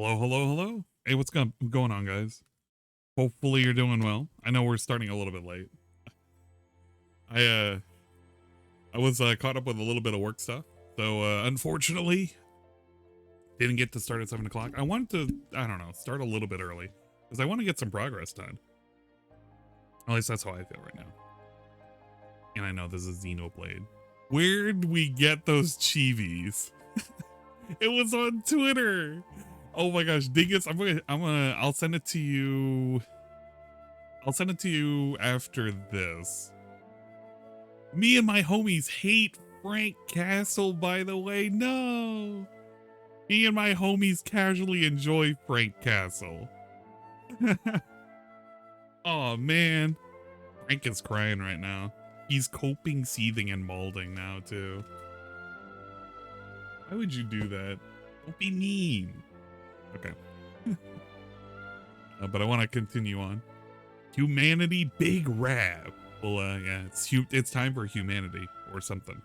Hello, hello, hello. Hey, what's going on, guys? Hopefully you're doing well. I know we're starting a little bit late. I was caught up with a little bit of work stuff, so unfortunately didn't get to start at 7 o'clock. I wanted to, I don't know, start a little bit early because I want to get some progress done. At least that's how I feel right now. And I know this is Xenoblade. Where'd we get those chivis? It was on Twitter. Oh my gosh, Dingus, I'll send it to you. I'll send it to you after this. Me and my homies hate Frank Castle, by the way. No. Me and my homies casually enjoy Frank Castle. Oh man. Frank is crying right now. He's coping, seething, and molding now too. Why would you do that? Don't be mean. Okay. But I want to continue on. Humanity Big Rab. Well, yeah, it's time for humanity or something.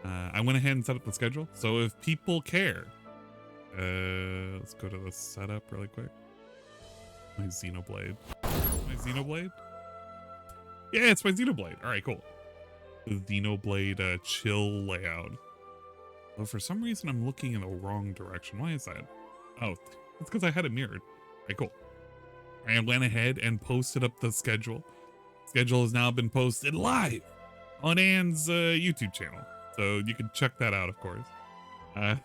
I went ahead and set up the schedule. So if people care, let's go to the setup really quick. My Xenoblade. My Xenoblade? Yeah, it's my Xenoblade. All right, cool. The Xenoblade chill layout. Well, for some reason, I'm looking in the wrong direction. Why is that? Oh, it's because I had it mirrored. All right, cool. I went ahead and posted up the schedule. Schedule has now been posted live on Anne's YouTube channel. So you can check that out, of course. I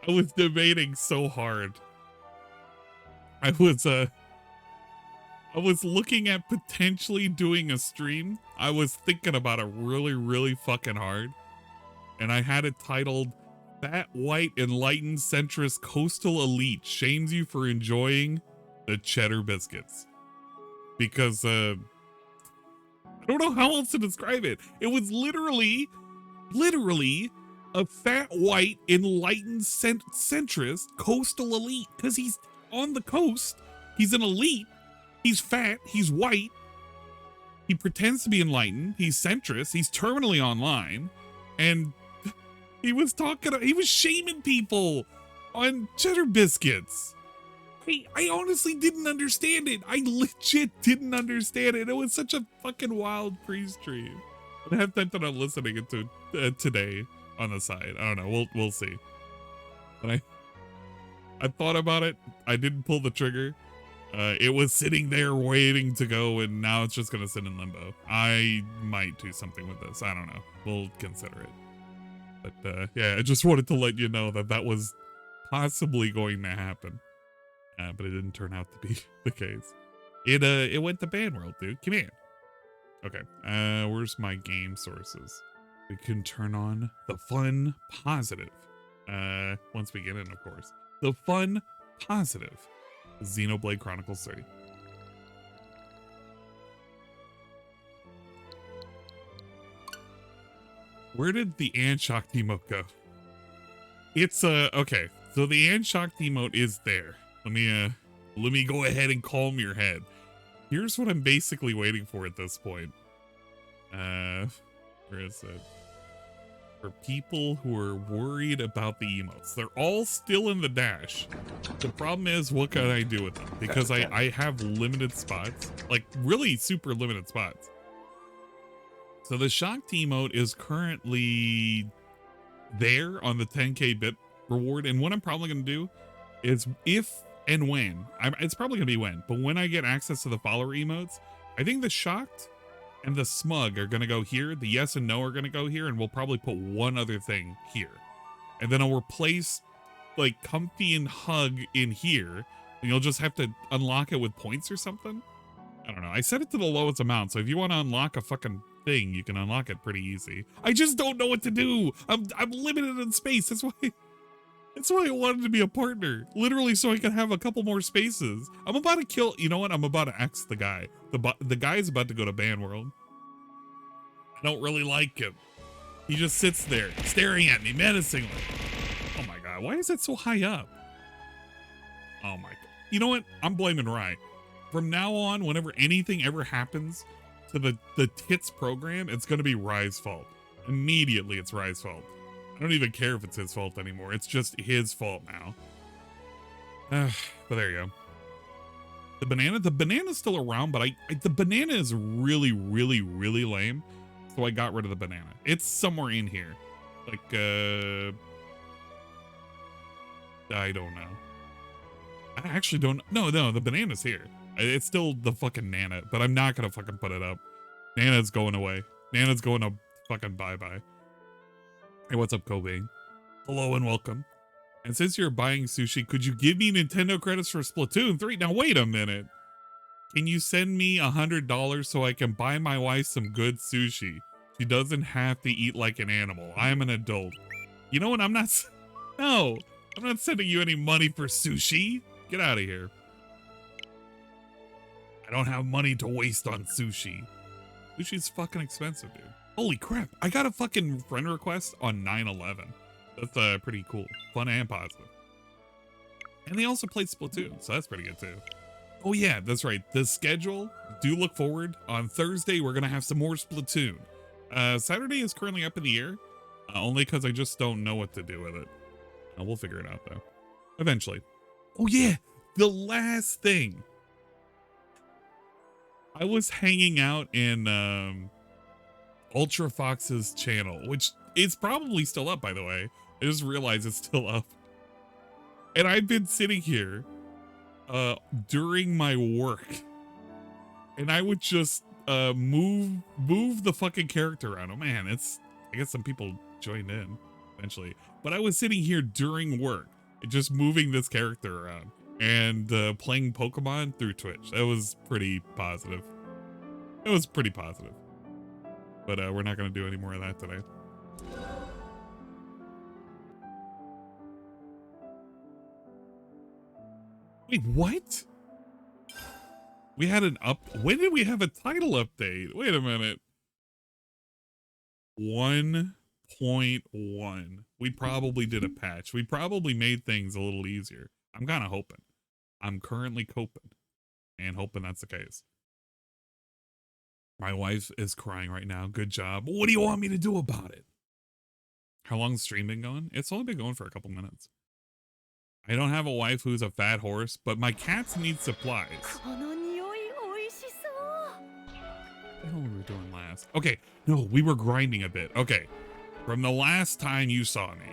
was debating so hard. I was looking at potentially doing a stream. I was thinking about it really, really fucking hard. And I had it titled, Fat, White, Enlightened, Centrist, Coastal Elite Shames You for Enjoying the Cheddar Biscuits. Because, I don't know how else to describe it. It was literally a fat, white, enlightened, centrist, coastal elite. Because he's on the coast. He's an elite. He's fat. He's white. He pretends to be enlightened. He's centrist. He's terminally online. And he was shaming people on cheddar biscuits. I honestly didn't understand it. I legit didn't understand it. It was such a fucking wild pre-stream. I have time to not listening into today on the side. I don't know. We'll see. But I thought about it. I didn't pull the trigger. It was sitting there waiting to go, and now it's just gonna sit in limbo. I might do something with this. I don't know. We'll consider it. But yeah, I just wanted to let you know that was possibly going to happen. But it didn't turn out to be the case. It went to ban world, dude. Come here. Okay. Where's my game sources? We can turn on the fun positive. Once we get in, of course. The fun positive. Xenoblade Chronicles 3. Where did the Anshock emote go? It's okay. So the Anshock emote is there. Let me go ahead and calm your head. Here's what I'm basically waiting for at this point. Where is it? For people who are worried about the emotes. They're all still in the dash. The problem is, what can I do with them? Because I have limited spots. Like, really super limited spots. So the Shocked emote is currently there on the 10k bit reward. And what I'm probably going to do is if and when, it's probably going to be when, but when I get access to the follower emotes, I think the Shocked and the Smug are going to go here. The Yes and No are going to go here. And we'll probably put one other thing here. And then I'll replace like Comfy and Hug in here. And you'll just have to unlock it with points or something. I don't know. I set it to the lowest amount. So if you want to unlock a fucking thing, you can unlock it pretty easy. I just don't know what to do. I'm limited in space. That's why I wanted to be a partner. Literally so I could have a couple more spaces. I'm about to kill, you know what? I'm about to X the guy. The guy's about to go to ban world. I don't really like him. He just sits there staring at me menacingly. Oh my God, why is it so high up? Oh my God. You know what? I'm blaming Rye. From now on, whenever anything ever happens to the Tits program, it's gonna be Rye's fault. Immediately it's Rye's fault. I don't even care if it's his fault anymore. It's just his fault now. But there you go. The banana's still around, but the banana is really, really, really lame. So I got rid of the banana. It's somewhere in here. Like, I don't know. I actually don't. No, the banana's here. It's still the fucking Nana, but I'm not gonna fucking put it up. Nana's going away. Nana's going to fucking bye-bye. Hey, what's up, Kobe? Hello and welcome. And since you're buying sushi, could you give me Nintendo credits for Splatoon 3? Now, wait a minute. Can you send me $100 so I can buy my wife some good sushi? She doesn't have to eat like an animal. I am an adult. You know what? I'm not sending you any money for sushi. Get out of here. I don't have money to waste on sushi. Sushi's fucking expensive, dude. Holy crap. I got a fucking friend request on 9/11. That's pretty cool. Fun and positive. And they also played Splatoon, so that's pretty good too. Oh yeah, that's right. The schedule, do look forward. On Thursday, we're going to have some more Splatoon. Saturday is currently up in the air, only because I just don't know what to do with it. We'll figure it out though, eventually. Oh yeah, the last thing. I was hanging out in Ultra Fox's channel, which is probably still up, by the way. I just realized it's still up. And I've been sitting here during my work, and I would just move the fucking character around. Oh man, I guess some people joined in eventually. But I was sitting here during work, just moving this character around and playing Pokemon through Twitch. That was pretty positive. It was pretty positive. But we're not going to do any more of that today. Wait, what? We had an when did we have a title update? Wait a minute. 1.1. We probably did a patch. We probably made things a little easier. I'm kind of hoping. I'm currently coping and hoping that's the case. My wife is crying right now. Good job. What do you want me to do about it? How long's the stream been going? It's only been going for a couple minutes. I don't have a wife who's a fat horse, but my cats need supplies. What the hell were we doing last? Okay, no, we were grinding a bit. Okay, from the last time you saw me,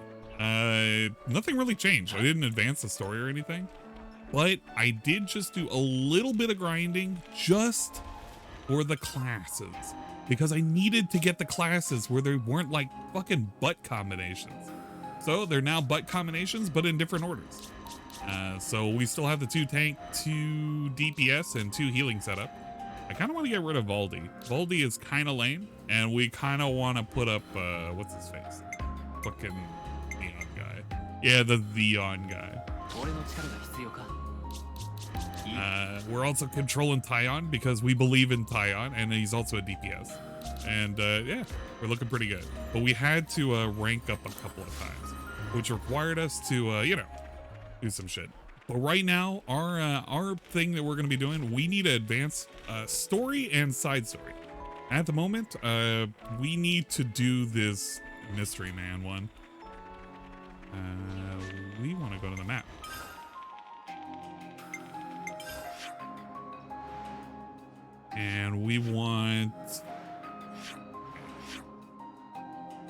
nothing really changed. I didn't advance the story or anything, but I did just do a little bit of grinding just for the classes, because I needed to get the classes where they weren't like fucking butt combinations. So they're now butt combinations, but in different orders. So we still have the 2 tank, 2 DPS, and 2 healing setup. I kind of want to get rid of Valdi. Valdi is kind of lame, and we kind of want to put up, what's his face? Fucking Neon guy. Yeah, the Neon guy. We're also controlling Tyon because we believe in Tyon, and he's also a DPS. And yeah, we're looking pretty good. But we had to rank up a couple of times, which required us to, you know, do some shit. But right now, our thing that we're going to be doing, we need to advance story and side story. At the moment, we need to do this Mystery Man one. We want to go to the map. And we want...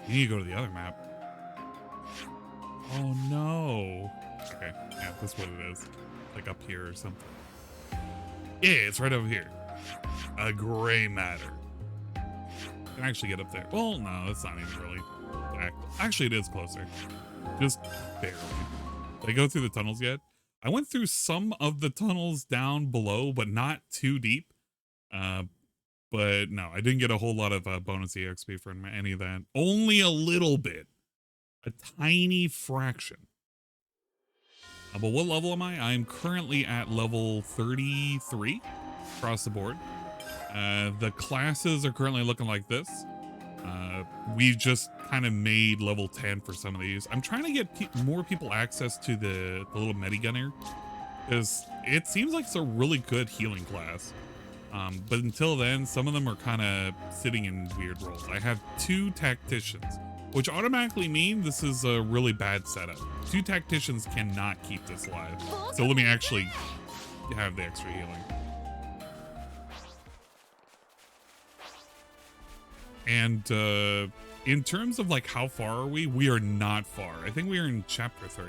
You need to go to the other map. Oh no. Okay, yeah, that's what it is. Like up here or something. Yeah, it's right over here. A gray matter. Can actually get up there. Well, no, that's not even really back. Actually, it is closer. Just barely. Did I go through the tunnels yet? I went through some of the tunnels down below, but not too deep. But no, I didn't get a whole lot of bonus EXP from any of that. Only a little bit. A tiny fraction. But what level am I? I'm currently at level 33 across the board. The classes are currently looking like this. We've just kind of made level 10 for some of these. I'm trying to get more people access to the little medigunner, because it seems like it's a really good healing class. But until then, some of them are kind of sitting in weird roles. I have 2 tacticians. which automatically means this is a really bad setup. 2 tacticians cannot keep this alive. So let me actually have the extra healing. And in terms of like how far are we? We are not far. I think we are in chapter 3.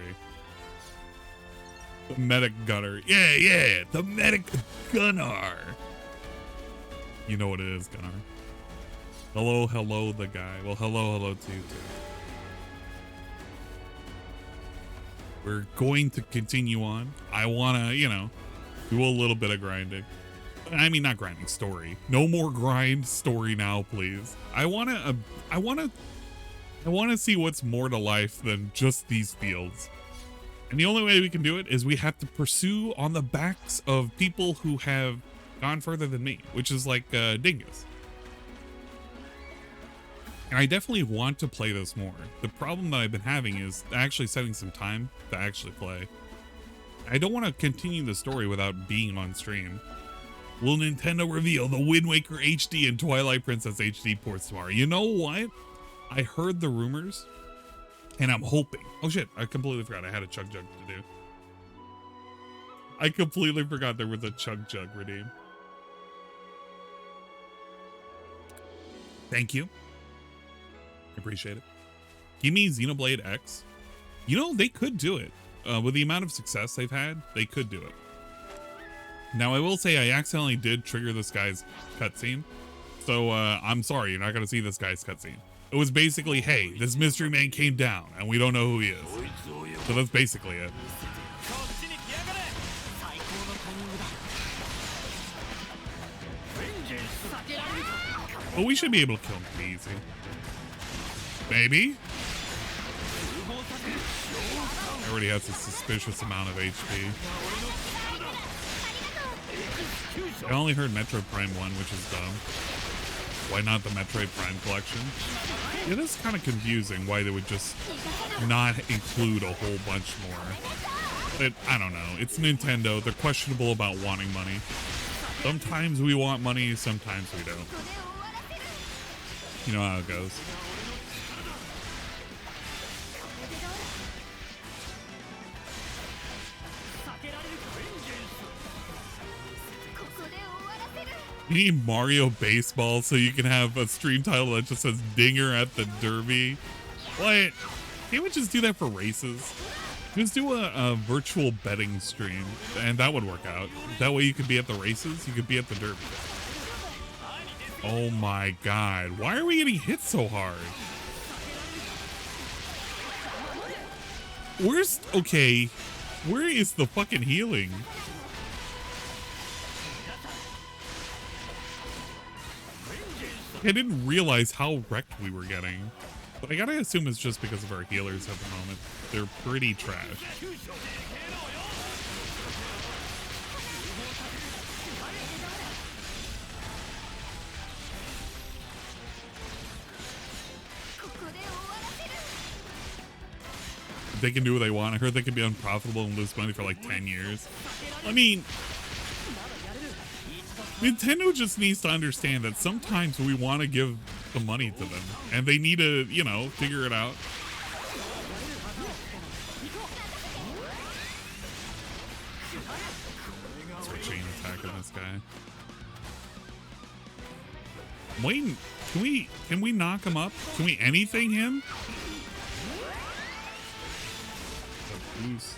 The medic gunner. Yeah, the medic gunner. You know what it is, gunner. Hello, the guy. Well, hello to you too. We're going to continue on. I wanna, you know, do a little bit of grinding. I mean, not grinding, story. No more grind story now, please. I wanna see what's more to life than just these fields. And the only way we can do it is we have to pursue on the backs of people who have gone further than me, which is like Dingus. And I definitely want to play this more. The problem that I've been having is actually setting some time to actually play. I don't want to continue the story without being on stream. Will Nintendo reveal the Wind Waker HD and Twilight Princess HD ports tomorrow? You know what? I heard the rumors, and I'm hoping. Oh shit, I completely forgot I had a Chug Jug to do. I completely forgot there was a Chug Jug redeem. Thank you. I appreciate it. Give me Xenoblade X. You know, they could do it. With the amount of success they've had, they could do it. Now, I will say I accidentally did trigger this guy's cutscene. So, I'm sorry, you're not going to see this guy's cutscene. It was basically, hey, this mystery man came down, and we don't know who he is. So that's basically it. But we should be able to kill him pretty easy. Maybe? He already has a suspicious amount of HP. I only heard Metroid Prime 1, which is dumb. Why not the Metroid Prime collection? Yeah, that's kind of confusing why they would just not include a whole bunch more. But I don't know. It's Nintendo. They're questionable about wanting money. Sometimes we want money, sometimes we don't. You know how it goes. You need Mario Baseball so you can have a stream title that just says Dinger at the Derby. What? Can't we just do that for races? Just do a virtual betting stream, and that would work out. That way you could be at the races, you could be at the Derby. Oh my god. Why are we getting hit so hard? Okay, where is the fucking healing? I didn't realize how wrecked we were getting. But I gotta assume it's just because of our healers at the moment. They're pretty trash. They can do what they want. I heard they can be unprofitable and lose money for like 10 years. I mean, Nintendo just needs to understand that sometimes we want to give the money to them, and they need to, you know, figure it out. Let's chain attack on this guy. I'm waiting. Can we knock him up? Can we anything him? A boost.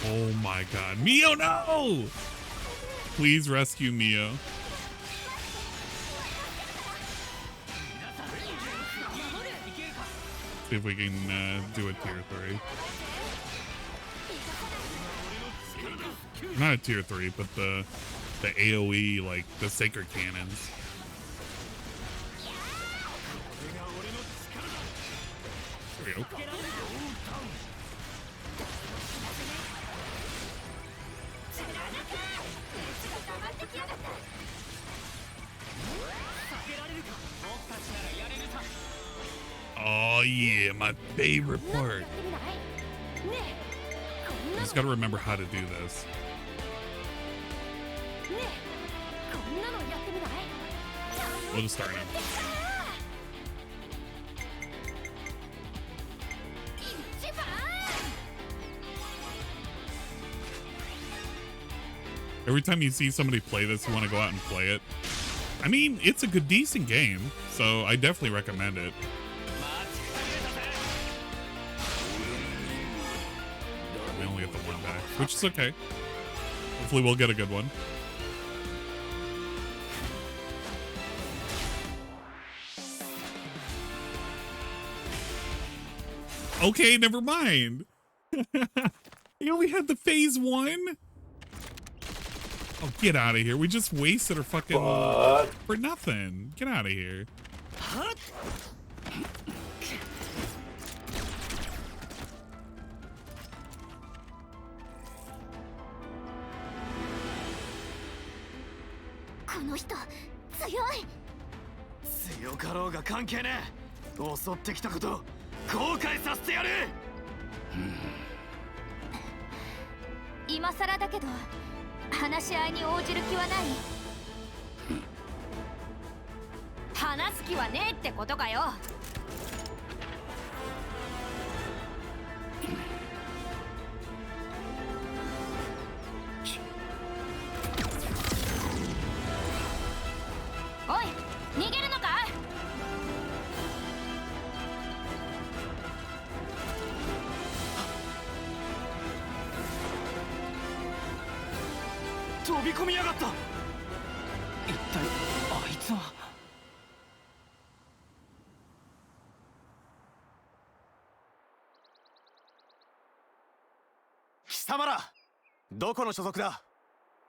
Oh my god. Mio, no! Please rescue Mio. See if we can do a tier 3. Not a tier 3, but the AoE, like the sacred cannons. There we go. Oh yeah, my favorite part. I just gotta remember how to do this. We'll just start now. Every time you see somebody play this, you want to go out and play it. I mean, it's a good, decent game, so I definitely recommend it. We only get the one back, which is okay. Hopefully we'll get a good one. Okay, never mind. You only had the phase 1? Oh, get out of here. We just wasted our fucking... for nothing. Get out of here.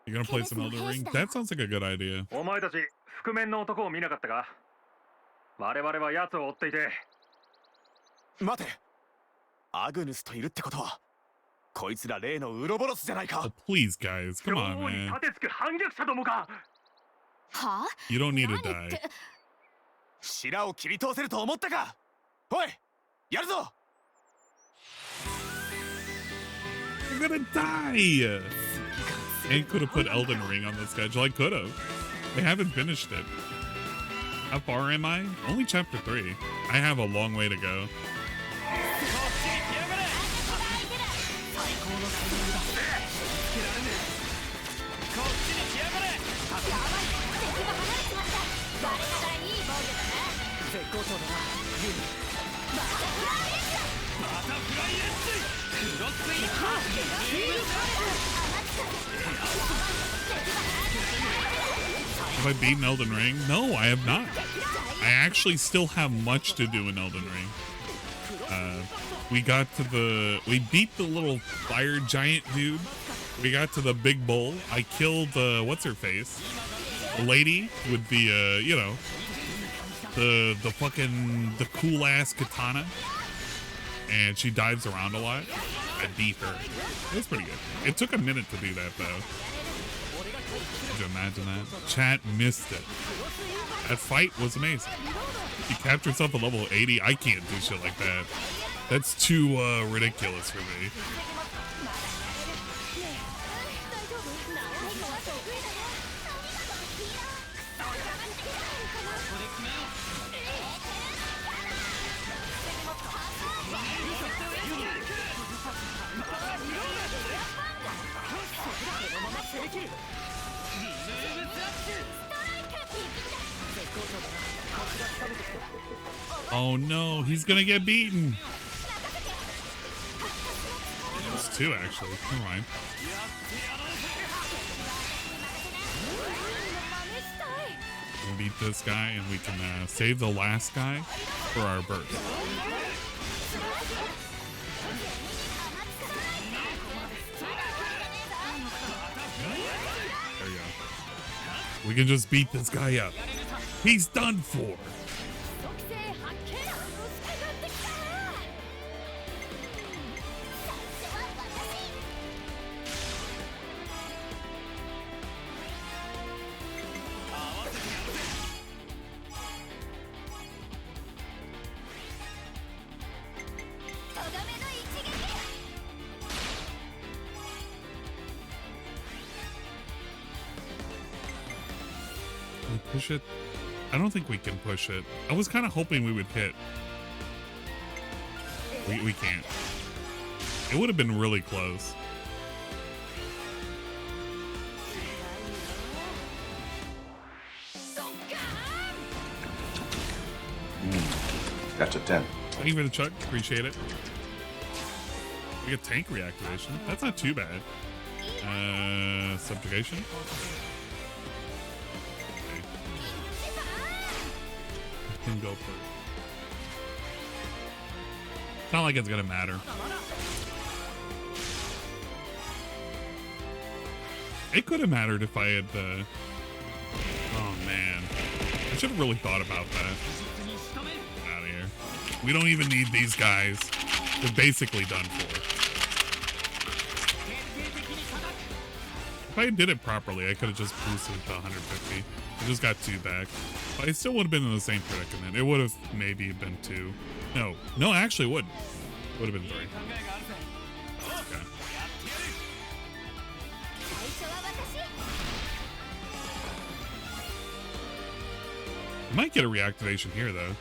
You gonna play some Elden Ring? That sounds like a good idea. お前たち覆面の男を見なかったか？我々は奴を追っていて。待て。アグヌスといるってことは、こいつら例のウロボロスじゃないか。Oh, please, guys, come on, man. You don't need to die. 白を切り通せると思ったか。おい、やるぞ。You're gonna die. And could have put Elden Ring on the schedule. I could have. They haven't finished it. How far am I? Only chapter 3. I have a long way to go. Have I beaten Elden Ring? No, I have not. I actually still have much to do in Elden Ring. We beat the little fire giant dude. We got to the big bull. I killed, what's her face? The lady with the, you know, the cool ass katana. And she dives around a lot. I beat her. It was pretty good. It took a minute to do that, though. Could you imagine that? Chat missed it. That fight was amazing. He captured something level 80. I can't do shit like that. That's too ridiculous for me. Oh no, he's gonna get beaten. It's 2 actually. Never mind. We can beat this guy and we can save the last guy for our birth. There you go. We can just beat this guy up. He's done for. push it? I don't think we can push it. I was kind of hoping we would hit. We can't. It would have been really close. Gotcha, 10. Thank you for the chuck. Appreciate it. We get tank reactivation. That's not too bad. Subjugation. Okay. Can go first. It's not like it's gonna matter. It could have mattered if I had. Oh man, I should have really thought about that. Out of here. We don't even need these guys. They're basically done for. If I did it properly, I could have just boosted to 150. I just got 2 back. But I still would have been in the same predicament. It would have maybe been 2. No, actually it would. It would have been 3. Okay. I might get a reactivation here, though.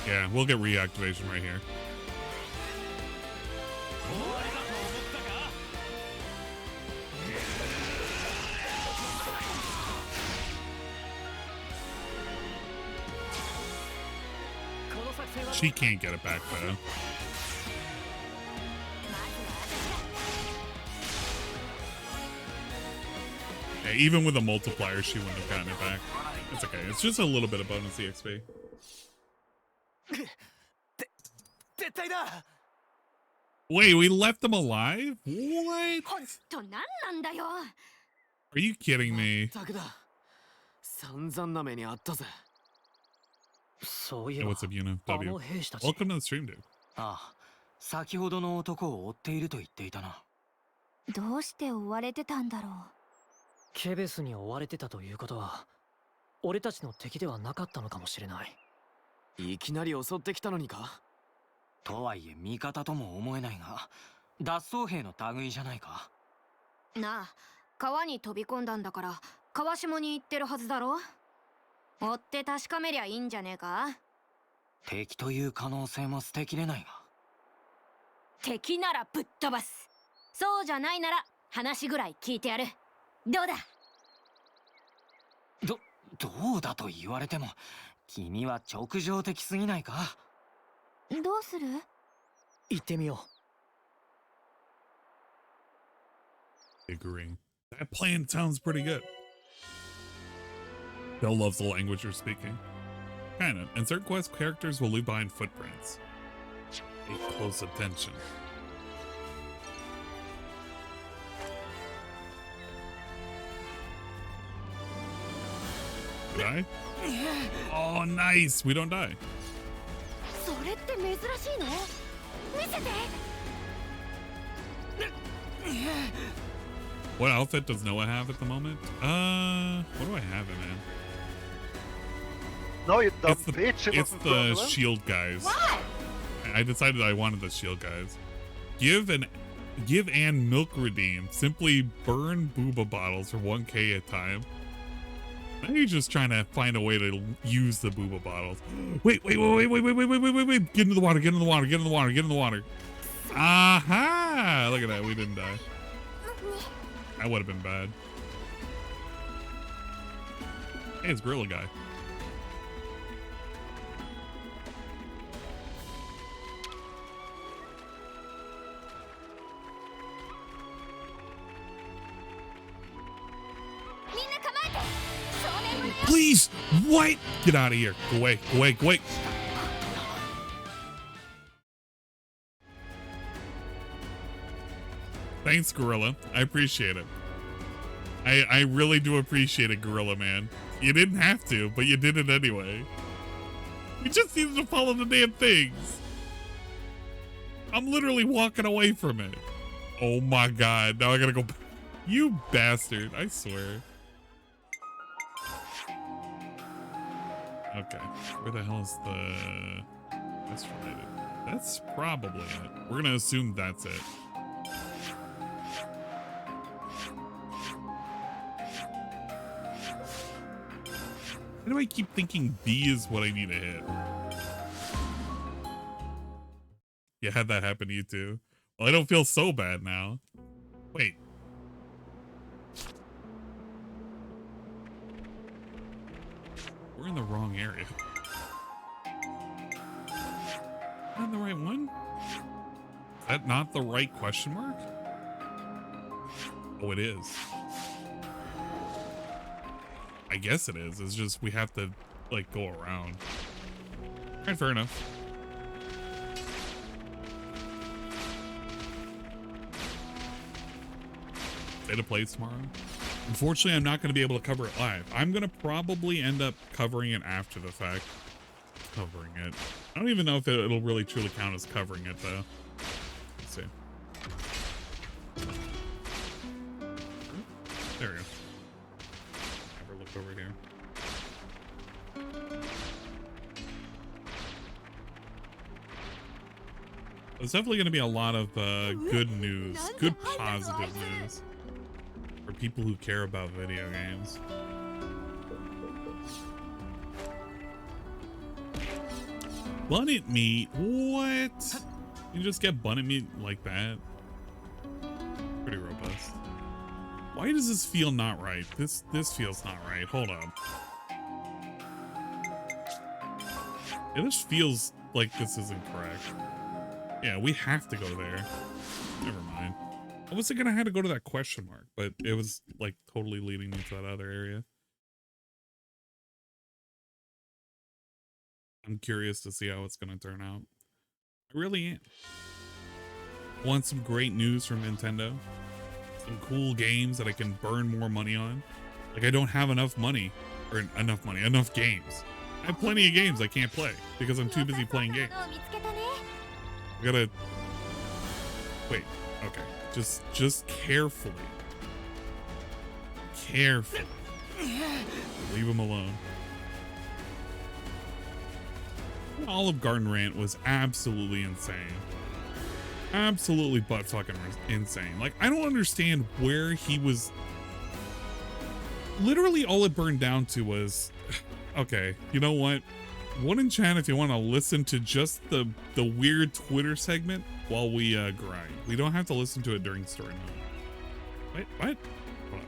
Yeah, we'll get reactivation right here. She can't get it back, though. Yeah, even with a multiplier, she wouldn't have gotten it back. It's okay. It's just a little bit of bonus EXP. Wait, we left them alive? What? Are you kidding me? Hey, what's up, Yuna? W. Welcome to the stream, dude. 先ほどの男を追っていると言っていたな。どうして追われてたんだろう。ケベスに追われてたということは、俺たちの敵ではなかったのかもしれない。いきなり襲ってきたのにか。とはいえ味方とも思えないが、脱走兵の類じゃないか。なあ、川に飛び込んだんだから、川下に行ってるはずだろ。追って確かめりゃいいんじゃねえか。敵という可能性も捨てきれないが。敵ならぶっ飛ばす。そうじゃないなら話ぐらい聞いてやる。どうだ。どうだと言われても、君は直情的すぎないか。どうする？行ってみよう。Agreeing. That plan sounds pretty good. Bell loves the language you're speaking. Kinda. In certain quest, characters will leave behind footprints. Pay close attention. Die? Oh, nice! We don't die. それって珍しいの？見せて。What outfit does Noah have at the moment? What do I have him in? No, you dumb it's the, bitch. It's the shield guys. What? I decided I wanted the shield guys. Give Ann milk redeem. Simply burn booba bottles for 1k at a time. Now you're just trying to find a way to use the booba bottles. Wait. Get into the water, get in the water. Aha! Look at that, we didn't die. That would have been bad. Hey, it's Gorilla Guy. Please! What? Get out of here. Go away. Thanks, Gorilla. I appreciate it. I really do appreciate it, Gorilla Man. You didn't have to, but you did it anyway. You just needed to follow the damn things. I'm literally walking away from it. Oh my god. Now I gotta go back. You bastard. I swear. Okay. Where the hell is the... That's related. That's probably it. We're gonna assume that's it. Why do I keep thinking B is what I need to hit? You had that happen to you too? Well, I don't feel so bad now. Wait. We're in the wrong area. Not the right one? Is that not the right question mark? Oh, it is. I guess it is. It's just we have to, like, go around. Alright, fair enough. Day to play tomorrow. Unfortunately, I'm not going to be able to cover it live. I'm going to probably end up covering it after the fact. Covering it. I don't even know if it'll really truly count as covering it, though. Let's see. There we go. Never look over here. There's definitely going to be a lot of good news, good positive news for people who care about video games. Bunnet meat? What? You just get bunnet meat like that? Pretty robust. Why does this feel not right? This feels not right. Hold on. Yeah, this feels like this isn't correct. Yeah, we have to go there. Never mind. I was thinking I had to go to that question mark, but it was like totally leading me to that other area. I'm curious to see how it's going to turn out. I really am. Want some great news from Nintendo? Some cool games that I can burn more money on? Like, I don't have enough money, or enough games. I have plenty of games I can't play because I'm too busy playing games. I gotta wait. Okay, just carefully, leave him alone. Olive Garden rant was absolutely insane. Absolutely butt fucking insane. Like, I don't understand where he was. Literally all it burned down to was, okay, you know what? One in chat if you want to listen to just the weird Twitter segment while we grind. We don't have to listen to it during story mode. Wait, what? Hold on.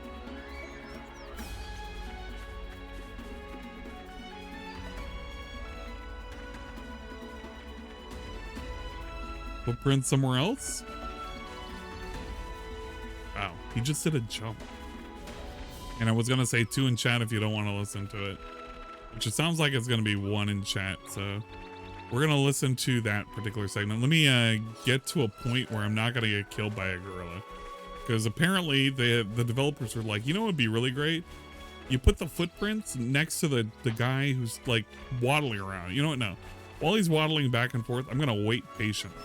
Footprint somewhere else? Wow, he just did a jump. And I was gonna say 2 in chat if you don't want to listen to it. Which it sounds like it's gonna be 1 in chat, so we're gonna listen to that particular segment. Let me get to a point where I'm not gonna get killed by a gorilla. Because apparently the developers were like, you know what would be really great? You put the footprints next to the guy who's like waddling around. You know what? No. While he's waddling back and forth, I'm gonna wait patiently.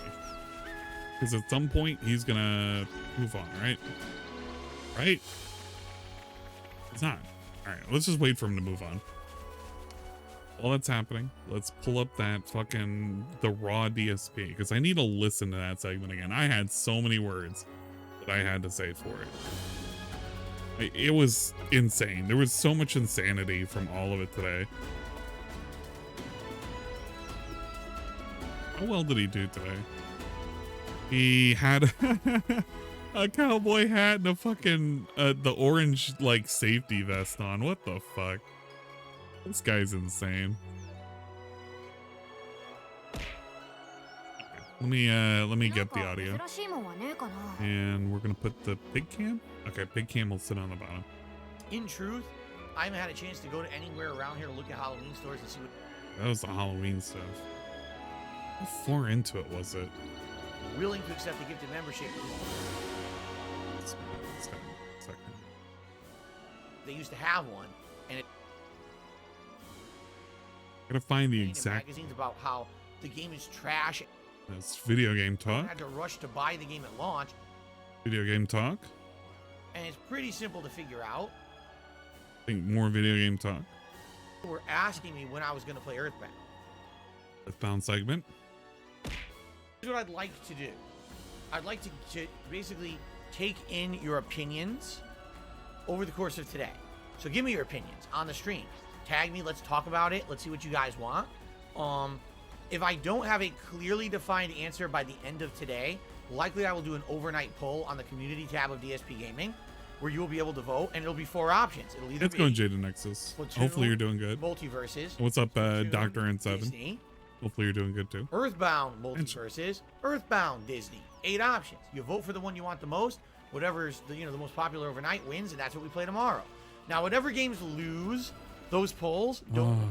Because at some point he's gonna move on, right? Right? It's not. Alright, let's just wait for him to move on. While that's happening, let's pull up that fucking the raw DSP because I need to listen to that segment again. I had so many words that I had to say for it. It was insane. There was so much insanity from all of it today. How well did he do today? He had a cowboy hat and a fucking the orange like safety vest on. What the fuck? This guy's insane. Let me get the audio. And we're gonna put the pig cam. Okay, pig cam will sit on the bottom. In truth, I haven't had a chance to go to anywhere around here to look at Halloween stores and see what. That was the Halloween stuff. How far into it was it? Willing to accept a gifted membership. Second. They used to have one, and it. Gotta find the exact. Magazines about how the game is trash. That's video game talk. I had to rush to buy the game at launch. Video game talk. And it's pretty simple to figure out. I think more video game talk. They were asking me when I was going to play Earthbound. Earthbound segment. Here's what I'd like to do. I'd like to basically take in your opinions over the course of today. So give me your opinions on the stream. tag me. Let's talk about it. Let's see what you guys want. If I don't have a clearly defined answer by the end of today, likely I will do an overnight poll on the community tab of DSP Gaming, where you will be able to vote, and it'll be 4 options. It'll either It's be going Jada Nexus. Platoon, Hopefully you're doing good. Multiverses. What's up, Platoon, Dr. N7? Disney, Hopefully you're doing good too. Earthbound Multiverses, Earthbound Disney. 8 options. You vote for the one you want the most. Whatever's the most popular overnight wins, and that's what we play tomorrow. Now, whatever games lose those polls, don't. Oh,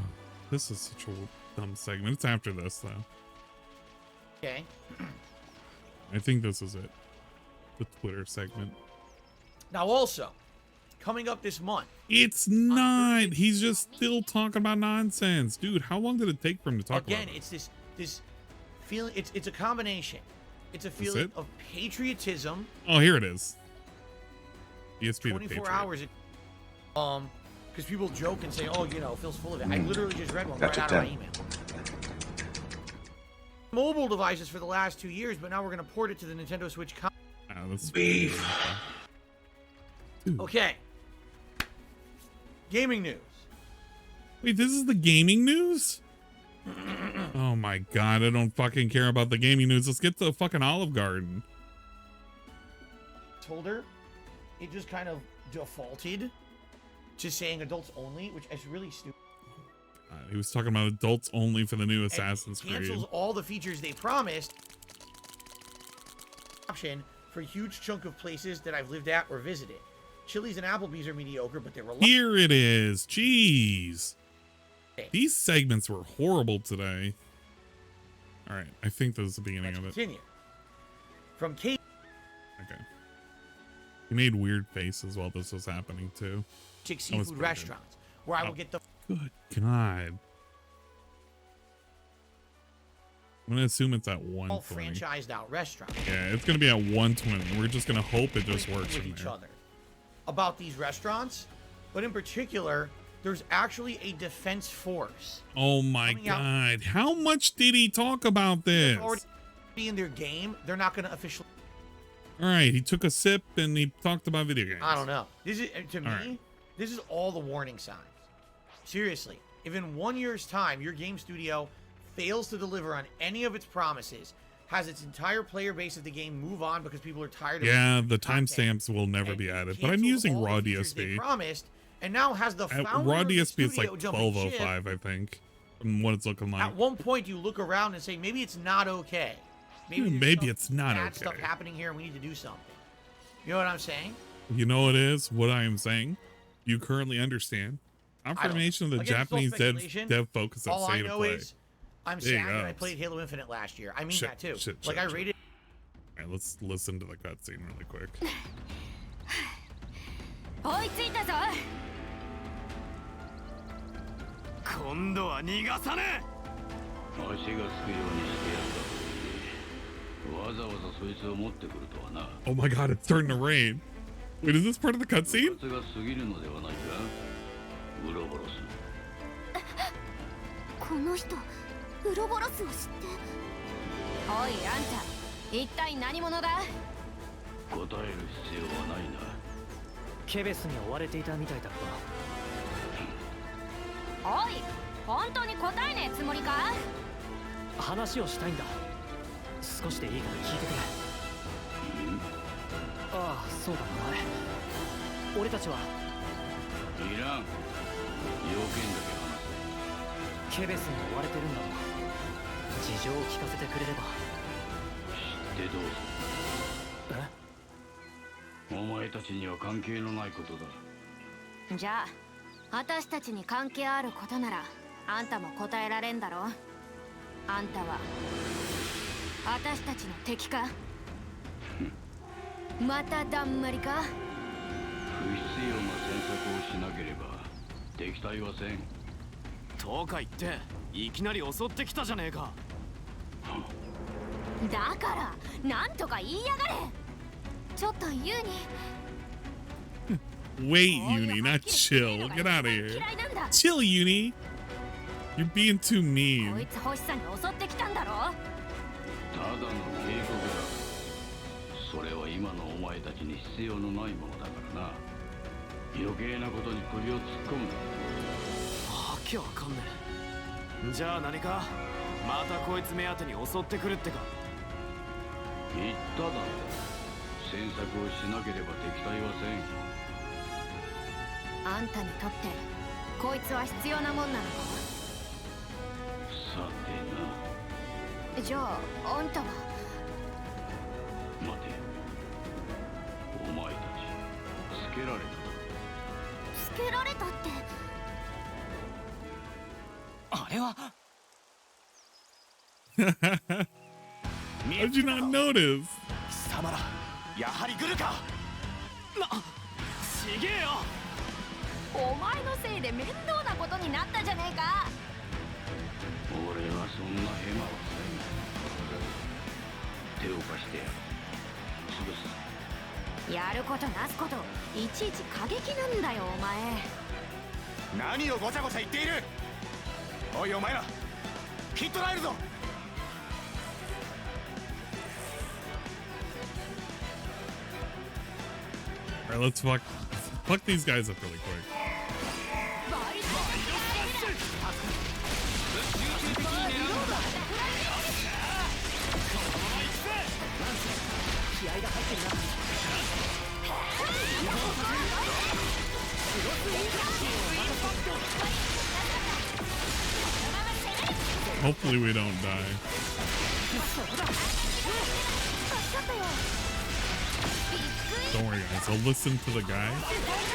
this is such a dumb segment. It's after this though. Okay. I think this is it. The Twitter segment. Now, also, coming up this month. It's not. He's just still talking about nonsense, dude. How long did it take for him to talk Again, about it? it's this feeling. It's a combination. It's a feeling of patriotism. Oh, here it is. ESP 24 hours. Because people joke and say, "Oh, Phil's full of it." I literally just read one right out of my email. Mobile devices for the last 2 years, but now we're gonna port it to the Nintendo Switch. That's beef. Okay. Gaming news. Wait, this is the gaming news? Oh my god, I don't fucking care about the gaming news. Let's get to the fucking Olive Garden. Holder, it just kind of defaulted to saying adults only, which is really stupid. He was talking about adults only for the new Assassin's Creed. Cancels all the features they promised. Option for a huge chunk of places that I've lived at or visited. Chili's and Applebee's are mediocre, but they're reliable. Here it is. Jeez. These segments were horrible today. All right, I think this is the beginning of it. Continue. From Kate. Okay. He made weird faces while this was happening too. Chick seafood restaurants, where I will get the. Good God. I'm gonna assume it's at 120. Franchised out restaurants. Yeah, it's gonna be at 120. We're just gonna hope it just works with from each there. other about these restaurants, but in particular, there's actually a defense force. Oh my God! How much did he talk about this? Already in their game, they're not gonna officially. All right, he took a sip and he talked about video games. I don't know. This is to me. This is all the warning signs. Seriously, if in 1 year's time your game studio fails to deliver on any of its promises, has its entire player base of the game move on because people are tired of the timestamps will never be added, but I'm using raw DSP. Promised, and now has the Raw DSP is like 1205, I think, from what it's looking like. At one point, you look around and say, maybe it's not okay. Maybe it's not bad okay. Stuff happening here, and we need to do something. You know what I'm saying? You know what it is? What I am saying? You currently understand. Confirmation of the Japanese dev focus of all I state know of play. is I'm sad that I played Halo Infinite last year. I mean that too. I rated. All right, let's listen to the cutscene really quick. 追いついたぞ。今度は逃がさねえ。足がつくようにしてやったとわざわざそいつを持ってくるとはな。 Oh my God, it's starting to rain. Wait, is this part of the cutscene? 夏が過ぎるのではないか。ウロボロス。この人、ウロボロスを知って。おい、あんた、一体何者だ？答える必要はないな。ケベスに追われていたみたいだが。おい、本当に答えねえつもりか？話をしたいんだ。少しでいいから聞いてくれ。ああ、そうだな、お前。俺たちは。いらん。要件だけ話せ。ケベスに追われてるんだろ。事情を聞かせてくれれば。知ってどうぞ。お前たちには関係のないことだ。じゃあ、私たちに関係あることなら、あんたも答えられんだろ。あんたは私たちの敵か？まただんまりか？不必要な詮索をしなければ敵対はせん。とか言っていきなり襲ってきたじゃねえか。だからなんとか言いやがれ。ちょっとユニ。Wait, Uni, not chill. Get out of here. Chill, Uni. You're being too mean. こいつ欲しさに襲ってきたんだろ。ただの警告だ。それは今のお前たちに必要のないものだからな。余計なことに首を突っ込むな。けわかんねじゃあ何かまたこいつ目当てに襲ってくるってか。言っただろ。詮索をしなければ敵対はせん。あんたにとってこいつは必要なもんなのか。さてな。じゃああんたは。待て。お前たちつけられた。つけられたって。あれは How'd you not notice? 貴様らやはり来るか。ちげえよ。お前のせいで面倒なことになったじゃねえか。俺はそんなヘマはせん。手を貸してやる。潰す。やることなすこといちいち過激なんだよお前。何をごちゃごちゃ言っている。おいお前らきっとらえるぞ。All right, let's fuck these guys up really quick. Hopefully we don't die. Don't worry guys, I'll listen to the guy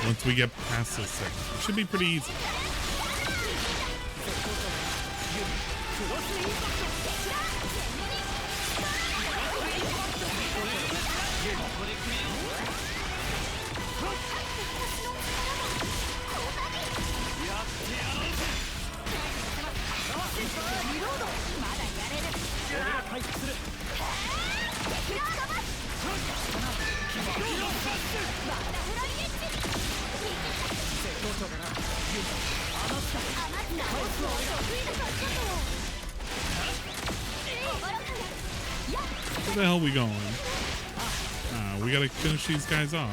once we get past this segment. It should be pretty easy. Where the hell are we going? We gotta finish these guys off.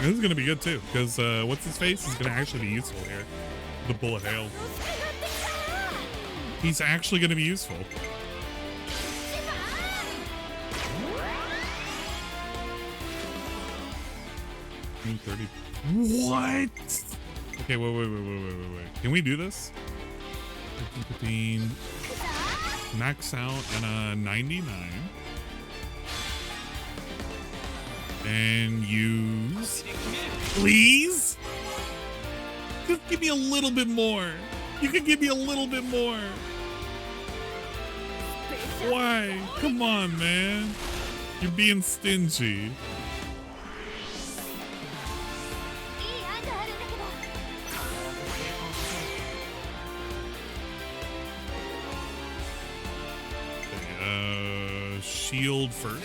This is gonna be good too, because what's his face is gonna actually be useful here. The bullet hail. He's actually gonna be useful. What? Okay, wait. Can we do this? 15, max out at a 99. And use, please? Just give me a little bit more. You can give me a little bit more. Why? Come on, man. You're being stingy. Okay, shield first.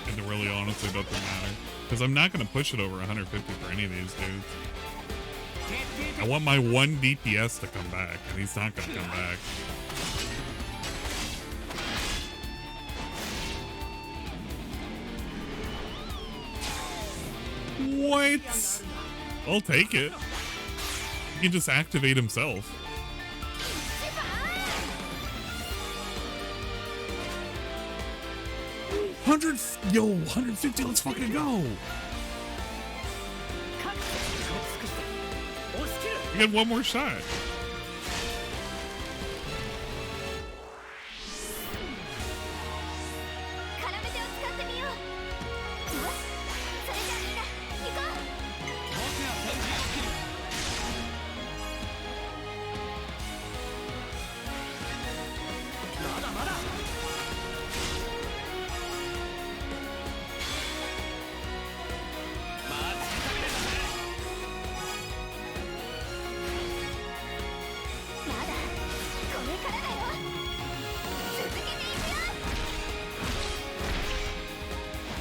And really honestly doesn't matter. Because I'm not going to push it over 150 for any of these dudes. I want my 1 DPS to come back, and he's not going to come back. What? I'll take it. He can just activate himself. 100, yo, 150, let's fucking go. We got one more shot.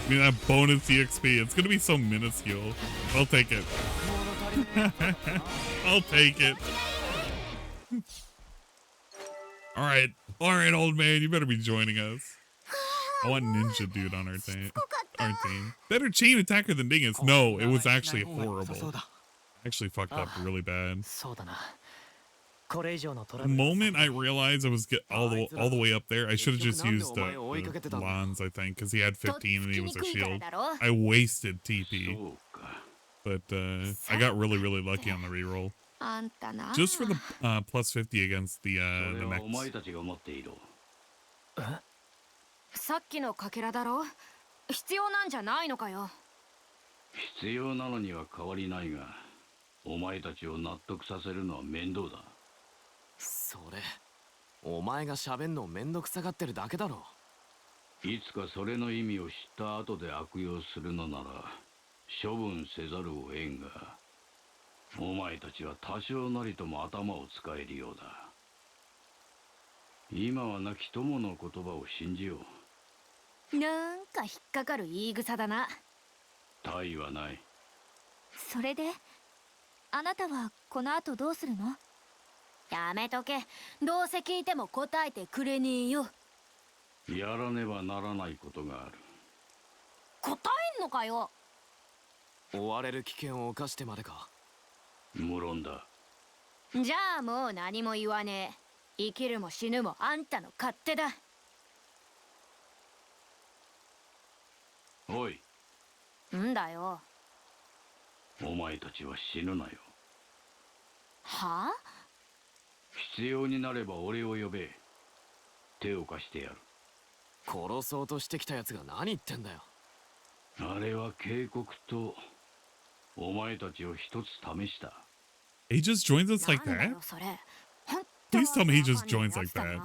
I mean, that bonus EXP, it's gonna be so minuscule. I'll take it. I'll take it. All right, old man, you better be joining us. I want Ninja Dude on our team. Better chain attacker than Dingus. No, it was actually horrible. Actually fucked up really bad. The moment I realized I was all the way up there, I should have just used Lons, I think, because he had 15 and he was a shield. I wasted TP, but I got really lucky on the reroll. Just for the plus 50 against the next. さっきのかけらだろ？必要なんじゃないのかよ。必要なのには変わりないが、お前たちを納得させるのは面倒だ。それ、お前が喋んのめんどくさがってるだけだろ。いつかそれの意味を知った後で悪用するのなら処分せざるを得んが、お前たちは多少なりとも頭を使えるようだ。今は亡き友の言葉を信じよう。なんか引っかかる言い草だな。他意はない。それで、あなたはこの後どうするの？やめとけ。どうせ聞いても答えてくれねえよ。やらねばならないことがある。答えんのかよ。追われる危険を冒してまでか。無論だ。じゃあもう何も言わねえ。生きるも死ぬもあんたの勝手だ。おい。んだよ。お前たちは死ぬなよ。はあ？必要になれば俺を呼べ。手を貸してやる。殺そうとしてきたやつが何言ってんだよ。あれは警告とお前たちを一つ試した。He just joins us like that? Please tell me he just joins like that.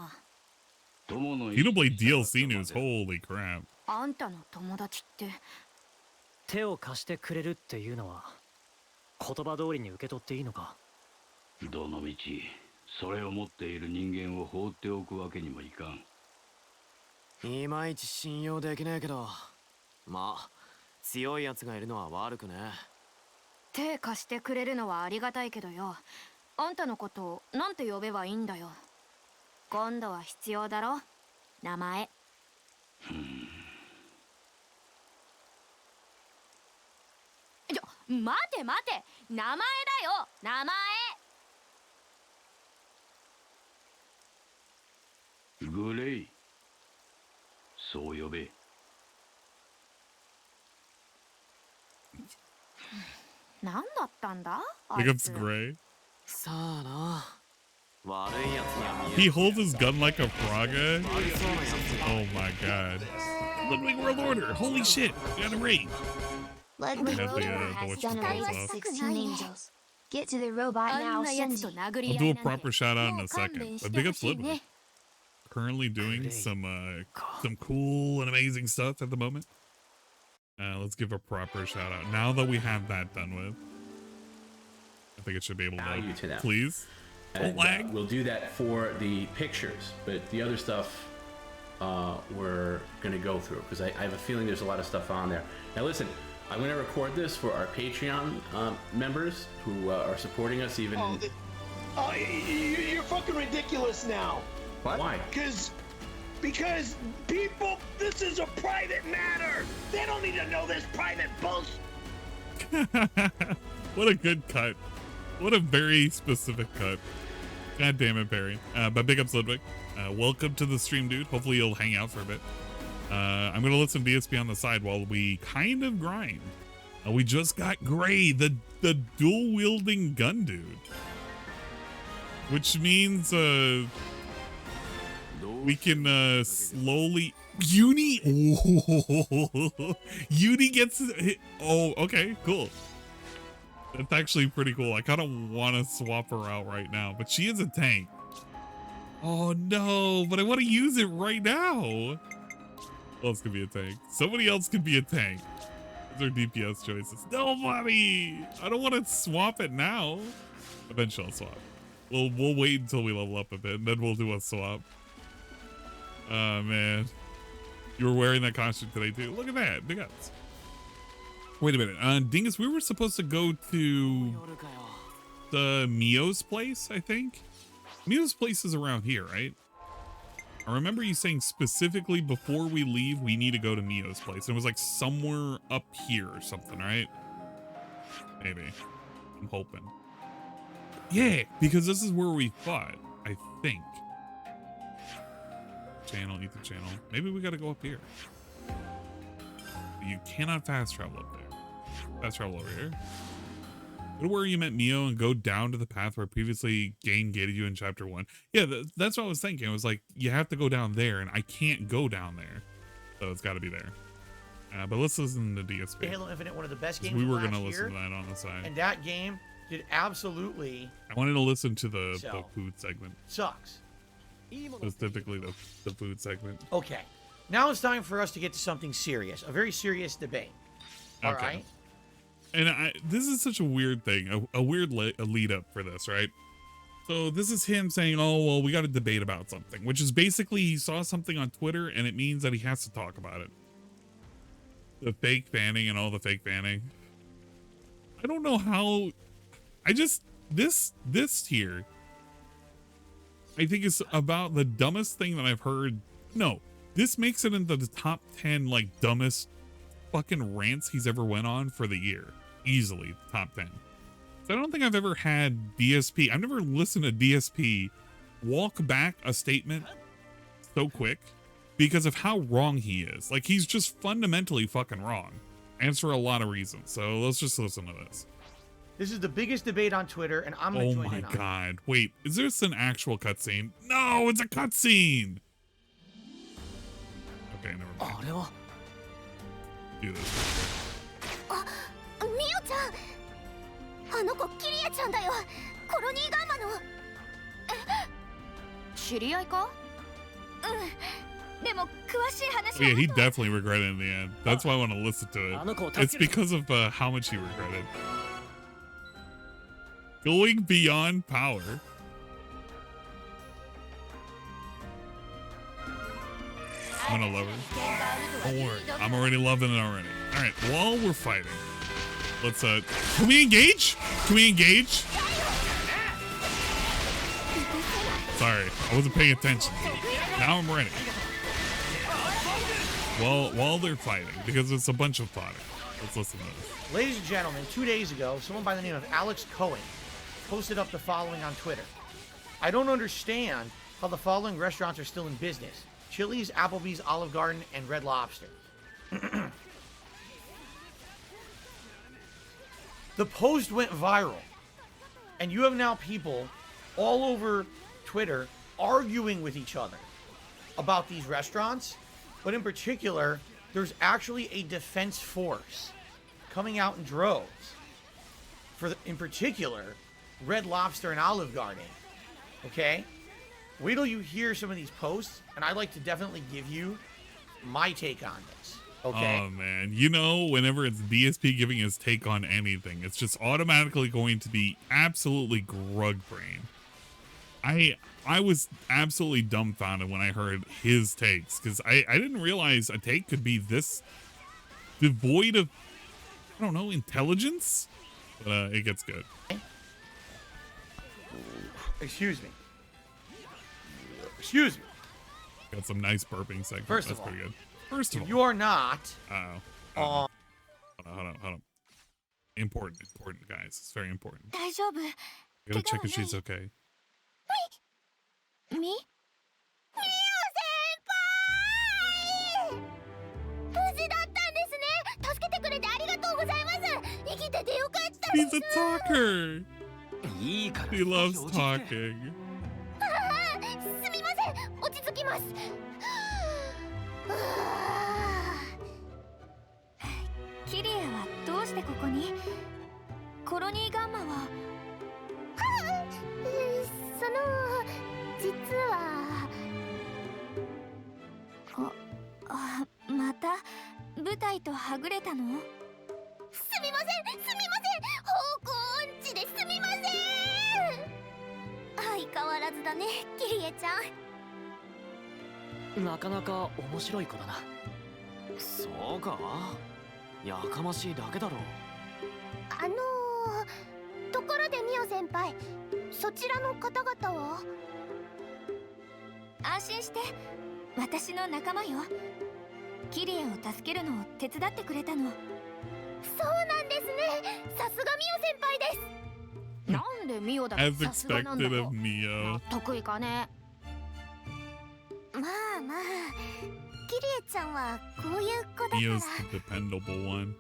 Xenoblade DLC news, holy crap. あんたの友達って。手を貸してくれるっていうのは言葉通りに受け取っていいのか？どのみちそれを持っている人間を放っておくわけにもいかん。いまいち信用できねえけど、まあ強いやつがいるのは悪くね。手貸してくれるのはありがたいけどよ。あんたのことをなんて呼べばいいんだよ。今度は必要だろ、名前。待て待て、名前だよ、名前。グレイ、そう呼べ。何だったんだ？ Becomes gray. さあな。悪いやつには見える。 He holds his gun like a Fraga. Oh my god. Ludwig World Order. Holy shit. We got a raid. Ludwig World Order has generated 16 angels. Get to the robot now, Shinji. I'll do a proper shout out in a second. But big up Ludwig. Currently doing some cool and amazing stuff at the moment. Let's give a proper shout out now that we have that done with. I think it should be able to. Please. And, we'll do that for the pictures, but the other stuff we're gonna go through because I have a feeling there's a lot of stuff on there. Now listen, I'm gonna record this for our Patreon members who are supporting us even. You're fucking ridiculous now. What? Why? Because people, this is a private matter. They don't need to know this private bullshit. What a good cut. What a very specific cut. God damn it, Barry. But big ups, Ludwig. Welcome to the stream, dude. Hopefully you'll hang out for a bit. I'm gonna listen to DSP on the side while we kind of grind. We just got Gray, the dual wielding gun dude, which means we can slowly Uni. Oh, Uni gets hit. Oh, okay, cool. That's actually pretty cool. I kind of want to swap her out right now, but she is a tank. Oh no, but I want to use it right now. Who else could be a tank? Somebody else could be a tank. Those are DPS choices. Nobody. I don't want to swap it now. Eventually I'll swap. We'll wait until we level up a bit, and then we'll do a swap. Oh man, you were wearing that costume today too. Look at that, big ups. Wait a minute, Dingus, we were supposed to go to the Mio's place, I think. Mio's place is around here, right? I remember you saying specifically before we leave, we need to go to Mio's place. It was like somewhere up here or something, right? Maybe. I'm hoping. Yeah, because this is where we fought, I think. Channel, eat the channel. Maybe we gotta go up here. You cannot fast travel up there. Fast travel over here. Go to where you met Mio and go down to the path where previously Gain gated you in chapter 1. Yeah, that's what I was thinking. It was like, you have to go down there, and I can't go down there. So it's gotta be there. But let's listen to DSP. Halo Infinite, one of the best games we were going to listen to that on the side. And that game did absolutely... I wanted to listen to the food segment. Sucks. Specifically the food segment. Okay. Now it's time for us to get to something serious. A very serious debate. All right? And this is such a weird thing, a weird lead up for this, right? So this is him saying, oh, well, we got to debate about something, which is basically he saw something on Twitter and it means that he has to talk about it. The fake banning and all the fake banning. I don't know how, this here, I think is about the dumbest thing that I've heard. No, this makes it into the top 10, like, dumbest fucking rants he's ever went on for the year. Easily top 10. So I don't think I've ever had DSP. I've never listened to DSP walk back a statement so quick because of how wrong he is. Like, he's just fundamentally fucking wrong. And for a lot of reasons. So let's just listen to this. This is the biggest debate on Twitter, and I'm going to join in on it. Oh my god. Wait, is this an actual cutscene? No, it's a cutscene! Okay, never mind. Do this. ミオちゃん、あの子キリアちゃんだよ。コロニーガンマの。知り合いか？うん。でも詳しい話 Yeah, he definitely regretted it in the end. That's why I want to listen to it. It's because of how much he regretted. Going beyond power. I'm gonna love it. Don't worry, I'm already loving it already. All right, while we're fighting, let's can we engage? Can we engage? Sorry, I wasn't paying attention. Now I'm ready. While they're fighting, because it's a bunch of fodder. Let's listen to this. Ladies and gentlemen, 2 days ago, someone by the name of Alex Cohen posted up the following on Twitter. I don't understand how the following restaurants are still in business. Chili's, Applebee's, Olive Garden, and Red Lobster. The post went viral. And you have now people all over Twitter arguing with each other about these restaurants. But in particular, there's actually a defense force coming out in droves for, in particular, Red Lobster and Olive Garden. Okay? Wait till you hear some of these posts, and I'd like to definitely give you my take on this. Okay? Oh, man. You know, whenever it's DSP giving his take on anything, it's just automatically going to be absolutely grug brain. I was absolutely dumbfounded when I heard his takes, because I didn't realize a take could be this devoid of, I don't know, intelligence? But it gets good. Excuse me. Excuse me. Got some nice burping segments. First That's of all, pretty good. First of all, you are not. Hold on. Important, guys. It's very important. 大丈夫。 I gotta check if she's okay. み？ミオ先輩！ He's a talker. He loves talking. すみません、落ち着きます。キリエはどうしてここに？コロニーガンマは？実はまた舞台とはぐれたの？すみません、方向音痴ですみません。相変わらずだね、キリエちゃん。なかなか面白い子だな。そうか、やかましいだけだろう。ところでミオ先輩、そちらの方々は？安心して、私の仲間よ。キリエを助けるのを手伝ってくれたの。そうなんですね。さすがミオ先輩です。なんでミオだ As さすがなんだ expected よ。 of Mio. 得意かね。まあまあ、キリエちゃんはこういう子だから。 Mio's the dependable one.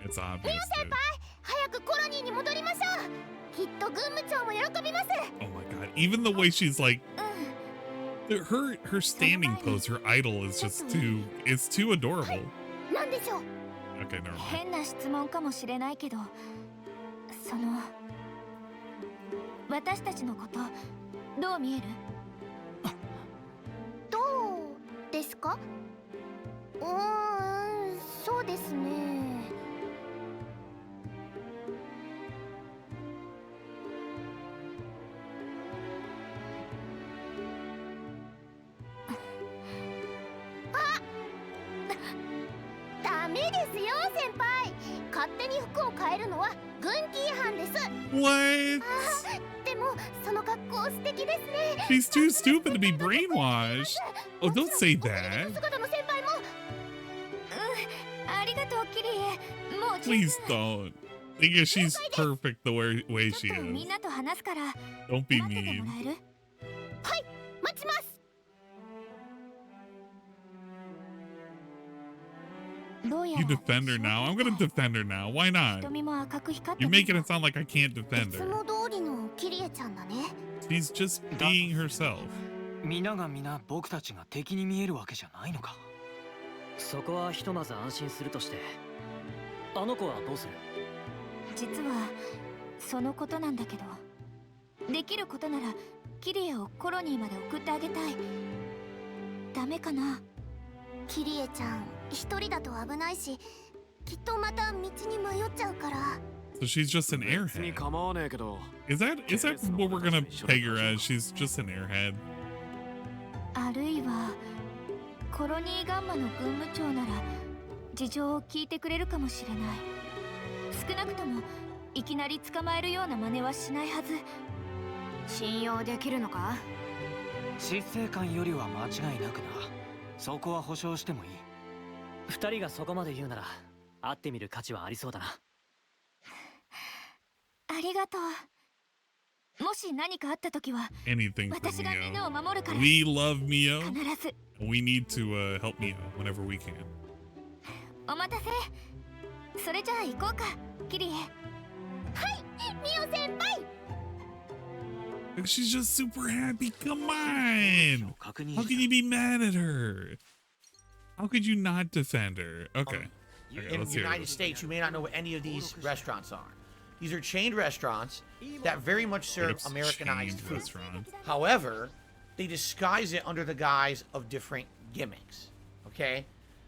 It's obvious. ミオ先輩、早くコロニーに戻りましょう。きっと軍務長も喜びます。 Oh my god. Even the way she's like her standing pose, her idol is just it's too adorable. なんでしょう。 Okay, never mind. 変な質問かもしれないけど、私たちのことどう見える？どうですか？そうですね。ダメですよ、先輩。勝手に服を変えるのは軍規違反です。 What? でもその格好素敵ですね。 She's too stupid to be brainwashed. Oh, don't say that. 姿の先輩も。ありがとう、キリエ。もう Please don't. Because she's perfect the way ち she ょっとみん is. なと話すから Don't be 待ってても mean. らえる？はい、待ちます。どうや You ら defend her now? I'm gonna defend her now. Why not? 瞳も赤く光って You're making it sound like I can't defend いつ her. も通りのキリエちゃんだね。 She's just being herself. 皆が皆僕たちが敵に見えるわけじゃないのか。そこはひとまず安心するとして、あの子はどうする？実はそのことなんだけど、できることならキリエをコロニーまで送ってあげたい。ダメかな？キリエちゃん一人だと危ないし、きっとまた道に迷っちゃうから。 So she's just an 別に airhead. 構わねえけど。 Is that what we're gonna peg her as? She's just an airhead. あるいはコロニーガンマの軍務長なら事情を聞いてくれるかもしれない。少なくともいきなり捕まえるような真似はしないはず。信用できるのか？執政官よりは間違いなくな。そこは保証してもいい。二人がそこまで言うなら会ってみる価値はありそうだな。ありがとう。もし何かあった時は Anything for 私がみんなを Mio. 守るから。 We love Mio. 必ず。 We need to help Mio whenever we can. お待たせ。それじゃあ行こうか、キリエ。はい、ミオ先輩。 She's just super happy. Come on. How can you be mad at her? How could you not defend her? Okay. Okay, In let's the hear United it. States, you may not know what any of these restaurants are. These are chained restaurants that very much serve It's Americanized chained food. restaurant. However, they disguise it under the guise of different gimmicks. Okay?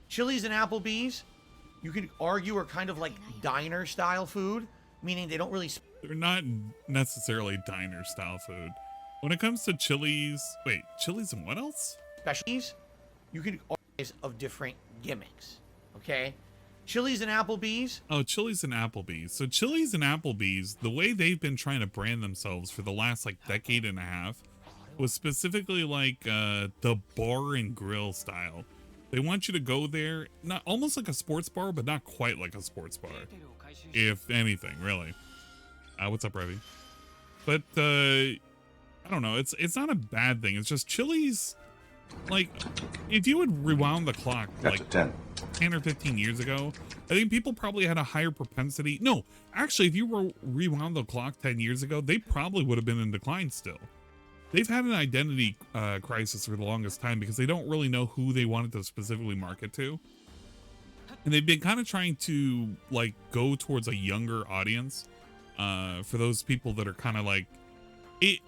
Chili's and Applebee's, you could argue, are kind of like diner style food, meaning they don't really. They're not necessarily diner style food. When it comes to Chili's, wait, Chili's and what else? Specialties, you could argue of different gimmicks. Okay? Chili's and Applebee's. Oh, Chili's and Applebee's. So Chili's and Applebee's, the way they've been trying to brand themselves for the last like decade and a half was specifically like the bar and grill style. They want you to go there, not almost like a sports bar, but not quite like a sports bar. If anything, really. What's up, Revy? But I don't know. It's not a bad thing. It's just Chili's. Like, if you would rewound the clock like 10 or 15 years ago, I think people probably had a higher propensity. No, actually, if you were rewound the clock 10 years ago, they probably would have been in decline still. They've had an identity crisis for the longest time because they don't really know who they wanted to specifically market to. And they've been kind of trying to like go towards a younger audience for those people that are kind of like,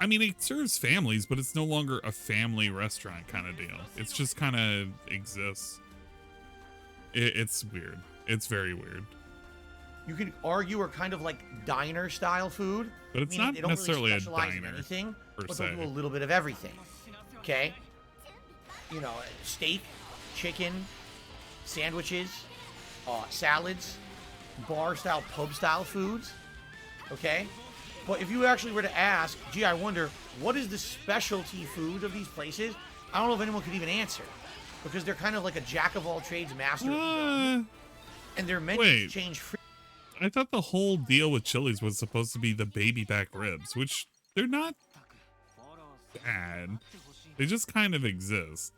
I mean, it serves families, but it's no longer a family restaurant kind of deal. It's just kind of exists. It's weird. It's very weird. You could argue are kind of like diner style food. But it's not necessarily really a specialize diner in anything, per but se. they'll do a little bit of everything. Okay? You know, steak, chicken, sandwiches, salads, bar style, pub style foods. Okay? But if you actually were to ask, gee, I wonder, what is the specialty food of these places? I don't know if anyone could even answer. Because they're kind of like a jack of all trades, master of none. And their menus change frequently. I thought the whole deal with Chili's was supposed to be the baby back ribs, which they're not bad. They just kind of exist.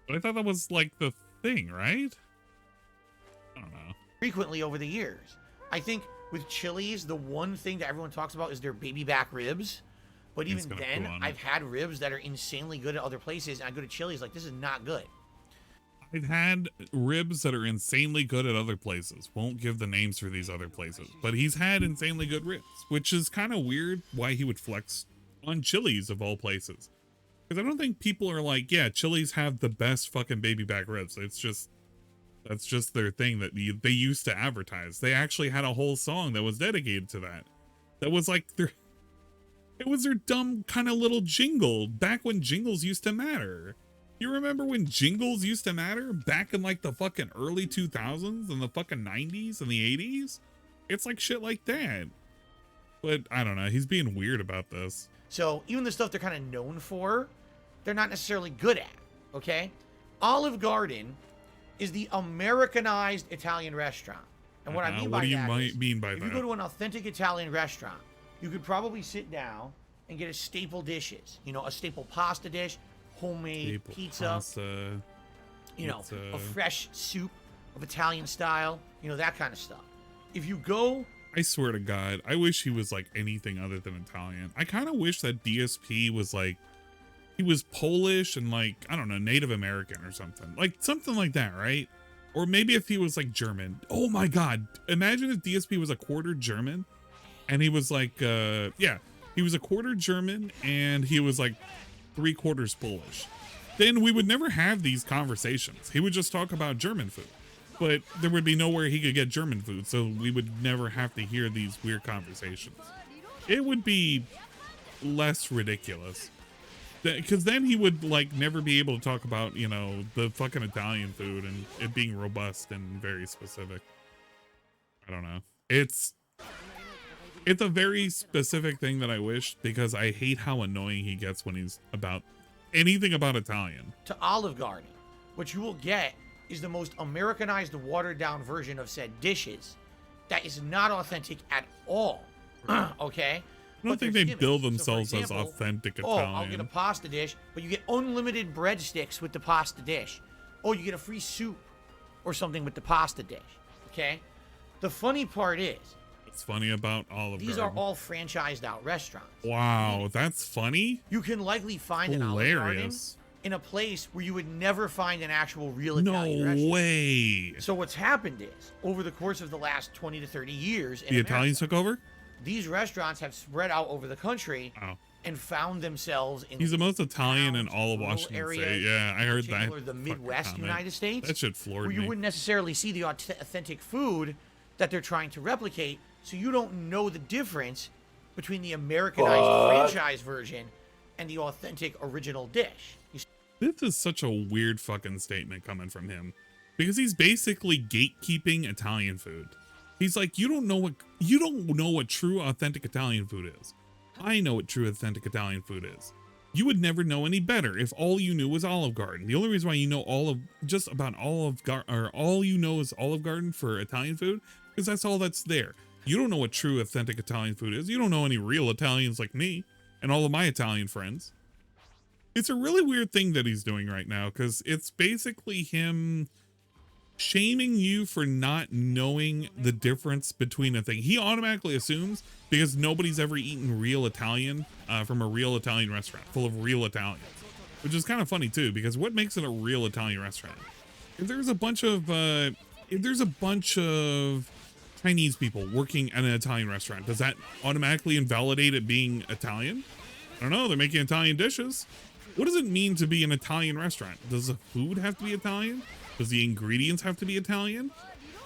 But I thought that was like the thing, right? I don't know. Frequently over the years. I think with Chili's, the one thing that everyone talks about is their baby back ribs. But even then, I've had ribs that are insanely good at other places, and I go to Chili's like, this is not good. I've had ribs that are insanely good at other places. Won't give the names for these other places, but he's had insanely good ribs, which is kind of weird why he would flex on Chili's of all places. Because I don't think people are like, yeah, Chili's have the best fucking baby back ribs. It's just, that's just their thing that they used to advertise. They actually had a whole song that was dedicated to that. That was like it was their dumb kind of little jingle back when jingles used to matter. You remember when jingles used to matter back in like the fucking early 2000s and the fucking 90s and the 80s? It's like shit like that. But I don't know. He's being weird about this. So even the stuff they're kind of known for, they're not necessarily good at, okay? Olive Garden is the Americanized Italian restaurant. And what I mean by that is, if you go to an authentic Italian restaurant, you could probably sit down and get a staple dishes. You know, a staple pasta dish, homemade pizza, pasta, you know, a fresh soup of Italian style, you know, that kind of stuff. If you go, I swear to God, I wish he was like anything other than Italian. I kind of wish that DSP was like, he was Polish and like, I don't know, Native American or something. Like something like that, right? Or maybe if he was like German. Oh my God. Imagine if DSP was a quarter German and he was like, yeah, he was a quarter German and he was like 3/4 Polish. Then we would never have these conversations. He would just talk about German food, but there would be nowhere he could get German food. So we would never have to hear these weird conversations. It would be less ridiculous because then he would like never be able to talk about, you know, the fucking Italian food and it being robust and very specific. I don't know. It's a very specific thing that I wish, because I hate how annoying he gets when he's about anything about Italian. to Olive Garden, what you will get is the most Americanized, watered down version of said dishes that is not authentic at all. Okay? I don't think they bill themselves as authentic Italian. Oh, I'll get a pasta dish, but you get unlimited breadsticks with the pasta dish. Oh, you get a free soup or something with the pasta dish. Okay? The funny part is, what's funny about Olive Garden? These are all franchised out restaurants. Wow, that's funny. You can likely find an Olive Garden in a place where you would never find an actual real Italian restaurant. No way. So what's happened is, over the course of the last 20 to 30 years, the Italians took over? These restaurants have spread out over the country and found themselves in He's the most Italian in all of Washington State. Yeah, I heard that. Or the Midwest United States. That shit floored me. Where you wouldn't necessarily see the authentic food that they're trying to replicate, so you don't know the difference between the Americanized franchise version and the authentic original dish. This is such a weird fucking statement coming from him, because he's basically gatekeeping Italian food. He's like, you don't know what true authentic Italian food is. I know what true authentic Italian food is. You would never know any better if all you knew was Olive Garden. The only reason why you know all you know is Olive Garden for Italian food, because that's all that's there. You don't know what true authentic Italian food is. You don't know any real Italians like me and all of my Italian friends. It's a really weird thing that he's doing right now, because it's basically him shaming you for not knowing the difference between a thing. He automatically assumes because nobody's ever eaten real Italian from a real Italian restaurant full of real Italians, which is kind of funny too, because what makes it a real Italian restaurant? If there's a bunch of Chinese people working at an Italian restaurant, does that automatically invalidate it being Italian? I don't know. They're making Italian dishes. What does it mean to be an Italian restaurant? Does the food have to be Italian? Does the ingredients have to be Italian?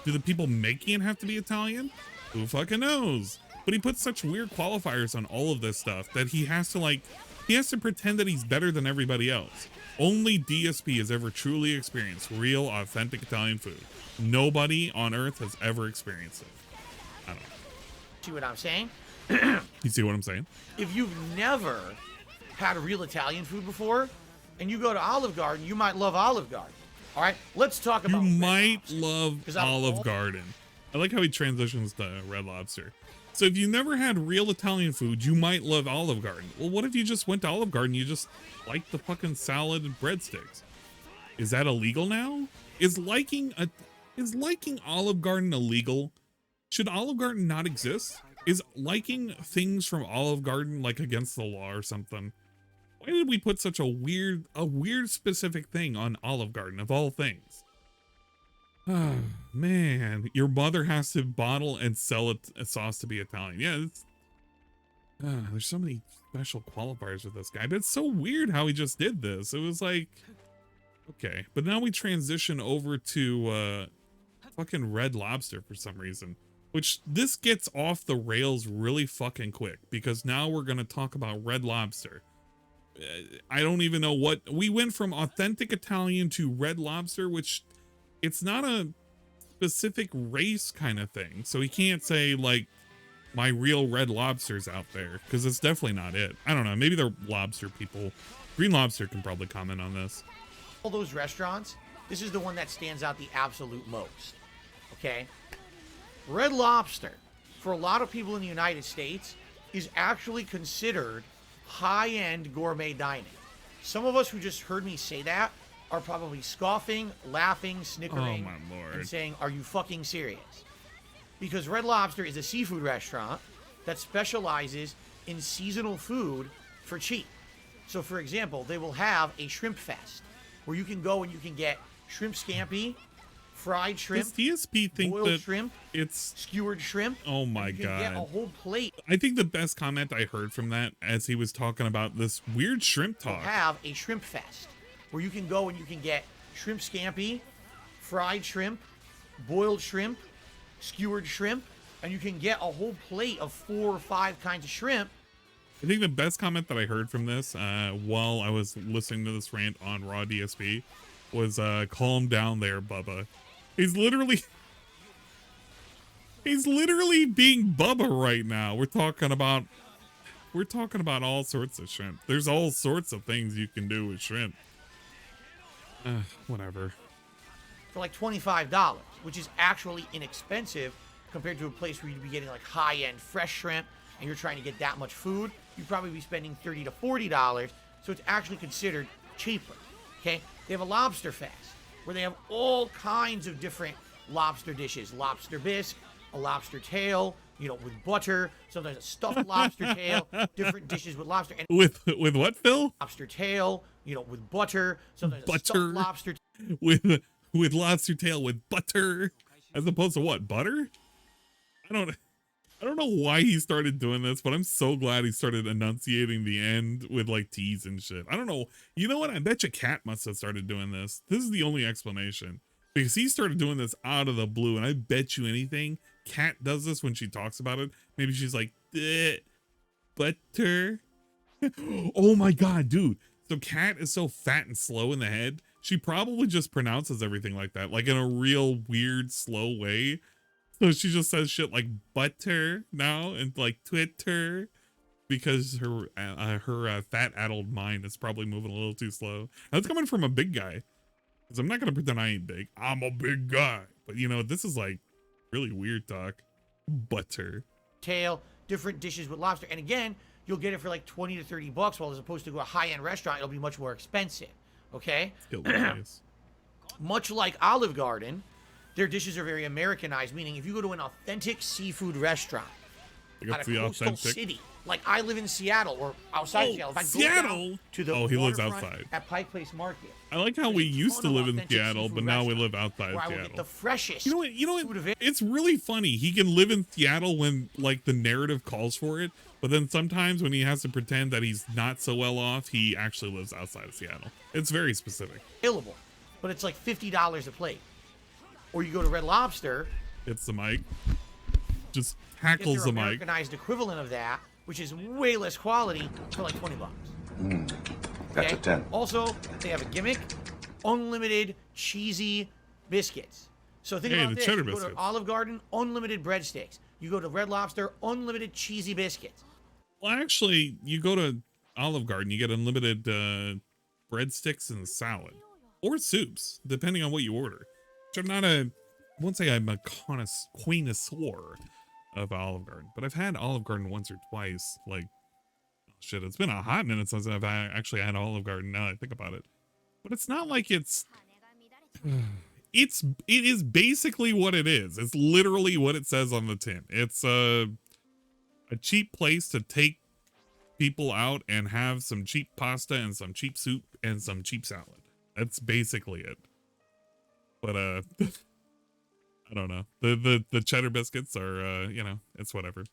Do the people making it have to be Italian? Who fucking knows? But he puts such weird qualifiers on all of this stuff that he has to pretend that he's better than everybody else. Only DSP has ever truly experienced real, authentic Italian food. Nobody on Earth has ever experienced it. I don't know. See what I'm saying? You see what I'm saying? If you've never had real Italian food before, and you go to Olive Garden, you might love Olive Garden. All right, let's talk about. You might love Olive Garden. I like how he transitions to Red Lobster. So if you never had real Italian food, you might love Olive Garden. Well, what if you just went to Olive Garden? You just like the fucking salad and breadsticks. Is that illegal now? Is liking Olive Garden illegal? Should Olive Garden not exist? Is liking things from Olive Garden like against the law or something? Why did we put such a weird specific thing on Olive Garden of all things? Oh man, your mother has to bottle and sell a sauce to be Italian. Yeah, there's so many special qualifiers with this guy, but it's so weird how he just did this. It was like, okay, but now we transition over to fucking Red Lobster for some reason, which this gets off the rails really fucking quick because now we're gonna talk about Red Lobster. I don't even know what we went from authentic Italian to Red Lobster, which it's not a specific race kind of thing. So he can't say like my real Red Lobster's out there because it's definitely not it. I don't know. Maybe they're lobster people. Green Lobster can probably comment on this. All those restaurants, this is the one that stands out the absolute most. Okay. Red Lobster, for a lot of people in the United States, is actually considered high-end gourmet dining. Some of us who just heard me say that are probably scoffing, laughing, snickering, and saying, are you fucking serious? Because Red Lobster is a seafood restaurant that specializes in seasonal food for cheap. So for example, they will have a shrimp fest where you can go and you can get shrimp scampi, fried shrimp, does DSP think boiled that shrimp, it's skewered shrimp. Oh my you can god. get a whole plate. I think the best comment I heard from that as he was talking about this weird shrimp talk. Have a shrimp fest where you can go and you can get shrimp scampi, fried shrimp, boiled shrimp, skewered shrimp, and you can get a whole plate of 4 or 5 kinds of shrimp. I think the best comment that I heard from this while I was listening to this rant on Raw DSP was calm down there, Bubba. He's literally being Bubba right now. We're talking about all sorts of shrimp. There's all sorts of things you can do with shrimp. Whatever. For like $25, which is actually inexpensive compared to a place where you'd be getting like high-end fresh shrimp and you're trying to get that much food, you'd probably be spending $30 to $40. So it's actually considered cheaper. Okay? They have a lobster fest where they have all kinds of different lobster dishes. Lobster bisque, a lobster tail, with butter, sometimes a stuffed lobster tail, different dishes with lobster. And with what, Phil? Lobster tail, with butter, sometimes a stuffed lobster. With lobster tail with butter, as opposed to what, butter? I don't know why he started doing this, but I'm so glad he started enunciating the end with like T's and shit. I don't know. You know what? I bet you Cat must have started doing this. This is the only explanation. Because he started doing this out of the blue, and I bet you anything, Cat does this when she talks about it. Maybe she's like, butter. Oh my god, dude. So Cat is so fat and slow in the head, she probably just pronounces everything like that, like in a real weird, slow way. So she just says shit like butter now and like Twitter because her fat addled mind is probably moving a little too slow. That's coming from a big guy. Because I'm not going to pretend I ain't big. I'm a big guy. But this is like really weird talk. Butter. Tail, different dishes with lobster. And again, you'll get it for like $20 to $30, while as opposed to a high-end restaurant, it'll be much more expensive. Okay? Still nice. Much like Olive Garden, their dishes are very Americanized, meaning if you go to an authentic seafood restaurant at a coastal city, like I live in Seattle or outside Seattle. If I go down to the he lives waterfront outside. At Pike Place Market. I like how we used to live in Seattle, but now we live outside where I will Seattle. get the freshest. You know what? It's really funny. He can live in Seattle when like the narrative calls for it, but then sometimes when he has to pretend that he's not so well off, he actually lives outside of Seattle. It's very specific. Available, but it's like $50 a plate. Or you go to Red Lobster. It's the mic. Just tackles the mic. Americanized equivalent of that, which is way less quality, for like $20. That's a 10. Also, they have a gimmick: unlimited cheesy biscuits. So think about this: you go to Olive Garden, unlimited breadsticks. You go to Red Lobster, unlimited cheesy biscuits. Well, actually, you go to Olive Garden, you get unlimited breadsticks and salad, or soups, depending on what you order. Which I won't say I'm a connoisseur of Olive Garden, but I've had Olive Garden once or twice. Like, oh shit, it's been a hot minute since I've actually had Olive Garden. Now that I think about it, but it's not like it is basically what it is. It's literally what it says on the tin. It's a cheap place to take people out and have some cheap pasta and some cheap soup and some cheap salad. That's basically it. But I don't know. The cheddar biscuits are it's whatever.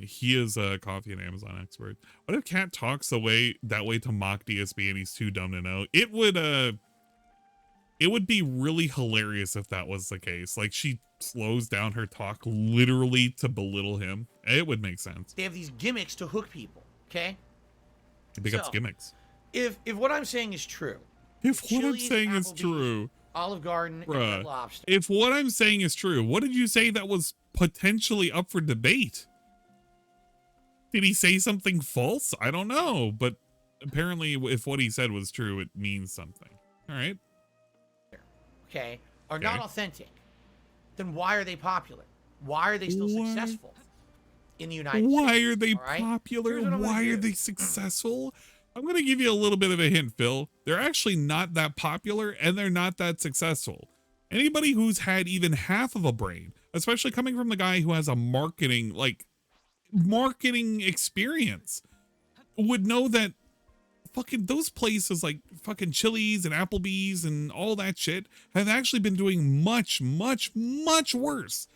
He is a coffee and Amazon expert. What if Kat talks that way to mock DSP and he's too dumb to know? It would be really hilarious if that was the case. Like, she slows down her talk literally to belittle him. It would make sense. They have these gimmicks to hook people, okay? I think that's gimmicks. If what I'm saying is true. If what I'm saying is true. Olive Garden and Red Lobster. If what I'm saying is true, what did you say that was potentially up for debate? Did he say something false? I don't know, but apparently if what he said was true, it means something. All right. Okay, are not authentic, then why are they popular? Why are they still successful in the United States? Why are they popular? Why are they successful? I'm going to give you a little bit of a hint, Phil. They're actually not that popular and they're not that successful. Anybody who's had even half of a brain, especially coming from the guy who has a marketing experience, would know that fucking those places like fucking Chili's and Applebee's and all that shit have actually been doing much, much, much worse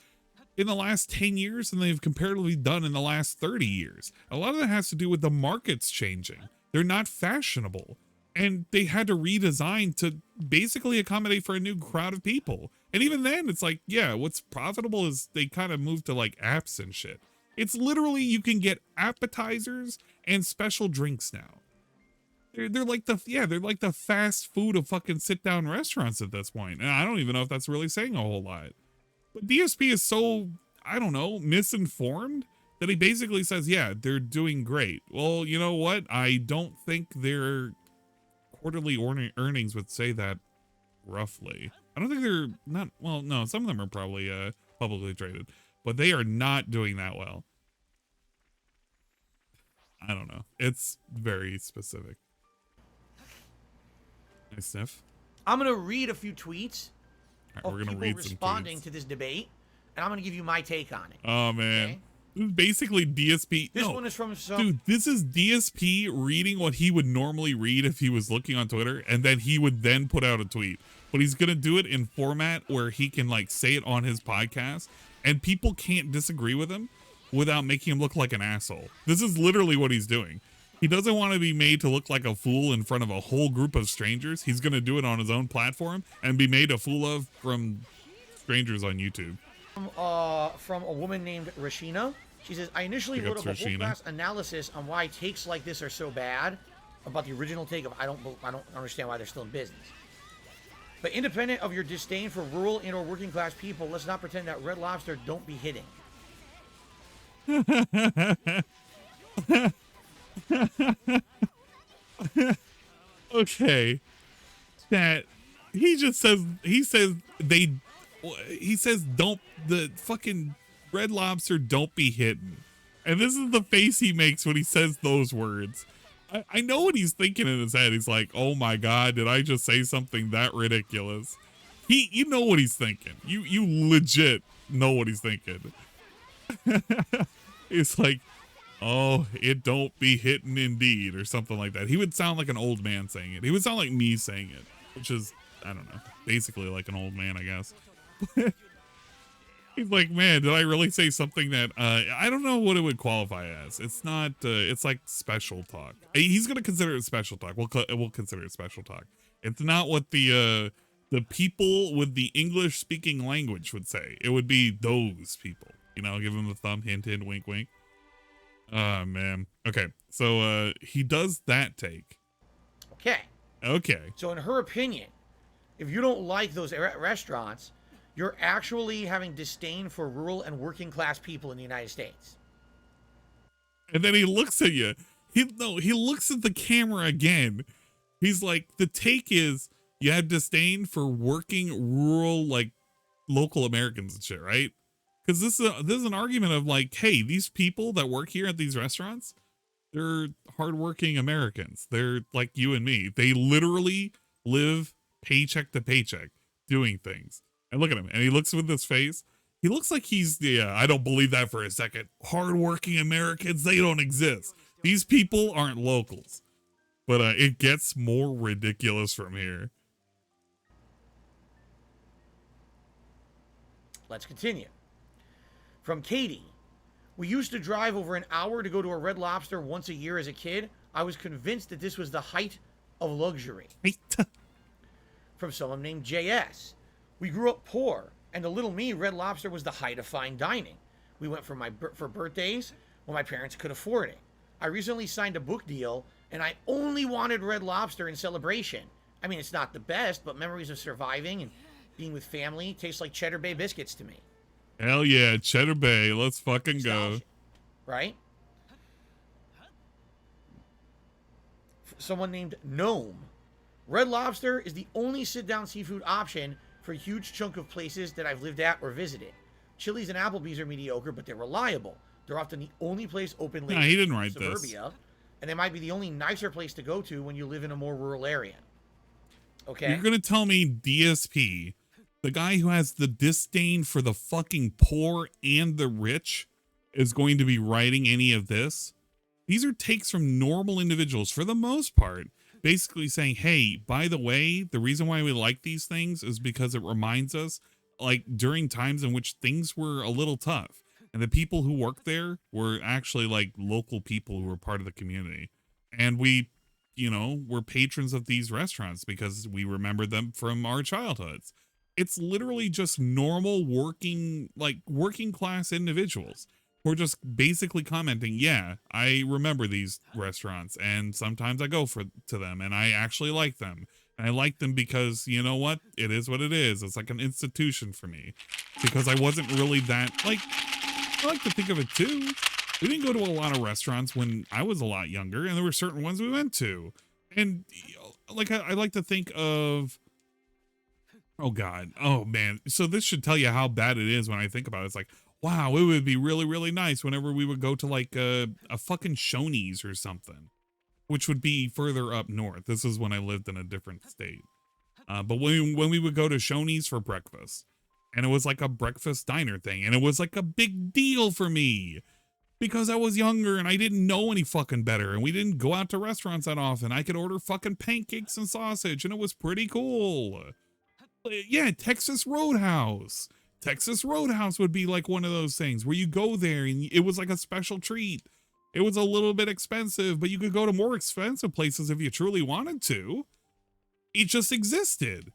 in the last 10 years than they've comparatively done in the last 30 years. A lot of that has to do with the markets changing. They're not fashionable, and they had to redesign to basically accommodate for a new crowd of people. And even then, it's like, yeah, what's profitable is they kind of moved to like apps and shit. It's literally, you can get appetizers and special drinks now. They're like the fast food of fucking sit down restaurants at this point. And I don't even know if that's really saying a whole lot. But DSP is so, I don't know, misinformed that he basically says, yeah, they're doing great. Well, you know what? I don't think their quarterly earnings would say that roughly. I don't think they're not, well, no, some of them are probably publicly traded, but they are not doing that well. I don't know. It's very specific. Nice sniff. I'm going to read a few tweets of people responding to this debate, and I'm going to give you my take on it. Oh, man. Okay? This is basically DSP. This one is from Dude, this is DSP reading what he would normally read if he was looking on Twitter, and then he would then put out a tweet. But he's going to do it in format where he can like say it on his podcast, and people can't disagree with him without making him look like an asshole. This is literally what he's doing. He doesn't want to be made to look like a fool in front of a whole group of strangers. He's going to do it on his own platform and be made a fool of from strangers on YouTube. From a woman named Rashina. She says, I initially wrote up a whole class analysis on why takes like this are so bad about the original take of I don't understand why they're still in business. But independent of your disdain for rural and or working class people, let's not pretend that Red Lobster don't be hitting. Okay. That he says don't, the fucking Red Lobster don't be hidden. And this is the face he makes when he says those words. I know what he's thinking in his head. He's like, oh my God, did I just say something that ridiculous? you know what he's thinking. You legit know what he's thinking. It's like, oh, it don't be hitting indeed, or something like that. He would sound like an old man saying it. He would sound like me saying it, which is, I don't know, basically like an old man, I guess. He's like, man, did I really say something that I don't know what it would qualify as. It's not. It's like special talk. He's gonna consider it special talk. We'll consider it special talk. It's not what the people with the English speaking language would say. It would be those people. You know, give him the thumb, hint, hint, wink, wink. Oh man. Okay, so he does that take. Okay. Okay. So in her opinion, if you don't like those restaurants, you're actually having disdain for rural and working class people in the United States. And then he looks at you. He looks at the camera again. He's like, the take is you have disdain for working rural, like local Americans and shit, right? Because this is an argument of like, hey, these people that work here at these restaurants, they're hardworking Americans. They're like you and me. They literally live paycheck to paycheck doing things. And look at him. And he looks with his face. He looks like he's, yeah, I don't believe that for a second. Hardworking Americans, they don't exist. These people aren't locals. But it gets more ridiculous from here. Let's continue. From Katie. We used to drive over an hour to go to a Red Lobster once a year as a kid. I was convinced that this was the height of luxury. From someone named JS. We grew up poor, and to little me, Red Lobster was the height of fine dining. We went for birthdays when my parents could afford it. I recently signed a book deal, and I only wanted Red Lobster in celebration. I mean, it's not the best, but memories of surviving and being with family taste like Cheddar Bay biscuits to me. Hell yeah, Cheddar Bay. Let's fucking go. Right? Someone named Gnome. Red Lobster is the only sit-down seafood option for a huge chunk of places that I've lived at or visited. Chili's and Applebee's are mediocre, but they're reliable. They're often the only place open late he didn't in write suburbia, this. And they might be the only nicer place to go to when you live in a more rural area. Okay? You're gonna tell me DSP, the guy who has the disdain for the fucking poor and the rich, is going to be writing any of this? These are takes from normal individuals for the most part, basically saying, hey, by the way, the reason why we like these things is because it reminds us, like, during times in which things were a little tough. And the people who worked there were actually like local people who were part of the community. And we, you know, were patrons of these restaurants because we remember them from our childhoods. It's literally just normal working class individuals who are just basically commenting, yeah, I remember these restaurants and sometimes I go to them and I actually like them. And I like them because, you know what? It is what it is. It's like an institution for me because I wasn't really that, like, I like to think of it too. We didn't go to a lot of restaurants when I was a lot younger, and there were certain ones we went to. And like, I like to think of, oh God, oh man. So this should tell you how bad it is when I think about it. It's like, wow, it would be really, really nice whenever we would go to like a fucking Shoney's or something, which would be further up north. This is when I lived in a different state. But when we would go to Shoney's for breakfast, and it was like a breakfast diner thing. And it was like a big deal for me because I was younger and I didn't know any fucking better. And we didn't go out to restaurants that often. I could order fucking pancakes and sausage and it was pretty cool. Yeah, Texas Roadhouse. Texas Roadhouse would be like one of those things where you go there and it was like a special treat. It was a little bit expensive, but you could go to more expensive places if you truly wanted to. It just existed.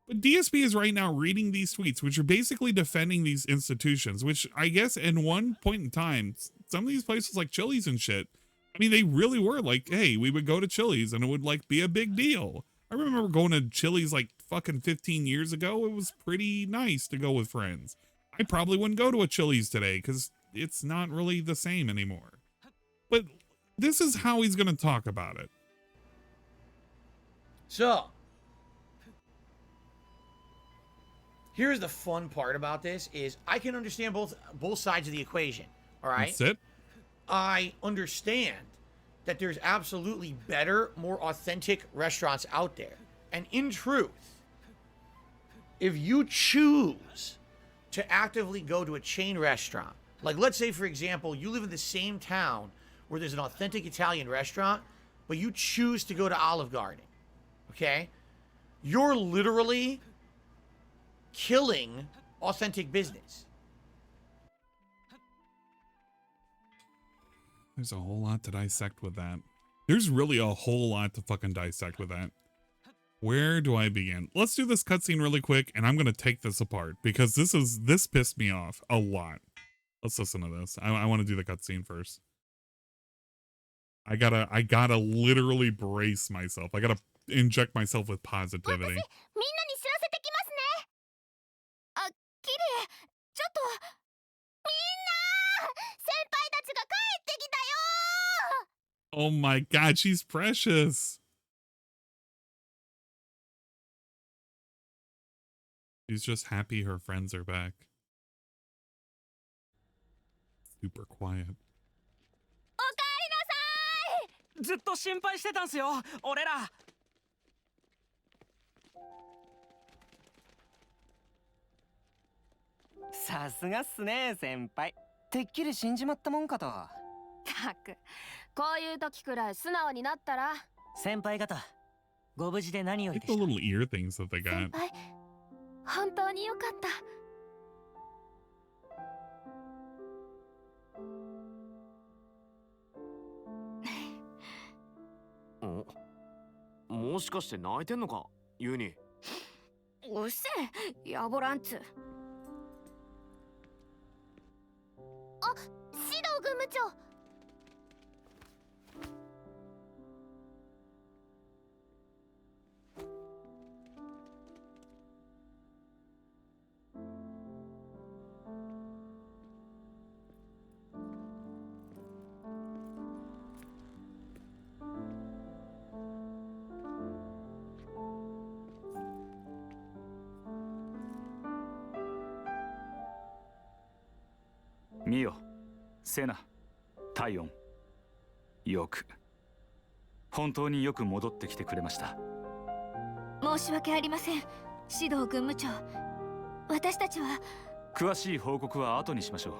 But DSP is right now reading these tweets, which are basically defending these institutions, which I guess in one point in time, some of these places like Chili's and shit, I mean, they really were like, hey, we would go to Chili's and it would like be a big deal. I remember going to Chili's like fucking 15 years ago. It was pretty nice to go with friends. I probably wouldn't go to a Chili's today because it's not really the same anymore. But this is how he's going to talk about it. So, here's the fun part about this is I can understand both sides of the equation, all right? That's it. I understand that there's absolutely better, more authentic restaurants out there. And in truth, if you choose to actively go to a chain restaurant, like let's say, for example, you live in the same town where there's an authentic Italian restaurant, but you choose to go to Olive Garden, okay? You're literally killing authentic business. There's a whole lot to dissect with that. There's really a whole lot to fucking dissect with that. Where do I begin? Let's do this cutscene really quick, and I'm gonna take this apart because this pissed me off a lot. Let's listen to this. I want to do the cutscene first. I gotta literally brace myself. I gotta inject myself with positivity. キリエ、ちょっとみんな、先輩たちが帰ってきたよ。 Oh my god, she's precious. She's just happy her friends are back. Super quiet. おかえりなさい。ずっと心配してたんすよ、俺ら。さすがっすね、先輩。てっきり死んじまったもんかと。ったく、こういう時くらい素直になったら。先輩方、ご無事で何より Like で the した。 little ear things that they got. 先輩、本当によかった。もしかして泣いてんのか、ユニ。うっせえ、ヤボランツ。あ、シドウ軍務長。ミオ、セナ、タイオン、本当によく戻ってきてくれました。申し訳ありません、指導軍務長。私たちは詳しい報告は後にしましょ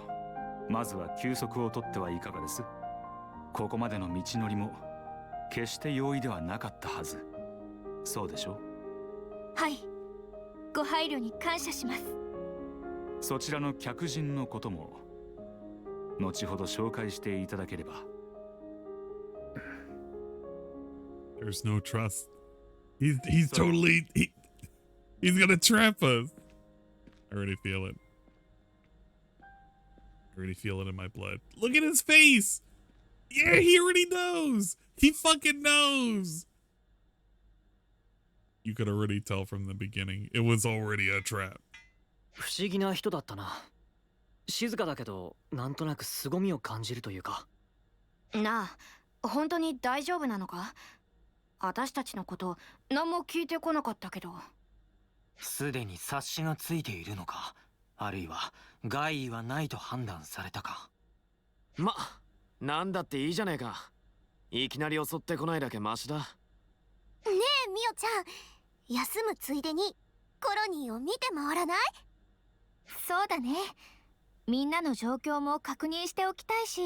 う。まずは休息を取ってはいかがです？ここまでの道のりも決して容易ではなかったはず。そうでしょう？はい、ご配慮に感謝します。そちらの客人のことも後ほど紹介していただければ。There's no trust. He's totally he's gonna trap us. I already feel it. I already feel it in my blood. Look at his face. Yeah, he already knows. He fucking knows. You could already tell from the beginning. It was already a trap. 不思議な人だったな。静かだけど、なんとなく凄みを感じるというか。なあ、本当に大丈夫なのか？私たちのこと何も聞いてこなかったけど。すでに察しがついているのか、あるいは害意はないと判断されたか。ま、なんだっていいじゃねえか。いきなり襲ってこないだけマシだ。ねえ、ミオちゃん、休むついでにコロニーを見て回らない？そうだね。みんなの状況も確認しておきたいし、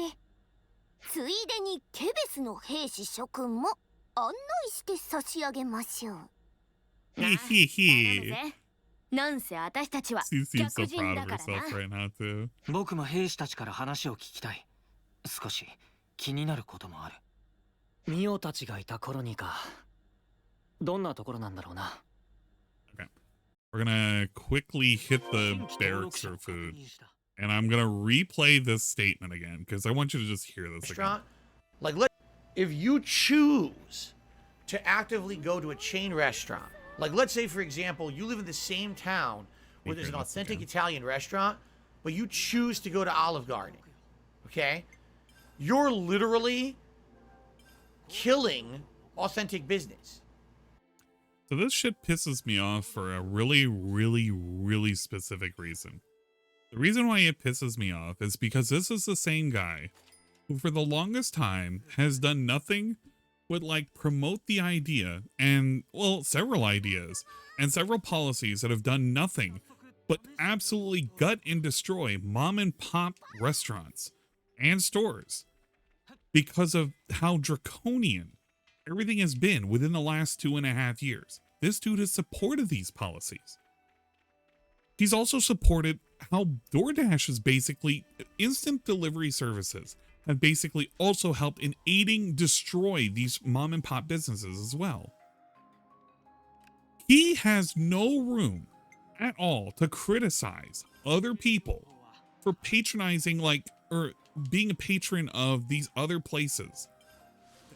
ついでにケベスの兵士諸君も案内して差し上げましょう。なんせ私たちは客人だからな。僕も兵士たちから話を聞きたい。少し気になることもある。ミオたちがいた頃にか。どんなところなんだろうな。Okay. We're gonna quickly hit the barracks for food. And I'm gonna replay this statement again because I want you to just hear this again. Like, if you choose to actively go to a chain restaurant, like let's say, for example, you live in the same town where there's an authentic Italian restaurant, but you choose to go to Olive Garden, okay? You're literally killing authentic business. So this shit pisses me off for a really, really, really specific reason. The reason why it pisses me off is because this is the same guy who for the longest time has done nothing would like promote the idea and, well, several ideas and several policies that have done nothing but absolutely gut and destroy mom and pop restaurants and stores because of how draconian everything has been within the last 2.5 years. This dude has supported these policies. He's also supported how DoorDash is basically instant delivery services have basically also helped in aiding destroy these mom and pop businesses as well. He has no room at all to criticize other people for patronizing or being a patron of these other places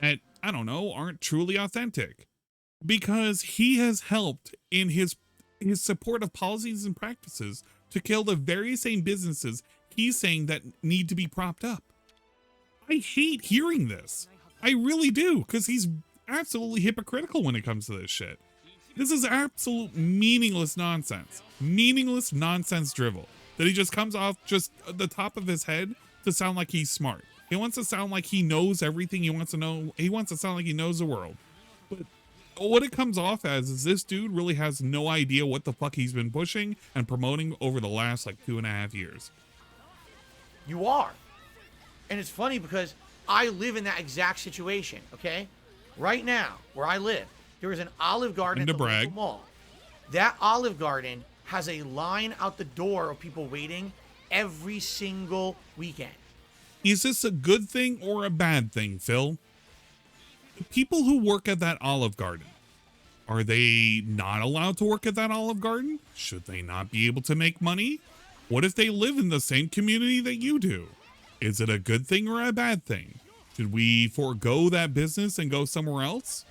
that, I don't know, aren't truly authentic, because he has helped in his support of policies and practices to kill the very same businesses he's saying that need to be propped up. I hate hearing this. I really do, because he's absolutely hypocritical when it comes to this shit. This is absolute meaningless nonsense. Meaningless nonsense drivel that he just comes off just the top of his head to sound like he's smart. He wants to sound like he knows everything. He wants to sound like he knows the world. But what it comes off as is this dude really has no idea what the fuck he's been pushing and promoting over the last 2.5 years. You are. And it's funny because I live in that exact situation, okay? Right now, where I live, there is an Olive Garden at the local mall. That Olive Garden has a line out the door of people waiting every single weekend. Is this a good thing or a bad thing, Phil? The people who work at that Olive Garden, are they not allowed to work at that Olive Garden? Should they not be able to make money? What if they live in the same community that you do? Is it a good thing or a bad thing? Should we forego that business and go somewhere else?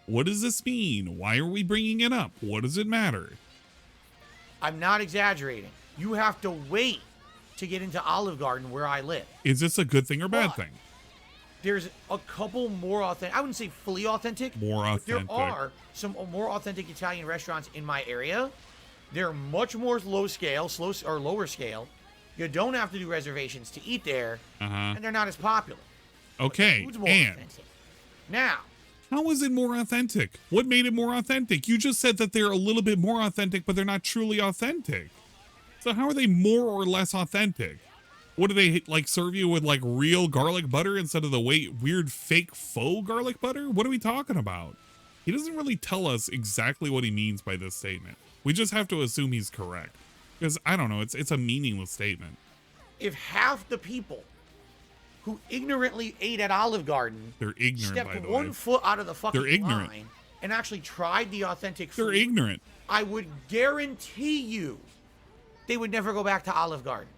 What does this mean? Why are we bringing it up? What does it matter? I'm not exaggerating. You have to wait to get into Olive Garden where I live. Is this a good thing or bad thing? There's a couple more authentic, I wouldn't say fully authentic. More authentic. But there are some more authentic Italian restaurants in my area. They're much more lower scale. You don't have to do reservations to eat there, and they're not as popular. Okay, and authentic. Now, how is it more authentic? What made it more authentic? You just said that they're a little bit more authentic, but they're not truly authentic. So how are they more or less authentic? What do they serve you with real garlic butter instead of the weird fake faux garlic butter? What are we talking about? He doesn't really tell us exactly what he means by this statement. We just have to assume he's correct. Because, I don't know, it's a meaningless statement. If half the people who ignorantly ate at Olive Garden they're ignorant, stepped by the one way. foot out of the fucking They're ignorant. line and actually tried the authentic food, They're ignorant. I would guarantee you they would never go back to Olive Garden.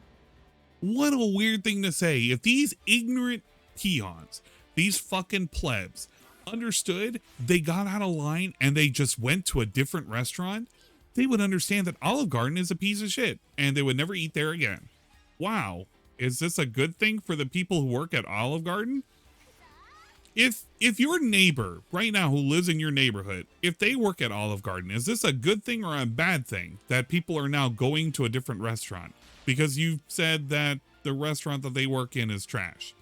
What a weird thing to say. If these ignorant peons, these fucking plebs, understood, they got out of line and they just went to a different restaurant, they would understand that Olive Garden is a piece of shit and they would never eat there again. Wow. Is this a good thing for the people who work at Olive Garden? If your neighbor right now who lives in your neighborhood, if they work at Olive Garden, is this a good thing or a bad thing that people are now going to a different restaurant because you've said that the restaurant that they work in is trash?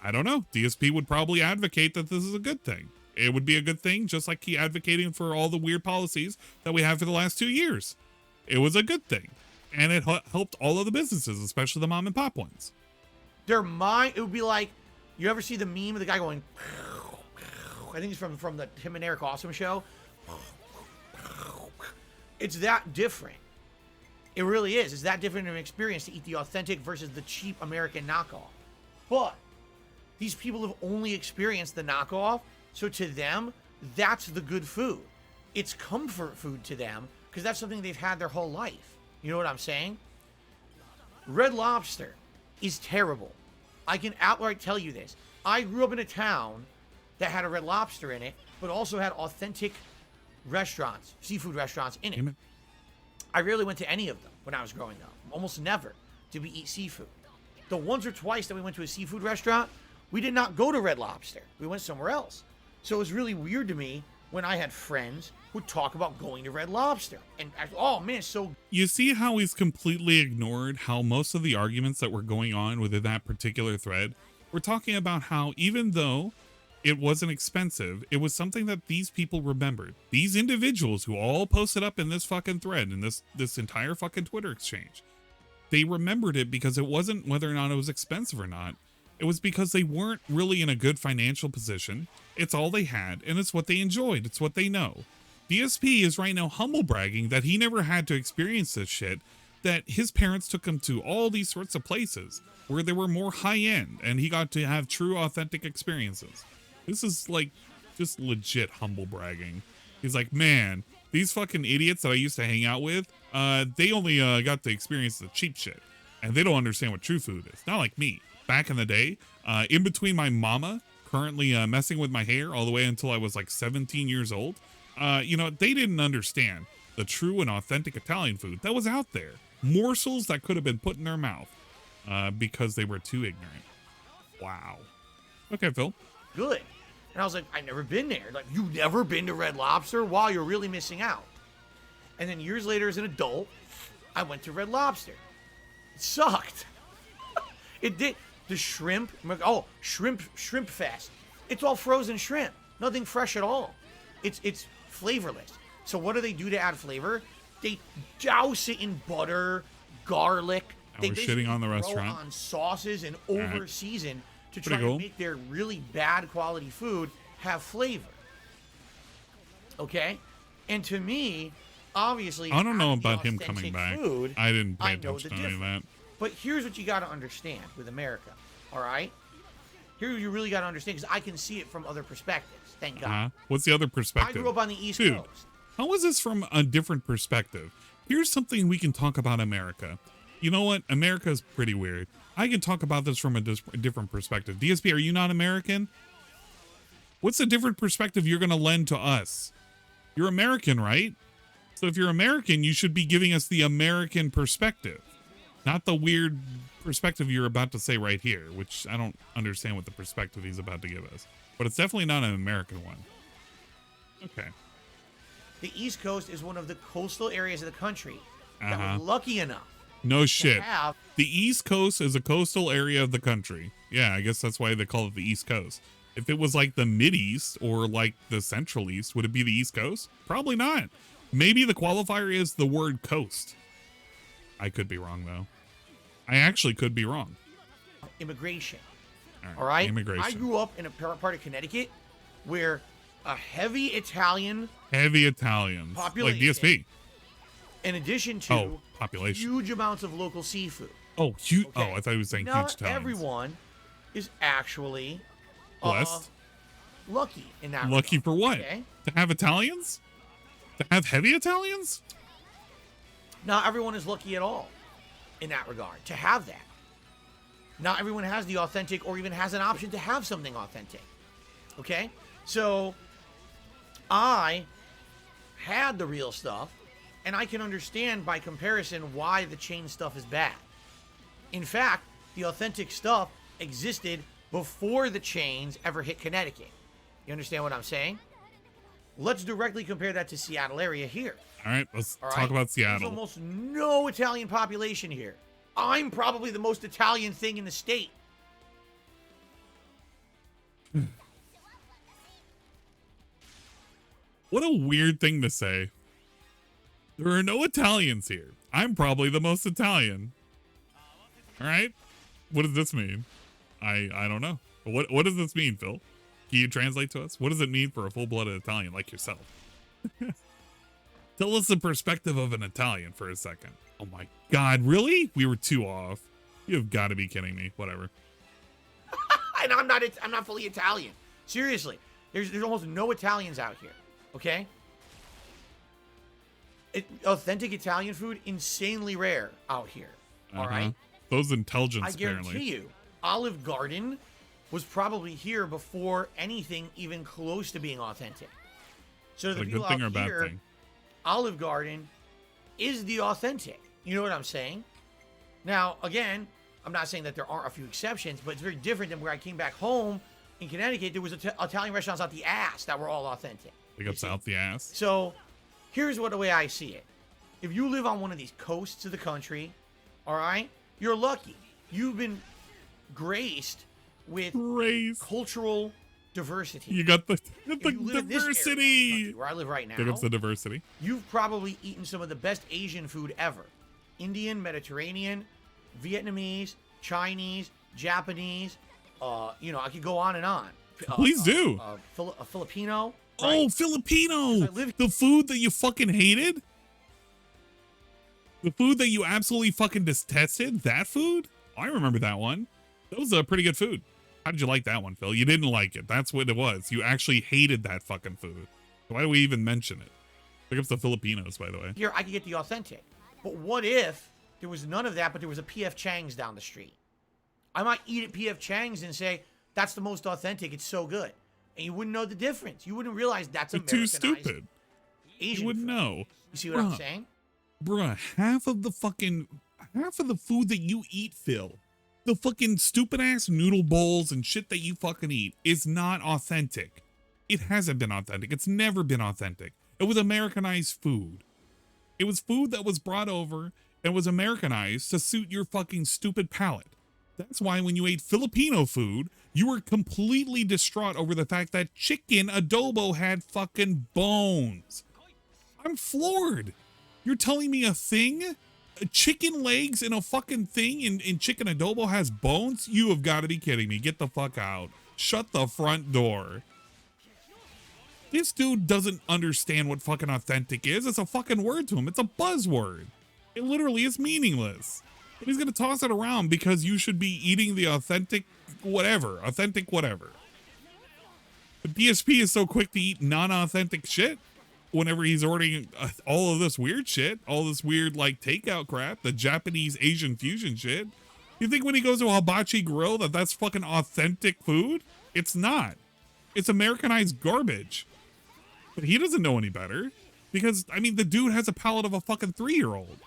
I don't know. DSP would probably advocate that this is a good thing. It would be a good thing, just like he advocating for all the weird policies that we have for the last 2 years. It was a good thing. And it helped all of the businesses, especially the mom and pop ones. It would be like, you ever see the meme of the guy going, I think it's from the Tim and Eric Awesome show. It's that different. It really is. It's that different of an experience to eat the authentic versus the cheap American knockoff. But these people have only experienced the knockoff, so to them, that's the good food. It's comfort food to them because that's something they've had their whole life. You know what I'm saying? Red Lobster is terrible. I can outright tell you this. I grew up in a town that had a Red Lobster in it, but also had authentic restaurants, seafood restaurants in it. Amen. I rarely went to any of them when I was growing up. Almost never did we eat seafood. The once or twice that we went to a seafood restaurant, we did not go to Red Lobster. We went somewhere else. So it was really weird to me when I had friends who would talk about going to Red Lobster. And, oh man, it's so... You see how he's completely ignored how most of the arguments that were going on within that particular thread, we're talking about how even though It wasn't expensive. It was something that these people remembered. These individuals who all posted up in this fucking thread, in this entire fucking Twitter exchange, they remembered it because it wasn't whether or not it was expensive or not. It was because they weren't really in a good financial position. It's all they had, and it's what they enjoyed. It's what they know. DSP is right now humble bragging that he never had to experience this shit, that his parents took him to all these sorts of places where they were more high-end, and he got to have true, authentic experiences. This is like just legit humble bragging. He's like, man, these fucking idiots that I used to hang out with, they only got to experience the cheap shit, and they don't understand what true food is. Not like me. Back in the day, in between my mama currently messing with my hair all the way until I was like 17 years old, you know, they didn't understand the true and authentic Italian food that was out there. Morsels that could have been put in their mouth because they were too ignorant. Wow. Okay, Phil. Good. And I was like, I've never been there. Like, you've never been to Red Lobster? Wow, you're really missing out. And then years later, as an adult, I went to Red Lobster. It sucked. It did. The shrimp, shrimp fest. It's all frozen shrimp. Nothing fresh at all. It's flavorless. So what do they do to add flavor? They douse it in butter, garlic. We're shitting on the restaurant. On sauces and over season to try cool. to make their really bad quality food have flavor. Okay? And to me, obviously, I don't know about him coming back. Food, I didn't pay attention to any of that. But here's what you got to understand with America, all right? Here you really got to understand, because I can see it from other perspectives, thank God. What's the other perspective? I grew up on the East Dude, Coast. How is this from a different perspective? Here's something we can talk about America. You know what? America is pretty weird. I can talk about this from a different perspective. DSP, are you not American? What's a different perspective you're going to lend to us? You're American, right? So if you're American, you should be giving us the American perspective, not the weird perspective you're about to say right here, which I don't understand what the perspective he's about to give us. But it's definitely not an American one. Okay. The East Coast is one of the coastal areas of the country that was lucky enough. No shit. The East Coast is a coastal area of the country. Yeah, I guess that's why they call it the East Coast. If it was like the Mideast or like the Central East, would it be the East Coast? Probably not. Maybe the qualifier is the word coast. I could be wrong, though. I actually could be wrong. Immigration. All right? Immigration. I grew up in a part of Connecticut where a heavy Italians population. Like DSP. In addition to population. Huge amounts of local seafood. Oh, huge. Okay. Oh, I thought he was saying huge Italians. Not everyone is actually blessed. Lucky in that Lucky regard. For what? Okay? To have Italians? To have heavy Italians? Not everyone is lucky at all in that regard to have that. Not everyone has the authentic or even has an option to have something authentic. Okay? So I had the real stuff, and I can understand by comparison why the chain stuff is bad. In fact, the authentic stuff existed before the chains ever hit Connecticut. You understand what I'm saying? Let's directly compare that to Seattle area here. All right, let's talk about Seattle. There's almost no Italian population here. I'm probably the most Italian thing in the state. What a weird thing to say. There are no Italians here. I'm probably the most Italian. All right? What does this mean? I don't know. What does this mean, Phil? Can you translate to us? What does it mean for a full-blooded Italian like yourself? Tell us the perspective of an Italian for a second. Oh my God, really? We were too off. You've got to be kidding me. Whatever. And I'm not fully Italian. Seriously. There's almost no Italians out here. Okay? Authentic Italian food, insanely rare out here. All right? Those intelligence, I guarantee you, Olive Garden was probably here before anything even close to being authentic. So the good thing or bad thing? Olive Garden is the authentic. You know what I'm saying? Now, again, I'm not saying that there aren't a few exceptions, but it's very different than where I came back home in Connecticut. There was Italian restaurants out the ass that were all authentic. Big ups out the ass. So here's the way I see it. If you live on one of these coasts of the country, all right, you're lucky. You've been graced with cultural diversity. You got the You live in this area of the diversity. country, where I live right now. There comes the diversity. You've probably eaten some of the best Asian food ever. Indian, Mediterranean, Vietnamese, Chinese, Japanese. You know, I could go on and on. Please do. A Filipino. Oh, Filipino! The food that you fucking hated? The food that you absolutely fucking detested? That food? I remember that one. That was a pretty good food. How did you like that one, Phil? You didn't like it. That's what it was. You actually hated that fucking food. Why do we even mention it? Look up the Filipinos, by the way. Here, I could get the authentic. But what if there was none of that, but there was a P.F. Chang's down the street? I might eat at P.F. Chang's and say, that's the most authentic. It's so good. And you wouldn't know the difference. You wouldn't realize that's You're too stupid. Asian You wouldn't food. know. You see what I'm saying? Bruh, half of the food that you eat, Phil, the fucking stupid ass noodle bowls and shit that you fucking eat is not authentic. It hasn't been authentic. It's never been authentic. It was Americanized food. It was food that was brought over and was Americanized to suit your fucking stupid palate. That's why when you ate Filipino food, you were completely distraught over the fact that chicken adobo had fucking bones. I'm floored. You're telling me a thing? Chicken legs in a fucking thing in chicken adobo has bones? You have got to be kidding me. Get the fuck out. Shut the front door. This dude doesn't understand what fucking authentic is. It's a fucking word to him. It's a buzzword. It literally is meaningless. But he's going to toss it around because you should be eating the authentic whatever. Authentic whatever. But DSP is so quick to eat non-authentic shit whenever he's ordering all of this weird shit, all this weird like takeout crap, the Japanese Asian fusion shit. You think when he goes to a hibachi grill that that's fucking authentic food? It's not. It's Americanized garbage. But he doesn't know any better because, I mean, the dude has a palate of a fucking 3-year-old.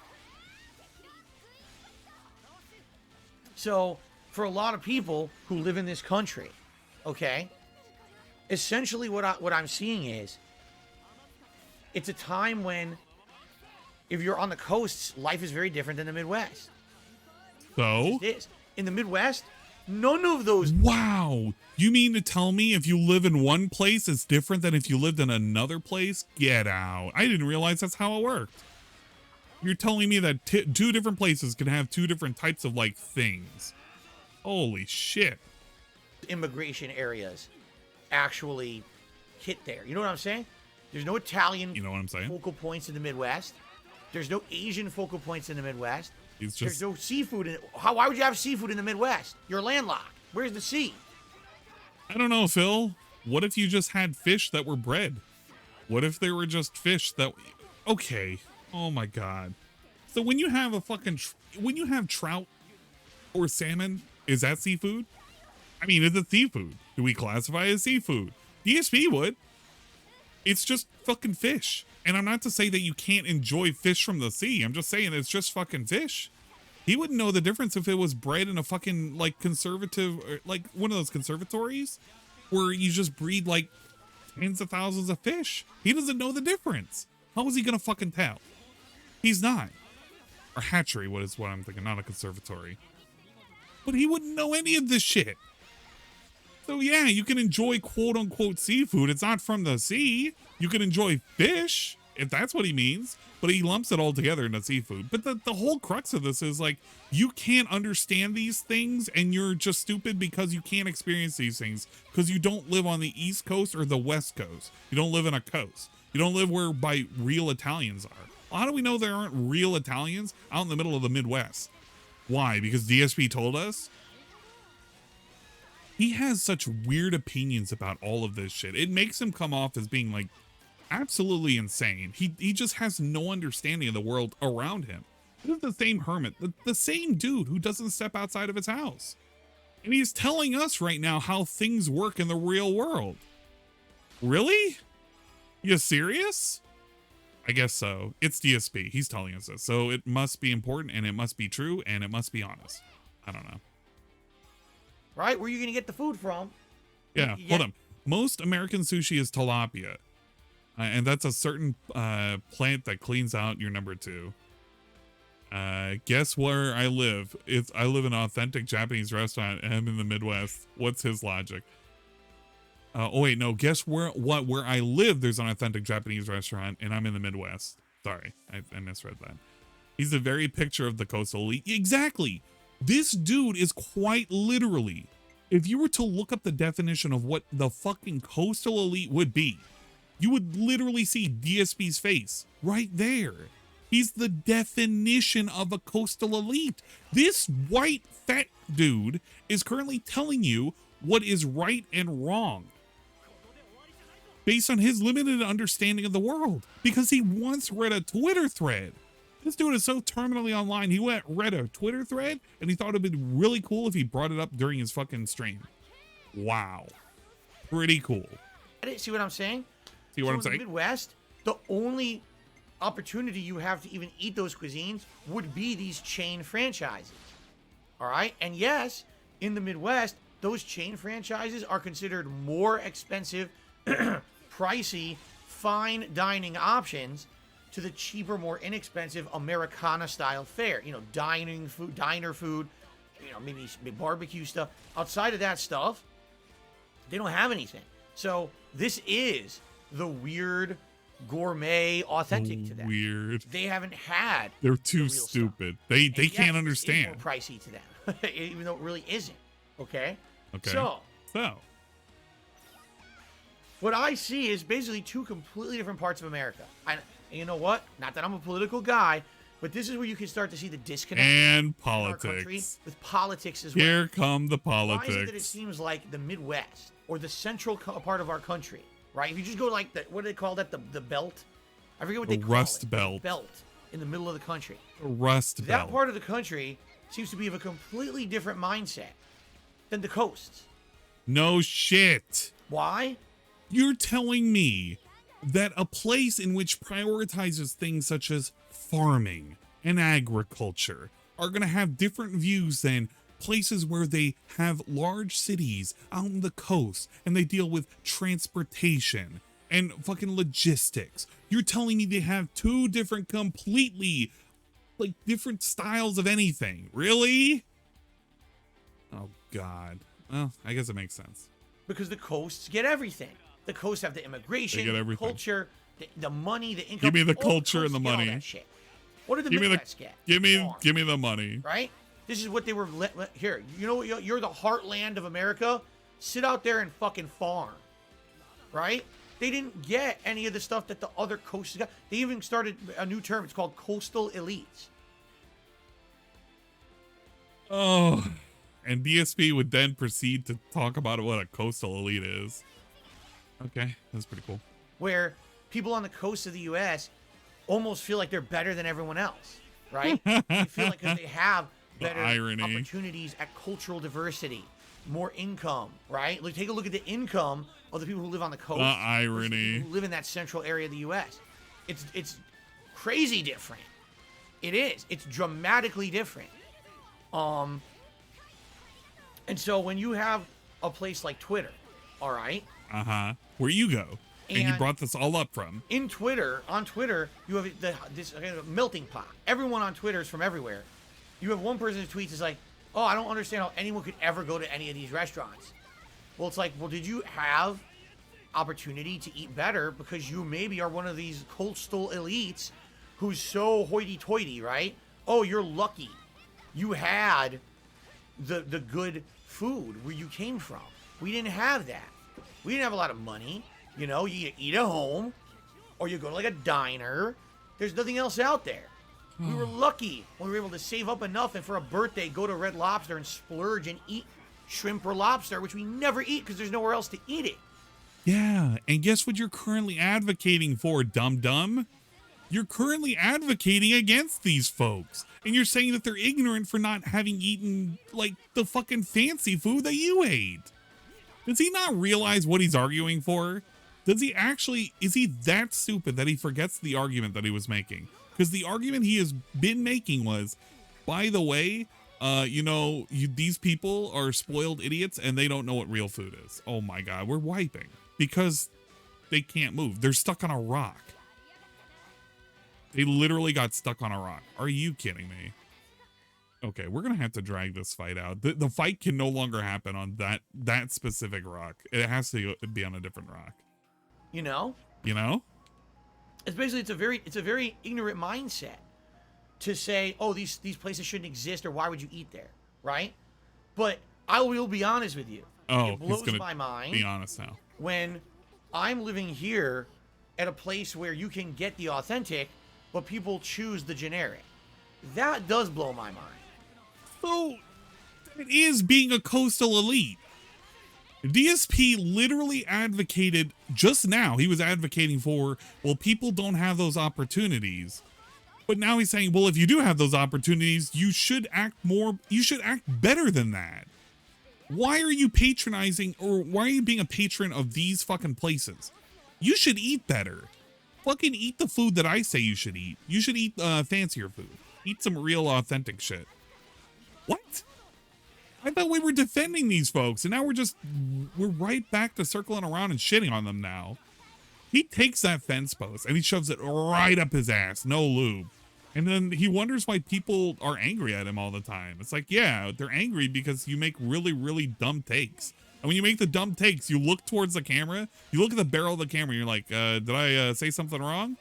So, for a lot of people who live in this country, okay, essentially what I'm seeing is it's a time when if you're on the coasts, life is very different than the Midwest. So? It is. In the Midwest, none of those. Wow. You mean to tell me if you live in one place, it's different than if you lived in another place? Get out. I didn't realize that's how it worked. You're telling me that two different places can have two different types of like things. Holy shit. Immigration areas actually hit there. You know what I'm saying? There's no Italian focal points in the Midwest. There's no Asian focal points in the Midwest. There's no seafood in it. Why would you have seafood in the Midwest? You're landlocked. Where's the sea? I don't know, Phil. What if you just had fish that were bred? What if they were just fish that... Okay. Oh my god. So when you have a fucking... When you have trout or salmon, is that seafood? I mean, is it seafood? Do we classify it as seafood? DSP would. It's just fucking fish. And I'm not to say that you can't enjoy fish from the sea. I'm just saying it's just fucking fish. He wouldn't know the difference if it was bred in a fucking like conservative, or like one of those conservatories where you just breed like tens of thousands of fish. He doesn't know the difference. How is he gonna fucking tell? He's not. Or hatchery, what is what I'm thinking, not a conservatory. But he wouldn't know any of this shit. So yeah, you can enjoy quote unquote seafood. It's not from the sea. You can enjoy fish, if that's what he means, but he lumps it all together into seafood. But the whole crux of this is like, you can't understand these things and you're just stupid because you can't experience these things because you don't live on the East Coast or the West Coast. You don't live in a coast. You don't live where by real Italians are. Well, how do we know there aren't real Italians out in the middle of the Midwest? Why? Because DSP told us? He has such weird opinions about all of this shit. It makes him come off as being like absolutely insane. He just has no understanding of the world around him. This is the same hermit, the same dude who doesn't step outside of his house. And he's telling us right now how things work in the real world. Really? You serious? I guess so. It's DSP. He's telling us this. So it must be important and it must be true and it must be honest. I don't know. Right? Where are you going to get the food from? Yeah, hold on. Most American sushi is tilapia. And that's a certain plant that cleans out your number 2. Guess where I live? I live in an authentic Japanese restaurant and I'm in the Midwest. What's his logic? Oh wait, no. Guess where I live? There's an authentic Japanese restaurant, and I'm in the Midwest. Sorry, I misread that. He's the very picture of the coastal elite. Exactly. This dude is quite literally, if you were to look up the definition of what the fucking coastal elite would be, you would literally see DSP's face right there. He's the definition of a coastal elite. This white fat dude is currently telling you what is right and wrong based on his limited understanding of the world, because he once read a Twitter thread. This dude is so terminally online, he read a Twitter thread and he thought it'd be really cool if he brought it up during his fucking stream. Wow. Pretty cool. See what I'm saying? See what I'm in saying? the Midwest, the only opportunity you have to even eat those cuisines would be these chain franchises. All right? And yes, in the Midwest, those chain franchises are considered more expensive, pricey, fine dining options to the cheaper, more inexpensive Americana-style fare. You know, diner food, you know, maybe barbecue stuff. Outside of that stuff, they don't have anything. So this is the weird gourmet authentic to them. Weird. They haven't had. They're too stupid. They can't understand. It's more pricey to them, even though it really isn't. Okay. Okay. So what I see is basically two completely different parts of America. And you know what? Not that I'm a political guy, but this is where you can start to see the disconnect and in our country politics. with politics as well. Here come the Why is it that it politics. seems like the Midwest or the central part of our country, right? If you just go like the, what do they call that? The belt? I forget what The they call Rust it. Belt. The belt in the middle of the country. The Rust That Belt. part of the country seems to be of a completely different mindset than the coasts. No shit. Why? You're telling me that a place in which prioritizes things such as farming and agriculture are going to have different views than places where they have large cities out on the coast and they deal with transportation and fucking logistics. You're telling me they have two different, completely like different styles of anything. Really? Oh God. Well, I guess it makes sense. Because the coasts get everything. The coasts have the immigration, They get the everything. culture, the money, the income. Give me the All culture and the coasts get all money. that shit. What did the Give me Midwest the get? give me Farm, give me the money. right? This is what they were here. You know what? You're the heartland of America. Sit out there and fucking farm, right? They didn't get any of the stuff that the other coasts got. They even started a new term. It's called coastal elites. Oh, and DSP would then proceed to talk about what a coastal elite is. Okay, that's pretty cool. Where people on the coast of the U.S. almost feel like they're better than everyone else, right? They feel like because they have better irony. opportunities at cultural diversity, more income, right? Like, take a look at the income of the people who live on the coast. The versus the irony. people who live in that central area of the U.S. It's crazy different. It is. It's dramatically different. And so when you have a place like Twitter, all right? Uh-huh. Where you go. And you And- brought this all up from. On Twitter, you have this melting pot. Everyone on Twitter is from everywhere. You have one person who tweets is like, "Oh, I don't understand how anyone could ever go to any of these restaurants." Well, it's like, well, did you have opportunity to eat better because you maybe are one of these coastal elites who's so hoity-toity, right? Oh, you're lucky. You had the good food where you came from. We didn't have that. We didn't have a lot of money. You know, you eat at home or you go to like a diner. There's nothing else out there. We were lucky when we were able to save up enough and for a birthday go to Red Lobster and splurge and eat shrimp or lobster, which we never eat because there's nowhere else to eat it. Yeah, and guess what you're currently advocating for, dum-dum? You're currently advocating against these folks. And you're saying that they're ignorant for not having eaten, like, the fucking fancy food that you ate. Does he not realize what he's arguing for? Does he actually, is he that stupid that he forgets the argument that he was making? Because the argument he has been making was, by the way, these people are spoiled idiots and they don't know what real food is. Oh my God, we're wiping because they can't move. They're stuck on a rock. They literally got stuck on a rock. Are you kidding me? Okay, we're gonna have to drag this fight out. The fight can no longer happen on that specific rock. It has to be on a different rock. You know? You know? It's basically it's a very ignorant mindset to say, oh, these places shouldn't exist, or why would you eat there, right? But I will be honest with you. Oh, it blows he's gonna my mind. Be honest now. When I'm living here at a place where you can get the authentic, but people choose the generic. That does blow my mind. So, it is being a coastal elite. DSP literally advocated, just now, he was advocating for, well, people don't have those opportunities. But now he's saying, well, if you do have those opportunities, you should act better than that. Why are you patronizing, or why are you being a patron of these fucking places? You should eat better. Fucking eat the food that I say you should eat. You should eat fancier food. Eat some real authentic shit. What? I thought we were defending these folks, and now we're right back to circling around and shitting on them now. He takes that fence post and he shoves it right up his ass, no lube. And then he wonders why people are angry at him all the time. It's like, yeah, they're angry because you make really, really dumb takes. And when you make the dumb takes, you look towards the camera, you look at the barrel of the camera, and you're like, did I say something wrong?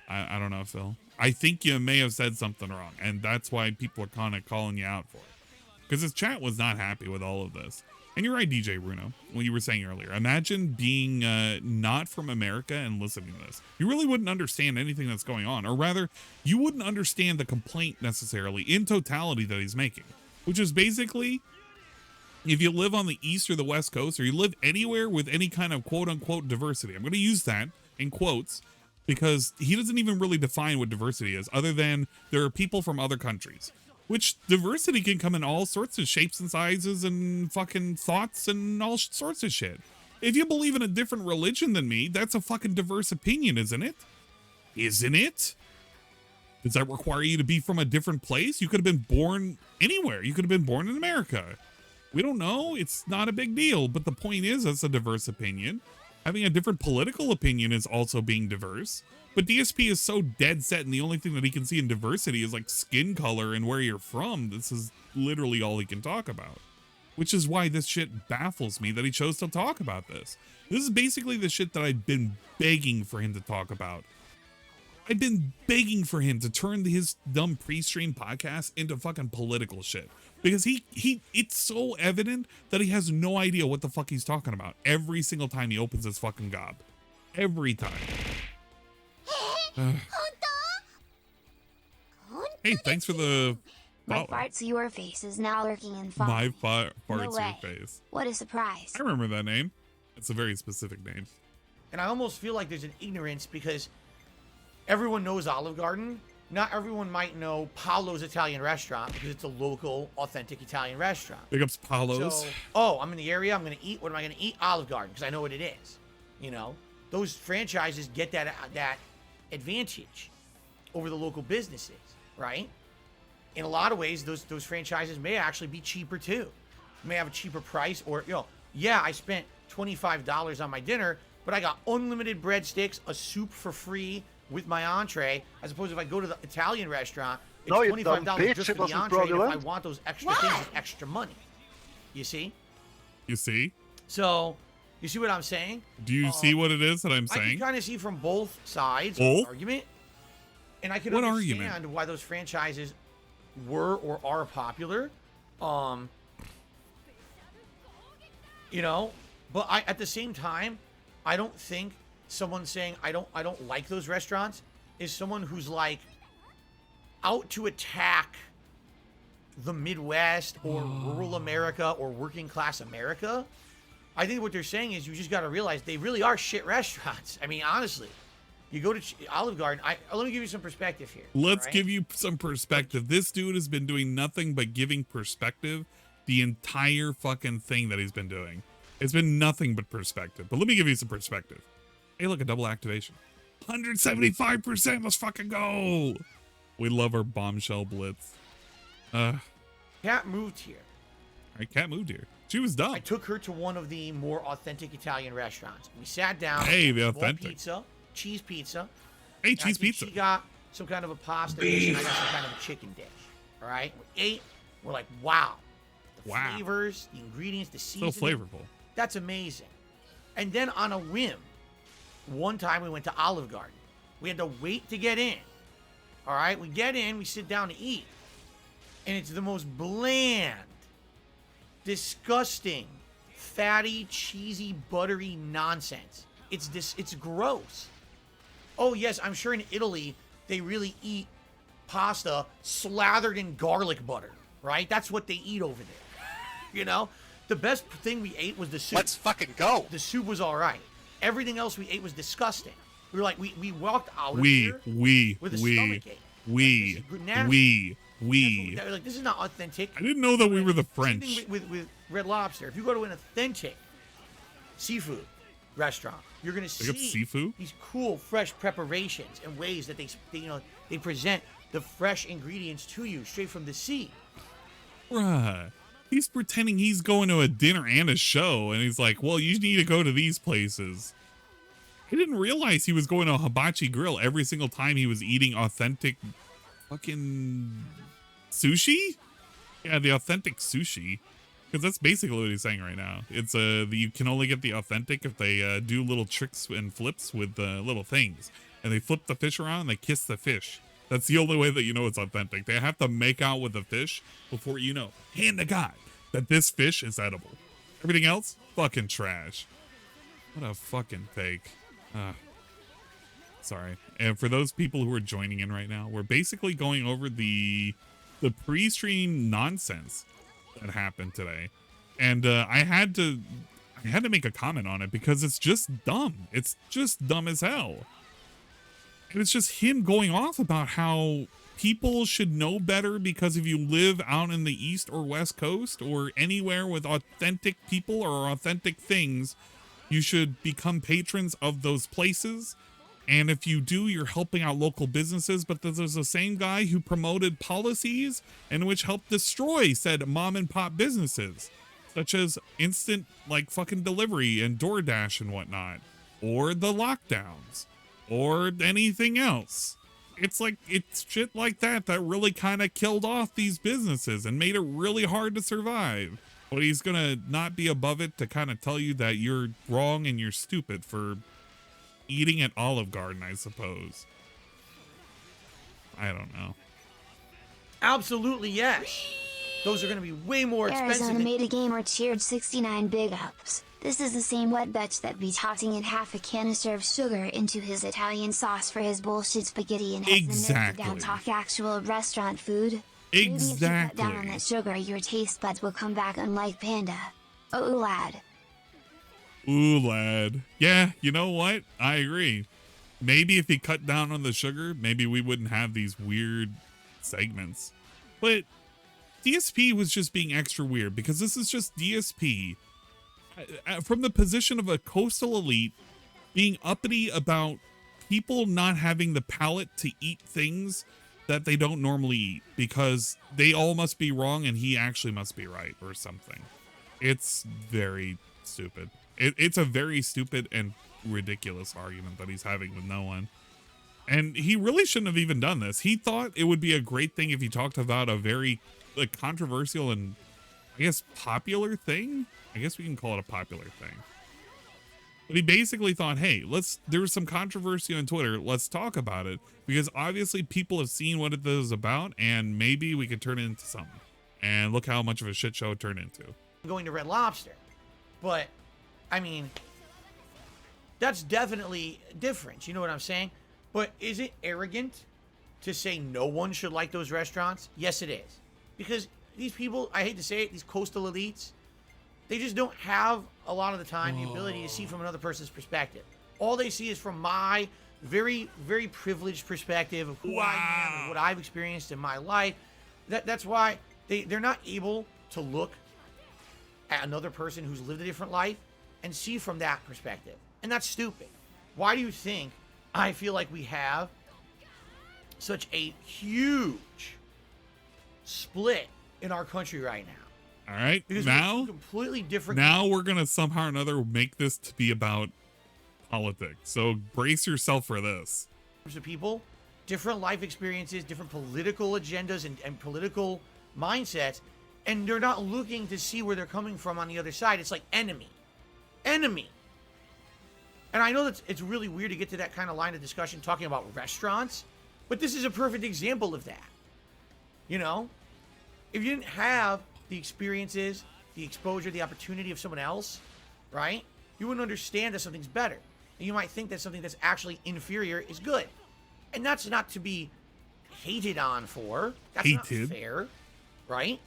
I don't know, Phil. I think you may have said something wrong, and that's why people are kind of calling you out for it. Because his chat was not happy with all of this. And you're right, DJ Bruno, what you were saying earlier. Imagine being not from America and listening to this. You really wouldn't understand anything that's going on. Or rather, you wouldn't understand the complaint necessarily in totality that he's making. Which is basically, if you live on the East or the West Coast, or you live anywhere with any kind of quote-unquote diversity. I'm going to use that in quotes, because he doesn't even really define what diversity is, other than there are people from other countries. Which diversity can come in all sorts of shapes and sizes and fucking thoughts and all sorts of shit. If you believe in a different religion than me, that's a fucking diverse opinion, isn't it? Isn't it? Does that require you to be from a different place? You could have been born anywhere. You could have been born in America. We don't know. It's not a big deal. But the point is, it's a diverse opinion. Having a different political opinion is also being diverse. But DSP is so dead set, and the only thing that he can see in diversity is like skin color and where you're from. This is literally all he can talk about. Which is why this shit baffles me that he chose to talk about this. This is basically the shit that I've been begging for him to talk about. I've been begging for him to turn his dumb pre-stream podcast into fucking political shit. Because it's so evident that he has no idea what the fuck he's talking about every single time he opens his fucking gob. Every time. Hey, thanks for the My farts your face is now lurking in fog. My farts No your way. face. What a surprise. I remember that name. It's a very specific name. And I almost feel like there's an ignorance because everyone knows Olive Garden. Not everyone might know Paolo's Italian Restaurant because it's a local, authentic Italian restaurant. Big ups Paolo's. So, oh, I'm in the area. I'm going to eat. What am I going to eat? Olive Garden because I know what it is. You know, those franchises get that advantage over the local businesses, right? In a lot of ways, those franchises may actually be cheaper too. May have a cheaper price, or yeah, I spent $25 on my dinner, but I got unlimited breadsticks, a soup for free with my entree, as opposed to if I go to the Italian restaurant, it's $25 just for the entree, and if I want those extra things, it's extra money. You see? You see? So, you see what I'm saying? Do you see what it is that I'm saying? I can kind of see from both sides of Both? the argument, and I can What understand argument? why those franchises were or are popular. You know, but at the same time, I don't think someone saying I don't like those restaurants is someone who's like out to attack the Midwest or rural America or working class America. I think what they're saying is you just got to realize they really are shit restaurants. I mean, honestly, you go to Olive Garden. Let me give you some perspective here. Let's give you some perspective. This dude has been doing nothing but giving perspective the entire fucking thing that he's been doing. It's been nothing but perspective. But let me give you some perspective. Hey, look, a double activation. 175%. Let's fucking go. We love our bombshell blitz. Kat moved here. All right, Kat moved here. She was dumb. I took her to one of the more authentic Italian restaurants. We sat down. Hey, the small authentic. Pizza, cheese pizza. Hey, I cheese think pizza. She got some kind of a pasta dish, and I got some kind of a chicken dish. All right, we ate. We're like, wow. The flavors, the ingredients, the seasoning. So flavorful. That's amazing. And then on a whim, one time we went to Olive Garden. We had to wait to get in. All right, we get in, we sit down to eat. And it's the most bland, disgusting, fatty, cheesy, buttery nonsense. It's gross. Oh, yes, I'm sure in Italy, they really eat pasta slathered in garlic butter, right? That's what they eat over there. You know? The best thing we ate was the soup. Let's fucking go. The soup was all right. Everything else we ate was disgusting. We were like, we walked out of here with a stomach ache. Like, this is not authentic. I didn't know that we were the French. Same thing with Red Lobster. If you go to an authentic seafood restaurant, you're gonna see seafood? These cool, fresh preparations and ways that they present the fresh ingredients to you straight from the sea. Bruh. He's pretending he's going to a dinner and a show, and he's like, well, you need to go to these places. He didn't realize he was going to a hibachi grill every single time he was eating authentic fucking sushi? Yeah, the authentic sushi. Because that's basically what he's saying right now. It's you can only get the authentic if they do little tricks and flips with little things. And they flip the fish around and they kiss the fish. That's the only way that you know it's authentic. They have to make out with the fish before you know, hand to God, that this fish is edible. Everything else, fucking trash. What a fucking fake. Sorry. And for those people who are joining in right now, we're basically going over the pre-stream nonsense that happened today. And I had to make a comment on it because it's just dumb. It's just dumb as hell. And it's just him going off about how people should know better because if you live out in the East or West Coast or anywhere with authentic people or authentic things, you should become patrons of those places. And if you do, you're helping out local businesses. But there's the same guy who promoted policies and which helped destroy said mom and pop businesses, such as instant like fucking delivery and DoorDash and whatnot, or the lockdowns, or anything else. It's shit like that really kind of killed off these businesses and made it really hard to survive. But he's gonna not be above it to kind of tell you that you're wrong and you're stupid for eating at Olive Garden, I suppose. I don't know. Absolutely, yes. Those are going to be way more expensive. Arizona made a gamer cheered 69 big ups. This is the same wet bitch that be tossing in half a canister of sugar into his Italian sauce for his bullshit spaghetti and has the nerve to down talk actual restaurant food. Maybe if you cut down on that sugar, your taste buds will come back unlike Panda. Oh, lad. Ooh, lad. Yeah, you know what? I agree. Maybe if he cut down on the sugar, maybe we wouldn't have these weird segments. But DSP was just being extra weird because this is just DSP from the position of a coastal elite being uppity about people not having the palate to eat things that they don't normally eat because they all must be wrong and he actually must be right or something. It's very stupid. It's a very stupid and ridiculous argument that he's having with no one. And he really shouldn't have even done this. He thought it would be a great thing if he talked about a very controversial and I guess popular thing. I guess we can call it a popular thing. But he basically thought, hey, there was some controversy on Twitter. Let's talk about it because obviously people have seen what it is about and maybe we could turn it into something. And look how much of a shit show it turned into. Going to Red Lobster. But I mean, that's definitely different. You know what I'm saying? But is it arrogant to say no one should like those restaurants? Yes, it is. Because these people, I hate to say it, these coastal elites, they just don't have a lot of the time the ability to see from another person's perspective. All they see is from my very, very privileged perspective of who I am and what I've experienced in my life. That's why they're not able to look at another person who's lived a different life and see from that perspective. And that's stupid. Why do you think I feel like we have such a huge split in our country right now? All right. Because now, we're completely different. Now we're going to somehow or another make this to be about politics. So brace yourself for this. Of people, different life experiences, different political agendas and political mindsets. And they're not looking to see where they're coming from on the other side. It's like enemy. Enemy. And I know that it's really weird to get to that kind of line of discussion talking about restaurants, but this is a perfect example of that. You know? If you didn't have the experiences, the exposure, the opportunity of someone else, right? You wouldn't understand that something's better. And you might think that something that's actually inferior is good. And that's not to be hated on for. That's not fair, right?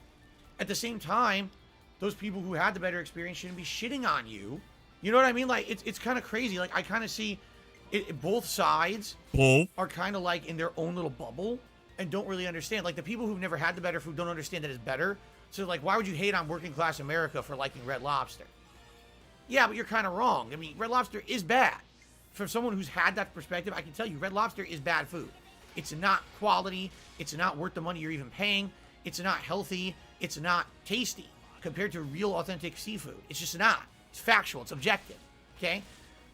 At the same time, those people who had the better experience shouldn't be shitting on you. You know what I mean? Like, it's kind of crazy. Like, I kind of see both sides are kind of like in their own little bubble and don't really understand. Like, the people who've never had the better food don't understand that it's better. So, like, why would you hate on working class America for liking Red Lobster? Yeah, but you're kind of wrong. I mean, Red Lobster is bad. For someone who's had that perspective, I can tell you Red Lobster is bad food. It's not quality. It's not worth the money you're even paying. It's not healthy. It's not tasty compared to real authentic seafood. It's just not. It's factual. It's objective. Okay?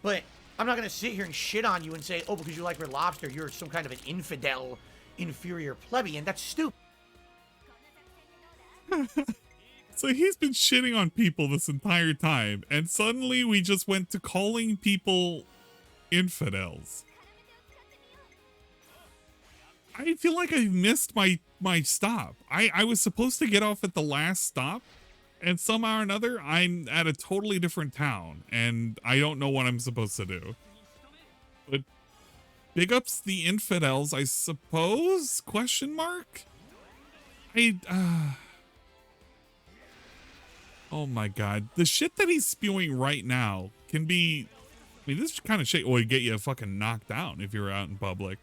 But I'm not going to sit here and shit on you and say, oh, because you like Red Lobster, you're some kind of an infidel, inferior plebeian. That's stupid. So he's been shitting on people this entire time, and suddenly we just went to calling people infidels. I feel like I missed my stop. I was supposed to get off at the last stop, and somehow or another I'm at a totally different town, and I don't know what I'm supposed to do. But big ups the infidels, I suppose? Question mark? Oh my god. The shit that he's spewing right now can be... I mean, this kind of shit would get you fucking knocked down if you were out in public.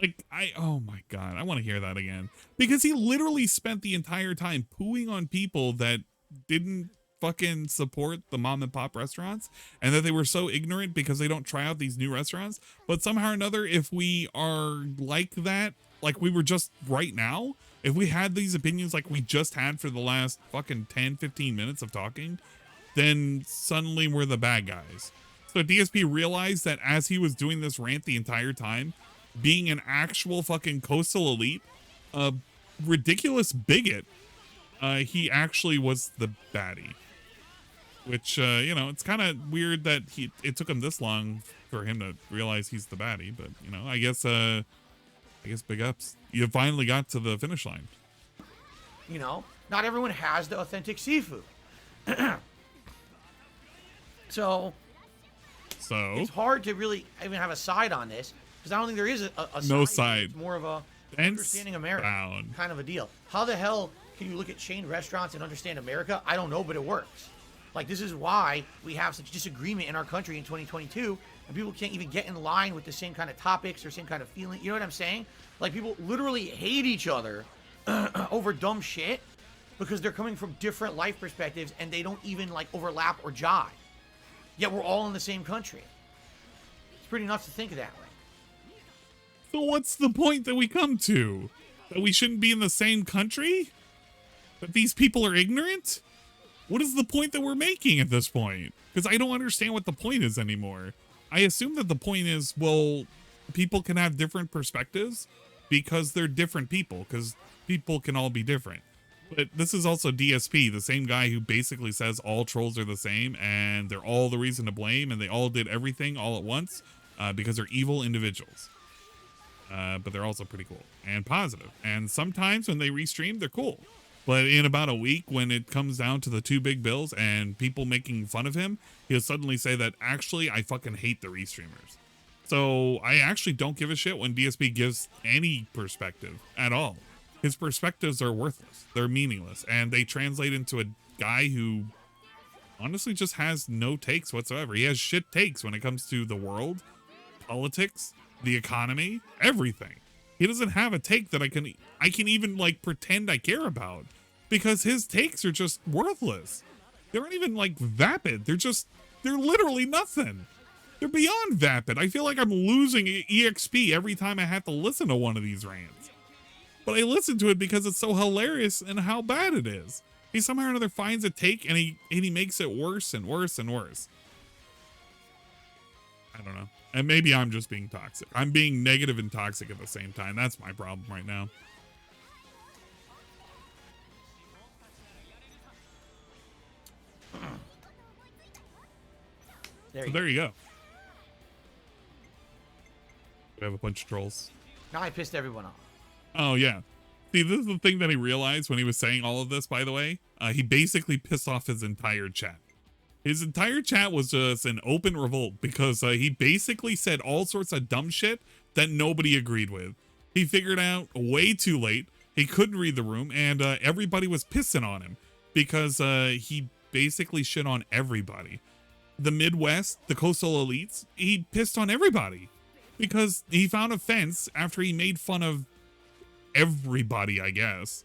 Like, oh my god, I want to hear that again. Because he literally spent the entire time pooing on people that didn't fucking support the mom and pop restaurants, and that they were so ignorant because they don't try out these new restaurants. But somehow or another, if we are like that, like we were just right now, if we had these opinions like we just had for the last fucking 10-15 minutes of talking, then suddenly we're the bad guys. So DSP realized that as he was doing this rant the entire time, being an actual fucking coastal elite, a ridiculous bigot, he actually was the baddie. Which, you know, it's kind of weird that it took him this long for him to realize he's the baddie, but, you know, I guess big ups. You finally got to the finish line. You know, not everyone has the authentic seafood. So it's hard to really even have a side on this, because I don't think there is a no side. side. It's more of a understanding America kind of a deal. How the hell can you look at chain restaurants and understand America? I don't know, but it works. Like, this is why we have such disagreement in our country in 2022, and people can't even get in line with the same kind of topics or same kind of feeling. You know what I'm saying? Like, people literally hate each other over dumb shit because they're coming from different life perspectives and they don't even, like, overlap or jive. Yet we're all in the same country. It's pretty nuts to think of that way. So what's the point that we come to? That we shouldn't be in the same country? That these people are ignorant? What is the point that we're making at this point? Because I don't understand what the point is anymore. I assume that the point is, well, people can have different perspectives because they're different people, because people can all be different. But this is also DSP, the same guy who basically says all trolls are the same and they're all the reason to blame and they all did everything all at once because they're evil individuals. But they're also pretty cool and positive. And sometimes when they restream, they're cool. But in about a week, when it comes down to the two big bills and people making fun of him, he'll suddenly say that, actually, I fucking hate the restreamers. So I actually don't give a shit when DSP gives any perspective at all. His perspectives are worthless. They're meaningless. And they translate into a guy who honestly just has no takes whatsoever. He has shit takes when it comes to the world, politics, the economy, everything. He doesn't have a take that I can even like pretend I care about, because his takes are just worthless. They aren't even like vapid. They're literally nothing. They're beyond vapid. I feel like I'm losing EXP every time I have to listen to one of these rants. But I listen to it because it's so hilarious and how bad it is. He somehow or another finds a take and he makes it worse and worse and worse. I don't know. And maybe I'm just being toxic. I'm being negative and toxic at the same time. That's my problem right now. So there you go. We have a bunch of trolls. Now I pissed everyone off. Oh, yeah. See, this is the thing that he realized when he was saying all of this, by the way. He basically pissed off his entire chat. His entire chat was just an open revolt because he basically said all sorts of dumb shit that nobody agreed with. He figured out way too late he couldn't read the room, and everybody was pissing on him because he basically shit on everybody. The Midwest, the coastal elites, he pissed on everybody because he found offense after he made fun of everybody, I guess.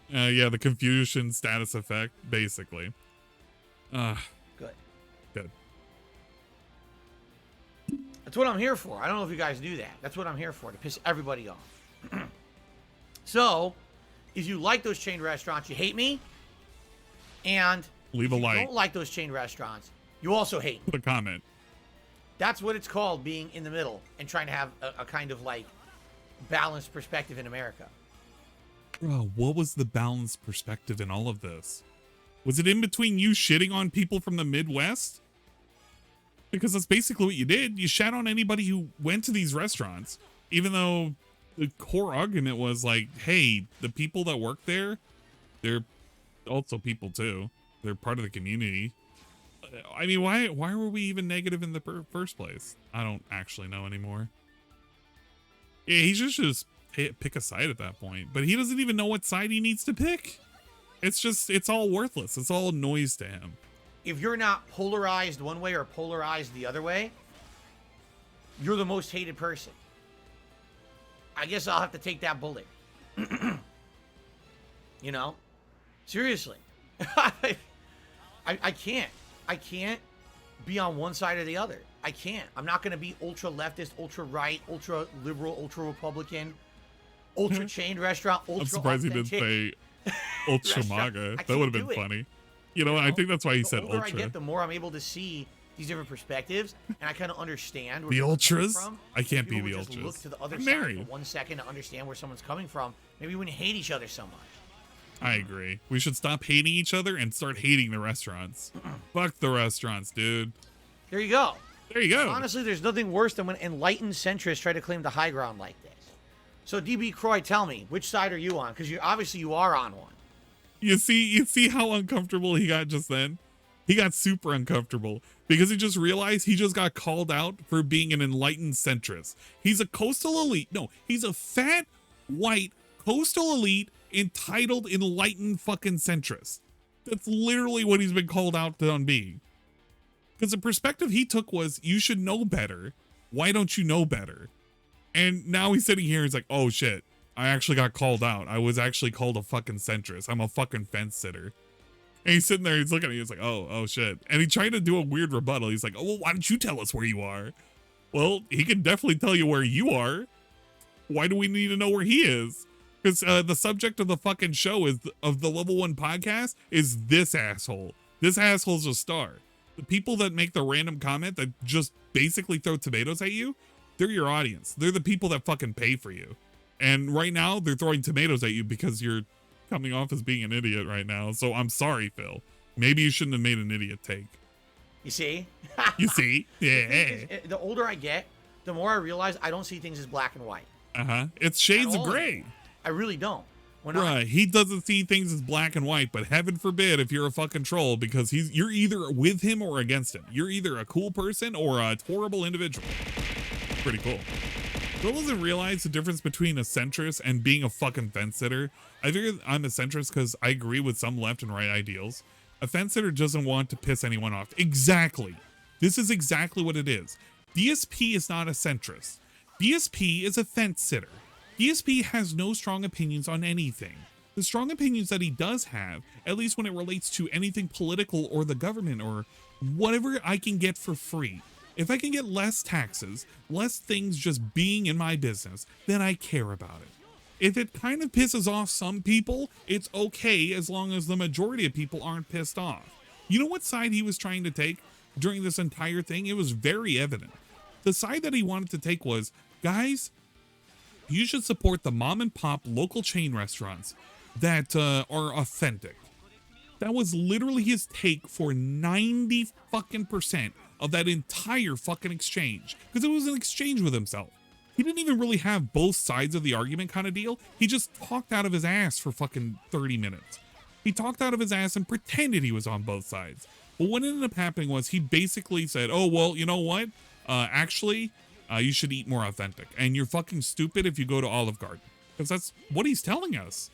Yeah, the Confucian status effect, basically. Good. Good. That's what I'm here for. I don't know if you guys knew that. That's what I'm here for, to piss everybody off. So, if you like those chain restaurants, you hate me. And leave a like. If you don't like those chain restaurants, you also hate me. Put a comment. That's what it's called, being in the middle and trying to have a kind of like balanced perspective in America. Bro, what was the balanced perspective in all of this? Was it in between you shitting on people from the Midwest? Because that's basically what you did. You shat on anybody who went to these restaurants, even though the core argument was like, hey, the people that work there, they're also people too. They're part of the community. I mean, why were we even negative in the first place? I don't actually know anymore. Yeah, he should just pick a side at that point, but he doesn't even know what side he needs to pick. It's all worthless. It's all noise to him. If you're not polarized one way or polarized the other way, you're the most hated person. I guess I'll have to take that bullet. You know? Seriously. I can't. I can't be on one side or the other. I can't. I'm not going to be ultra leftist, ultra right, ultra liberal, ultra Republican, ultra chained restaurant, ultra I'm surprised he didn't say ultra MAGA. That would have been funny. You know, I think that's why he said ultra. The older I ultra. get, the more I'm able to see these different perspectives, and I kind of understand where The someone's coming ultras? from. I can't If people be the would just ultras. Look to the other I'm side married. for 1 second to understand where someone's coming from. Maybe we wouldn't hate each other so much. I agree. We should stop hating each other and start hating the restaurants. Fuck the restaurants, dude. There you go. There you go. Honestly, there's nothing worse than when enlightened centrists try to claim the high ground like this. So, DB Croy, tell me, which side are you on? Because obviously you are on one. You see how uncomfortable he got just then? He got super uncomfortable because he just realized he just got called out for being an enlightened centrist. He's a coastal elite. No, he's a fat, white, coastal elite, entitled, enlightened fucking centrist. That's literally what he's been called out on being. Because the perspective he took was, you should know better. Why don't you know better? And now he's sitting here, he's like, oh shit, I actually got called out. I was actually called a fucking centrist. I'm a fucking fence sitter. And he's sitting there, he's looking at me, he's like, oh shit. And he tried to do a weird rebuttal. He's like, oh, well, why don't you tell us where you are? Well, he can definitely tell you where you are. Why do we need to know where he is? Because the subject of the fucking show of the Level 1 podcast is this asshole. This asshole's a star. The people that make the random comment that just basically throw tomatoes at you, they're your audience. They're the people that fucking pay for you. And right now, they're throwing tomatoes at you because you're coming off as being an idiot right now. So I'm sorry, Phil. Maybe you shouldn't have made an idiot take. You see? You see? Yeah. The older I get, the more I realize I don't see things as black and white. It's shades of gray. I really don't. Right, he doesn't see things as black and white, but heaven forbid if you're a fucking troll, because you're either with him or against him. You're either a cool person or a horrible individual. Pretty cool. Phil doesn't realize the difference between a centrist and being a fucking fence sitter. I figure I'm a centrist because I agree with some left and right ideals. A fence sitter doesn't want to piss anyone off. Exactly. This is exactly what it is. DSP is not a centrist. DSP is a fence sitter. DSP has no strong opinions on anything. The strong opinions that he does have, at least when it relates to anything political or the government or whatever I can get for free. If I can get less taxes, less things just being in my business, then I care about it. If it kind of pisses off some people, it's okay as long as the majority of people aren't pissed off. You know what side he was trying to take during this entire thing? It was very evident. The side that he wanted to take was, guys, you should support the mom and pop local chain restaurants that are authentic. That was literally his take for 90% of that entire fucking exchange, because it was an exchange with himself. He didn't even really have both sides of the argument kind of deal. He just talked out of his ass for fucking 30 minutes. He talked out of his ass and pretended he was on both sides. But what ended up happening was he basically said, oh, well, you know what? Actually, you should eat more authentic. And you're fucking stupid if you go to Olive Garden. Because that's what he's telling us.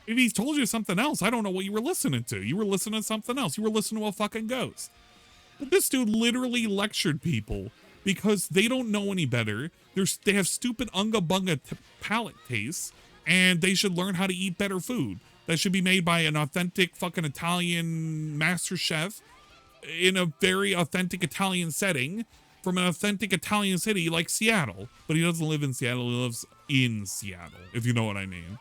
If he's told you something else, I don't know what you were listening to. You were listening to something else. You were listening to a fucking ghost. But this dude literally lectured people because they don't know any better. They have stupid unga bunga palate tastes, and they should learn how to eat better food. That should be made by an authentic fucking Italian master chef in a very authentic Italian setting from an authentic Italian city like Seattle. But he doesn't live in Seattle. He lives in Seattle, if you know what I mean.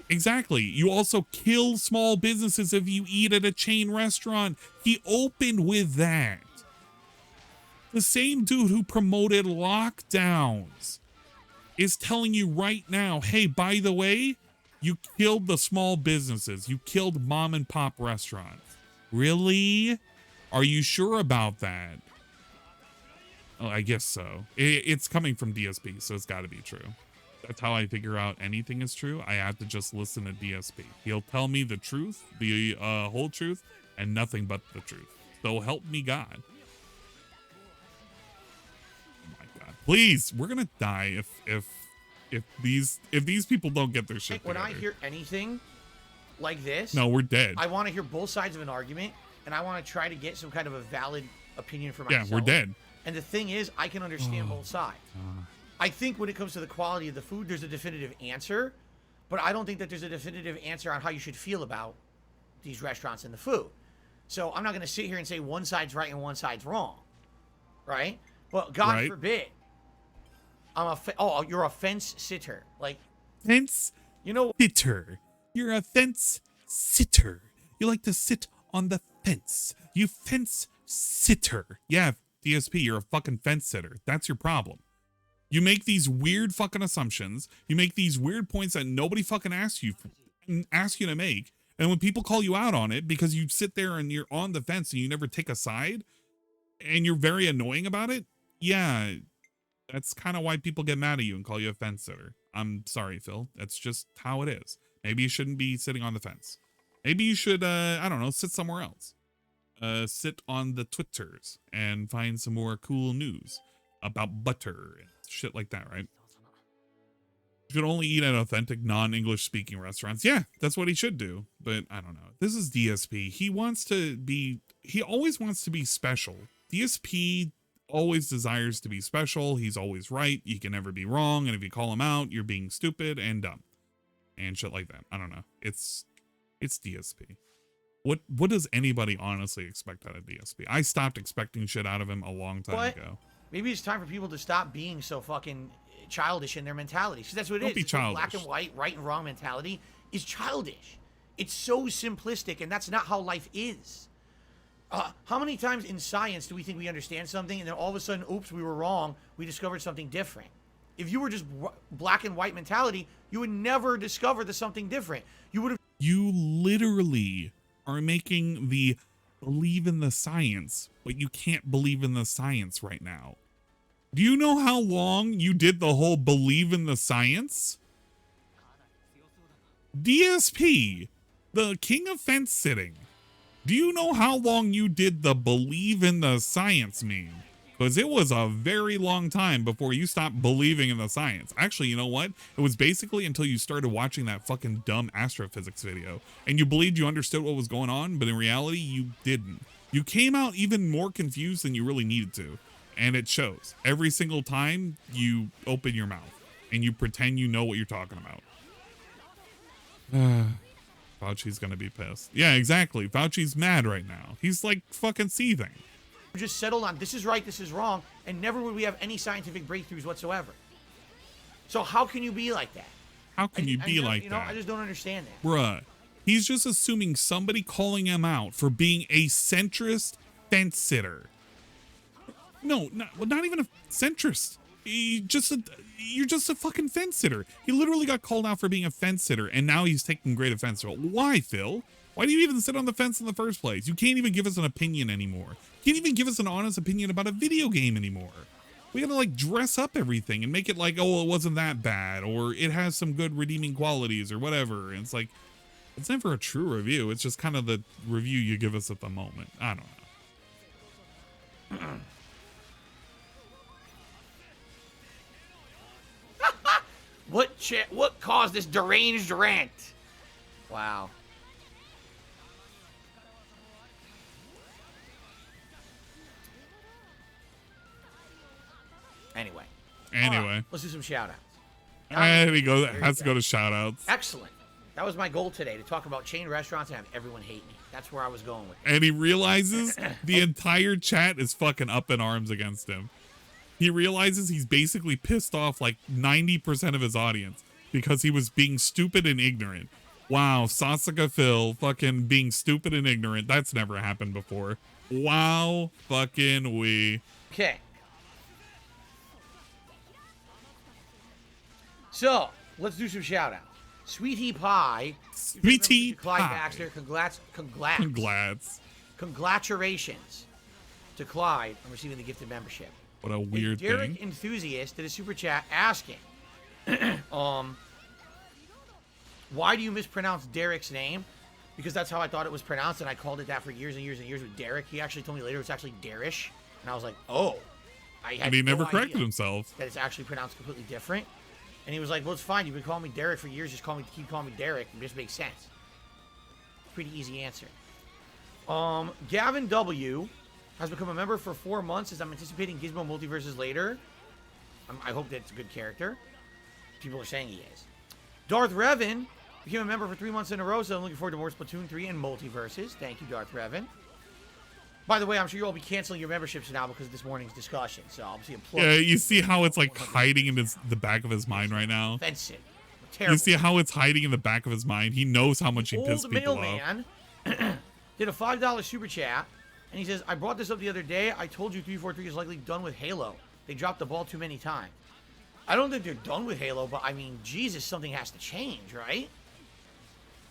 Exactly. You also kill small businesses if you eat at a chain restaurant. He opened with that. The same dude who promoted lockdowns is telling you right now, hey, by the way, you killed the small businesses. You killed mom and pop restaurants. Really? Are you sure about that? Oh, I guess so. It's coming from DSP, so it's got to be true. That's how I figure out anything is true. I have to just listen to DSP. He'll tell me the truth, the whole truth, and nothing but the truth. So help me God. Oh my God. Please, we're gonna die if these people don't get their shit together. When I hear anything like this, no, we're dead. I want to hear both sides of an argument, and I want to try to get some kind of a valid opinion for myself. Yeah, we're dead. And the thing is, I can understand both sides. I think when it comes to the quality of the food, there's a definitive answer, but I don't think that there's a definitive answer on how you should feel about these restaurants and the food. So I'm not going to sit here and say one side's right and one side's wrong, right? But God forbid, you're a fence sitter, like fence. You know, sitter. You're a fence sitter. You like to sit on the fence. You fence sitter. Yeah, DSP, you're a fucking fence sitter. That's your problem. You make these weird fucking assumptions. You make these weird points that nobody fucking asks you to make. And when people call you out on it because you sit there and you're on the fence and you never take a side and you're very annoying about it, yeah, that's kind of why people get mad at you and call you a fence sitter. I'm sorry, Phil. That's just how it is. Maybe you shouldn't be sitting on the fence. Maybe you should, I don't know, sit somewhere else. Sit on the Twitters and find some more cool news about butter and shit like that, right? You should only eat at authentic non-English speaking restaurants. Yeah, that's what he should do. But I don't know. This is DSP. He always wants to be special. DSP always desires to be special. He's always right. He can never be wrong. And if you call him out, you're being stupid and dumb. And shit like that. I don't know. It's DSP. What does anybody honestly expect out of DSP? I stopped expecting shit out of him a long time ago. Maybe it's time for people to stop being so fucking childish in their mentality. Because that's what it is. Don't be childish. Black and white, right and wrong mentality is childish. It's so simplistic, and that's not how life is. How many times in science do we think we understand something, and then all of a sudden, oops, we were wrong, we discovered something different? If you were just black and white mentality, you would never discover the something different. You literally are making the believe in the science, but you can't believe in the science right now. Do you know how long you did the whole believe in the science? DSP, the king of fence sitting. Do you know how long you did the believe in the science meme? Because it was a very long time before you stopped believing in the science. Actually, you know what? It was basically until you started watching that fucking dumb astrophysics video and you believed you understood what was going on, but in reality, you didn't. You came out even more confused than you really needed to. And it shows. Every single time you open your mouth and you pretend you know what you're talking about. Fauci's gonna be pissed. Yeah, exactly. Fauci's mad right now. He's like fucking seething. We just settled on this is right, this is wrong, and never would we have any scientific breakthroughs whatsoever. So how can you be like that? How can you be like that? that? I just don't understand that. Bruh, he's just assuming somebody calling him out for being a centrist fence sitter. No, not even a centrist. You're just a fucking fence sitter. He literally got called out for being a fence sitter, and now he's taking great offense to it. Why, Phil? Why do you even sit on the fence in the first place? You can't even give us an opinion anymore. You can't even give us an honest opinion about a video game anymore. We gotta like dress up everything and make it like, oh, it wasn't that bad, or it has some good redeeming qualities or whatever. And it's like, it's never a true review. It's just kind of the review you give us at the moment. I don't know. What caused this deranged rant? Wow. Anyway. Let's do some shout outs. There we go. That has to go to shout outs. Excellent. That was my goal today, to talk about chain restaurants and have everyone hate me. That's where I was going with it. And he realizes the entire chat is fucking up in arms against him. He realizes he's basically pissed off like 90% of his audience because he was being stupid and ignorant. Wow, Sasuke Phil fucking being stupid and ignorant. That's never happened before. Wow, fucking we. Okay. So, let's do some shout outs. Sweetie Pie. Sweetie Clyde Pie. Baxter. Congratulations to Clyde on receiving the gifted membership. What a weird Derek thing. Enthusiast did a super chat asking, why do you mispronounce Derek's name? Because that's how I thought it was pronounced, and I called it that for years and years and years with Derek. He actually told me later it's actually Derish, and I was like, oh. And he never corrected himself. That it's actually pronounced completely different. And he was like, well, it's fine. You've been calling me Derek for years. Just keep calling me Derek. It just makes sense. Pretty easy answer. Gavin W. has become a member for 4 months as I'm anticipating Gizmo Multiverses later. I hope that's a good character. People are saying he is. Darth Revan became a member for 3 months in a row, so I'm looking forward to more Splatoon 3 and Multiverses. Thank you, Darth Revan. By the way, I'm sure you'll all be canceling your memberships now because of this morning's discussion. So I'll see a plug. Yeah, you see how it's like hiding in the back of his mind right now? Offensive. You see how it's hiding in the back of his mind? He knows how much he pissed Old people off. Mailman did a $5 super chat, and he says, I brought this up the other day. I told you 343 is likely done with Halo. They dropped the ball too many times. I don't think they're done with Halo, but I mean, Jesus, something has to change, right?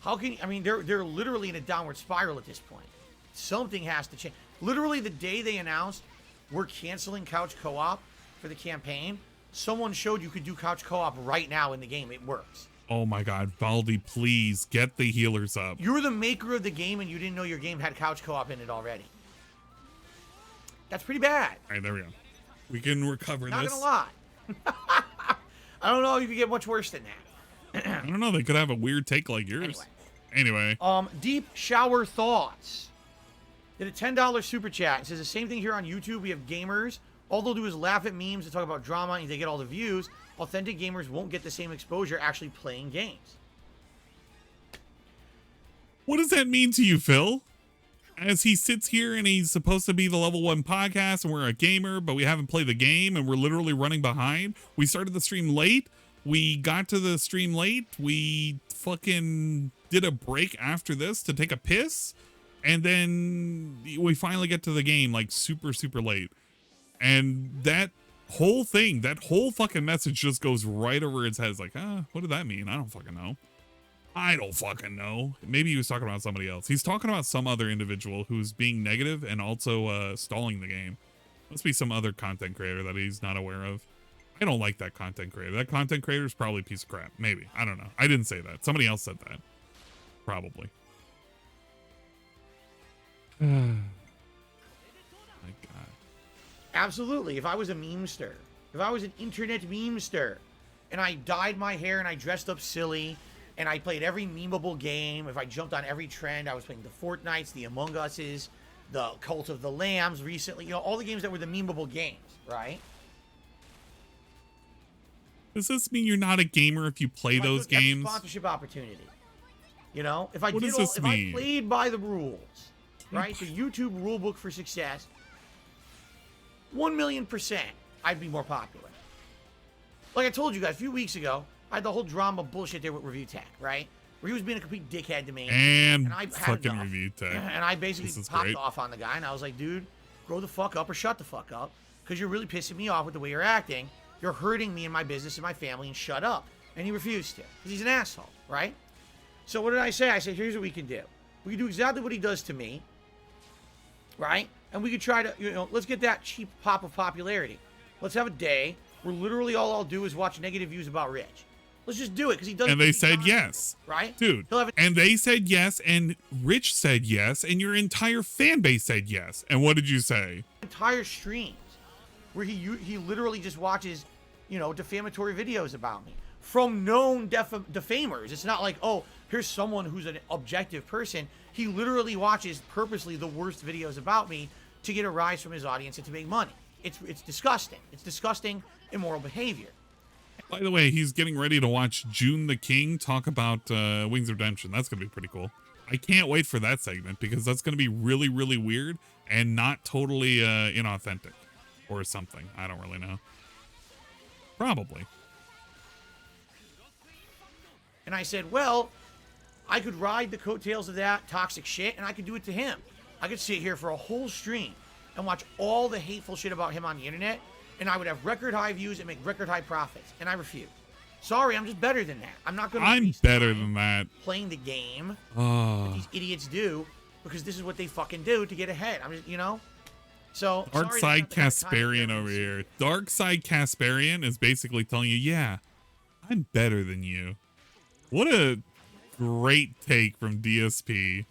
How can I mean, they're literally in a downward spiral at this point. Something has to change. Literally, the day they announced we're canceling couch co-op for the campaign, someone showed you could do couch co-op right now in the game. It works. Oh my God, Baldi, please get the healers up. You're the maker of the game and you didn't know your game had couch co-op in it already. That's pretty bad. All right, there we go. We can recover Not this. gonna lie. I don't know if you could get much worse than that. I don't know. They could have a weird take like yours. Anyway. Deep Shower Thoughts did a $10 super chat. It says the same thing here on YouTube. We have gamers. All they'll do is laugh at memes and talk about drama, and they get all the views. Authentic gamers won't get the same exposure actually playing games. What does that mean to you, Phil? As he sits here and he's supposed to be the level 1 podcast and we're a gamer, but we haven't played the game and we're literally running behind. We started the stream late. We got to the stream late. We fucking did a break after this to take a piss. And then we finally get to the game like super, super late. And that whole thing, that whole fucking message just goes right over his head. It's like, what did that mean? I don't fucking know. I don't fucking know. Maybe he was talking about somebody else. He's talking about some other individual who's being negative and also stalling the game. Must be some other content creator that he's not aware of. I don't like that content creator. That content creator is probably a piece of crap. Maybe. I don't know. I didn't say that. Somebody else said that. Probably. My God. Absolutely. If I was a memester, if I was an internet memester, and I dyed my hair and I dressed up silly, and I played every memeable game, if I jumped on every trend, I was playing the Fortnites, the Among Us's, the Cult of the Lambs recently, you know, all the games that were the memeable games, right? Does this mean you're not a gamer if you play those games? That's a sponsorship opportunity. You know, if I What did does all, this if mean? I played by the rules, right? The YouTube rulebook for success, 1,000,000%, I'd be more popular. Like I told you guys a few weeks ago, I had the whole drama bullshit there with Review Tech, right? Where he was being a complete dickhead to me. And I had fucking enough. Review Tech. And I basically This is popped great. off on the guy, and I was like, dude, grow the fuck up or shut the fuck up, because you're really pissing me off with the way you're acting. You're hurting me and my business and my family, and shut up. And he refused to, because he's an asshole, right? So what did I say? I said, here's what we can do. We could do exactly what he does to me, right? And we could try to, you know, let's get that cheap pop of popularity. Let's have a day where literally all I'll do is watch negative views about Rich. Let's just do it because he doesn't. And they said yes, right, dude. And they said yes, and Rich said yes, and your entire fan base said yes. And what did you say? Entire streams where he literally just watches, you know, defamatory videos about me from known defamers. It's not like, oh, here's someone who's an objective person. He literally watches purposely the worst videos about me to get a rise from his audience and to make money. It's disgusting. It's disgusting, immoral behavior. By the way, he's getting ready to watch June the King talk about Wings of Redemption. That's going to be pretty cool. I can't wait for that segment because that's going to be really, really weird and not totally inauthentic or something. I don't really know. Probably. And I said, well, I could ride the coattails of that toxic shit and I could do it to him. I could sit here for a whole stream and watch all the hateful shit about him on the internet, and I would have record high views and make record high profits. And I refuse. Sorry, I'm just better than that. I'm not going to. I'm better than that. Playing the game that these idiots do because this is what they fucking do to get ahead. I'm just, you know. So Dark Side Casparian over here. Dark Side Casparian is basically telling you, yeah, I'm better than you. What a great take from DSP.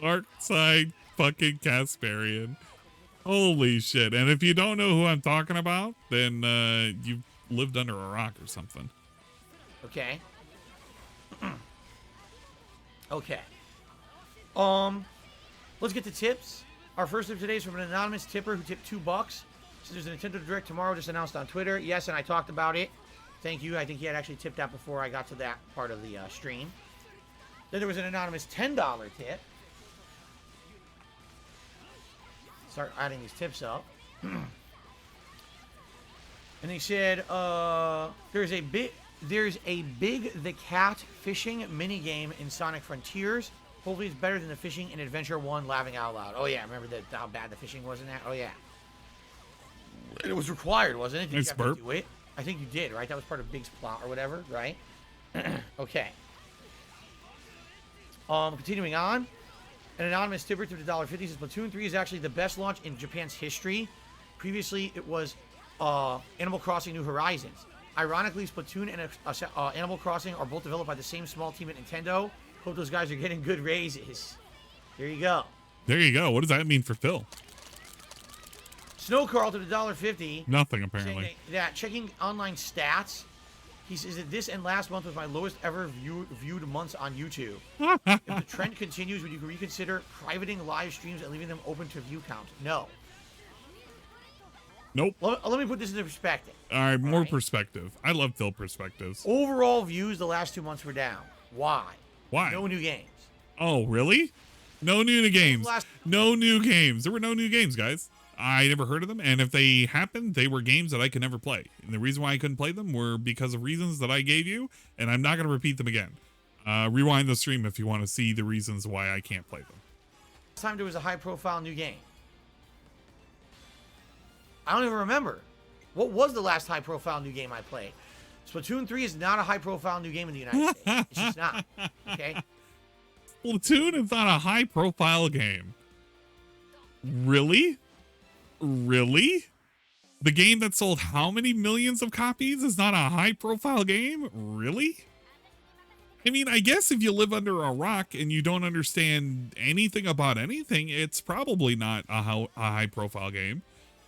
Dark Side fucking Casparian. Holy shit. And if you don't know who I'm talking about, then you've lived under a rock or something. Okay. Okay. Let's get to tips. Our first tip today is from an anonymous tipper who tipped $2. So there's a Nintendo Direct tomorrow, just announced on Twitter. Yes, and I talked about it. Thank you. I think he had actually tipped that before I got to that part of the stream. Then there was an anonymous $10 tip. Start adding these tips up. And he said, there's a big the cat fishing mini game in Sonic Frontiers. Hopefully it's better than the fishing in Adventure 1, laughing out loud. Oh yeah, remember how bad the fishing was in that? Oh yeah. And it was required, wasn't it? Did you have to do it? I think you did, right? That was part of Big's plot or whatever, right? Okay. Continuing on. An anonymous tipper to $1.50 says Splatoon 3 is actually the best launch in Japan's history. Previously, it was Animal Crossing New Horizons. Ironically, Splatoon and Animal Crossing are both developed by the same small team at Nintendo. Hope those guys are getting good raises. There you go. There you go. What does that mean for Phil? Snow Carl to $1.50. Nothing, apparently. That checking online stats, he says that this and last month was my lowest ever viewed months on YouTube. If the trend continues, would you reconsider privating live streams and leaving them open to view count? No. Nope. Let me put this into perspective. All right, more perspective. I love Phil perspectives. Overall views the last 2 months were down. Why? Why? No new games. Oh, really? No new games. No new games. There were no new games, guys. I never heard of them, and if they happened, they were games that I could never play. And the reason why I couldn't play them were because of reasons that I gave you, and I'm not going to repeat them again. Rewind the stream if you want to see the reasons why I can't play them. Last time there was a high-profile new game. I don't even remember. What was the last high-profile new game I played? Splatoon 3 is not a high-profile new game in the United States. It's just not. Okay? Splatoon is not a high-profile game. Really? Really? The game that sold how many millions of copies is not a high-profile game? Really? I mean, I guess if you live under a rock and you don't understand anything about anything, it's probably not a high-profile game.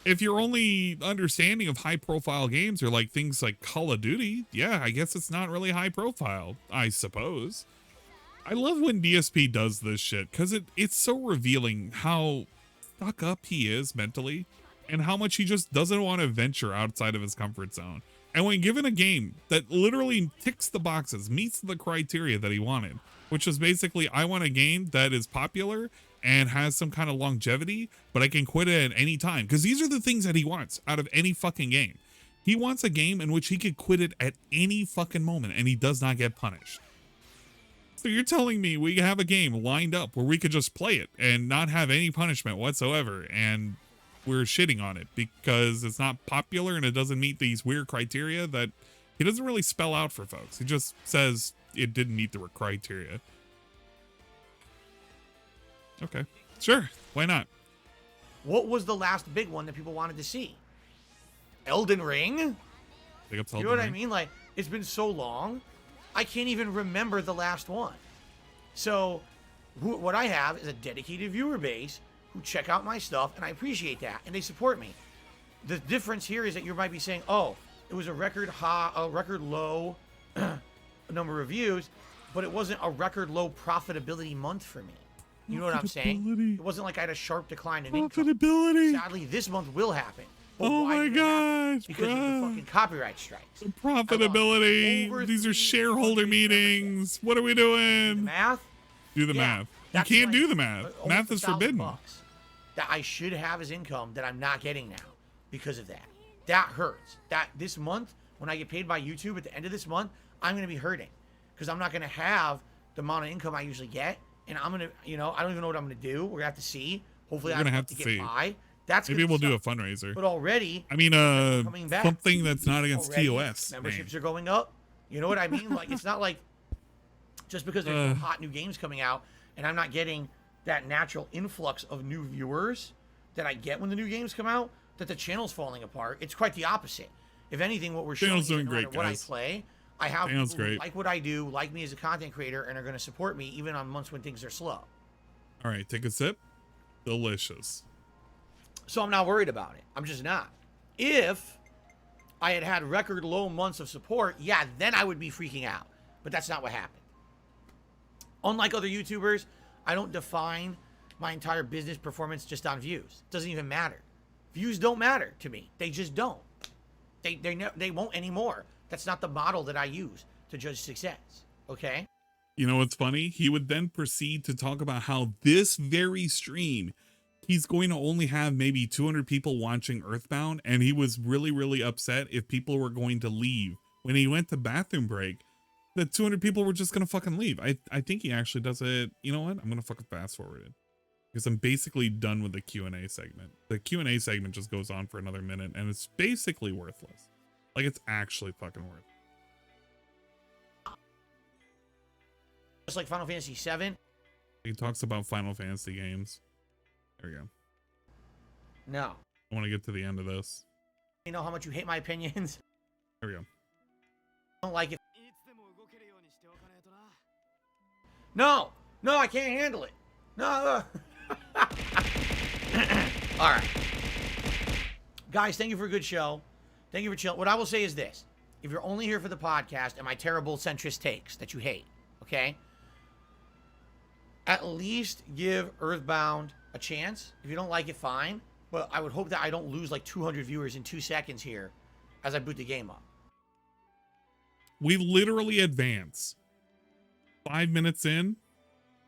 If your only understanding of high-profile games are like things like Call of Duty, yeah, I guess it's not really high-profile, I suppose. I love when DSP does this shit because it's so revealing how stuck up he is mentally and how much he just doesn't want to venture outside of his comfort zone. And when given a game that literally ticks the boxes, meets the criteria that he wanted, which is basically, I want a game that is popular and has some kind of longevity, but I can quit it at any time. Because these are the things that he wants out of any fucking game. He wants a game in which he could quit it at any fucking moment and he does not get punished. So you're telling me we have a game lined up where we could just play it and not have any punishment whatsoever, and we're shitting on it because it's not popular and it doesn't meet these weird criteria that he doesn't really spell out for folks. He just says it didn't meet the criteria. Okay. Sure. Why not? What was the last big one that people wanted to see? Elden Ring? Big ups You know what I mean? Like, it's been so long, I can't even remember the last one. So, what I have is a dedicated viewer base who check out my stuff, and I appreciate that, and they support me. The difference here is that you might be saying, oh, it was a record low number of views, but it wasn't a record low profitability month for me. You know what I'm saying? It wasn't like I had a sharp decline in income. Sadly, this month will happen. But oh my gosh, because of the fucking copyright strikes. The profitability. These are shareholder meetings. What are we doing? The math? Do the math. You can't do the math. Math is forbidden. That I should have as income that I'm not getting now because of that. That hurts. That this month, when I get paid by YouTube at the end of this month, I'm going to be hurting because I'm not going to have the amount of income I usually get. And I'm going to, you know, I don't even know what I'm going to do. We're going to have to see. Hopefully, I'm going to have to to get see. by. That's maybe we'll do a fundraiser. But already, I mean, something that's not against TOS. Memberships are going up. You know what I mean? Like, it's not like just because there's no hot new games coming out and I'm not getting that natural influx of new viewers that I get when the new games come out, that the channel's falling apart. It's quite the opposite. If anything, what we're showing is no matter what I play, I have people who like what I do, like me as a content creator, and are going to support me even on months when things are slow. All right, take a sip. Delicious. So I'm not worried about it. I'm just not. If I had record low months of support, yeah, then I would be freaking out. But that's not what happened. Unlike other YouTubers, I don't define my entire business performance just on views. It doesn't even matter. Views don't matter to me. They just don't. They won't anymore. That's not the model that I use to judge success. Okay? You know what's funny? He would then proceed to talk about how this very stream, he's going to only have maybe 200 people watching Earthbound, and he was really, really upset if people were going to leave. When he went to bathroom break, the 200 people were just going to fucking leave. I think he actually does it. You know what? I'm going to fucking fast forward it. Because I'm basically done with the Q&A segment. The Q&A segment just goes on for another minute, and it's basically worthless. Like, it's actually fucking worthless. Just like Final Fantasy VII. He talks about Final Fantasy games. There we go. No. I want to get to the end of this. You know how much you hate my opinions? There we go. I don't like it. No, I can't handle it. No. All right. Guys, thank you for a good show. Thank you for chilling. What I will say is this. If you're only here for the podcast and my terrible centrist takes that you hate, okay? At least give Earthbound a chance. If you don't like it, fine. But I would hope that I don't lose like 200 viewers in 2 seconds here as I boot the game up. We literally advance. 5 minutes in,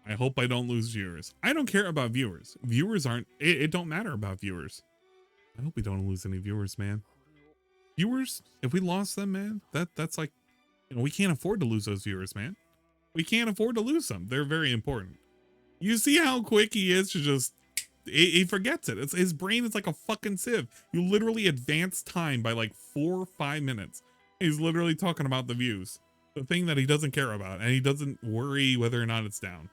I hope I don't lose viewers. I don't care about viewers. Viewers aren't, it don't matter about viewers. I hope we don't lose any viewers, man. Viewers, if we lost them, man, that's like, you know, we can't afford to lose those viewers, man. We can't afford to lose them. They're very important. You see how quick he is to just, he forgets it. His brain is like a fucking sieve. You literally advance time by like 4 or 5 minutes. He's literally talking about the views. The thing that he doesn't care about, and he doesn't worry whether or not it's down.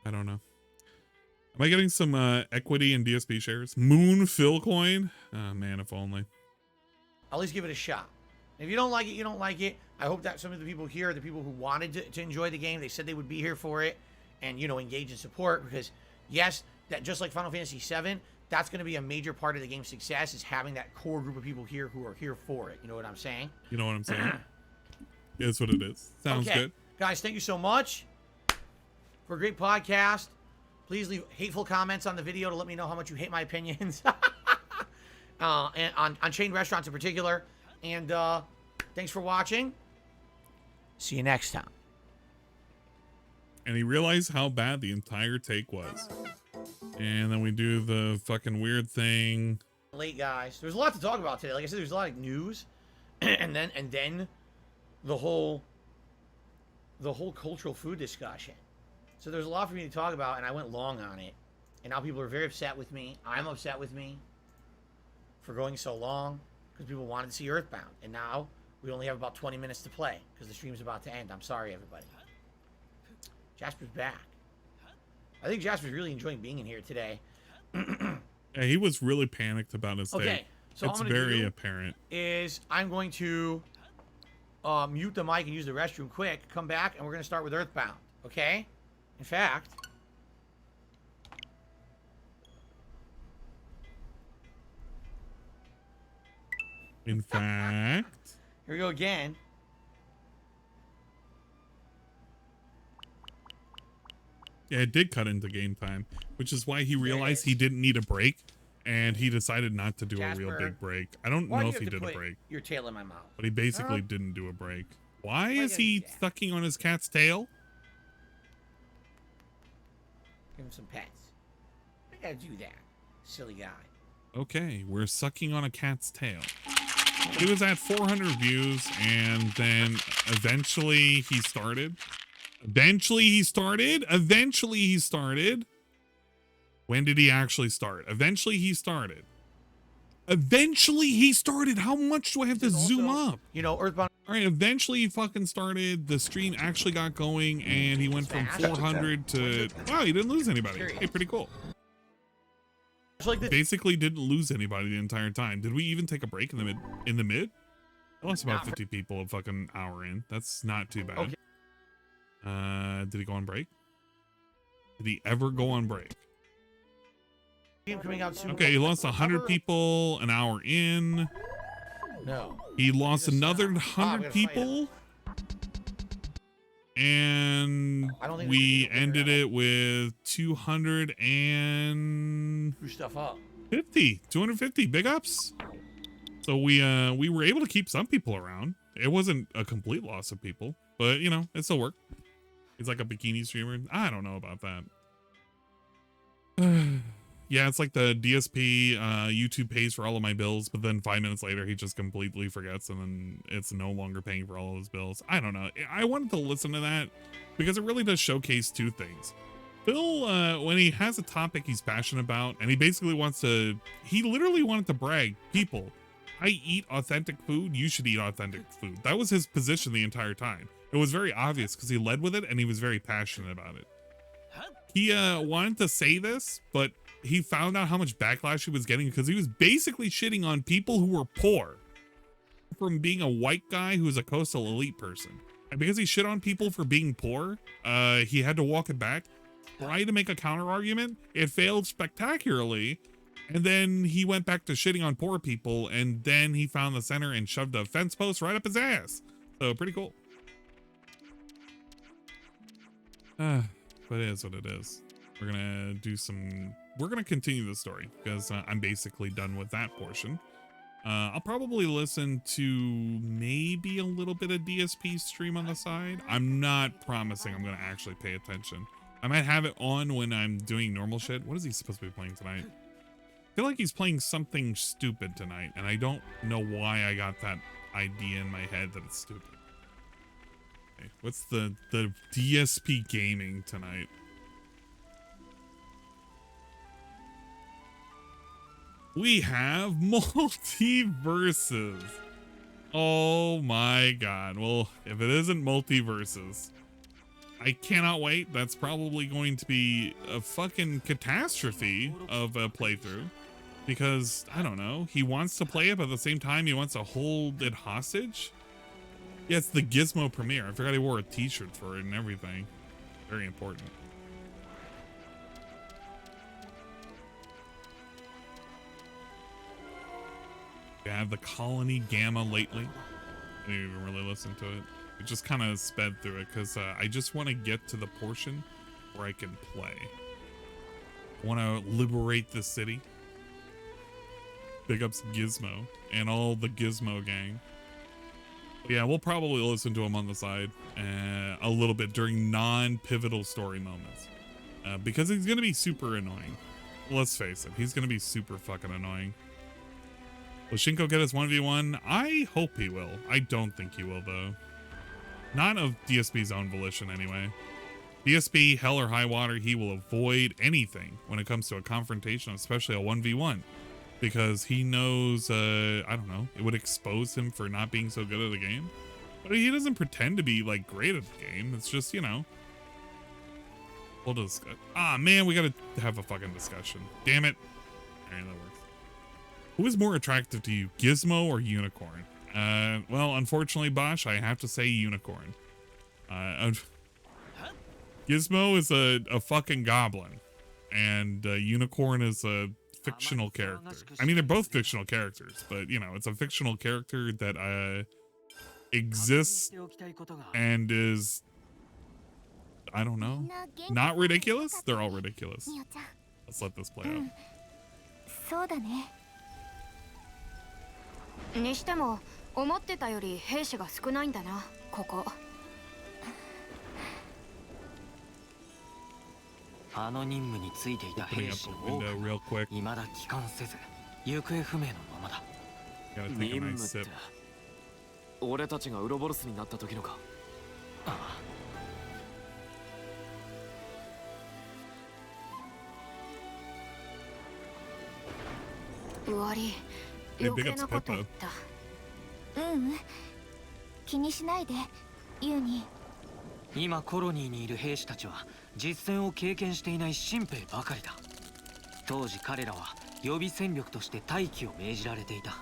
I don't know. Am I getting some equity in DSP shares? Moon Phil coin? Oh, man, if only. At least give it a shot. If you don't like it, you don't like it. I hope that some of the people here are the people who wanted to enjoy the game. They said they would be here for it and, you know, engage in support because, yes, that just like Final Fantasy VII, that's going to be a major part of the game's success is having that core group of people here who are here for it. You know what I'm saying? You know what I'm saying? Yeah, that's what it is. Sounds good. Guys, thank you so much for a great podcast. Please leave hateful comments on the video to let me know how much you hate my opinions. And on chain restaurants in particular. And thanks for watching. See you next time. And he realized how bad the entire take was. And then we do the fucking weird thing. Late, guys. There's a lot to talk about today. Like I said, there's a lot of news. and then the whole cultural food discussion. So there's a lot for me to talk about, and I went long on it. And now people are very upset with me. I'm upset with me for going so long because people wanted to see Earthbound. And now We only have about 20 minutes to play because the stream's about to end. I'm sorry, everybody. Jasper's back. I think Jasper's really enjoying being in here today. Yeah, he was really panicked about his day. Okay, so it's what I'm gonna very do apparent. Is I'm going to mute the mic and use the restroom quick. Come back and we're gonna start with Earthbound. Okay? In fact. Here we go again. Yeah, it did cut into game time, which is why he realized he didn't need a break, and he decided not to do a real big break. I don't know if he did a break. Your tail in my mouth. But he basically didn't do a break. Why is he sucking on his cat's tail? Give him some pets. I gotta do that. Silly guy. Okay, we're sucking on a cat's tail. He was at 400 views, and then eventually he started. When did he actually start? Eventually he started. How much do I have to zoom up? You know, Earthbound. All right, eventually he fucking started. The stream actually got going, and he went from 400 to... Wow, he didn't lose anybody. Hey, pretty cool. Basically didn't lose anybody the entire time. Did we even take a break in the mid? I lost about 50 people a fucking hour in. That's not too bad. Okay. Did he go on break? Did he ever go on break? Coming out soon. Okay, he lost 100 people an hour in. No. He lost another 100 people. And we ended it with 250. Big ups. So we were able to keep some people around. It wasn't a complete loss of people, but you know, it still worked. He's like a bikini streamer. I don't know about that. Yeah, it's like the DSP YouTube pays for all of my bills, but then 5 minutes later he just completely forgets, and then it's no longer paying for all of his bills. I don't know. I wanted to listen to that because it really does showcase two things. Phil, when he has a topic he's passionate about, and he literally wanted to brag, people, I eat authentic food, you should eat authentic food. That was his position the entire time. It was very obvious because he led with it and he was very passionate about it. He wanted to say this, but he found out how much backlash he was getting because he was basically shitting on people who were poor from being a white guy who was a coastal elite person. And because he shit on people for being poor, he had to walk it back, try to make a counter argument. It failed spectacularly. And then he went back to shitting on poor people, and then he found the center and shoved a fence post right up his ass. So pretty cool. But it is what it is. We're gonna continue the story because I'm basically done with that portion. I'll probably listen to maybe a little bit of DSP stream on the side. I'm not promising I'm gonna actually pay attention. I might have it on when I'm doing normal shit. What is he supposed to be playing tonight? I feel like he's playing something stupid tonight, and I don't know why I got that idea in my head that it's stupid. Okay, what's the DSP gaming tonight? We have multiverses. Oh my god. Well, if it isn't multiverses, I cannot wait. That's probably going to be a fucking catastrophe of a playthrough. Because, I don't know, he wants to play it, but at the same time, he wants to hold it hostage. Yeah, it's the Gizmo premiere. I forgot he wore a t-shirt for it and everything. Very important. I have the Colony Gamma lately. I didn't even really listen to it. It just kind of sped through it because I just want to get to the portion where I can play. I want to liberate the city. Big ups Gizmo and all the Gizmo gang. But yeah, we'll probably listen to him on the side a little bit during non-pivotal story moments because he's going to be super annoying. Let's face it, he's going to be super fucking annoying. Will Shinko get his 1v1? I hope he will. I don't think he will, though. Not of DSP's own volition, anyway. DSP, hell or high water, he will avoid anything when it comes to a confrontation, especially a 1v1. because he knows, I don't know, it would expose him for not being so good at the game. But he doesn't pretend to be like great at the game. It's just, you know, we'll discuss. Ah, man, we gotta have a fucking discussion. Damn it. All right, that works. Who is more attractive to you, Gizmo or Unicorn? Well, unfortunately, Bosch, I have to say Unicorn. Gizmo is a fucking goblin, and Unicorn is a fictional character. I mean, they're both fictional characters, but you know, it's a fictional character that exists and is, I don't know, not ridiculous. They're all ridiculous. Let's let this play out. そうだね。にしても思ってたより兵士が少ないんだな、ここ。あの任務についていた兵士の多くは未だ帰還せず行方不明のままだ。任務って俺たちがウロボロスになった時のか。ああ。悪い。余計なこと言った。気にしないで、ユーニ。今コロニーにいる兵士たちは実戦を経験していない新兵ばかりだ。当時彼らは予備戦力として待機を命じられていた。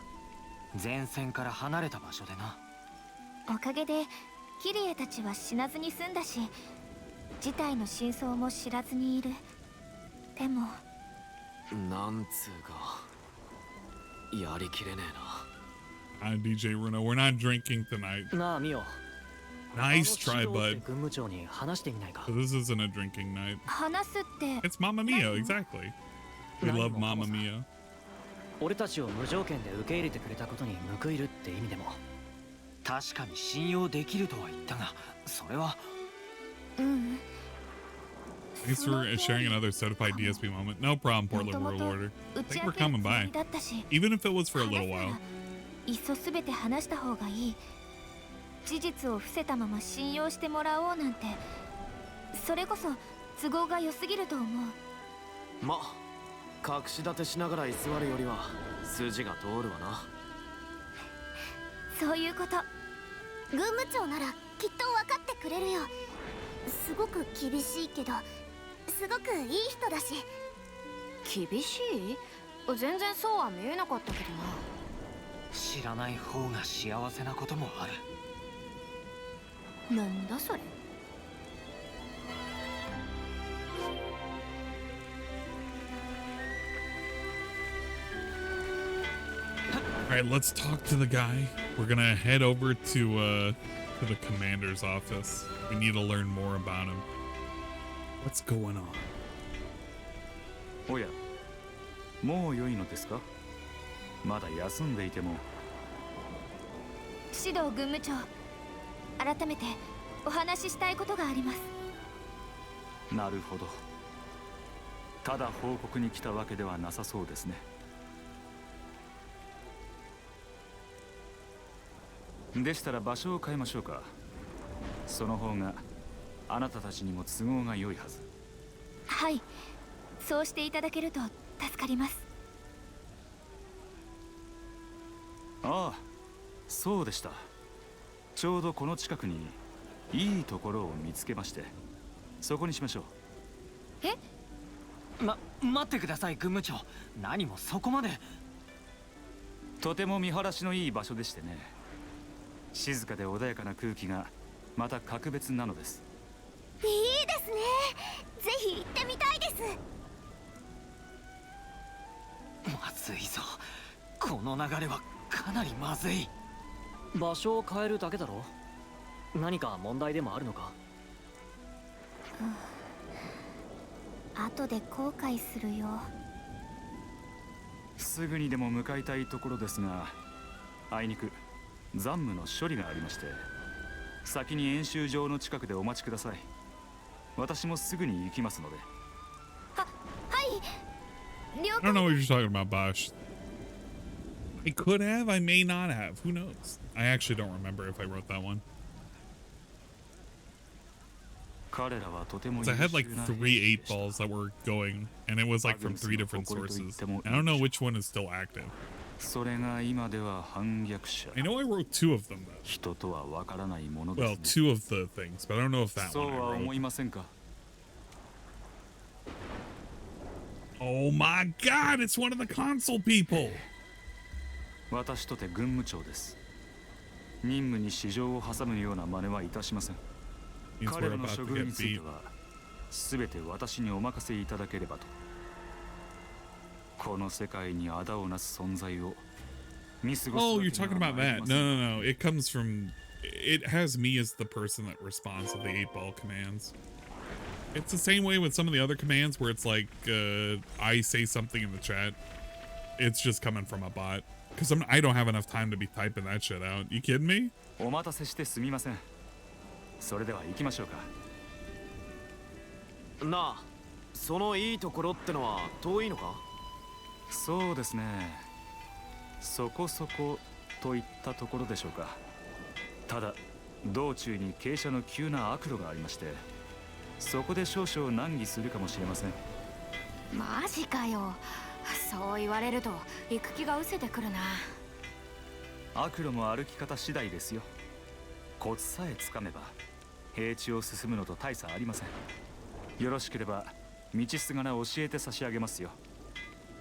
前線から離れた場所でな。おかげでキリエたちは死なずに済んだし、事態の真相も知らずにいる。でもなんつうかやりきれねえな。DJ Runo, we're not drinking tonight. なあミオ。 Nice try, bud. 軍務長に話してみないか。 So this isn't a drinking night. 話すって。 It's Mamma Mia, exactly. We love Mamma Mia. 俺たちを無条件で受け入れてくれたことに報いるって意味でも。確かに信用できるとは言ったが、それは。Thanks for sharing another certified DSP moment. No problem, Portland World Order. Thanks for coming by. Even if it was for a little while. いっそすべて話した方がいい。事実を伏せたまま信用してもらおうなんて、それこそ都合が良すぎると思う。ま、隠し立てしながら居座るよりは筋が通るわな。そういうこと。軍務長ならきっと分かってくれるよ。すごく厳しいけどすごくいい人だし。厳しい？全然そうは見えなかったけどな。知らない方が幸せなこともある。なんだそれ。All right, let's talk to the guy. We're gonna head over to the commander's office. We need to learn more about him. What's going on? おや、もう良いのですか？まだ休んでいても。指導軍務長、改めてお話ししたいことがあります。なるほど。ただ報告に来たわけではなさそうですね。でしたら場所を変えましょうか。その方があなたたちにも都合が良いはず。はい、そうしていただけると助かります。ああ、そうでした。ちょうどこの近くにいいところを見つけまして、そこにしましょう。待ってください、軍務長。何もそこまで。とても見晴らしのいい場所でしてね。静かで穏やかな空気がまた格別なのです。いいですね。ぜひ行ってみたいです。まずいぞ。この流れはかなりまずい。場所を変えるだけだろ。何か問題でもあるのか？後で後悔するよ。すぐにでも向かいたいところですが、あいにく残務の処理がありまして、先に演習場の近くでお待ちください。私もすぐに行きますので。はい。了 I 解。 don't know what you're talking about, Bosch. I could have, I may not have. Who knows? I actually don't remember if I wrote that one. So I had like 3 8-balls that were going, and it was like from 3 different sources. I don't know which one is still active. I know I wrote 2 of them though. Well, 2 of the things, but I don't know if that one I wrote. Oh my god, it's one of the console people! 私とて軍務長です。任務に私情を挟むような真似はいたしません。彼らの処遇については全て私にお任せいただければと。この世界にあだをなす存在を見過ごす。Oh, you're talking about that. No. It comes from... It has me as the person that responds to the 8-ball commands. It's the same way with some of the other commands where it's like, I say something in the chat. It's just coming from a bot. Because I don't have enough time to be typing that shit out. You kidding me? お待たせしてすみません。それでは行きましょうか。なあ、そのいいところってのは遠いのか？そうですね。そこそこといったところでしょうか。ただ道中に傾斜の急な悪路がありまして、そこで少々難儀するかもしれません。マジかよ。そう言われると行く気が失せてくるな。悪路も歩き方次第ですよ。コツさえつかめば平地を進むのと大差ありません。よろしければ道すがら教えて差し上げますよ。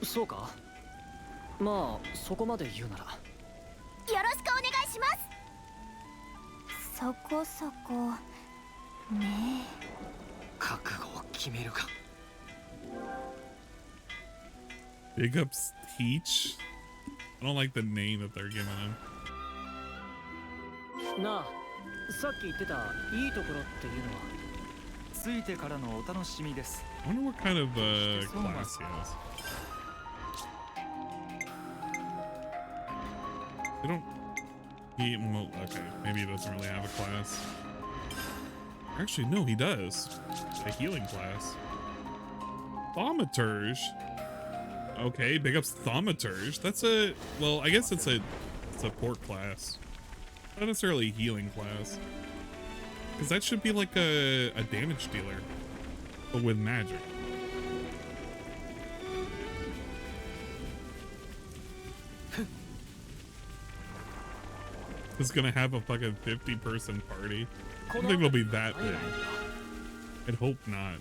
そうか。まあそこまで言うなら。よろしくお願いします。そこそこね。覚悟を決めるか。Big ups Teach? I don't like the name that they're giving him. なあ、さっき言ってたいいところっていうのはついてからのお楽しみです。 I wonder what kind of class he has. They don't... well, okay, maybe he doesn't really have a class. Actually, no, he does. A healing class. Thaumaturge? Okay, big ups Thaumaturge. That's a... well, I guess it's a support class. Not necessarily a healing class. Because that should be like a damage dealer. But with magic. It's gonna have a fucking 50-person party. I don't think it'll be that big. I'd hope not.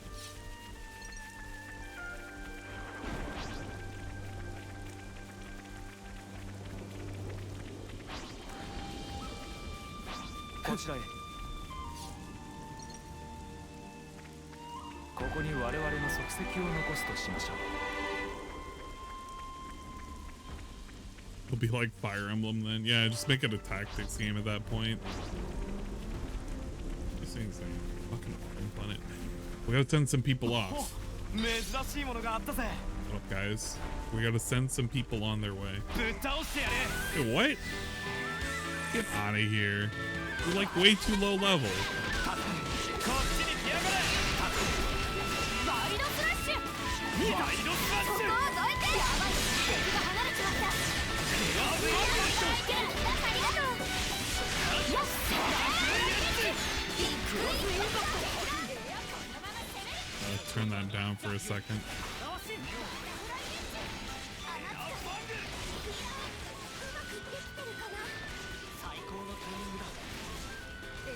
It'll be like Fire Emblem then. Yeah, just make it a tactics game at that point. These things are fucking fun it. We gotta send some people off. What up, guys? We gotta send some people on their way. Hey, what? Get out of here. You're like way too low level. Turn that down for a second.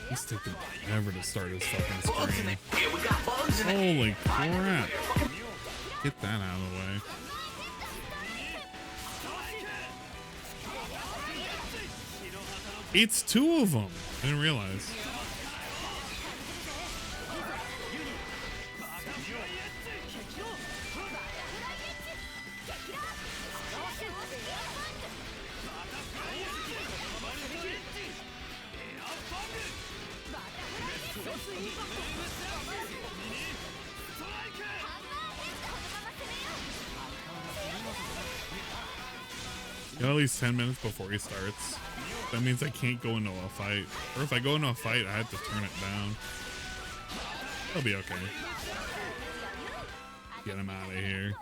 He's taking forever to start his fucking screen. Holy crap. Get that out of the way. It's 2 of them. I didn't realize. At least 10 minutes before he starts. That means I can't go into a fight. Or if I go into a fight, I have to turn it down. I'll be okay. Get him out of here.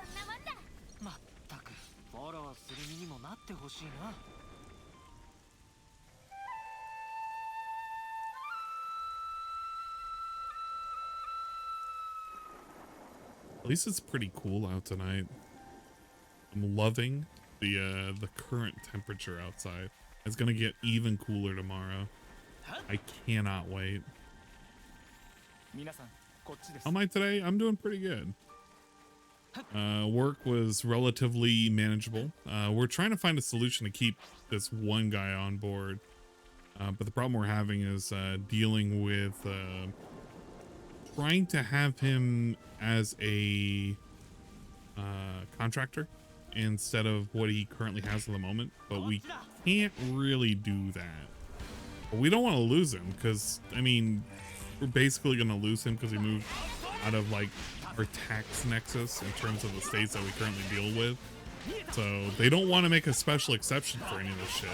At least it's pretty cool out tonight. I'm loving the current temperature outside. It's gonna get even cooler tomorrow. I cannot wait. How am I today? I'm doing pretty good. Work was relatively manageable. We're trying to find a solution to keep this one guy on board. But the problem we're having is dealing with trying to have him as a contractor instead of what he currently has at the moment. But we can't really do that. But we don't want to lose him because, I mean, we're basically going to lose him because he moved out of like our tax nexus in terms of the states that we currently deal with. So they don't want to make a special exception for any of this shit.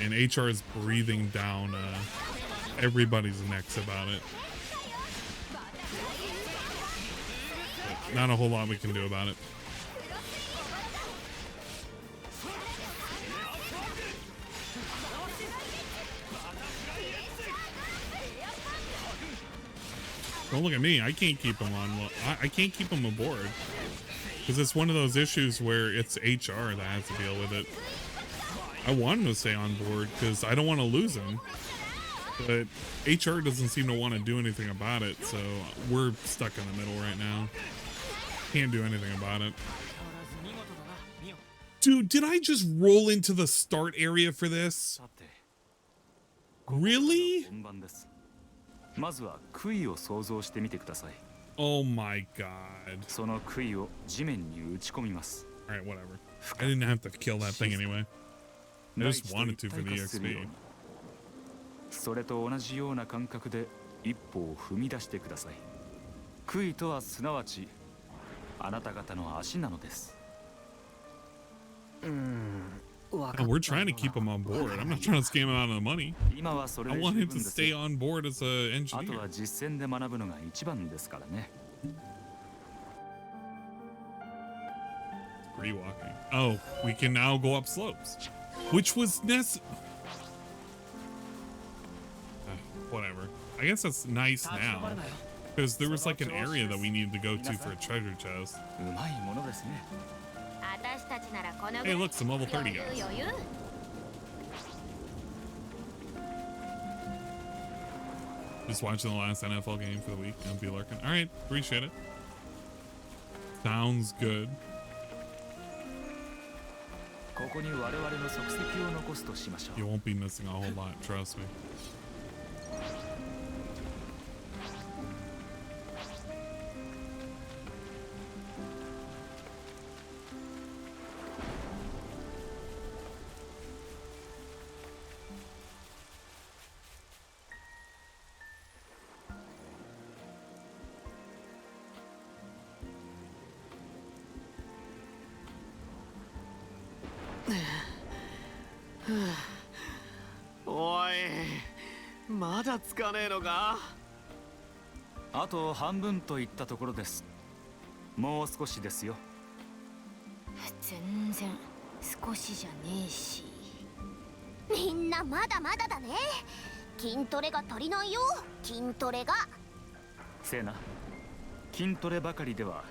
And HR is breathing down everybody's necks about it. But not a whole lot we can do about it. Don't look at me. I can't keep him on. I can't keep him aboard because it's one of those issues where it's HR that has to deal with it. I want him to stay on board because I don't want to lose him, but HR doesn't seem to want to do anything about it. So we're stuck in the middle right now. Can't do anything about it. Dude, did I just roll into the start area for this? Really? Oh my god. Alright, whatever. I didn't have to kill that thing anyway. I just wanted to for the XP. それと同じような感覚で一歩を踏み出してください。杭とはすなわちあなた方の足なのです。We're trying to keep him on board. I'm not trying to scam him out of the money. I want him to stay on board as an engineer. あとは実践で学ぶのが一番ですからね。Rewalking. Oh, we can now go up slopes, which was necessary. Whatever. I guess that's nice now, because there was like an area that we needed to go to for a treasure chest. Hey, look, some level 30 guys. Just watching the last NFL game for the week. Don't be lurking. All right, appreciate it. Sounds good. You won't be missing a whole lot, trust me.まだつかねえのか。あと半分といったところです。もう少しですよ。全然少しじゃねえし。みんなまだまだだね。筋トレが足りないよ。筋トレが。せやな。筋トレばかりでは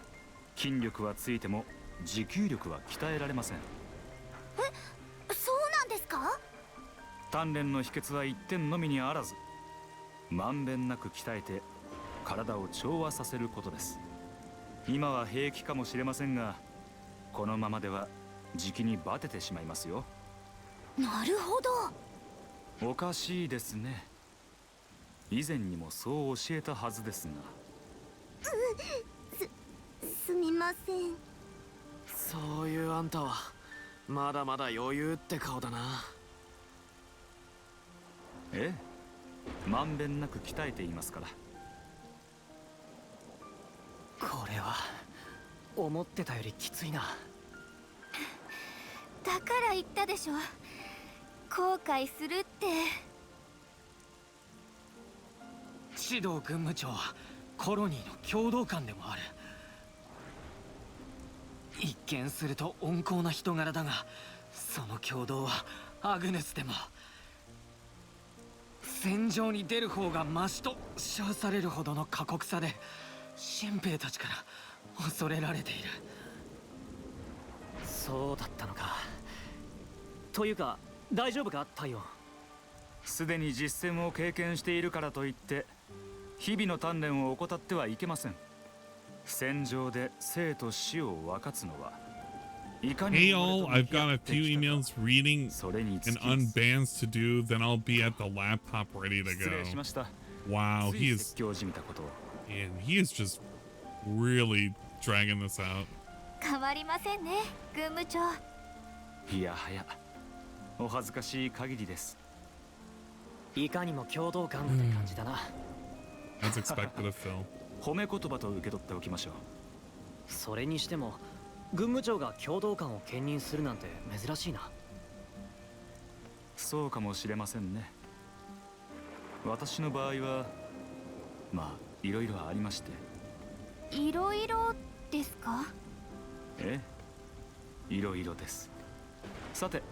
筋力はついても持久力は鍛えられません。え、そうなんですか？鍛錬の秘訣は一点のみにあらず、まんべんなく鍛えて体を調和させることです。今は平気かもしれませんが、このままではじきにバテてしまいますよ。なるほど。おかしいですね。以前にもそう教えたはずですが。すみません。そういうあんたはまだまだ余裕って顔だな。ええ、まんべんなく鍛えていますから。これは思ってたよりきついな。だから言ったでしょ、後悔するって。指導軍務長はコロニーの共同官でもある。一見すると温厚な人柄だが、その共同はアグネスでも戦場に出る方がマシと称されるほどの過酷さで、新兵たちから恐れられている。そうだったのか。というか大丈夫か太陽。すでに実戦を経験しているからといって日々の鍛錬を怠ってはいけません。戦場で生と死を分かつのは Hey all, I've got a few emails reading and unbans to do, then I'll be at the laptop ready to go. Wow, he is just really dragging this out. 変わりませんね、軍務長。いやはや、お恥ずかしい限りです。いかにも共同感って感じだな。As expected of Phil. 褒め言葉と受け取っておきましょう。それにしても軍務長が共同官を兼任するなんて珍しいな。そうかもしれませんね。私の場合はまあいろいろありまして。いろいろですか？ええ、いろいろです。さて、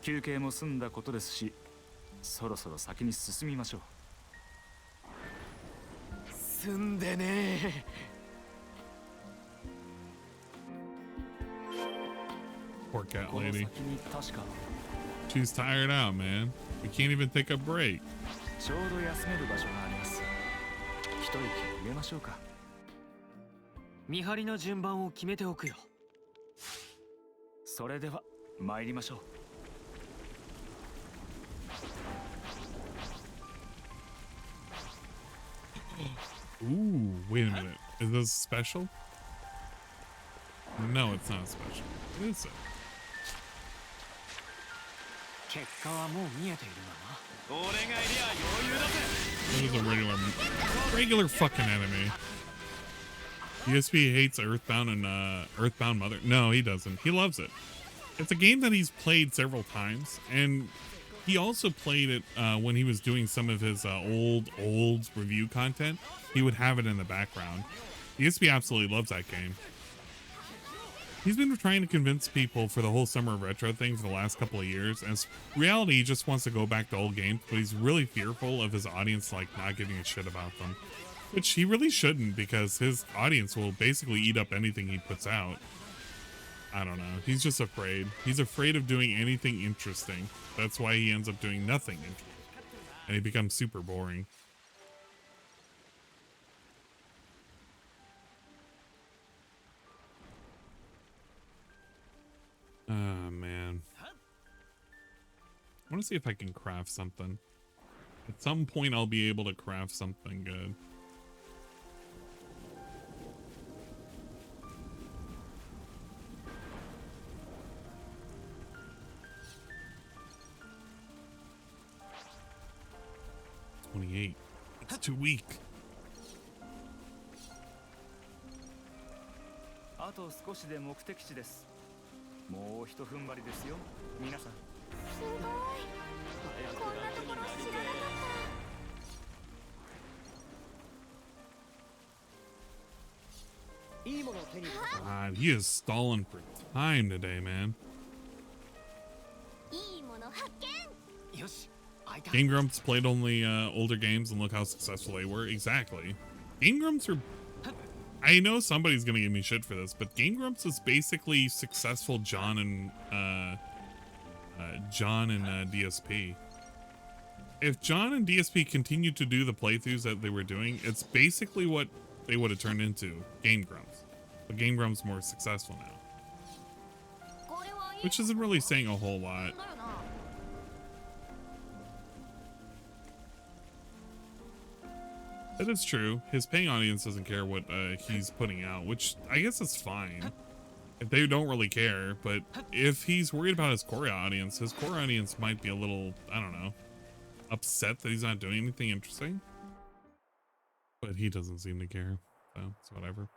休憩も済んだことですし、そろそろ先に進みましょう。済んでねPoor cat lady. She's tired out, man. We can't even take a break. ちょうど休める場所があります。一息入れましょうか。見張りの順番を決めておくよ。それでは参りましょOoh, う。wait a minute. Is this special? No, it's not special. What is it? 結果はもう見えているがな。俺がいりゃ余裕だぜ。 This is a regular fucking enemy. DSP hates Earthbound and Earthbound Mother. No, he doesn't. He loves it. It's a game that he's played several times, and he also played it when he was doing some of his old review content. He would have it in the background. DSP absolutely loves that game. He's been trying to convince people for the whole Summer of Retro thing for the last couple of years. And in reality, he just wants to go back to old games, but he's really fearful of his audience like not giving a shit about them. Which he really shouldn't, because his audience will basically eat up anything he puts out. I don't know. He's just afraid. He's afraid of doing anything interesting. That's why he ends up doing nothing interesting. And he becomes super boring. Oh, man. I want to see if I can craft something. At some point, I'll be able to craft something good. It's too weak. あと少しで目的地です。もうひと踏ん張りですよ、皆さん。すごい。こんなところ知らなかった。いいものを手に入れた。God, he is stalling for time today, man. いいもの発見。よし。Game Grumps played only older games, and look how successful they were. Exactly. Game Grumps are... I know somebody's gonna give me shit for this, but Game Grumps is basically successful John and DSP. If John and DSP continued to do the playthroughs that they were doing, it's basically what they would have turned into Game Grumps. But Game Grumps more successful now, which isn't really saying a whole lot. That is true. His paying audience doesn't care what he's putting out, which I guess is fine if they don't really care. But if he's worried about his core audience might be a little, I don't know, upset that he's not doing anything interesting. But he doesn't seem to care, so it's whatever.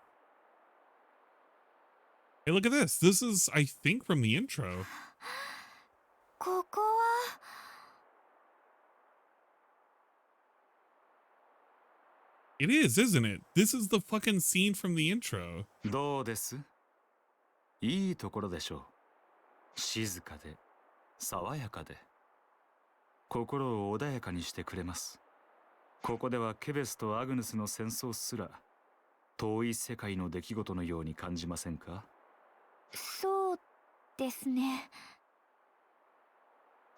Hey, look at this. This is, I think, from the intro. ここは It is, isn't it? This is the fucking scene from the intro. どうです？いいところでしょう。静かで、爽やかで、心を穏やかにしてくれます。ここではケベスとアグヌスの戦争すら遠い世界の出来事のように感じませんか？そうですね。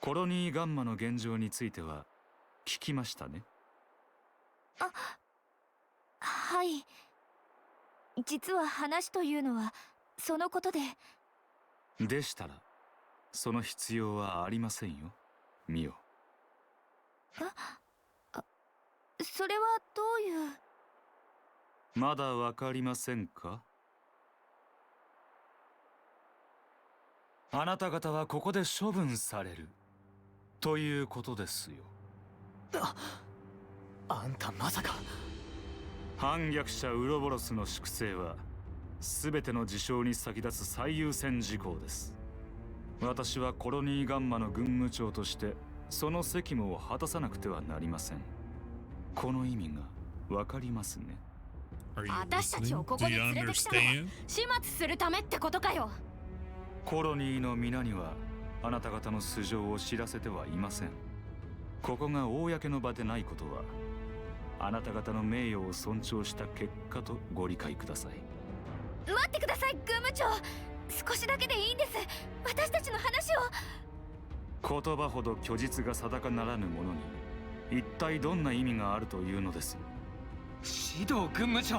コロニーガンマの現状については聞きましたね。はい。実は話というのはそのことで。でしたらその必要はありませんよ、ミオ。それはどういう。まだわかりませんか？あなた方はここで処分されるということですよ。あんたまさか。反逆者ウロボロスの粛清は全ての事象に先立つ最優先事項です。私はコロニーガンマの軍務長としてその責務を果たさなくてはなりません。この意味がわかりますね。私たちをここに連れてきたのは始末するためってことかよ。コロニーの皆にはあなた方の素性を知らせてはいません。ここが公の場でないことはあなた方の名誉を尊重した結果とご理解ください。待ってください、軍務長。少しだけでいいんです。私たちの話を。言葉ほど虚実が定かならぬものに一体どんな意味があるというのです。指導軍務長。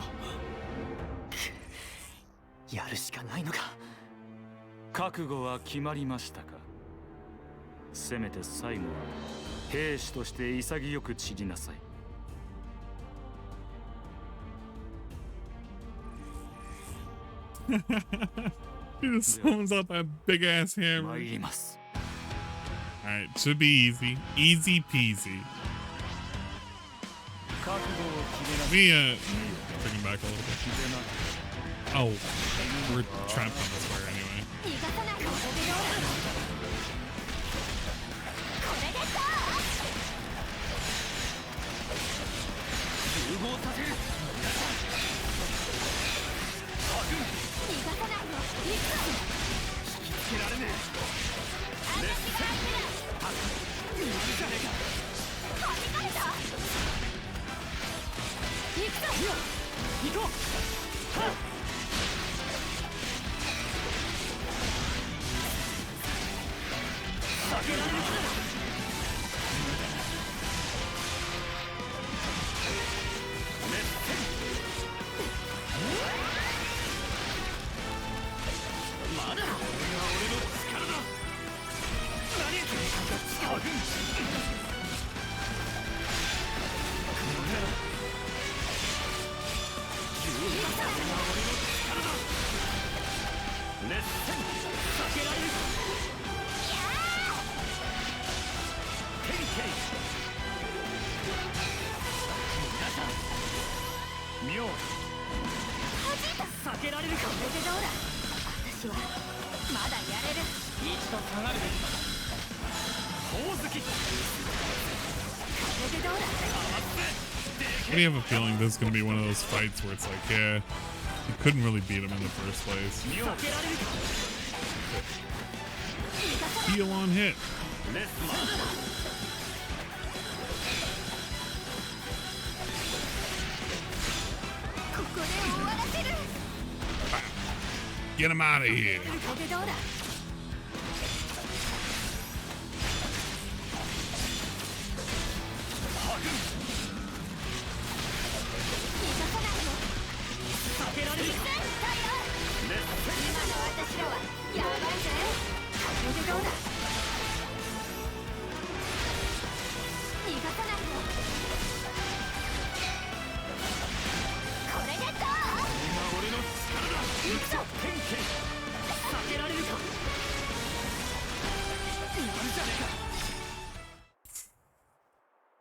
やるしかないのか。覚悟は決まりましたか？せめて最後は兵士として潔く散りなさい。He just phones out that big ass hammer. Alright, should be easy. Easy peasy. Me, bring him back a little bit. Oh, we're trapped on this wire anyway. I have a feeling this is going to be one of those fights where it's like, yeah, you couldn't really beat him in the first place. Heal on hit. Get him out of here.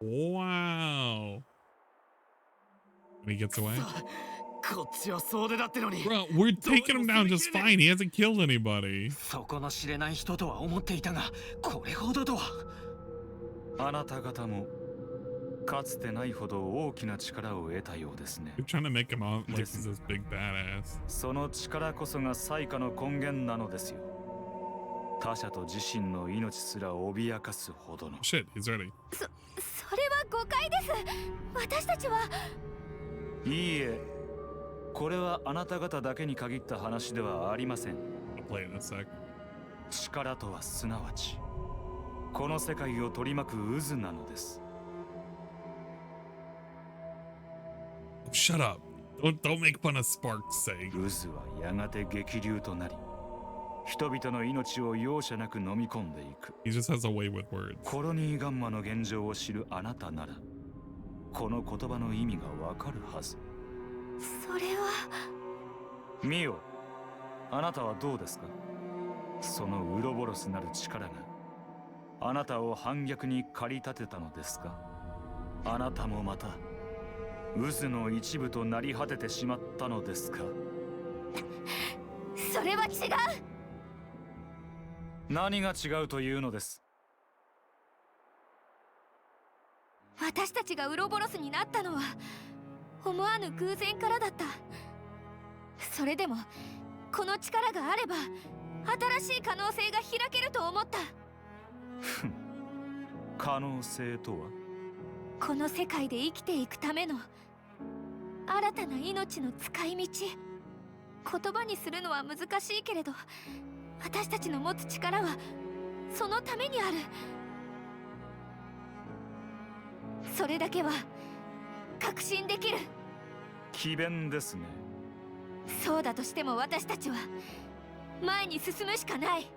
Wow. And he gets away. Bro, we're taking him down just fine. He hasn't killed anybody. 底の知れない人とは思っていたが、これほどとは。あなた方もかつてないほど大きな力を得たようですね。You're trying to make him out like he's this big badass. その力こそが災禍の根源なのですよ。他者と自身の命すら脅かすほどの。Shit, he's ready. それは誤解です。私たちは。いいえ、これはあなた方だけに限った話ではありません。力とはすなわちこの世界を取り巻く渦なのです。 Shut up. Don't make fun of Spark's sake. 渦はやがて激流となり、人々の命を容赦なく飲み込んでいく。 He just has a way with words. コロニーガンマの現状を知るあなたなら、この言葉の意味がわかるはず。それは。ミオ、あなたはどうですか？そのウロボロスなる力があなたを反逆に駆り立てたのですか？あなたもまた渦の一部となり果ててしまったのですか？それは違う。何が違うというのです？私たちがウロボロスになったのは思わぬ偶然からだった。それでもこの力があれば新しい可能性が開けると思った。可能性とは？この世界で生きていくための新たな命の使い道。言葉にするのは難しいけれど、私たちの持つ力はそのためにある。それだけは確信できる。詭弁ですね。そうだとしても私たちは前に進むしかない。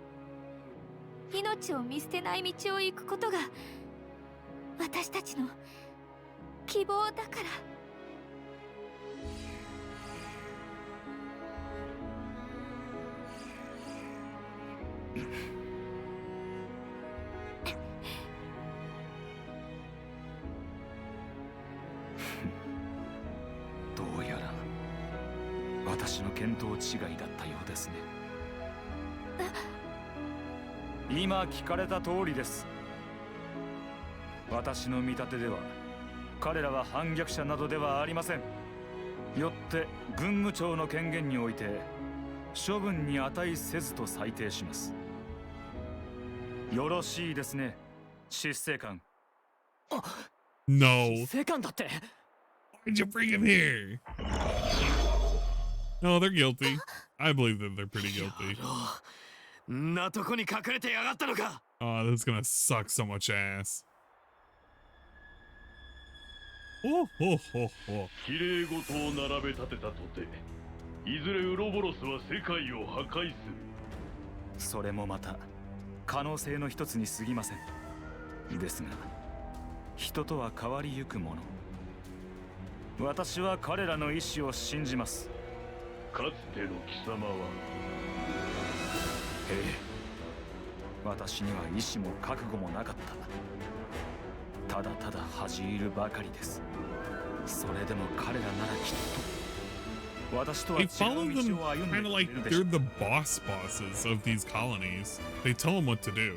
命を見捨てない道を行くことが私たちの希望だから。どうやら私の見当違いだったようですね。今聞かれた通りです。私の見立てでは彼らは反逆者などではありません。よって軍務長の権限において処分に値せずと裁定します。よろしいですね、執政官。No. 執政官だって。 Why'd you bring him here? No, they're guilty. I believe that they're pretty guilty. なとこに隠れてやがったのか。 Oh, this is gonna suck so much ass. Oh, oh, oh, oh. 綺麗事を並べ立てたとて、いずれウロボロスは世界を破壊する。それもまた可能性の一つに過ぎません。ですが、人とは変わりゆくもの。私は彼らの意志を信じます。かつての貴様は。ええ、私には意志も覚悟もなかった。ただただ恥じ入るばかりです。それでも彼らならきっと私とは違う They follow 道 them を歩んで kind く of れ like るでしょ they're the bosses of these colonies. They tell them what to do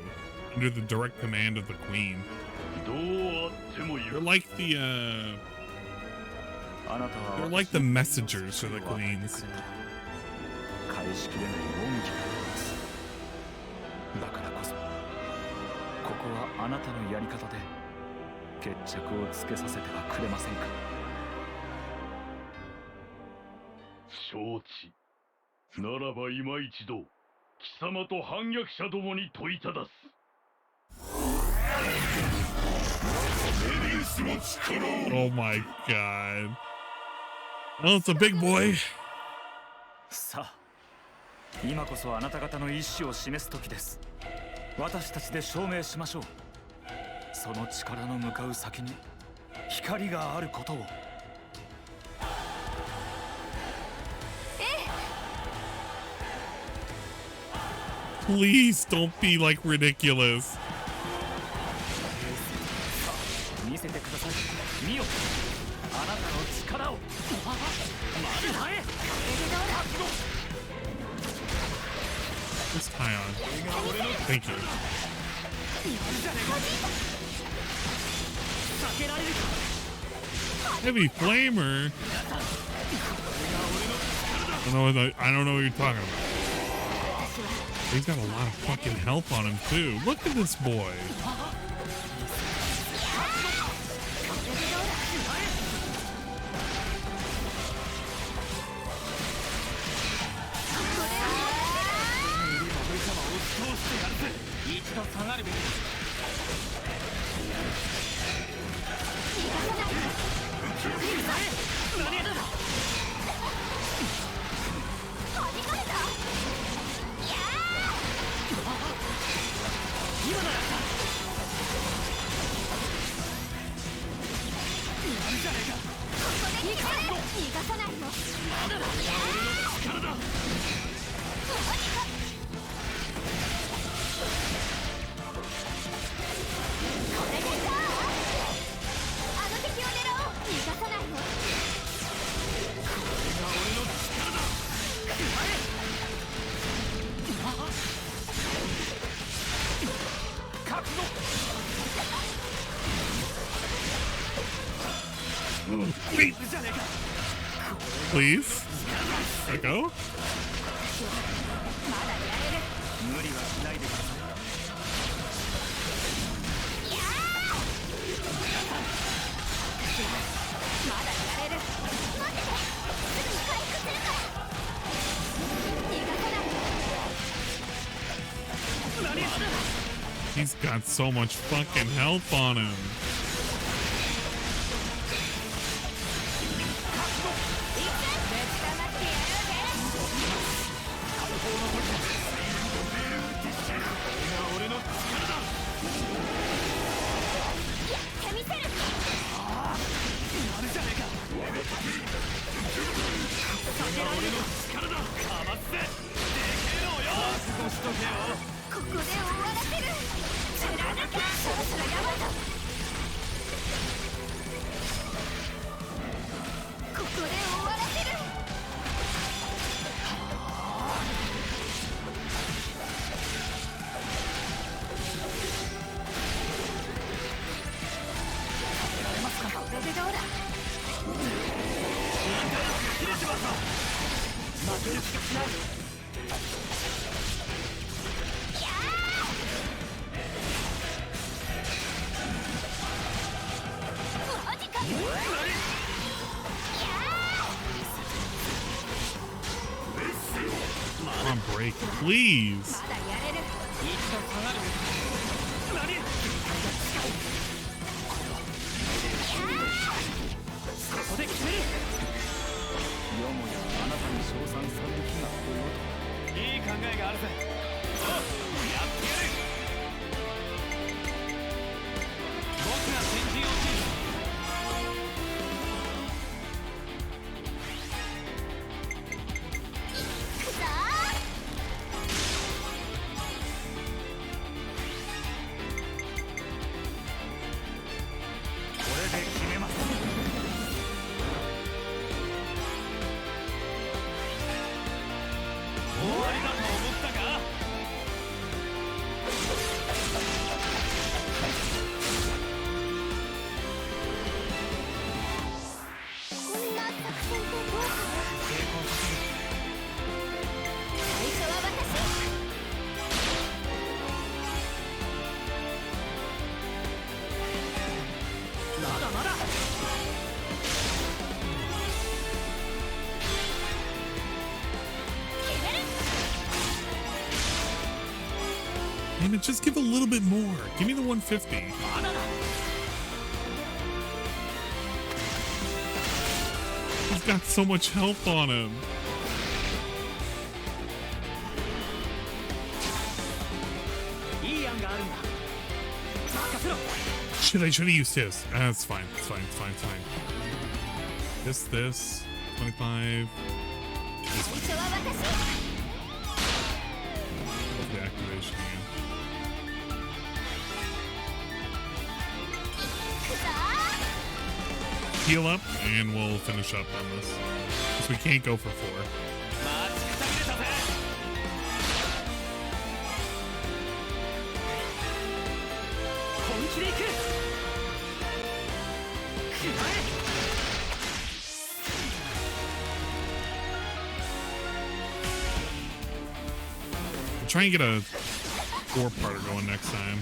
under the direct command of the queen. They're like the they're like the messengers for the queens. 返しきれない恩義があります。だからこそここはあなたのやり方で決着をつけさせてはくれませんか。承知。ならば今一度貴様と反逆者どもに問いただす。Oh my god. Oh, it's a big boy. さあ、今こそあなた方の意志を示す時です。私たちで証明しましょう。その力の向かう先に光があることを。Please don't be like ridiculous. 見せてください。見よ、あなたの力を。まずはえ。 Just tie on. Thank you. Heavy flamer. I don't know what you're talking about. He's got a lot of fucking health on him too. Look at this boy. Please. Let go. He's got so much fucking health on him. Come on, break, please. Damn it, just give a little bit more. Give me the 150. He's got so much health on him. Shit, I should have used his. That's fine. It's fine. It's fine. It's fine. This. 25. This one. The activation again. Heal up, and we'll finish up on this. Because we can't go for 4. We'll try and get a 4-parter going next time.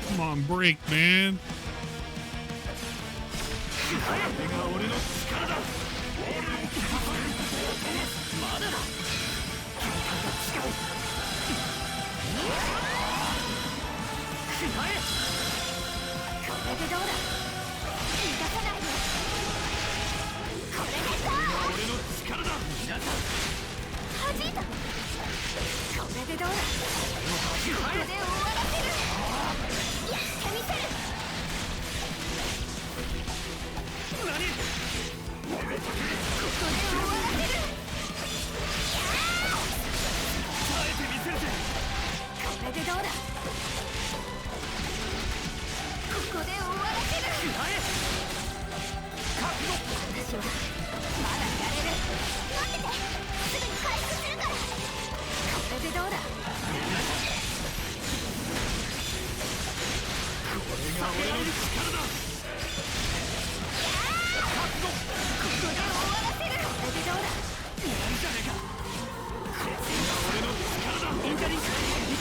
Come on, break, man.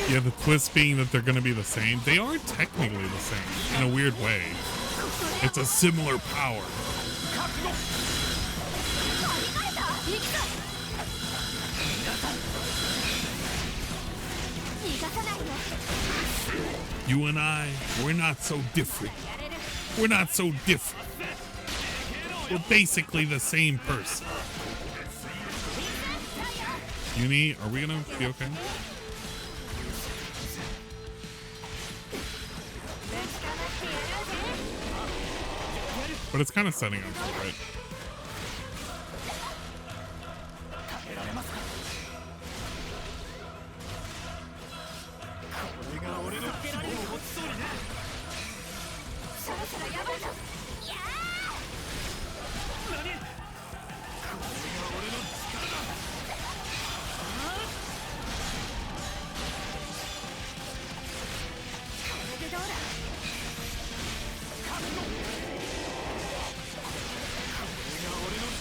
Yeah, the twist being that they're going to be the same. They are technically the same in a weird way. It's a similar power. You and I, we're not so different. We're not so different. We're basically the same person. Uni, are we gonna be okay? But it's kind of setting up, right?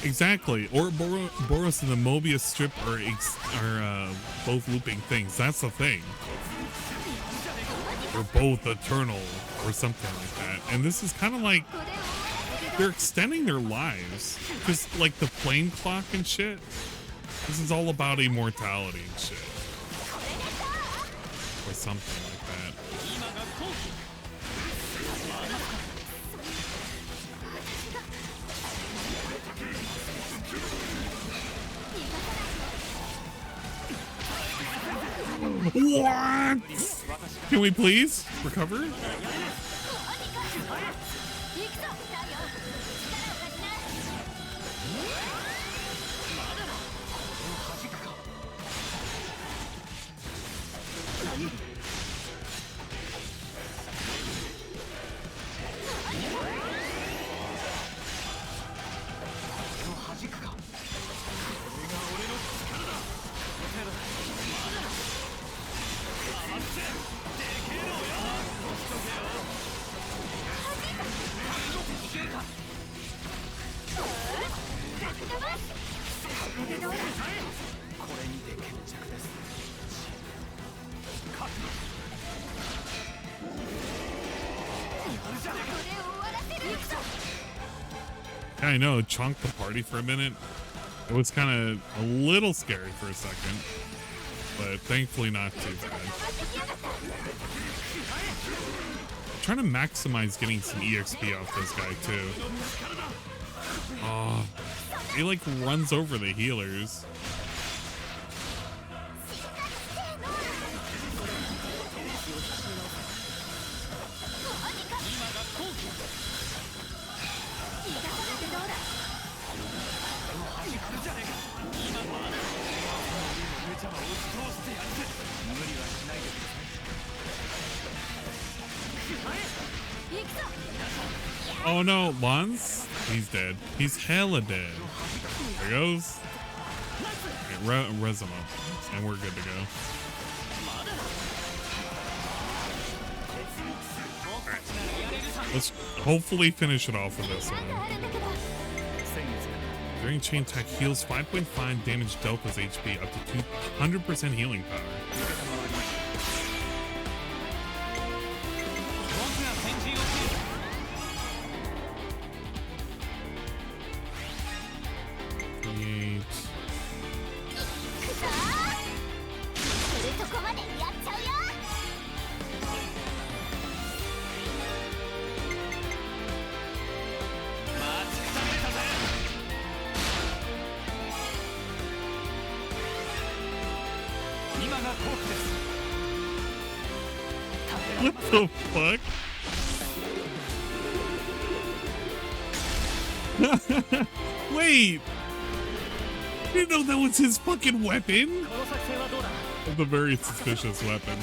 Exactly, or Boros and the Mobius strip are both looping things. That's the thing. They're both eternal or something like that. And this is kind of like they're extending their lives. Just like the flame clock and shit. This is all about immortality and shit. Or something like that. What? Can we please recover? I know, it chunked the party for a minute. It was kind of a little scary for a second, but thankfully not too bad. I'm trying to maximize getting some EXP off this guy too. Oh, he like runs over the healers. Oh no, Lance? He's dead. He's hella dead. There goes. Okay, res him up, and we're good to go. Right. Let's hopefully finish it off with this one. During chain attack heals 5.5 damage Delta's HP up to 200% healing power. 28. What the fuck? Wait! I didn't know that was his fucking weapon? That's a very suspicious weapon.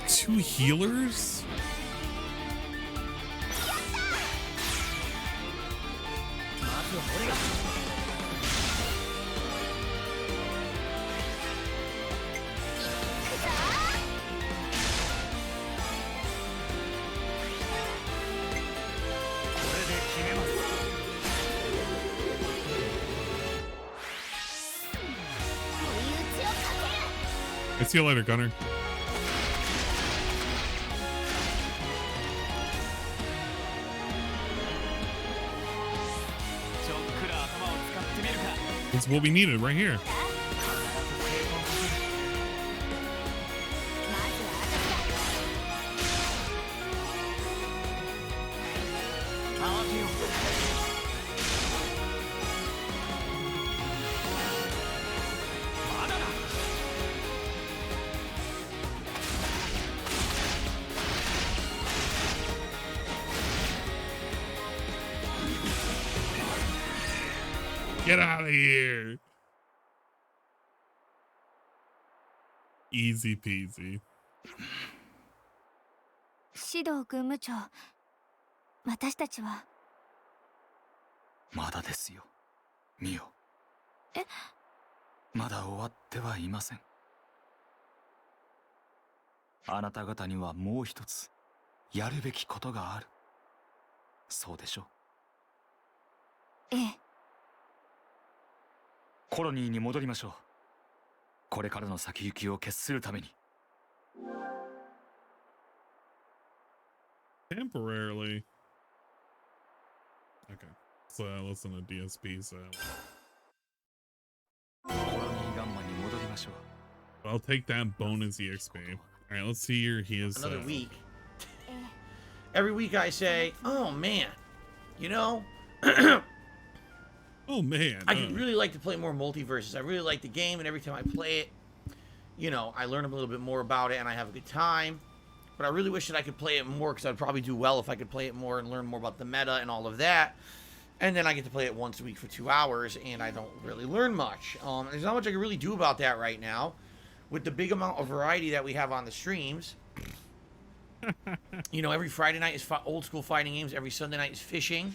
Two healers? I see you later, Gunner. It's what we needed right here. Get out of here. Easy peasy. 指導軍務長、私たちはまだですよ、ミオ。え？まだ終わってはいません。あなた方にはもう一つやるべきことがある。そうでしょ？ええ。コロニーに戻りましょう。これからの先行きを決するために。Temporarily. Okay. So listen to DSP's. コロニーガンマに戻りましょう。I'll take that bonus EXP. All right, let's see here. He is another week. Every week I say, "Oh man, you know." Oh man, I could really like to play more multiverses. I really like the game, and every time I play it, you know, I learn a little bit more about it, and I have a good time. But I really wish that I could play it more, because I'd probably do well if I could play it more and learn more about the meta and all of that. And then I get to play it once a week for 2 hours, and I don't really learn much. There's not much I can really do about that right now, with the big amount of variety that we have on the streams. You know, every Friday night is old school fighting games. Every Sunday night is fishing.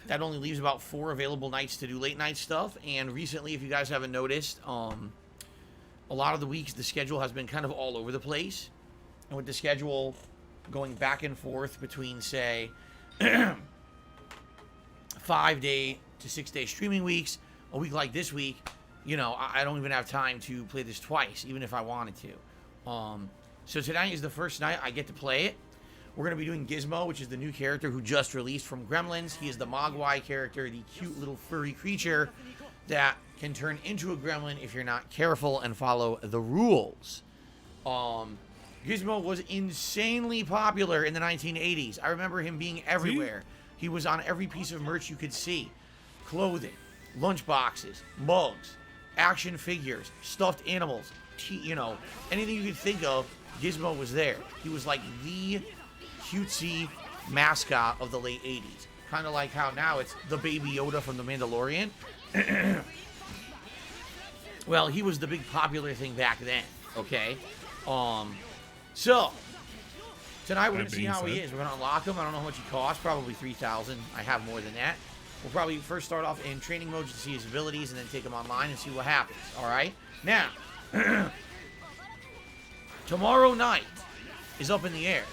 That only leaves about 4 available nights to do late night stuff. And recently, if you guys haven't noticed, a lot of the weeks, the schedule has been kind of all over the place. And with the schedule going back and forth between, say, 5-day to 6-day streaming weeks, a week like this week, you know, I don't even have time to play this twice, even if I wanted to. So tonight is the first night I get to play it. We're going to be doing Gizmo, which is the new character who just released from Gremlins. He is the Mogwai character, the cute little furry creature that can turn into a gremlin if you're not careful and follow the rules. Gizmo was insanely popular in the 1980s. I remember him being everywhere. He was on every piece of merch you could see. Clothing, lunchboxes, mugs, action figures, stuffed animals, you know, anything you could think of, Gizmo was there. He was like the cutesy mascot of the late 80s. Kind of like how now it's the Baby Yoda from The Mandalorian. Well, he was the big popular thing back then, okay? So, Tonight we're going to see how he is. We're going to unlock him. I don't know how much he costs. Probably 3,000. I have more than that. We'll probably first start off in training mode to see his abilities and then take him online and see what happens. All right? Now, tomorrow night is up in the air.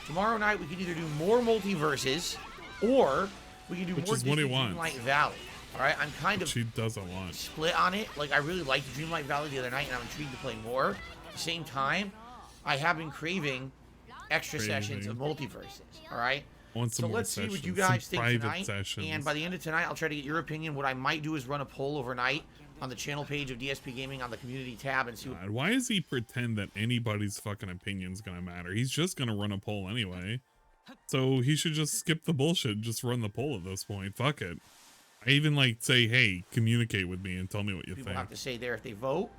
Tomorrow night we can either do more multiverses or we can do more Disney Dreamlight Valley. All right? I'm kind of split on it. Like, I really liked Dreamlight Valley the other night and I'm intrigued to play more. At the same time, I have been craving extra sessions of multiverses. All right? So let's see what you guys think tonight. And by the end of tonight, I'll try to get your opinion. What I might do is run a poll overnight on the channel page of DSP Gaming on the community tab and see what... Why does he pretend that anybody's fucking opinion's gonna matter? He's just gonna run a poll anyway. So he should just skip the bullshit and just run the poll at this point. Fuck it. I even like say, hey, communicate with me and tell me what you think. People have to say there if they vote.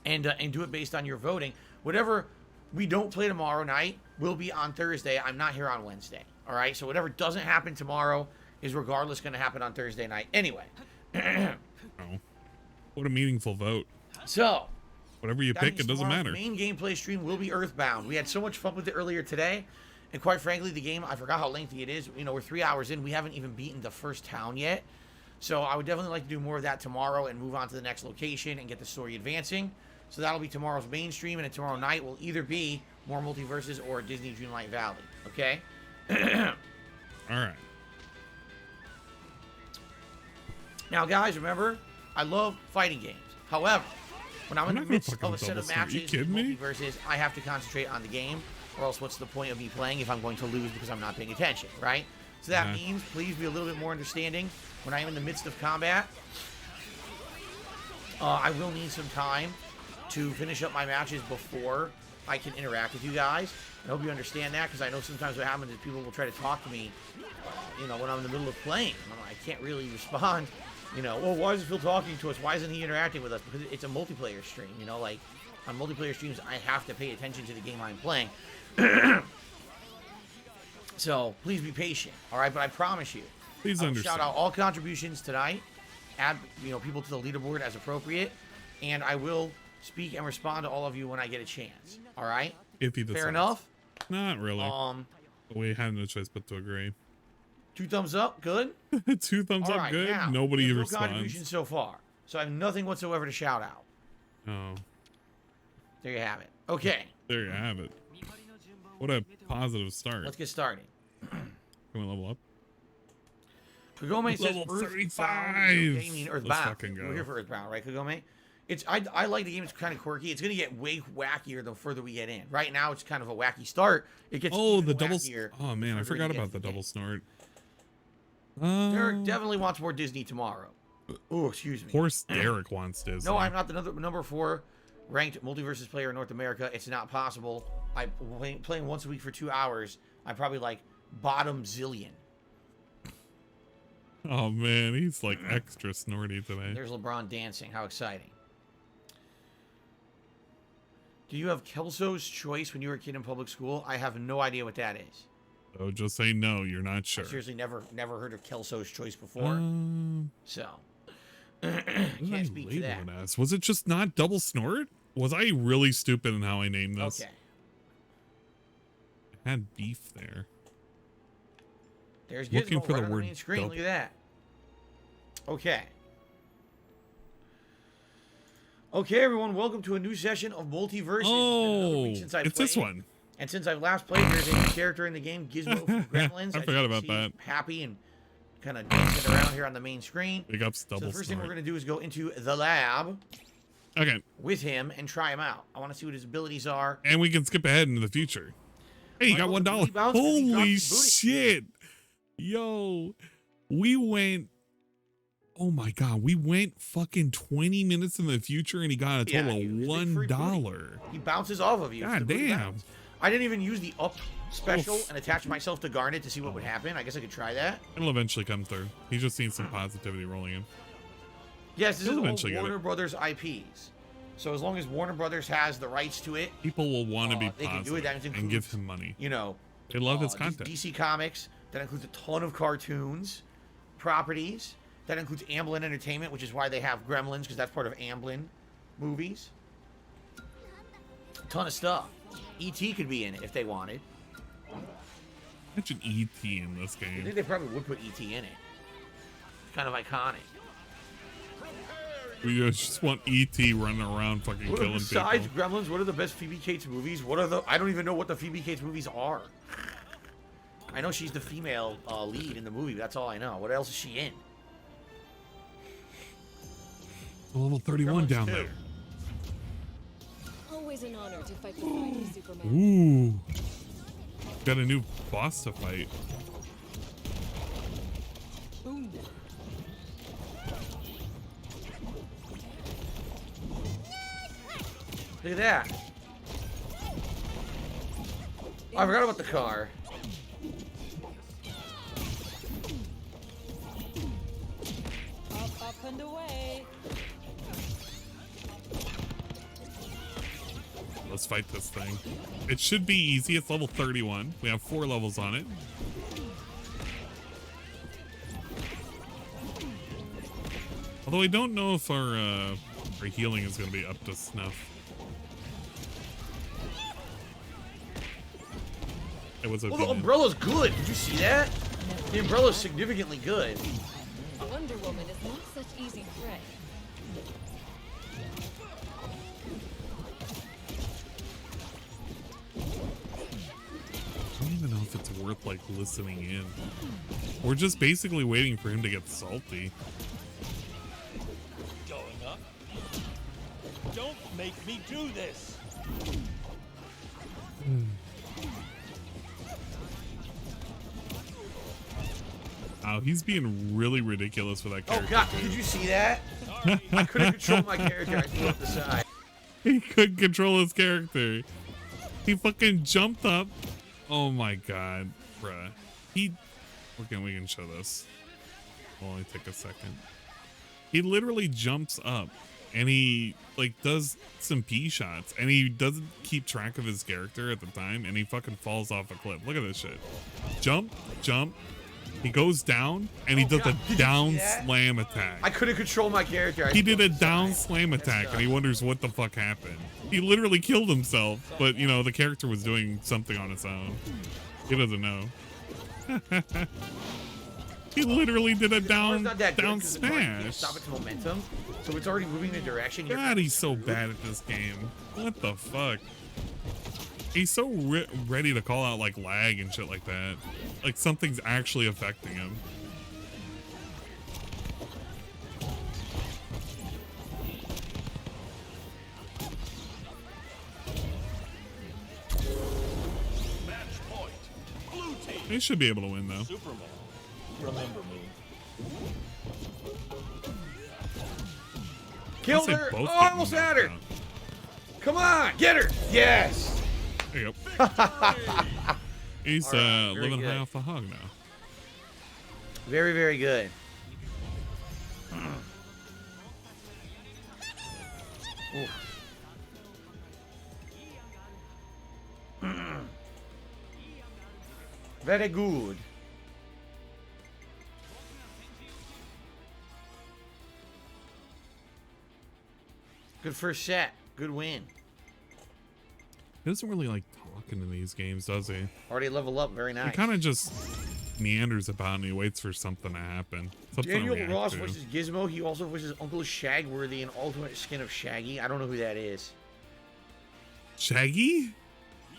And do it based on your voting. Whatever we don't play tomorrow night will be on Thursday. I'm not here on Wednesday. All right? So whatever doesn't happen tomorrow is regardless going to happen on Thursday night. Anyway. Oh, what a meaningful vote. So, whatever you pick, it doesn't matter. The main gameplay stream will be Earthbound. We had so much fun with it earlier today. And quite frankly, the game, I forgot how lengthy it is. You know, we're 3 hours in. We haven't even beaten the first town yet. So I would definitely like to do more of that tomorrow and move on to the next location and get the story advancing. So that'll be tomorrow's main stream, and then tomorrow night will either be more multiverses or Disney Dreamlight Valley. Okay? All right. Now, guys, remember, I love fighting games. However, when I'm in the midst of a set of matches in multiverses, I have to concentrate on the game, or else what's the point of me playing if I'm going to lose because I'm not paying attention, right? So that means please be a little bit more understanding when I am in the midst of combat. I will need some time to finish up my matches before I can interact with you guys. I hope you understand that, because I know sometimes what happens is people will try to talk to me, you know, when I'm in the middle of playing. I can't really respond. You know, well, why is Phil talking to us? Why isn't he interacting with us? Because it's a multiplayer stream, you know, like on multiplayer streams, I have to pay attention to the game I'm playing. So please be patient, all right? But I promise you, please understand. Shout out all contributions tonight. Add, you know, people to the leaderboard as appropriate, and I will speak and respond to all of you when I get a chance. All right? If he decides. Fair enough? Not really. We had no choice but to agree. 2 thumbs up, good. 2 thumbs up, good. Now, nobody no responds. Contributions so far, so I have nothing whatsoever to shout out. Oh. There you have it. Okay. There you have it. What a positive start. Let's get started. Can we level up? Kagome says level 35. Gaming Earthbound. We're here for Earthbound, right, Kagome? I like the game. It's kind of quirky. It's gonna get way wackier the further we get in. Right now, it's kind of a wacky start. It gets the double. Oh man, I forgot about the double snort. Derek definitely wants more Disney tomorrow. Oh, excuse me. Of course, Derek wants Disney. No, I'm not the number 4 ranked multiverses player in North America. It's not possible. I'm playing once a week for 2 hours. I'm probably like bottom zillion. Oh man, he's like extra snorty today. There's LeBron dancing. How exciting. Do you have Kelso's Choice when you were a kid in public school? I have no idea what that is. So just say no, you're not sure. I seriously never heard of Kelso's Choice before. So can't speak to that. As? Was it just not double snort? Was I really stupid in how I named this? Okay. I had beef there. There's looking Gizmo for the right word. On the screen. Look at that. Okay. Okay, everyone, welcome to a new session of Multiverses. Oh, it's this one. And since I've last played, there's a new character in the game, Gizmo from Gremlins. I forgot about that. Happy and kind of dancing around here on the main screen. Big ups, double so the first thing snort. we're going to do is go into the lab. Okay. With him and try him out. I want to see what his abilities are. And we can skip ahead into the future. Hey, you got $1. Holy shit. Yo, we went. Oh my god, we went fucking 20 minutes in the future and he got a total of $1. He bounces off of you. God damn. I didn't even use the up special and attach myself to Garnet to see what would happen. I guess I could try that. It'll eventually come through. He's just seen some positivity rolling in. Yes, this is all Warner Brothers IPs. So as long as Warner Brothers has the rights to it, people will want to be they can do it. That includes, and give him money. You know, they love his content. DC Comics. That includes a ton of cartoons, properties. That includes Amblin Entertainment, which is why they have Gremlins, because that's part of Amblin movies. A ton of stuff. E.T. could be in it if they wanted. Imagine E.T. in this I game. think they probably would put E.T. in it. It's kind of iconic. We just want E.T. running around fucking killing Besides people. Gremlins, what are the best Phoebe Cates movies? What are the? I don't even know what the Phoebe Cates movies are. I know she's the female lead in the movie. That's all I know. What else is she in? Level 31 down there. Always an honor to fight beside you, Superman. Ooh. Got a new boss to fight. Boom. Look at that. Oh, I forgot about the car. Up and away. Let's fight this thing. It should be easy. It's level 31. We have 4 levels on it. Although I don't know if our healing is going to be up to snuff. It was Well, the umbrella's good. Did you see that? The umbrella's significantly good. Wonder Woman is not such easy prey. I don't even know if it's worth like listening in. We're just basically waiting for him to get salty. Going up. Don't make me do this. Oh, he's being really ridiculous with that Oh character. god, did you see that? I couldn't control my character. I threw up the side. He couldn't control his character. He fucking jumped up. Oh my god, bruh. We can show this. It'll only take a second. He literally jumps up and he like does some P shots and he doesn't keep track of his character at the time and he fucking falls off a cliff. Look at this shit. Jump, jump. He goes down and he does a down slam attack. I couldn't control my character. He did a down slam attack and he wonders what the fuck happened. He literally killed himself, but you know, the character was doing something on its own. He doesn't know. He literally did a down smash. Stop its momentum, so it's already moving in a direction. God, he's so bad at this game. What the fuck? He's so ready to call out like lag and shit like that. Like something's actually affecting him. They should be able to win though. Superman, remember me. Killed her! Oh, I almost had her! Come on, get her! Yes! There you go. He's right, living good. high off the hog now. Very, very good. Oof. Very good. Good first set. Good win. He doesn't really like talking in these games, does he? Already level up. Very nice. He kind of just meanders about and he waits for something to happen. Something to Daniel react Ross to. voices Gizmo. He also voices Uncle Shagworthy in Ultimate Skin of Shaggy. I don't know who that is. Shaggy?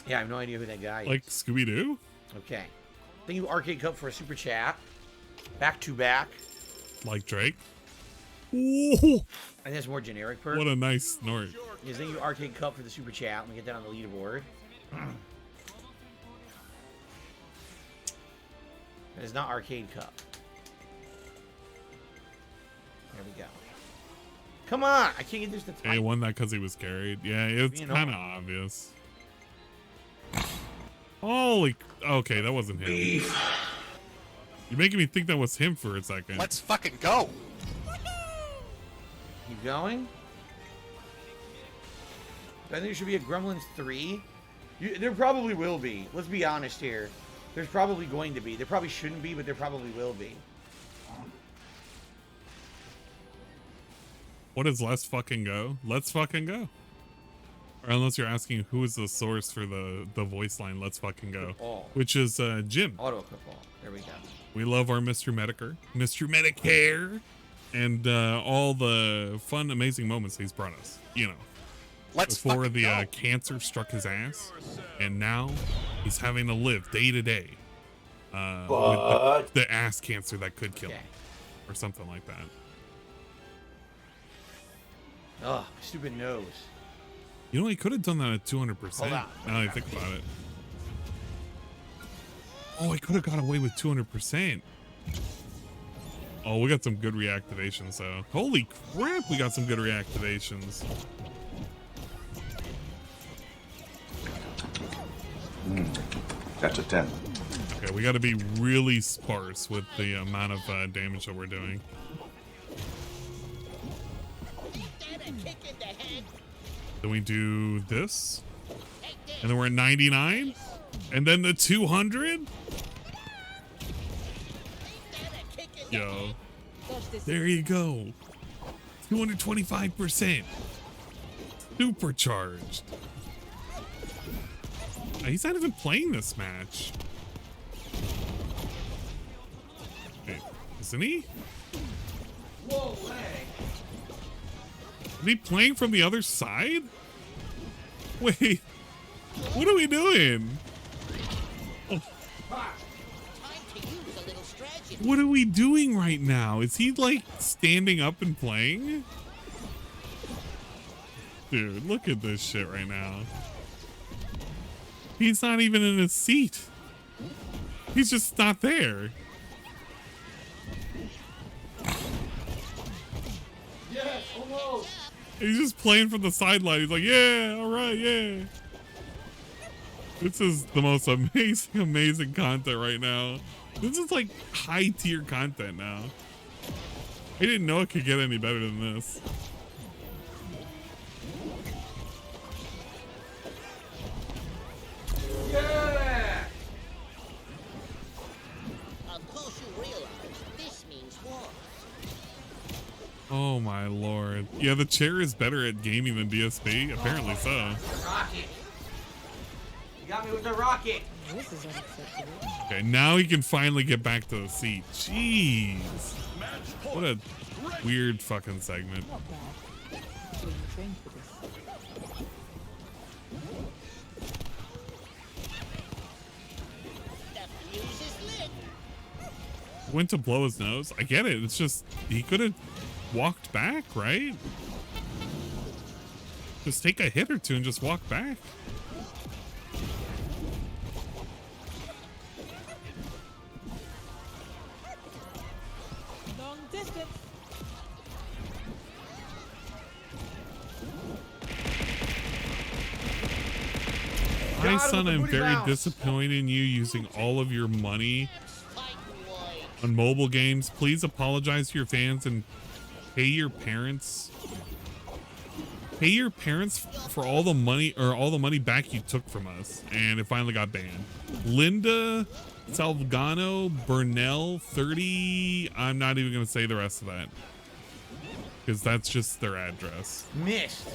Yeah, I have no idea who that guy is. Like Scooby-Doo? Okay. Thank you, Arcade Cup, for a super chat. Back to back. Like Drake? Ooh, I think that's more generic perk. what a nice snort. Yes, thank you, Arcade Cup, for the super chat. Let me get that on the leaderboard. That is not Arcade Cup. There we go. Come on! I can't get this to type. He won that because he was carried. Yeah, it's You know. kind of obvious. Holy... Okay, that wasn't him. You're making me think that was him for a second. Let's fucking go. Keep going. I think there should be a Gremlins 3. There probably will be. Let's be honest here. There's probably going to be. There probably shouldn't be, but there probably will be. What is let's fucking go? Let's fucking go. Or unless you're asking who is the source for the voice line, let's fucking go. All. Which is Jim. Auto equip all. There we go. We love our Mr. Medicare, and all the fun, amazing moments he's brought us. You know, before the cancer struck his ass, and now he's having to live day to day with the ass cancer that could kill him, or something like that. Oh, stupid nose. You know, he could have done that at 200%. Hold on. Now that I think about it. Oh, he could have got away with 200%. Oh, we got some good reactivations, though. Holy crap, we got some good reactivations. That's a 10. Okay, we got to be really sparse with the amount of damage that we're doing. Then we do this. And then we're at 99. And then the 200. Yo. There you go. 225%. Supercharged. He's not even playing this match. Wait, isn't he? Whoa, way. Is he playing from the other side? Wait, what are we doing? Oh. What are we doing right now? Is he like standing up and playing? Dude, look at this shit right now. He's not even in his seat. He's just not there. Yes, almost. He's just playing from the sideline. He's like, yeah, all right, yeah. This is the most amazing, amazing content right now. This is like high tier content now. I didn't know it could get any better than this. Yeah! Of course you realize this means war. Oh my lord. Yeah, the chair is better at gaming than DSP. Apparently so. Rocket. You got me with the rocket. This is unacceptable. Okay, now he can finally get back to the seat. Jeez. What a weird fucking segment. Not bad. Being trained for this. The fuse is lit. Went to blow his nose. I get it. It's just he could have walked back, right? Just take a hit or two and just walk back. Long distance. My son, I'm very disappointed in you using all of your money on mobile games. Please apologize to your fans and pay your parents. Pay your parents for all the money or all the money back you took from us. And it finally got banned. Linda Salvagano Burnell 30. I'm not even going to say the rest of that. Because that's just their address. Missed.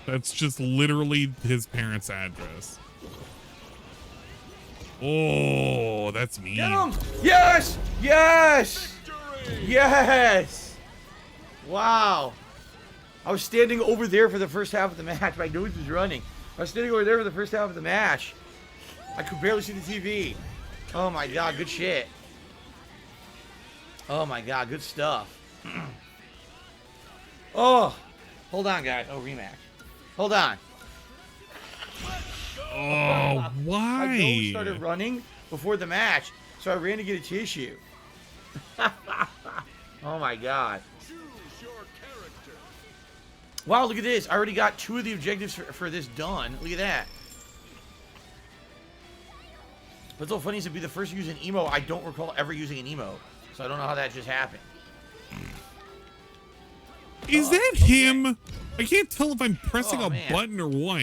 That's just literally his parents' address. Oh, that's mean. Get him! Yes! Yes! Yes! Wow. I was standing over there for the first half of the match. My nose was running. I was standing over there for the first half of the match. I could barely see the TV. Oh my god, good shit. Oh my god, good stuff. Oh, hold on, guys. Oh, rematch. Hold on. Oh, why? My nose started running before the match, so I ran to get a tissue. Oh my god. Wow, look at this. I already got 2 of the objectives for this done. Look at that. What's so funny is to be the first to use an emo. I don't recall ever using an emo, so I don't know how that just happened. Is that him? I can't tell if I'm pressing a man. button or what.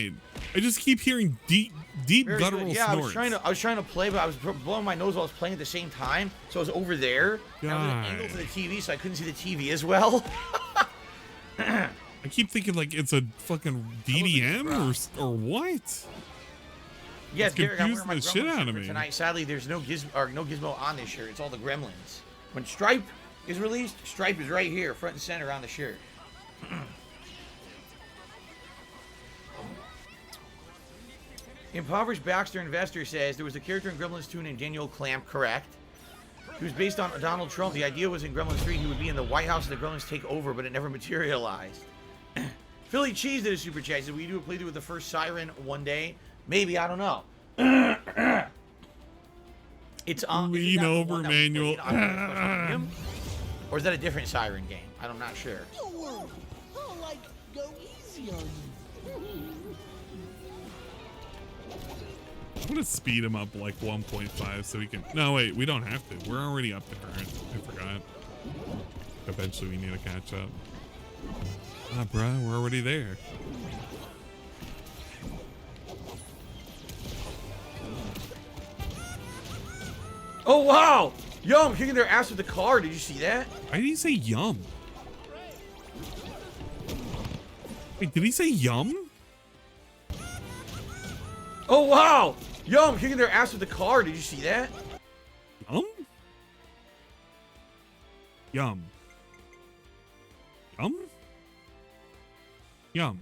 I just keep hearing deep Very guttural good. Yeah, snorts. I was trying to play, but I was blowing my nose while I was playing at the same time, so I was over there. And I was at an angle to the TV, so I couldn't see the TV as well. I I keep thinking like it's a fucking DDM or what? Yes, It's Derek, I'm confusing wearing my the shit Gremlin out shirt of for me. tonight. Sadly, there's no Gizmo on this shirt. It's all the Gremlins. When Stripe is released, Stripe is right here, front and center on the shirt. Impoverished Baxter Investor says there was a character in Gremlins 2 named Daniel Clamp, correct? He was based on Donald Trump. The idea was in Gremlins 3 he would be in the White House and the Gremlins take over, but it never materialized. Philly Cheese did a super chat. He said, will you do a playthrough with the first Siren one day? Maybe, I don't know. It's on. Lean over, Manuel. Or is that a different Siren game? I'm not sure. Don't worry. I'll, like, go easy on you. I'm gonna speed him up like 1.5 so we can. No, wait, we don't have to. We're already up the current. I forgot. Eventually, we need to catch up. Ah, bruh, we're already there. Oh, wow! Yum, kicking their ass with the car. Did you see that? Why did he say yum? Wait, did he say yum? Oh, wow! Yum, kicking their ass with the car. Did you see that? Yum? Yum. Yum? Yum.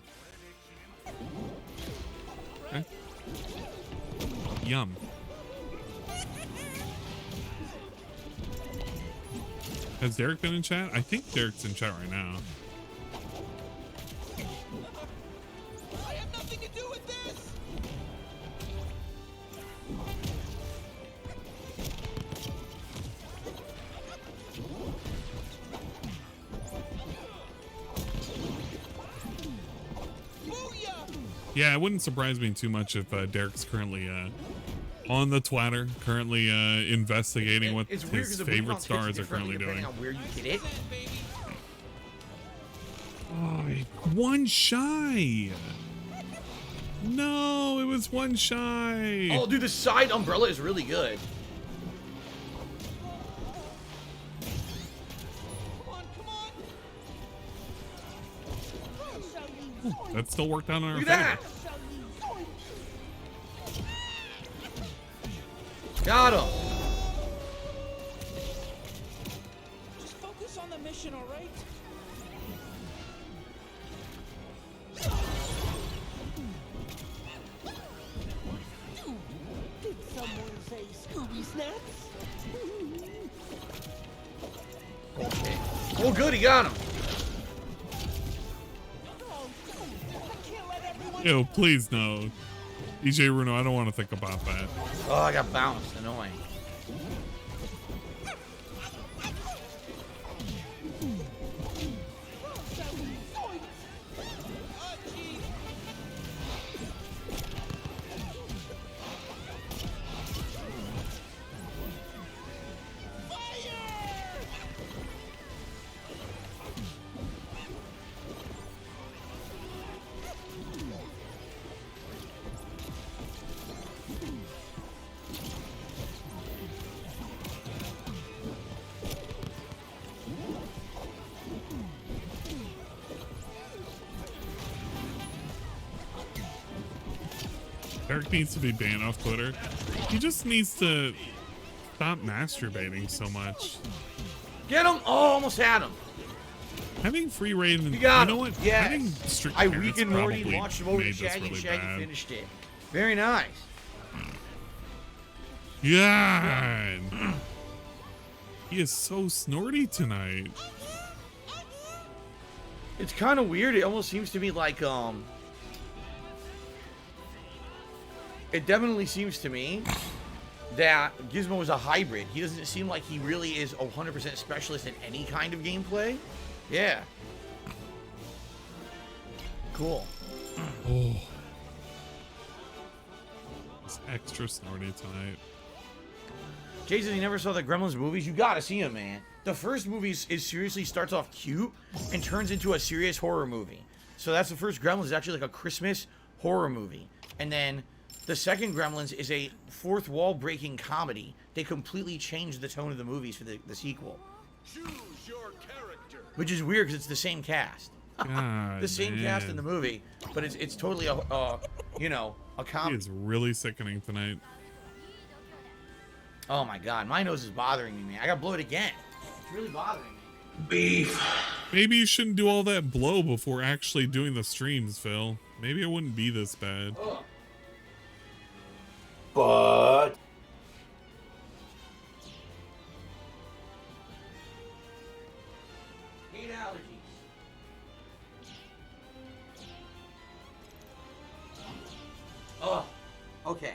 Okay. Yum. Has Derek been in chat? I think Derek's in chat right now. I have nothing to do with this. Yeah, it wouldn't surprise me too much if Derek's currently on the twatter, currently investigating what It's weird his 'cause the favorite boot bounce hits stars are currently differently doing. depending on where you hit it. Oh, one shy. No, it was one shy. Oh, dude, the side umbrella is really good. Ooh, that still worked out in our Look favor. at that! Got him. Just focus on the mission, all right? Did someone say Scooby Snacks? Okay. Oh, good, he got him. Yo, please no. DJ Runo, I don't want to think about that. Oh, I got bounced. Annoying. Derek needs to be banned off Twitter. He just needs to stop masturbating so much. Get him! Oh, almost had him. Having free reign, You you got know him. what? Yes. Having strict I parents weakened Morty, probably launched him over to made this Shaggy, really Shaggy bad. finished it. Very nice. God. He is so snorty tonight. It's kind of weird. It almost seems to me like, it definitely seems to me that Gizmo is a hybrid. He doesn't seem like he really is 100% specialist in any kind of gameplay. Yeah. Cool. Oh. It's extra snorty tonight. Jay says he never saw the Gremlins movies. You gotta see them, man. The first movie is seriously starts off cute and turns into a serious horror movie. So that's the first Gremlins is actually like a Christmas horror movie. And then the second Gremlins is a fourth wall breaking comedy. They completely changed the tone of the movies for the sequel. Choose your character. Which is weird because it's the same cast. God, The same cast in man. the movie, but it's totally a you know, a He comedy. is really sickening tonight. Oh my god, my nose is bothering me, man. I gotta blow it again. It's really bothering me. Beef. Maybe you shouldn't do all that blow before actually doing the streams, Phil. Maybe it wouldn't be this bad. But Hate allergies. Oh, okay.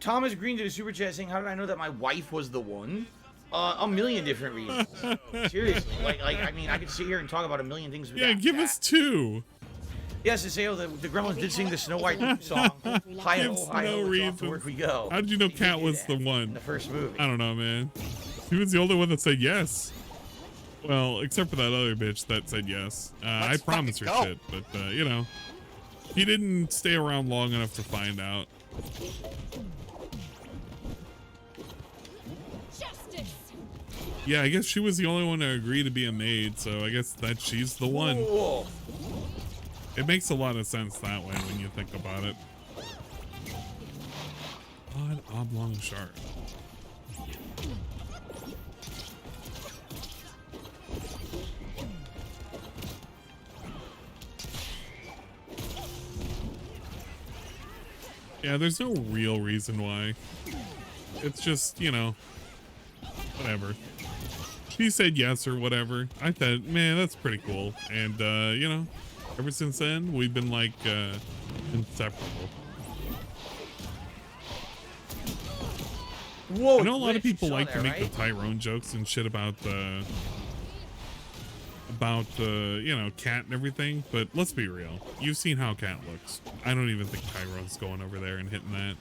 Thomas Green did a super chat saying, "How did I know that my wife was the one?" A million different reasons. Seriously, like I mean, I could sit here and talk about a million things. Yeah, give us two. Yes, to say, the Gremlins did sing the Snow White song. Hi ho, Gives hi no ho, reason. off to work we go. How did you know Cat was the one? In the first movie. I don't know, man. He was the only one that said yes. Well, except for that other bitch that said yes. I promised her shit, but you know, he didn't stay around long enough to find out. Yeah, I guess she was the only one to agree to be a maid, so I guess that she's the one. Whoa. It makes a lot of sense that way when you think about it. Odd oblong shard. Yeah, there's no real reason why. It's just, you know, whatever. She said yes or whatever. I thought, man, that's pretty cool. And, you know, ever since then, we've been like inseparable. Whoa, I know a lot of Mitch, people you saw like to that, make right? the Tyrone jokes and shit about you know, Cat and everything, but let's be real. You've seen how Cat looks. I don't even think Tyrone's going over there and hitting that.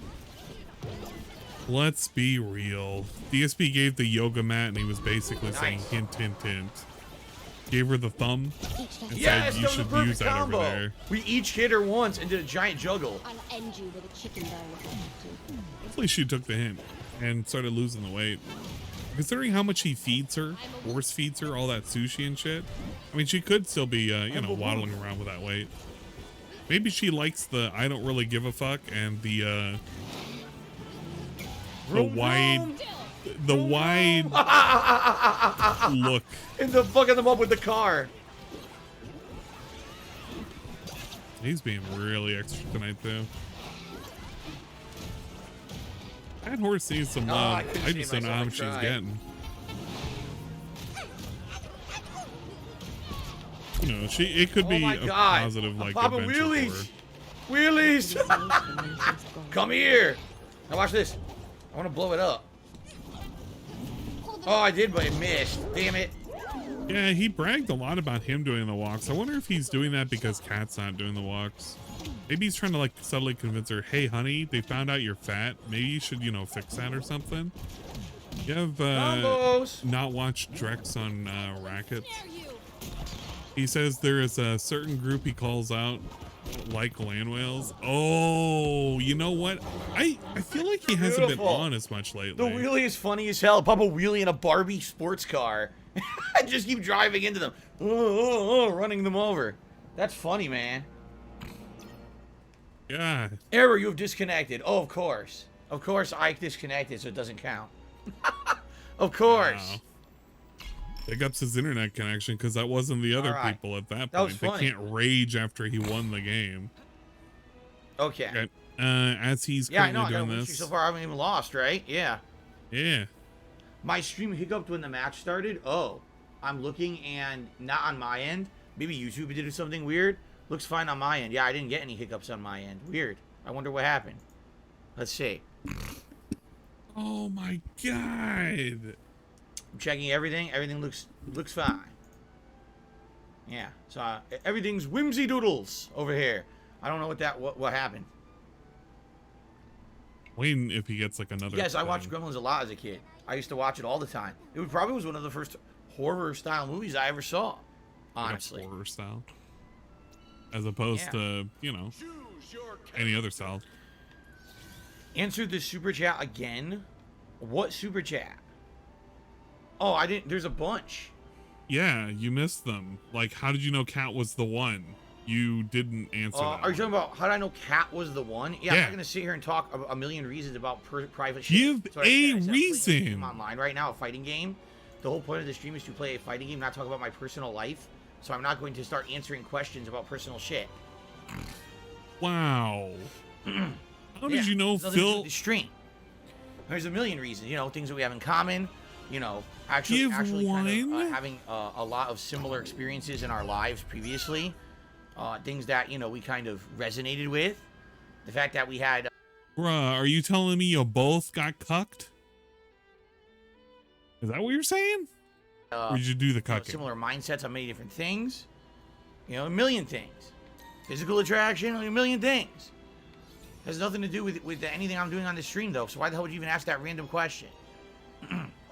Let's be real. DSP gave the yoga mat and he was basically saying hint, hint, hint. Gave her the thumb and Yes, said you that was should the perfect use that combo. over there. We each hit her once and did a giant juggle. I'll end you with a chicken bone. Hopefully she took the hint and started losing the weight. Considering how much he feeds her, force feeds her, all that sushi and shit. I mean, she could still be, you know, waddling around with that weight. Maybe she likes the I don't really give a fuck and the wide look. And the fucking them up with the car. He's being really extra tonight, though. That horse needs some love. I just don't know how much she's getting. You know, it could be a positive, like, Popping adventure for her. wheelies. Wheelies. Come here. Now watch this. I want to blow it up. Oh, I did, but it missed. Damn it. Yeah, he bragged a lot about him doing the walks. I wonder if he's doing that because Cat's not doing the walks. Maybe he's trying to, like, subtly convince her, hey, honey, they found out you're fat. Maybe you should, you know, fix that or something. You have not watched Drex on Rackets. He says there is a certain group he calls out, like land whales. Oh, you know what? I feel like he hasn't been on as much lately. The wheelie is funny as hell. Papa wheelie in a Barbie sports car. I just keep driving into them. Running them over. That's funny, man. Yeah. Error, you have disconnected. Oh, of course. Of course I disconnected, so it doesn't count. Of course. Wow. Pick up his internet connection because that wasn't the other All right. people at that That was point. They funny. can't rage after he won the game. Okay. As he's Yeah, I currently know. I got a doing win this. streak so far. I haven't even lost, right? Yeah. Yeah. My stream hiccuped when the match started. Oh, I'm looking and not on my end. Maybe YouTube did something weird. Looks fine on my end. Yeah, I didn't get any hiccups on my end. Weird. I wonder what happened. Let's see. Oh my god. I'm checking everything. Everything looks fine. Yeah. So everything's whimsy doodles over here. I don't know what happened. Waiting if he gets like another. Yes, I thing. watched Gremlins a lot as a kid. I used to watch it all the time. It probably was one of the first horror style movies I ever saw. Honestly. Like a horror style. As opposed Yeah. to, you know, any other style. Answered the super chat again. What super chat? Oh, I didn't. There's a bunch. Yeah, you missed them. Like, how did you know Cat was the one? You didn't answer that. Are you talking about how did I know Cat was the one? Yeah, I'm not gonna sit here and talk a million reasons about private shit. Give a reason. I'm online right now, a fighting game. The whole point of the stream is to play a fighting game, not talk about my personal life. So I'm not going to start answering questions about personal shit. Wow. How did you know Phil? The stream. There's a million reasons, you know, things that we have in common. You know, actually kind of, having a lot of similar experiences in our lives previously. Things that, you know, we kind of resonated with. The fact that we had... Bruh, are you telling me you both got cucked? Is that what you're saying? Or did you do the cucking? Similar mindsets on many different things. You know, a million things. Physical attraction, a million things. Has nothing to do with anything I'm doing on the stream, though. So why the hell would you even ask that random question?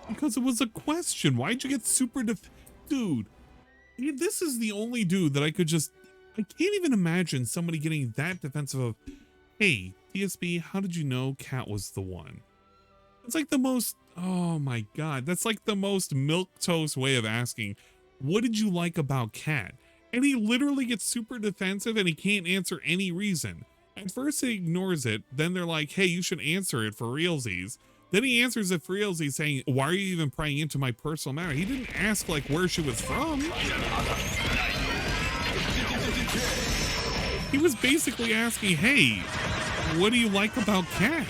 Because it was a question. Why'd you get super dude? This is the only dude that I could just... I can't even imagine somebody getting that defensive of, hey, TSB, how did you know Cat was the one? It's like the most... Oh my god. That's like the most milquetoast way of asking, what did you like about Cat? And he literally gets super defensive and he can't answer any reason. At first he ignores it. Then they're like, hey, you should answer it for realsies. Then he answers it for realsies saying, why are you even prying into my personal matter? He didn't ask like where she was from. He was basically asking, hey, what do you like about Cat?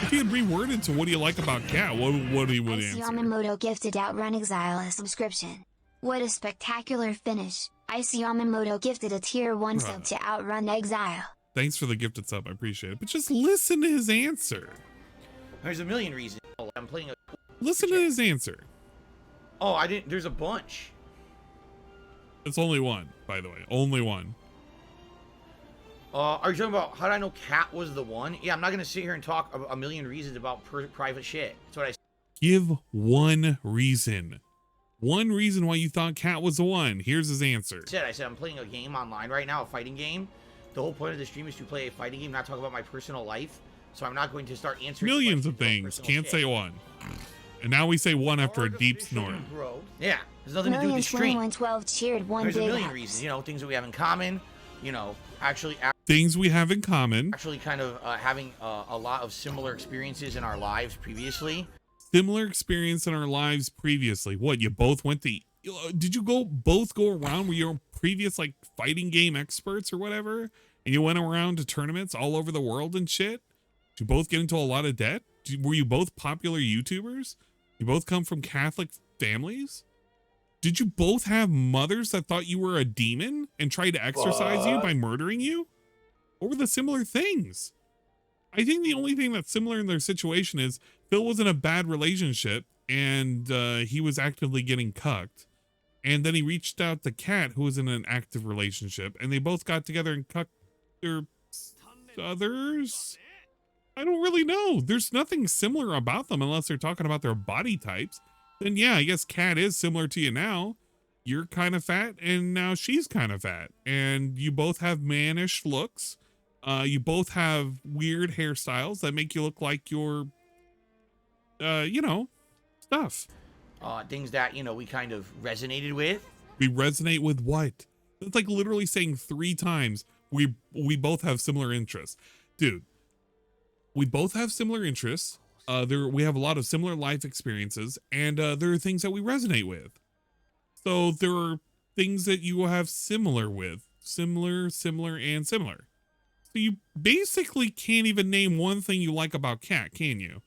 If he had reworded to what do you like about Cat, what he would answer. Yamamoto gifted Outrun Exile a subscription. What a spectacular finish. Icy Yamamoto gifted a tier 1 sub to Outrun Exile. Thanks for the gifted sub, I appreciate it. But just listen to his answer. There's a million reasons. I'm playing a... Listen to his answer. Oh, I didn't... There's a bunch. It's only one, by the way. Only one. Are you talking about how did I know Cat was the one? Yeah, I'm not going to sit here and talk a million reasons about private shit. That's what I said. Give one reason. One reason why you thought Cat was the one. Here's his answer. I said I'm playing a game online right now, a fighting game. The whole point of the stream is to play a fighting game, not talk about my personal life. So I'm not going to start answering millions of things. Can't say one. And now we say one after a deep snort. Yeah, there's nothing to do with the stream. 2112 cheered one. There's a million reasons, you know, things that we have in common. You know, things we have in common. Actually, kind of having a lot of similar experiences in our lives previously. Similar experience in our lives previously. What, you both went to... Did you both go around with your previous, like, fighting game experts or whatever? And you went around to tournaments all over the world and shit? Did you both get into a lot of debt? Were you both popular YouTubers? You both come from Catholic families? Did you both have mothers that thought you were a demon and tried to exorcise you by murdering you? What were the similar things? I think the only thing that's similar in their situation is Phil was in a bad relationship and he was actively getting cucked. And then he reached out to Kat, who was in an active relationship, and they both got together and cucked their others. I don't really know. There's nothing similar about them unless they're talking about their body types. Then yeah, I guess Kat is similar to you now. You're kind of fat and now she's kind of fat. And you both have mannish looks. You both have weird hairstyles that make you look like you're, you know, stuff. Things that, you know, we kind of resonated with. We resonate with what? It's like literally saying 3 times we both have similar interests. Dude, we both have similar interests. We have a lot of similar life experiences, and there are things that we resonate with. So there are things that you have similar with. Similar, and similar. So you basically can't even name one thing you like about Kat, can you?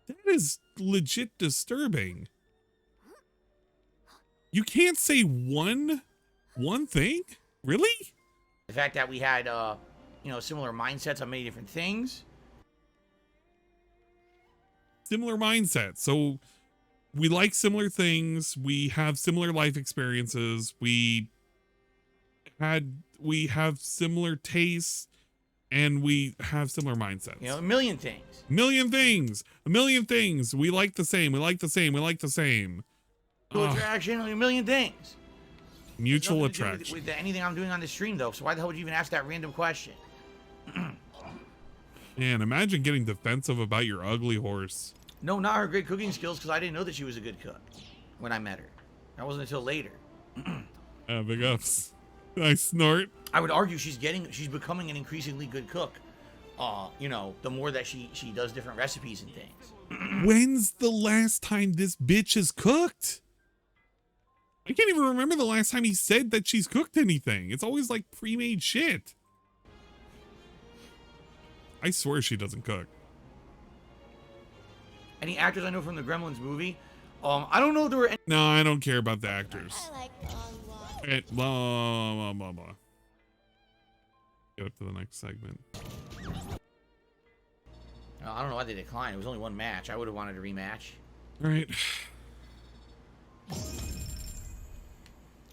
That is legit disturbing. You can't say one thing? Really? The fact that we had, you know, similar mindsets on many different things. Similar mindsets. So we like similar things. We have similar life experiences. We have similar tastes, and we have similar mindsets. You know, a million things. A million things. We like the same. We like the same. Mutual attraction, a million things. Mutual attraction. With anything I'm doing on the stream, though. So why the hell would you even ask that random question? Man, imagine getting defensive about your ugly horse. No, not her great cooking skills, because I didn't know that she was a good cook when I met her. That wasn't until later. Big ups. Nice Snort. I would argue she's becoming an increasingly good cook. You know, the more that she does different recipes and things. When's the last time this bitch has cooked? I can't even remember the last time he said that she's cooked anything. It's always like pre-made shit. I swear she doesn't cook. Any actors I know from the Gremlins movie? I don't know if there were any. No, I don't care about the actors. Okay, blah. Get up to the next segment. I don't know why they declined. It was only one match. I would have wanted a rematch. All right.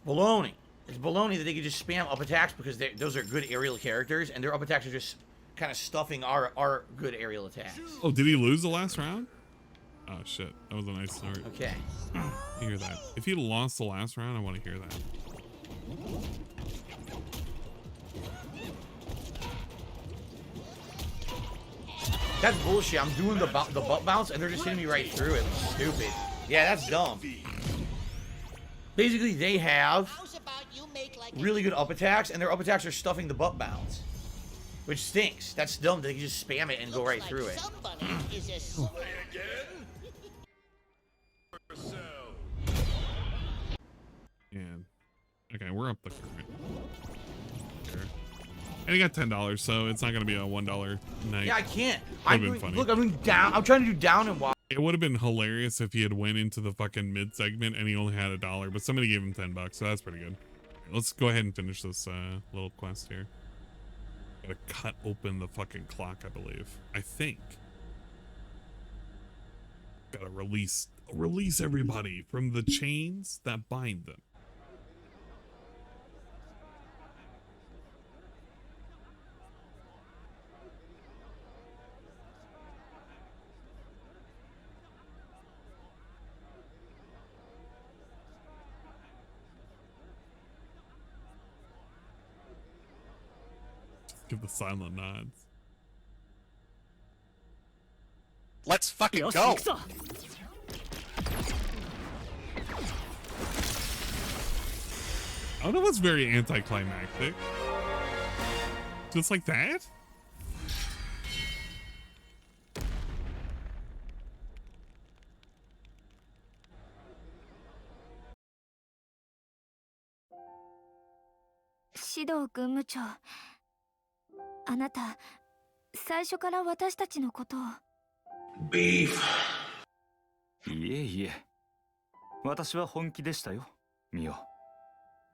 Baloney. It's baloney that they could just spam up attacks because those are good aerial characters, and their up attacks are just kind of stuffing our good aerial attacks. Oh, did he lose the last round? Oh shit, that was a nice start. Okay. You hear that? If he lost the last round, I want to hear that. That's bullshit. I'm doing the butt bounce, and they're just hitting me right through it. Stupid. Yeah, that's dumb. Basically, they have really good up attacks, and their up attacks are stuffing the butt bounce, which stinks. That's dumb. They can just spam it and go right through it. Yeah. Okay, we're up the current. Sure. And he got $10, so it's not gonna be a $1 night. Yeah, I can't. Look, I'm doing down. I'm trying to do down and walk. It would have been hilarious if he had went into the fucking mid segment and he only had $1, but somebody gave him $10, so that's pretty good. Let's go ahead and finish this little quest here. Gotta cut open the fucking clock, I believe. I think. Gotta release everybody from the chains that bind them. Give the silent nods. Let's fucking go. Oh, that was very anticlimactic. Just like that? Shido 軍務長、あなた最初から私たちのことを。ビーフ。いえいえ、私は本気でしたよ、ミオ。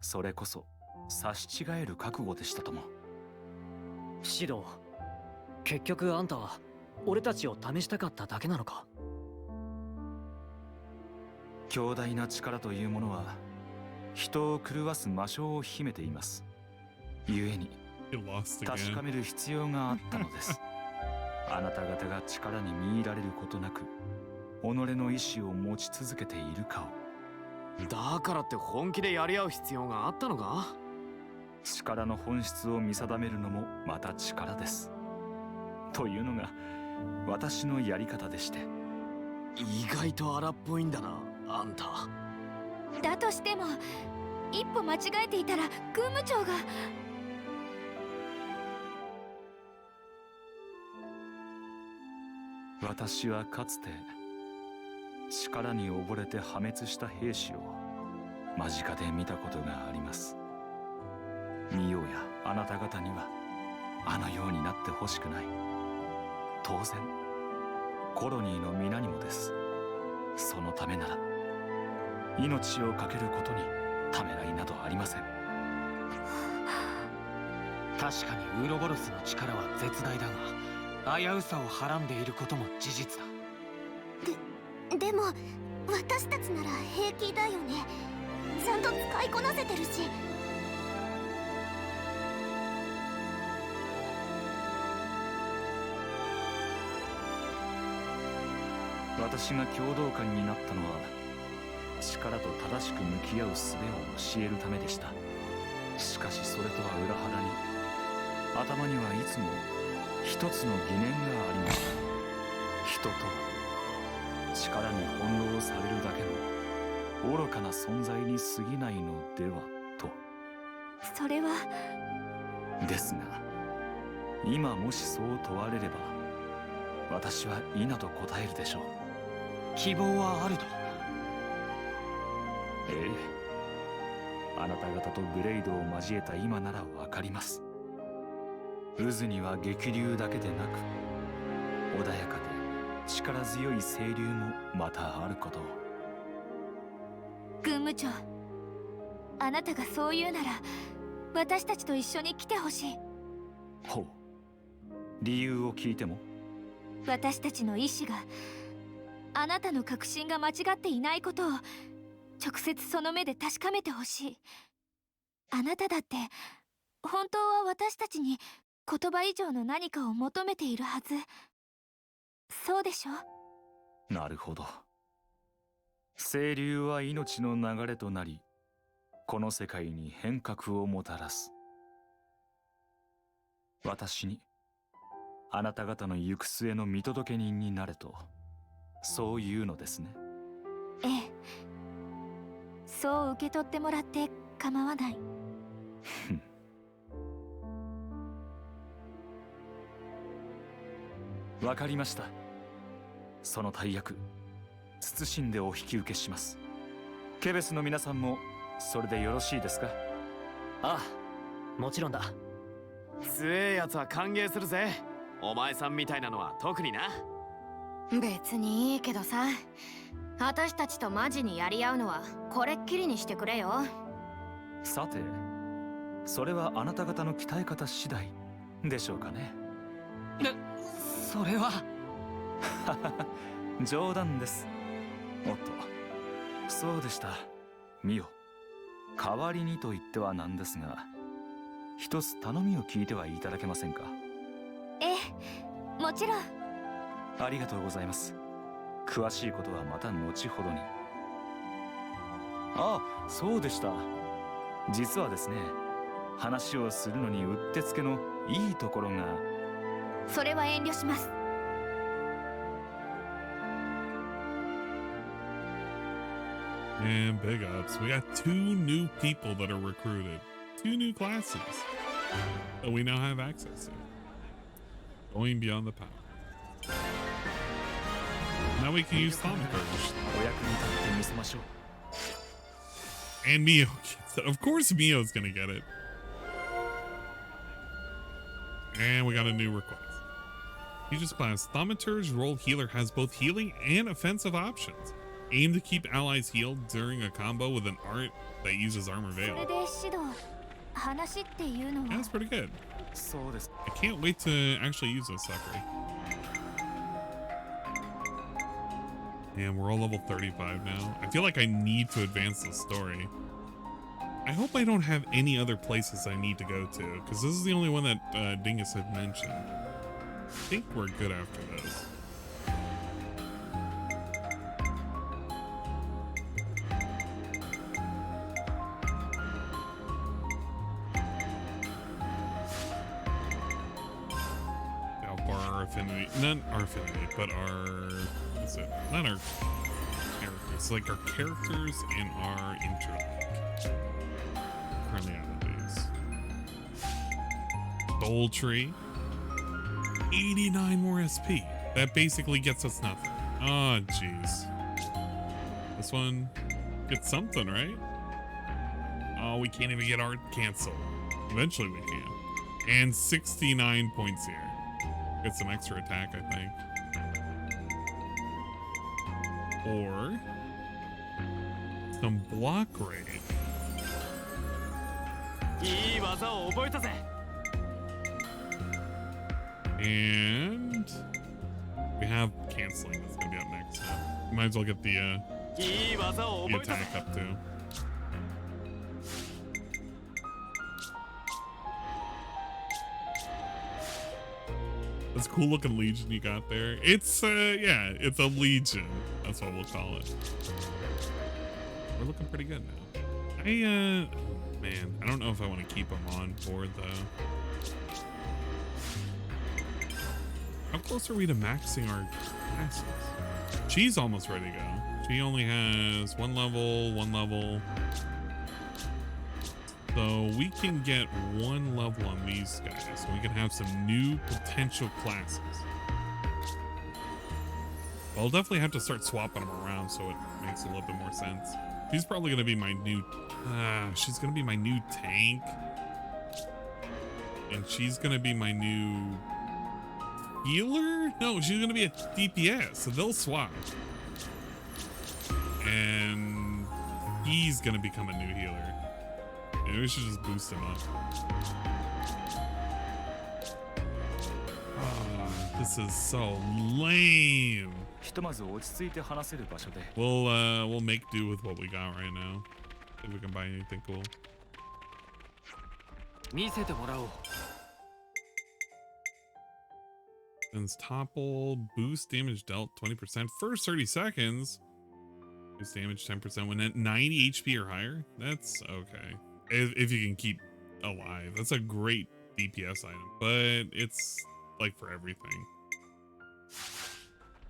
それこそ差し違える覚悟でしたとも。シド、結局あんたは俺たちを試したかっただけなのか？強大な力というものは人を狂わす魔性を秘めています。故に確かめる必要があったのです。あなた方が力に見入られることなく己の意志を持ち続けているかを。だからって本気でやり合う必要があったのか？力の本質を見定めるのもまた力です。というのが私のやり方でして。意外と荒っぽいんだな、あんた。だとしても一歩間違えていたら軍務長が。私はかつて力に溺れて破滅した兵士を間近で見たことがあります。ミオやあなた方にはあのようになってほしくない。当然コロニーの皆にもです。そのためなら命を懸けることにためらいなどありません。確かにウロボロスの力は絶大だが危うさをはらんでいることも事実だ。でも私たちなら平気だよね。ちゃんと使いこなせてるし。私が共同官になったのは力と正しく向き合う術を教えるためでした。しかしそれとは裏腹に頭にはいつも一つの疑念がありました。人とは力に翻弄されるだけの愚かな存在に過ぎないのではと。それはですが、今もしそう問われれば私は否と答えるでしょう。希望はあると。ええ、あなた方とブレイドを交えた今ならわかります。渦には激流だけでなく穏やかで力強い清流もまたあることを。軍務長、あなたがそう言うなら私たちと一緒に来てほしい。ほう、理由を聞いても？私たちの意志が、あなたの確信が間違っていないことを直接その目で確かめてほしい。あなただって本当は私たちに言葉以上の何かを求めているはず。そうでしょ？なるほど。清流は命の流れとなり、この世界に変革をもたらす。私にあなた方の行く末の見届け人になれと、そういうのですね。ええ、そう受け取ってもらって構わない。わかりました。その大役、謹んでお引き受けします。ケベスの皆さんもそれでよろしいですか？ああ、もちろんだ。強えやつは歓迎するぜ。お前さんみたいなのは特にな。別にいいけどさ、私たちとマジにやり合うのはこれっきりにしてくれよ。さて、それはあなた方の鍛え方次第でしょうかね。それは冗談です。おっと、そうでした。ミオ、代わりにと言ってはなんですが、一つ頼みを聞いてはいただけませんか？ええ、もちろん。ありがとうございます。詳しいことはまた後ほどに。あ、そうでした。実はですね、話をするのにうってつけのいいところが。それは遠慮します。And big ups. We got 2 new people that are recruited. 2 new classes that we now have access to. Going beyond the power. Now we can use thaumaturge. And Mio gets it. Of course Mio's gonna get it. And we got a new request. Teacher's class. Thaumaturge role healer has both healing and offensive options. Aim to keep allies healed during a combo with an art that uses armor veil. That's pretty good. I can't wait to actually use this sucker. And we're all level 35 now. I feel like I need to advance the story. I hope I don't have any other places I need to go to, because this is the only one that Dingus had mentioned. I think we're good after this. Affinity, not our affinity, but our, what's it? Not our characters, it's like our characters and our interlink. Currently out of these. Soul Tree, 89 more SP. That basically gets us nothing. Oh, jeez. This one gets something, right? Oh, we can't even get art canceled. Eventually we can. And 69 points here. Get some extra attack, I think. Or some block rate. And we have canceling that's gonna be up next. So might as well get the attack up too. This cool looking Legion you got there. It's yeah, it's a Legion. That's what we'll call it. We're looking pretty good now. Man, I don't know if I want to keep them on board though. How close are we to maxing our classes? She's almost ready to go. She only has one level. So we can get one level on these guys. So we can have some new potential classes. I'll definitely have to start swapping them around so it makes a little bit more sense. She's probably going to be my new... she's going to be my new tank. And she's going to be my new... healer? No, she's going to be a DPS. So they'll swap. And he's going to become a new healer. Maybe we should just boost him up. Oh, this is so lame. We'll make do with what we got right now. See if we can buy anything cool. Since topple, boost damage dealt 20% first 30 seconds. Boost damage 10% when at 90 HP or higher. That's okay. If you can keep alive. That's a great DPS item, but it's like for everything.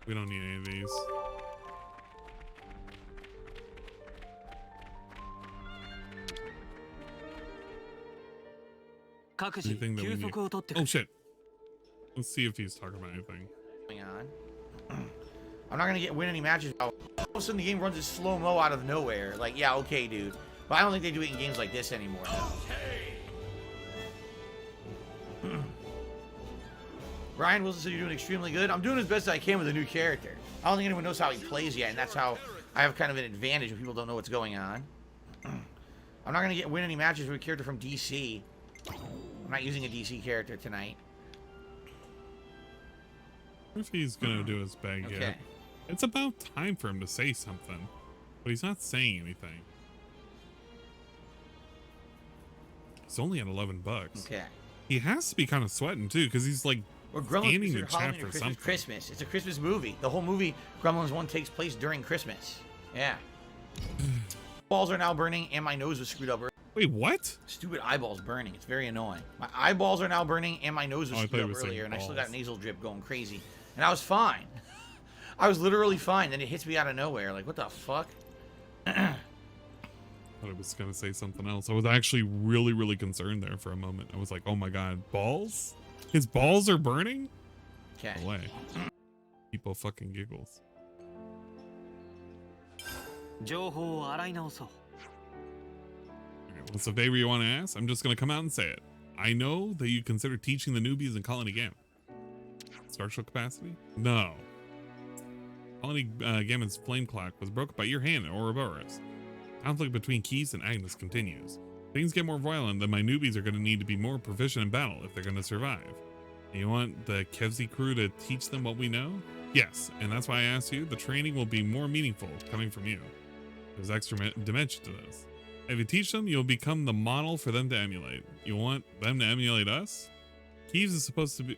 We don't need any of these. Anything that we need. Oh shit. Let's see if he's talking about anything. Hang on. I'm not gonna win any matches. All of a sudden the game runs in slow-mo out of nowhere. Like, yeah, okay, dude. But I don't think they do it in games like this anymore. No. Ryan Wilson said you're doing extremely good. I'm doing as best as I can with a new character. I don't think anyone knows how he plays yet, and that's how I have kind of an advantage when people don't know what's going on. I'm not gonna win any matches with a character from DC. I'm not using a DC character tonight. If he's gonna do his bag yet. It's about time for him to say something, but he's not saying anything. He's only at $11. Okay. He has to be kind of sweating too, because he's like scanning the chat for something. Christmas. It's a Christmas movie. The whole movie, Gremlins 1, takes place during Christmas. Yeah. Balls are now burning, and my nose was screwed up. Wait, what? Stupid eyeballs burning. It's very annoying. My eyeballs are now burning, and my nose was screwed up earlier, and I still got nasal drip going crazy. And I was fine. I was literally fine. Then it hits me out of nowhere. Like, what the fuck? I thought I was gonna say something else. I was actually really concerned there for a moment. I was like, oh my god, balls? His balls are burning? Okay. No way. People fucking giggles. Okay, what's the favor you want to ask? I'm just gonna come out and say it. I know that you consider teaching the newbies in Colony Gam. Starship capacity? No. Colony Gammon's flame clock was broken by your hand or Ouroboros. Conflict between Keys and Agnes continues. Things get more violent, then my newbies are going to need to be more proficient in battle if they're going to survive. And you want the Kevzi crew to teach them what we know? Yes, and that's why I asked you. The training will be more meaningful coming from you. There's extra dimension to this. If you teach them, you'll become the model for them to emulate. You want them to emulate us? Keys is supposed to be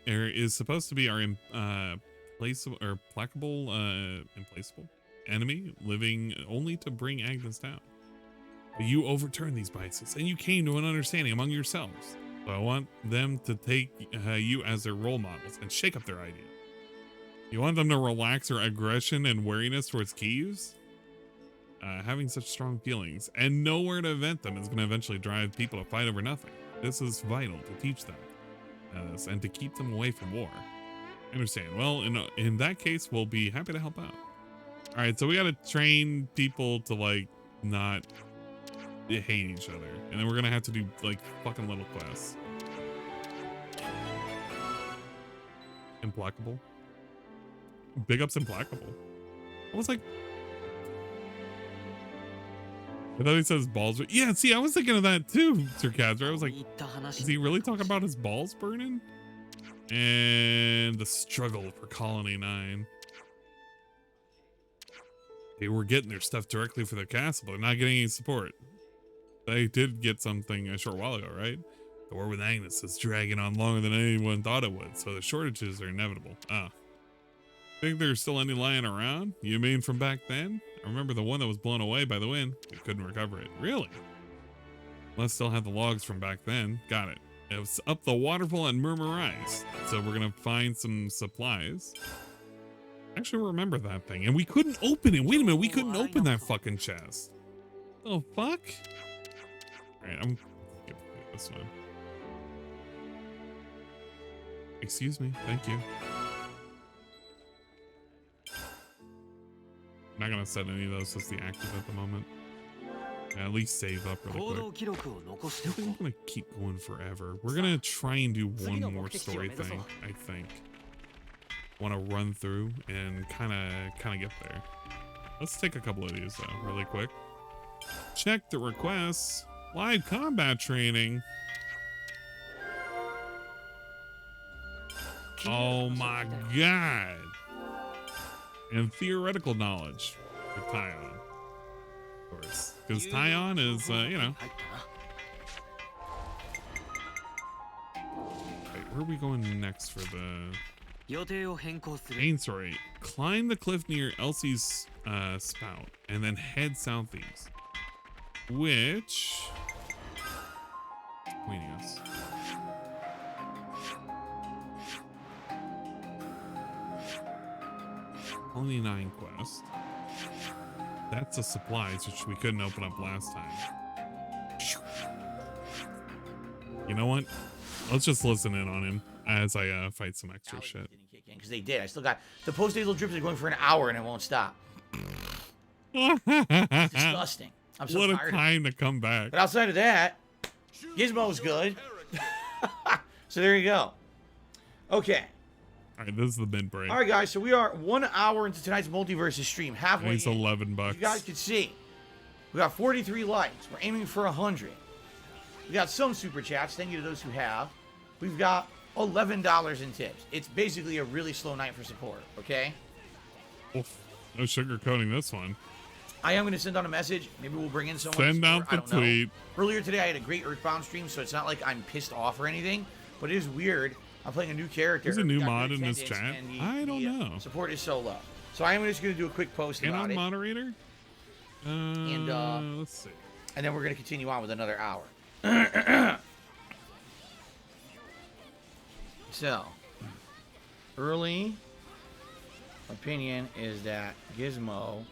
our implacable enemy, living only to bring Agnes down. But you overturned these biases, and you came to an understanding among yourselves. So I want them to take you as their role models and shake up their ideas. You want them to relax their aggression and wariness towards Keys? Having such strong feelings and nowhere to vent them is going to eventually drive people to fight over nothing. This is vital to teach them this and to keep them away from war. I understand. Well, in that case, we'll be happy to help out. All right, so we got to train people to like not hate each other, and then we're gonna have to do like fucking little quests. Implacable. Big ups Implacable. I was like, I thought he says balls. Yeah, see, I was thinking of that too, Sir Kazra. I was like, is he really talking about his balls burning? And the struggle for Colony 9. They were getting their stuff directly for their castle, but not getting any support. They did get something a short while ago, right? The war with Agnes is dragging on longer than anyone thought it would, so the shortages are inevitable. Ah. Think there's still any lying around? You mean from back then? I remember the one that was blown away by the wind. We couldn't recover it. Really? Let's still have the logs from back then. Got it. It was up the waterfall and Murmur Rise. So we're gonna find some supplies. Actually, actually remember that thing. And we couldn't open it. Wait a minute. We couldn't open that fucking chest. The fuck? Alright, I'm gonna play this one. Excuse me. Thank you. I'm not gonna set any of those as the active at the moment. Yeah, at least save up really quick. I think I'm gonna keep going forever. We're gonna try and do one more story thing, I think. Want to run through and kind of get there. Let's take a couple of these though, really quick. Check the requests. Live combat training. Oh my god. And theoretical knowledge for Tyon. Of course. Because Tyon is, you know. Right, where are we going next for the main story? Climb the cliff near Elsie's spout and then head southeast. Which pointing us. Only 9 quests. That's a supplies, which we couldn't open up last time. You know what? Let's just listen in on him as I fight some extra shit. Because they did. I still got the post-nasal drips are going for an hour and it won't stop. It's disgusting. I'm so what tired a time to come back. But outside of that, Gizmo's good. So there you go. Okay. All right, this is the mid break. All right, guys. So we are 1 hour into tonight's Multiverses stream. Halfway. It's $11. You guys can see. We got 43 likes. We're aiming for 100. We got some super chats. Thank you to those who have. We've got $11 in tips. It's basically a really slow night for support. Okay. Oof, no sugarcoating this one. I am going to send out a message. Maybe we'll bring in someone. Send out the tweet. Earlier today, I had a great Earthbound stream, so it's not like I'm pissed off or anything. But it is weird. I'm playing a new character. There's a new mod in this chat. I don't know. Support is so low. So I am just going to do a quick post about it. Moderator? Let's see. And then we're going to continue on with another hour. So, early opinion is that Gizmo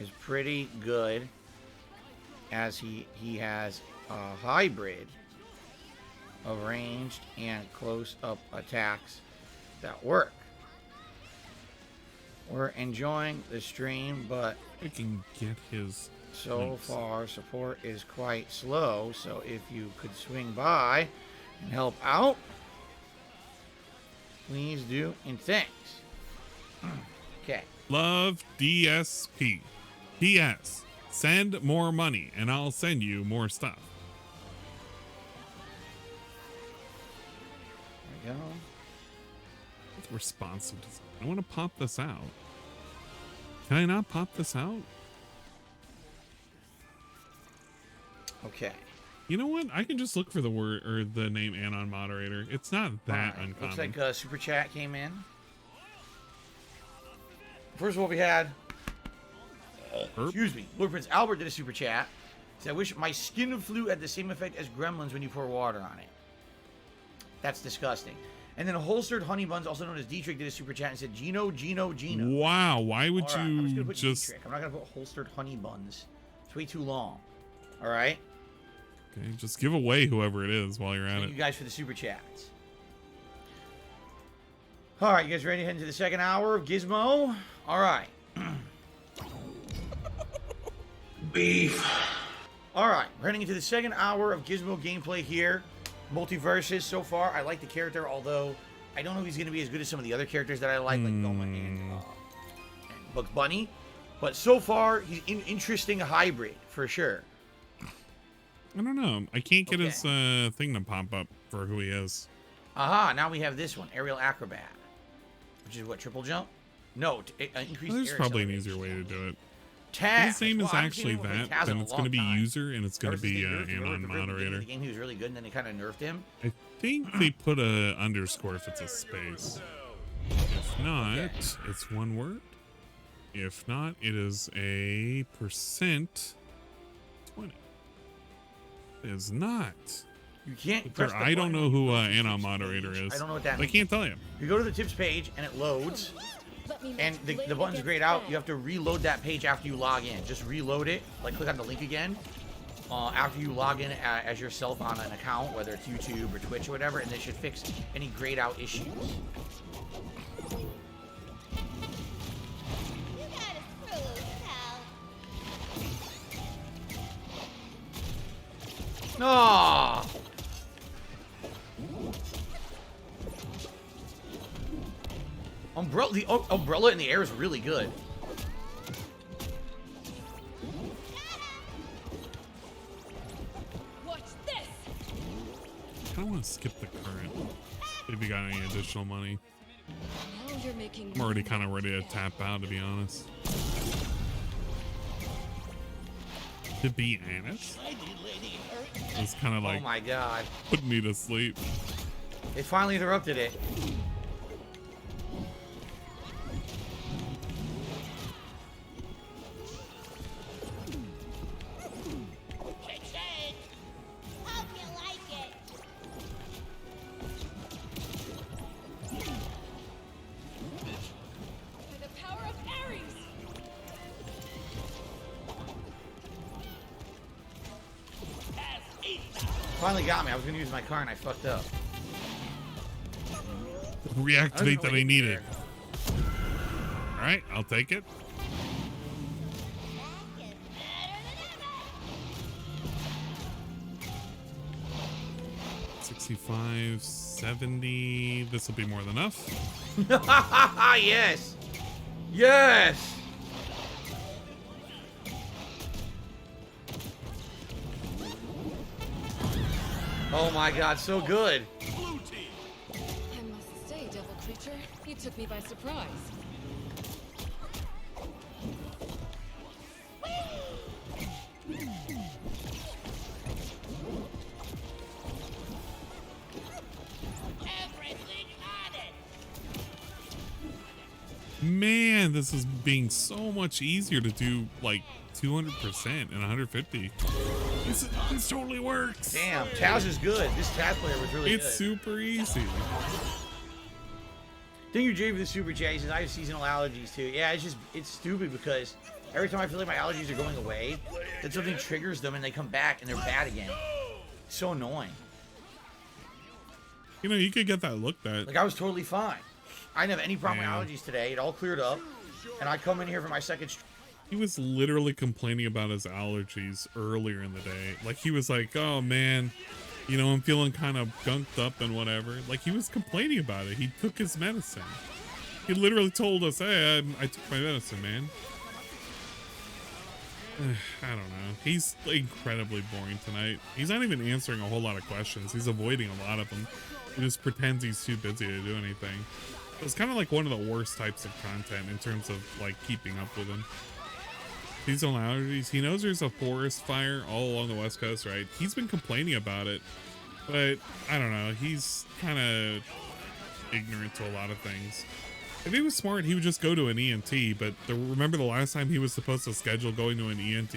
is pretty good, as he has a hybrid of ranged and close-up attacks that work. We're enjoying the stream, but I can get his so links. far support is quite slow, so if you could swing by and help out, please do, and thanks. Okay. Love DSP. PS. Send more money and I'll send you more stuff. There we go. It's responsive design. I want to pop this out. Can I not pop this out? Okay. You know what? I can just look for the word or the name Anon Moderator. It's not that uncommon. Looks like a super chat came in. First of all, we had excuse me, Blueprints Albert did a super chat. Said, I wish my skin flu had the same effect as gremlins when you pour water on it. That's disgusting. And then Holstered Honey Buns, also known as Dietrich, did a super chat and said, Gino. Wow, why would right, you I'm just... Dietrich. I'm not going to put Holstered Honey Buns. It's way too long. All right? Okay, just give away whoever it is while you're at Thank it. you guys for the super chats. All right, you guys ready to head into the second hour of Gizmo? All right. Beef. All right, we're heading into the second hour of Gizmo gameplay here. Multiverses so far. I like the character, although I don't know if he's going to be as good as some of the other characters that I like Velma and Bugs Bunny. But so far, he's an interesting hybrid, for sure. I don't know. I can't get his thing to pop up for who he is. Aha, now we have this one, Aerial Acrobat. Which is what, triple jump? No, increased There's air probably an acceleration. easier way to do it. Taz. If his name is Well, I haven't actually seen anyone play that, Taz in then a it's going to long be time. user and it's going to be Ever since they nerfed him, Anon at the very beginning of Moderator. The game, he was really good, and then they kind of nerfed him. I think they put a underscore if it's a space. If not, it's one word. If not, it is a %20. It is not. You can't There, press the I don't button know who when you go to the Anon tips Moderator page. is. I don't know what that I means. can't tell you. You go to the tips page and it loads, And the button's grayed out. You have to reload that page after you log in. Just reload it. Like, click on the link again. After you log in as yourself on an account, whether it's YouTube or Twitch or whatever, and they should fix any grayed out issues. No. The umbrella in the air is really good. I don't want to skip the current. If you got any additional money. I'm already kind of ready to tap out, to be honest. To be honest, it's kind of like, oh my god, putting me to sleep. They finally interrupted it. Finally got me. I was gonna use my car and I fucked up. Reactivate that I needed. Alright, I'll take it. $65, $70. This will be more than enough. Yes! Yes! Oh my god, so good. I must say, devil creature, you took me by surprise. Man, this is being so much easier to do like 200% and 150. This totally works. Damn, Taz is good. This Taz player was really good. It's super easy. Thank you, Jay, for the super chat. He says, I have seasonal allergies too. Yeah, it's stupid because every time I feel like my allergies are going away, then something triggers them and they come back and they're bad again. It's so annoying. You know, you could get that looked at. Like, I was totally fine. I didn't have any problem with allergies today. It all cleared up. And I come in here for my second... He was literally complaining about his allergies earlier in the day. Like, he was like, oh, man, you know, I'm feeling kind of gunked up and whatever. Like, he was complaining about it. He took his medicine. He literally told us, hey, I took my medicine, man. I don't know. He's incredibly boring tonight. He's not even answering a whole lot of questions. He's avoiding a lot of them. He just pretends he's too busy to do anything. It's kind of like one of the worst types of content in terms of, like, keeping up with him. Seasonal allergies. He knows there's a forest fire all along the West Coast, right? He's been complaining about it, but I don't know. He's kind of ignorant to a lot of things. If he was smart, he would just go to an ENT, but remember the last time he was supposed to schedule going to an ENT?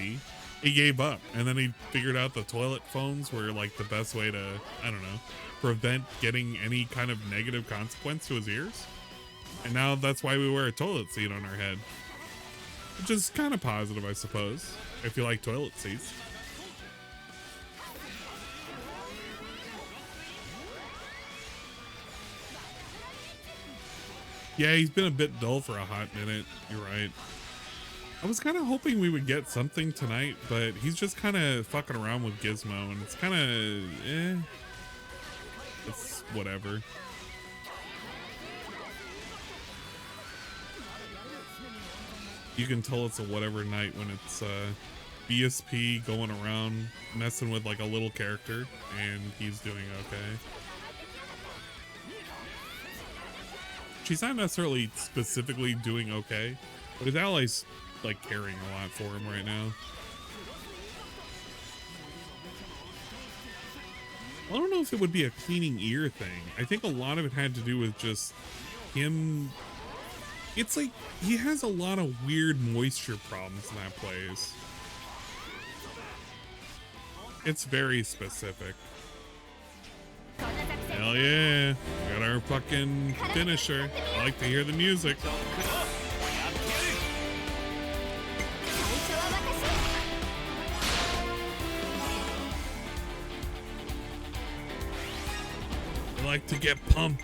He gave up, and then he figured out the toilet phones were, like, the best way to, I don't know, prevent getting any kind of negative consequence to his ears. And now that's why we wear a toilet seat on our head. Which is kind of positive, I suppose, if you like toilet seats. Yeah, he's been a bit dull for a hot minute. You're right. I was kind of hoping we would get something tonight, but he's just kind of fucking around with Gizmo, and it's kind of, it's whatever. You can tell it's a whatever night when it's BSP going around messing with like a little character and he's doing okay. She's not necessarily specifically doing okay, but his allies like caring a lot for him right now. I don't know if it would be a cleaning ear thing. I think a lot of it had to do with just him. It's like he has a lot of weird moisture problems in that place. It's very specific. Hell yeah. Got our fucking finisher. I like to hear the music. like to get pumped.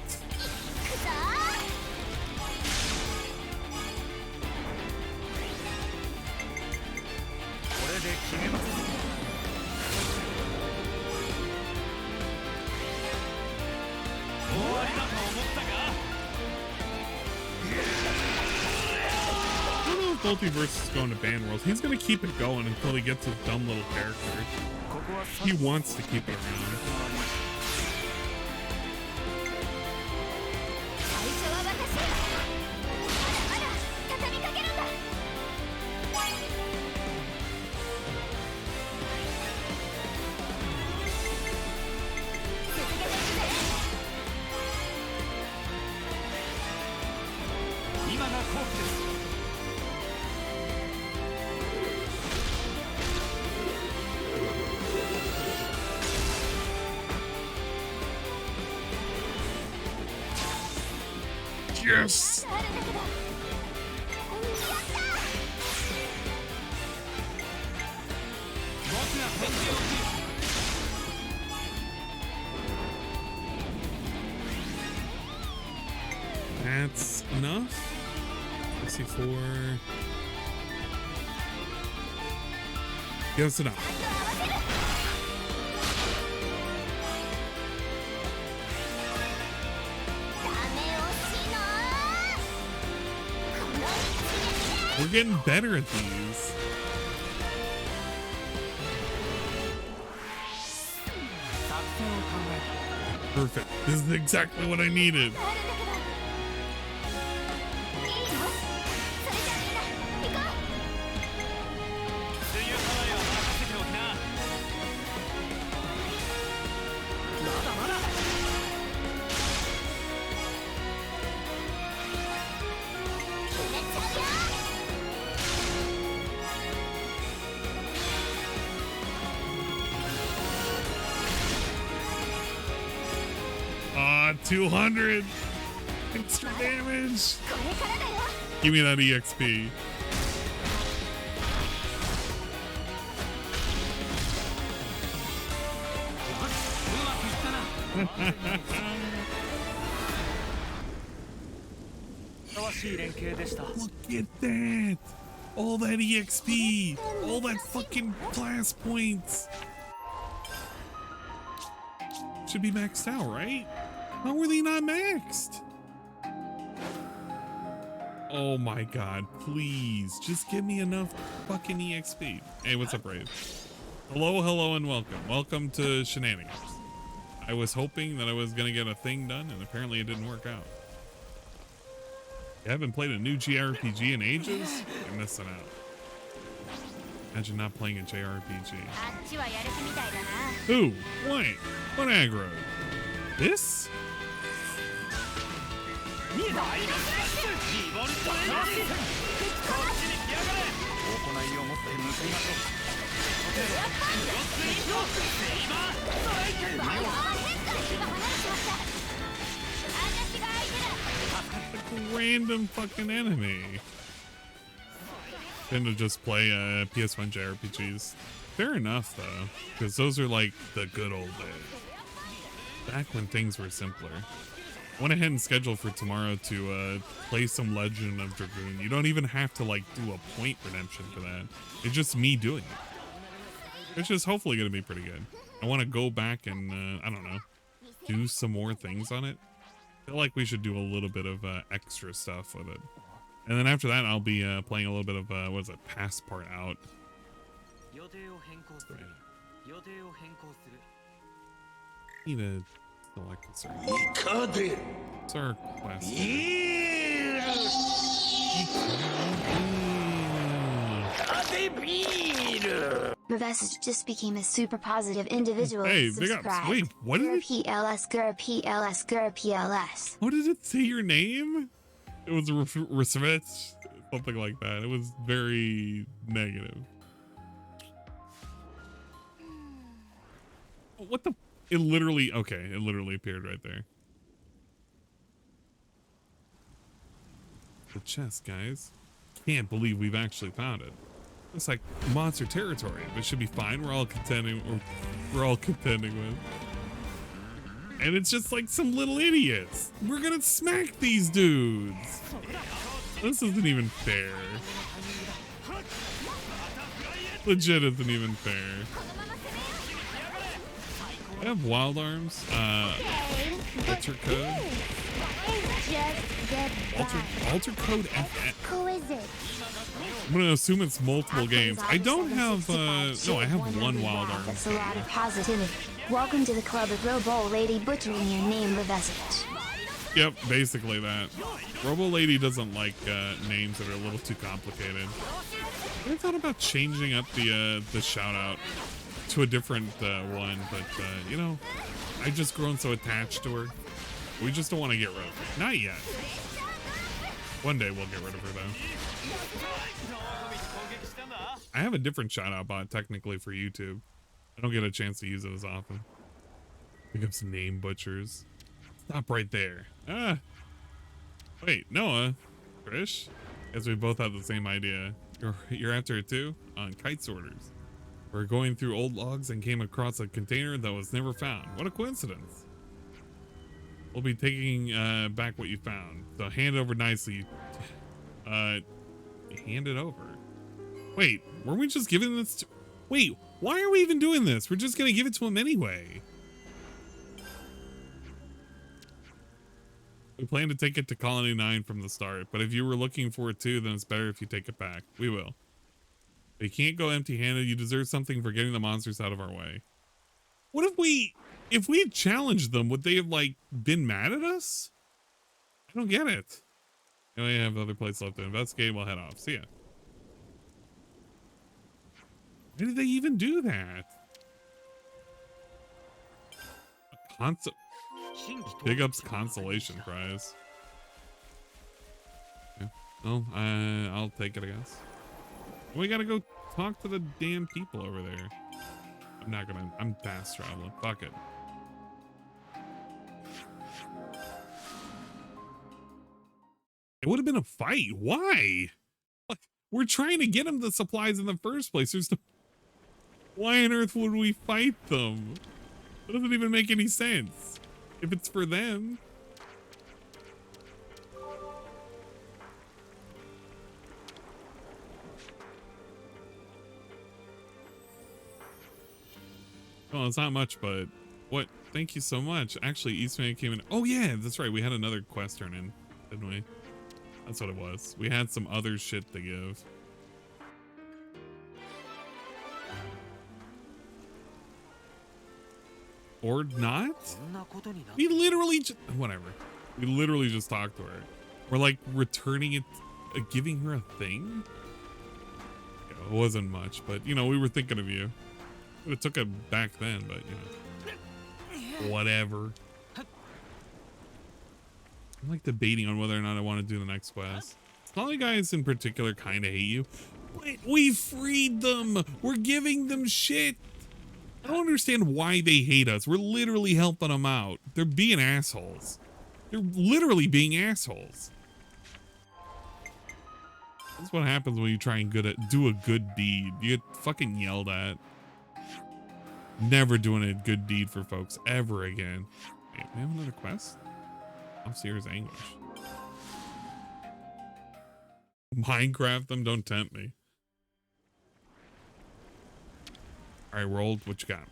Multiverse is going to ban world. He's gonna keep it going until he gets his dumb little character. He wants to keep it around. Yes! That's enough. 64. Yeah, that's enough. We're getting better at these. Perfect. This is exactly what I needed. Ah, 200 extra damage. Give me that EXP. Look at that. All that EXP. All that fucking class points. Should be maxed out, right? How were they not maxed? Oh my god, please. Just give me enough fucking EXP. Hey, what's up, Rave? Hello, hello, and welcome. Welcome to Shenanigans. I was hoping that I was gonna get a thing done, and apparently it didn't work out. You haven't played a new JRPG in ages? You're missing out. Imagine not playing a JRPG. Who? What? What aggro? This? Like a random fucking enemy. Tend to just play PS1 JRPGs. Fair enough though, because those are like the good old days. Back when things were simpler. I went ahead and scheduled for tomorrow to play some Legend of Dragoon. You don't even have to like do a point redemption for that. It's just me doing it. Which is hopefully going to be pretty good. I want to go back and, I don't know, do some more things on it. I feel like we should do a little bit of extra stuff with it. And then after that, I'll be playing a little bit of, what is it, Past Part Out. Need to select a certain. It's our class. Mavess just became a super positive individual. Hey, big ups. Wait, what did it? PLS, PLS, PLS. What did it say your name? It was Resvets, something like that. It was very negative. What the? It literally, okay, it literally appeared right there. The chest, guys. Can't believe we've actually found it. It's like monster territory, but it should be fine. We're all contending with. And it's just like some little idiots. We're gonna smack these dudes. This isn't even fair. Legit isn't even fair. I have wild arms. Alter code. Alter code FF. Who is it? I'm gonna assume it's multiple games. I don't have no, I have one wild arm. That's a lot of positivity. Welcome to the club of Robo Lady butchering your name, Levesovich. Yep, basically that. Robo Lady doesn't like names that are a little too complicated. I thought about changing up the shout out to a different one, but you know, I've just grown so attached to her. We just don't want to get rid of her. Not yet. One day we'll get rid of her though. I have a different shout out bot technically for YouTube. I don't get a chance to use it as often. Pick up some name butchers. Stop right there. Ah. Wait, Noah. Trish? Guess we both have the same idea. You're after it too? On kite sorters. We're going through old logs and came across a container that was never found. What a coincidence. We'll be taking back what you found. So hand it over nicely. Hand it over. Wait, weren't we just giving this to... Wait, why are we even doing this? We're just gonna give it to him anyway. We plan to take it to Colony 9 from the start, but if you were looking for it too, then it's better if you take it back. We will. But you can't go empty-handed. You deserve something for getting the monsters out of our way. What if we had challenged them, would they have, like, been mad at us? I don't get it. We only have other places left to investigate. We'll head off. See ya. Why did they even do that? Big ups consolation prize. Yeah. Well, I'll take it, I guess. We gotta go talk to the damn people over there. I'm fast traveling. Fuck it. It would have been a fight. Why? Like, we're trying to get them the supplies in the first place. There's no... Why on earth would we fight them? It doesn't even make any sense. If it's for them. Well, it's not much, but what? Thank you so much. Actually, Eastman came in. Oh yeah, that's right. We had another quest turn in, didn't we? That's what it was. We had some other shit to give. Or not? We literally just, whatever. We literally just talked to her. We're like returning it, giving her a thing. Yeah, it wasn't much, but you know, we were thinking of you. It took it back then, but you know, whatever. I'm like debating on whether or not I want to do the next quest. All you guys in particular kind of hate you. Wait, we freed them. We're giving them shit. I don't understand why they hate us. We're literally helping them out. They're being assholes. They're literally being assholes. That's what happens when you try and do a good deed. You get fucking yelled at. Never doing a good deed for folks ever again. Wait, we have another quest? Upstairs anguish. Minecraft them, don't tempt me. Alright, Rolled, what you got?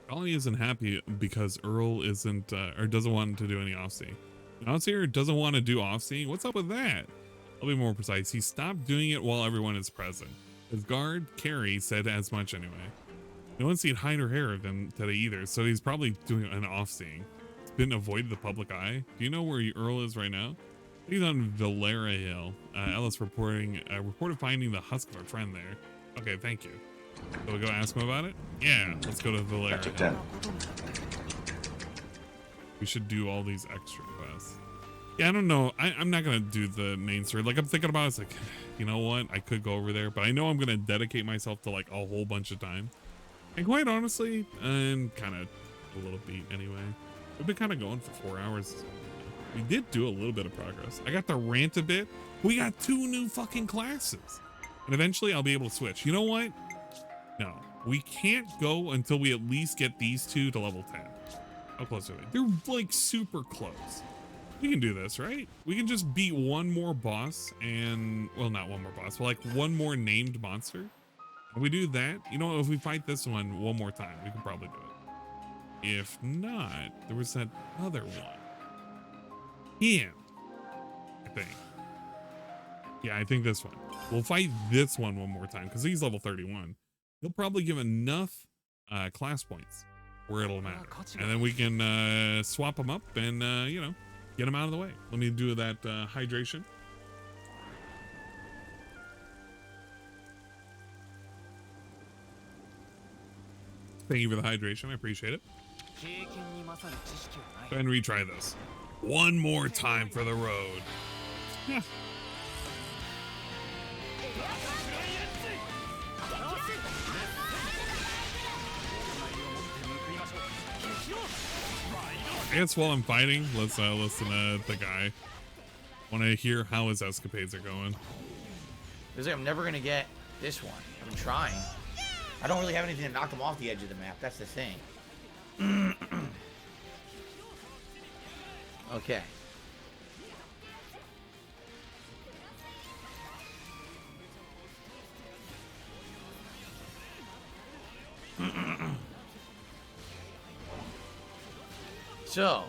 Ollie isn't happy because Earl isn't, or doesn't want to do any off-seeing. Outsider doesn't want to do off-seeing? What's up with that? I'll be more precise. He stopped doing it while everyone is present. His guard, Carrie, said as much anyway. No one's seen hide or hair of him today either, so he's probably doing an off-seeing. It's been avoided the public eye. Do you know where Earl is right now? He's on Valera Hill. Ellis reported finding the husk of a friend there. Okay, thank you. So we go ask him about it? Yeah, let's go to Valera Hill. We should do all these extra quests. Yeah, I don't know. I'm not gonna do the main story. Like I'm thinking about it, it's like, you know what? I could go over there, but I know I'm gonna dedicate myself to like a whole bunch of time. And quite honestly, I'm kind of a little beat anyway. We've been kind of going for 4 hours. We did do a little bit of progress. I got to rant a bit. We got 2 new fucking classes. And eventually I'll be able to switch. You know what? No. We can't go until we at least get these two to level 10. How close are they? They're like super close. We can do this, right? We can just beat one more boss and, well, not one more boss, but like one more named monster. If we do that, you know, if we fight this one more time, we can probably do it. If not, there was that other one. Him, I think. Yeah, I think this one. We'll fight this one more time because he's level 31. He'll probably give enough class points where it'll matter. And then we can swap them up and, you know, get them out of the way. Let me do that hydration. Thank you for the hydration. I appreciate it. Go ahead and retry this. One more time for the road. Yeah. I guess while I'm fighting, let's listen to the guy. Want to hear how his escapades are going. Feels like I'm never gonna get this one. I've been trying. I don't really have anything to knock them off the edge of the map. That's the thing. Okay. So,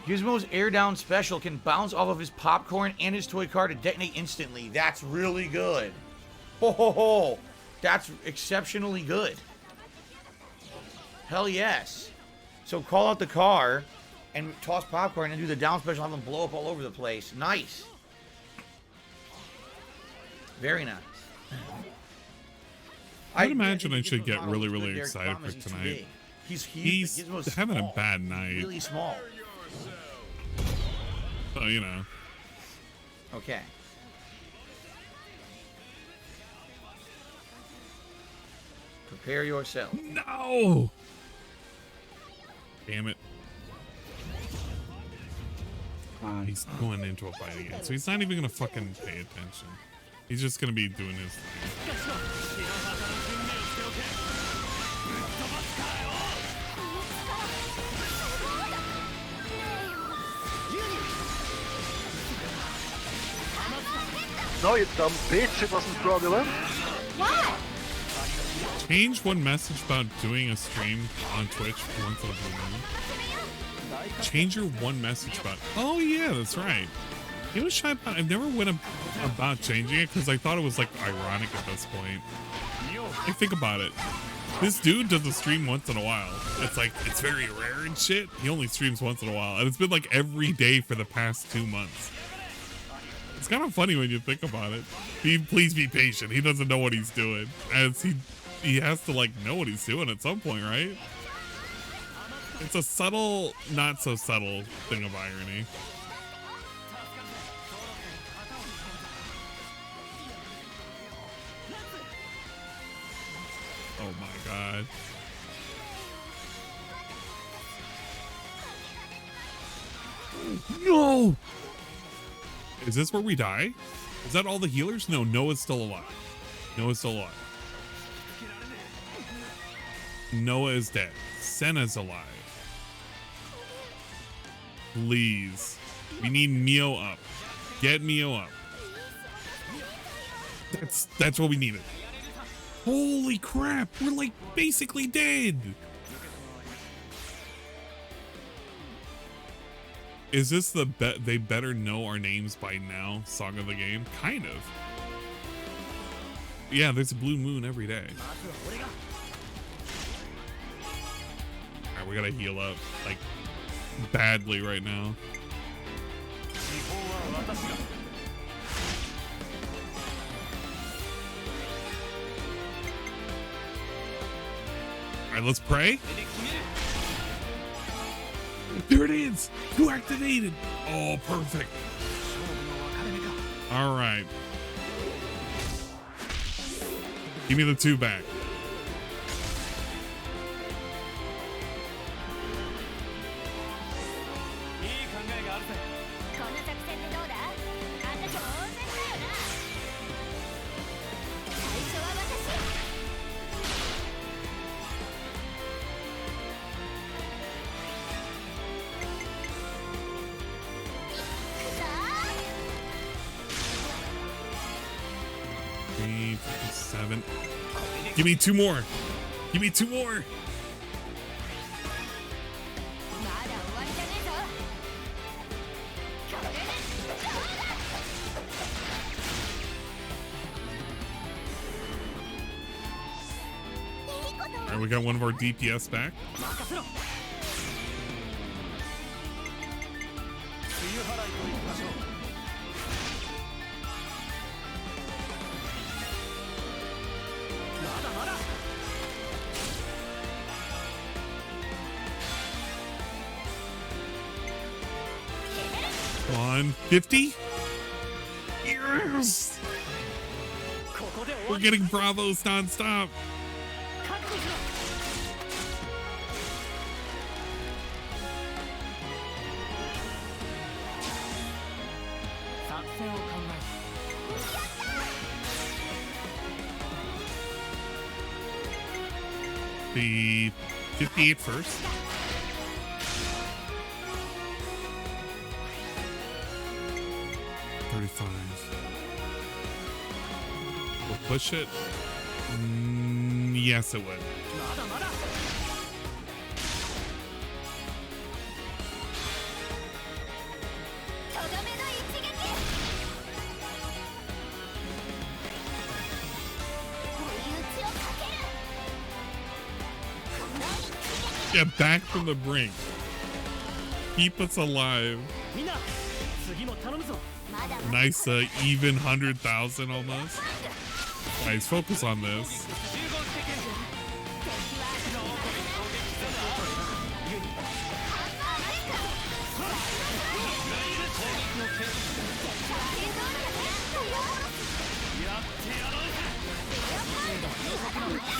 Gizmo's air down special can bounce off of his popcorn and his toy car to detonate instantly. That's really good. Ho ho ho. That's exceptionally good. Hell yes. So call out the car and toss popcorn and do the down special, have them blow up all over the place. Nice. Very nice. I'd imagine I should get really, really excited for tonight. He's having a bad night. Really small. So, you know. Okay. Prepare yourself. No! Damn it. He's going into a fight again. So he's not even going to fucking pay attention. He's just going to be doing his thing. No, you dumb bitch, it wasn't fraudulent. What? Change one message about doing a stream on Twitch once in a blue moon. Change your one message about. Oh yeah, that's right. He was shy about. I never went about changing it because I thought it was like ironic at this point. Like, think about it. This dude does a stream once in a while. It's like it's very rare and shit. He only streams once in a while, and it's been like every day for the past 2 months. It's kind of funny when you think about it. Please be patient. He doesn't know what he's doing, as he has to like know what he's doing at some point, right? It's a subtle, not so subtle thing of irony. Oh my god. No! Is this where we die? Is that all the healers? No, Noah's still alive. Noah's still alive. Noah is dead. Senna's alive. Please. We need Mio up. Get Mio up. That's what we needed. Holy crap, we're like basically dead. Is this the they better know our names by now song of the game? Kind of. Yeah, there's a blue moon every day. Alright, we gotta heal up like badly right now. Alright, let's pray. There it is! You activated! Oh, perfect. Alright. Give me the 2 back. 357. Give me 2 more. Give me 2 more. All right, we got one of our DPS back. Come on, 50? Yes! We're getting bravos nonstop. The 58 first. We'll push it. Yes, it would. Yeah, back from the brink. Keep us alive. Nice even 100,000 almost. Guys, focus on this.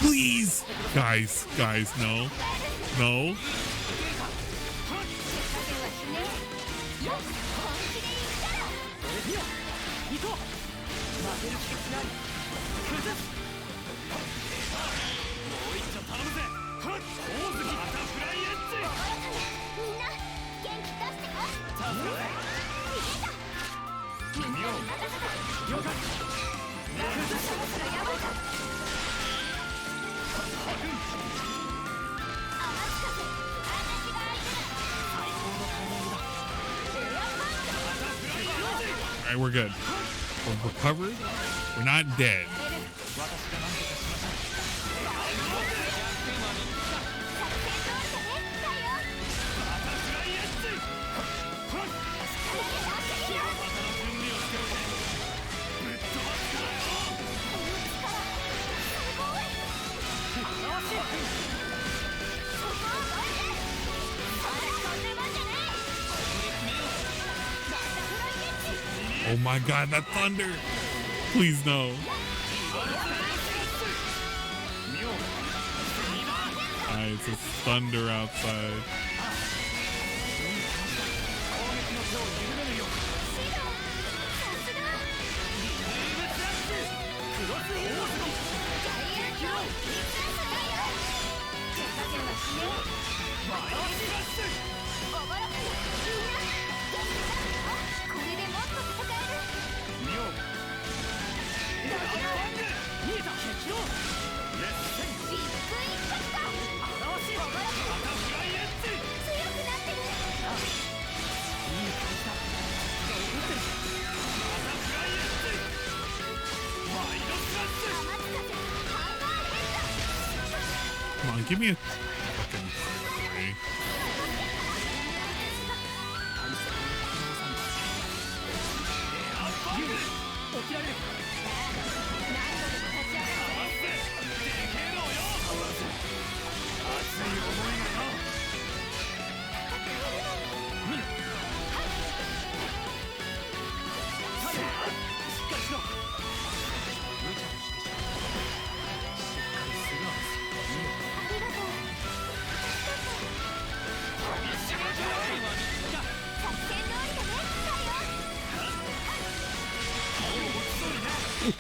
Please! Guys, no. No. Alright, we're good. We're recovered. We're not dead. Oh my god, that thunder! Please no. It's a thunder outside. Come on, give me a fucking three.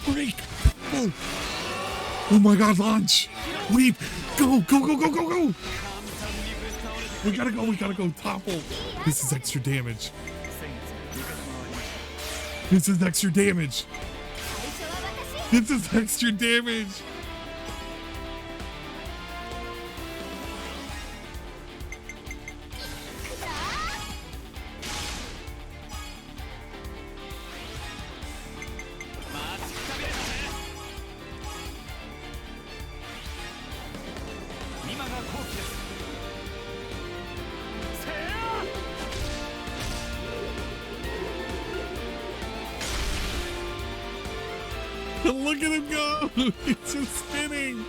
Break! Oh. Oh my god, launch! Weep! Go! We gotta go, topple! This is extra damage. This is extra damage. Look at him go! It's just spinning!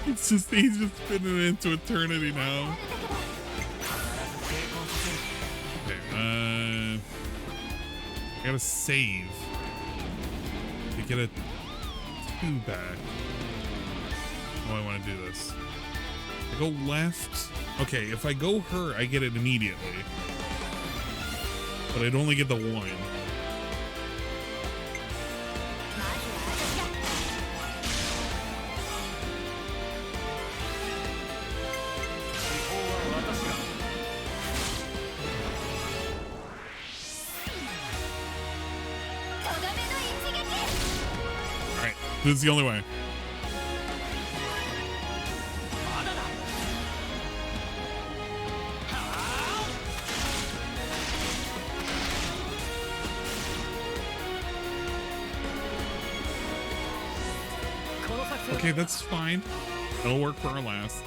It's just, he's just spinning it into eternity now. Okay, I gotta save to get a 2 back. Oh, I want to do this. I go left. Okay, if I go her, I get it immediately. But I'd only get the 1. This is the only way. Okay, that's fine. That'll work for our last.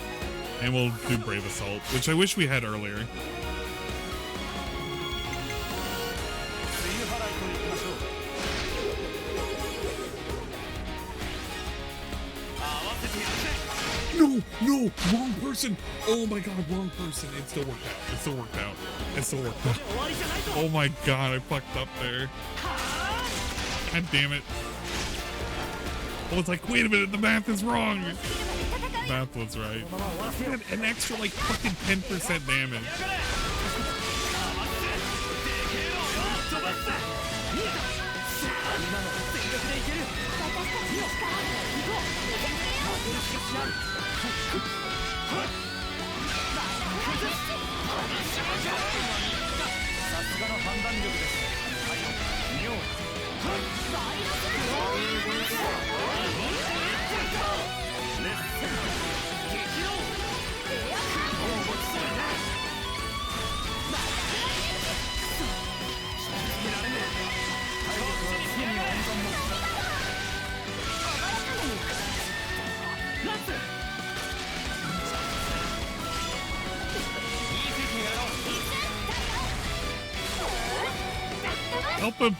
And we'll do Brave Assault, which I wish we had earlier. No, wrong person. Oh my god, wrong person. It still worked out. It still worked out. It still worked out. Oh my god, I fucked up there. God damn it. Oh, it's like, wait a minute, the math is wrong. The math was right. An extra like fucking 10% damage. Help him!